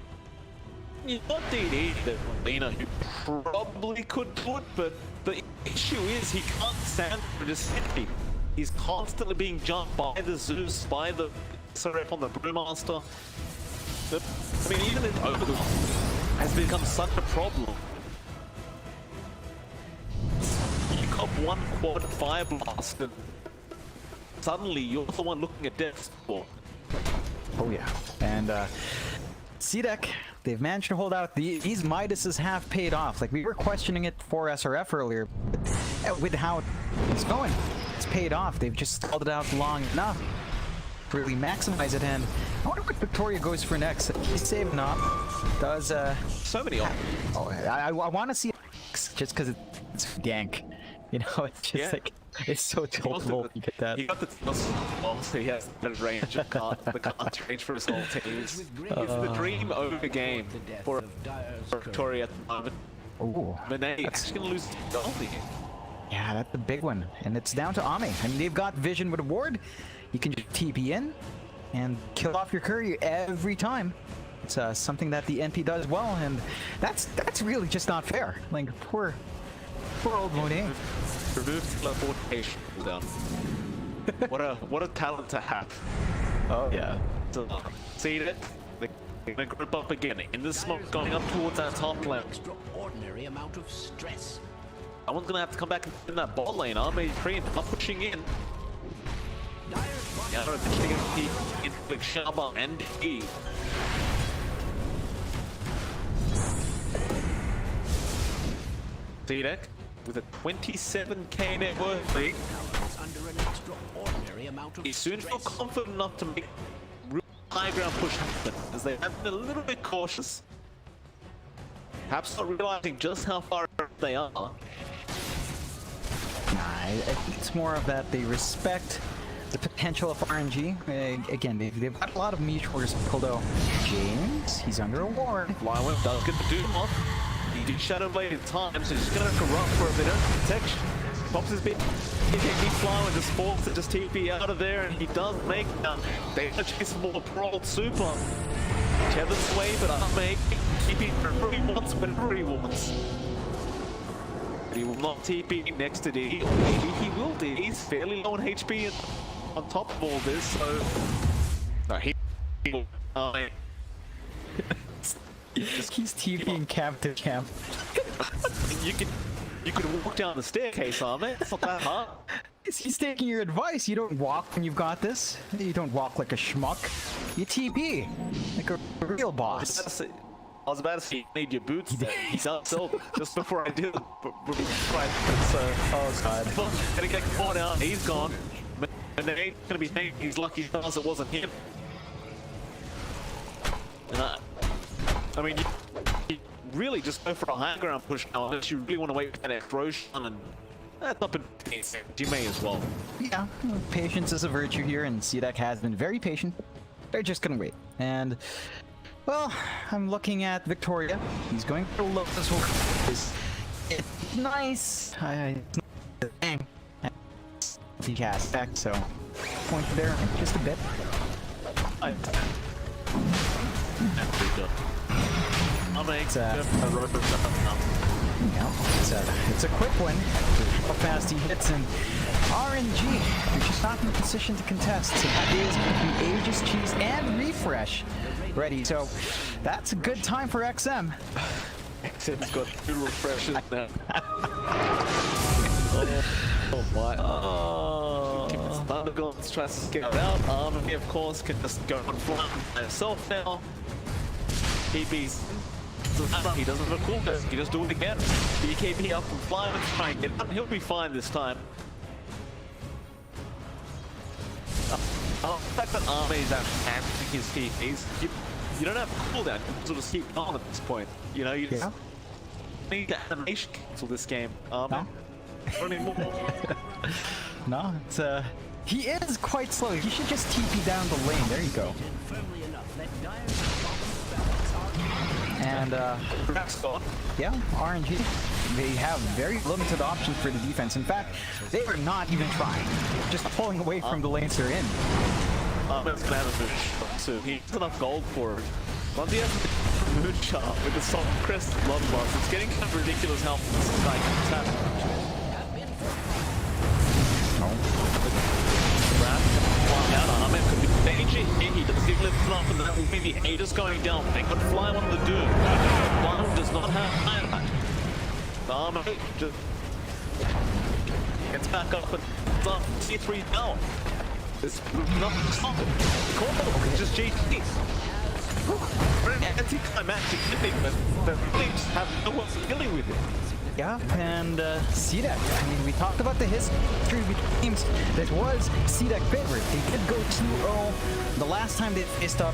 You got DD that Lena who probably could do it, but the issue is he can't stand for just hitting. He's constantly being jumped by the Zeus, by the Seraph on the Brewmaster. I mean, even in Overlord has become such a problem. You cop one quad fire blast and suddenly you're the one looking at death score. Oh yeah, and CDEC, they've managed to hold out. These Midases have paid off. Like, we were questioning it for SRF earlier, but with how it's going, it's paid off. They've just stalled it out long enough to really maximize it. And I wonder what Victoria goes for next. He's saving up. Does so many options. Oh, I want to see just because it's dank. You know, it's just like it's so tiltable. You get that. He got the so he has the range of the cast range for his whole team. It's the dream over game for Victoria at the moment. Ooh, Benane actually gonna lose the ulti. Yeah, that's the big one, and it's down to Ame. I mean, they've got vision with a ward. You can just TP in and kill off your courier every time. It's something that the NP does well, and that's really just not fair. Like, poor old Monet. Remove teleportation down. What a talent to have. Oh yeah. So, see it? They're gonna group up again in the smoke, going up towards that top lane. Extraordinary amount of stress. Someone's gonna have to come back in that bot lane. Arme Tree not pushing in. Yeah, they're taking a peek into like Shaba and E. CDEC with a 27k net worth lead. Under an extraordinary amount of He soon feel confident enough to make real high ground push happen, as they have been a little bit cautious. perhaps not realizing just how far they are. Nah, I think it's more of that they respect the potential of RNG. Again, they've got a lot of meteors, although James, he's under a ward. Flywin does get the Doom off. He did Shadow Blade in time, so he's just gonna corrupt for a bit of protection. Pops his bit. He Flywin just forced to just TP out of there, and he does make they chase more Prod Super. Tether sway, but I'll make TP whenever he wants, whenever he wants. But he will not TP next to D, or maybe he will D. He's fairly low on HP and on top of all this, so no, he will. He's TPing camp to camp. You could walk down the staircase, Ahmed. It's not that hard. He's taking your advice. You don't walk when you've got this. You don't walk like a schmuck. You TP like a real boss. I was about to say, you need your boots. He's outsold just before I did. So, Oh god. gonna get caught out. He's gone. And they ain't gonna be thinking he's lucky stars it wasn't him. And I mean, you really just go for a high ground push now unless you really want to wait for that explosion, and that's up in you may as well. Yeah, patience is a virtue here, and CDEC has been very patient. They're just gonna wait. And, well, I'm looking at Victoria. He's going for low as well. It's nice. Dang. He cast back, so point there just a bit. It's a quick one. How fast he hits, and RNG, which is not in a position to contest. So that is the Aegis Cheese and Refresh ready. So that's a good time for XM. XM's got 2 refreshes now. Oh my. Thundergon's tries to skip out. He of course can just go on flying by himself now. He doesn't have a cool burst. He just do it again. BKB up and fly and try and get out. He'll be fine this time. The fact that Arme is actually handling his TPs, you don't have a cooldown. You can sort of keep on at this point. You know, you just need the animation cancel this game. No? Not anymore. No, it's he is quite slow. He should just TP down the lane. There you go. And yeah, RNG, they have very limited options for the defense. In fact, they are not even trying, just pulling away from the lanes they're in. It's gonna have a moonshot soon. He has enough gold for it. Once he has a moonshot with the Salt Crest Bloodlust, it's getting kind of ridiculous how this guy can attack. Could be danger here. He does get lifted up, and that will be the Aegis going down. They could fly one of the Doom. One does not have iron. The armor just gets back up and C3 down. There's nothing to stop it. The core is just GG. Very anticlimactic thing, but the Flames have no one's dealing with it. Yeah, and CDEC. I mean, we talked about the history with teams that was CDEC favorite. They did go 2-0 the last time they faced up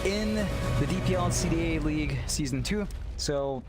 in the DPL-CDA League Season 2. So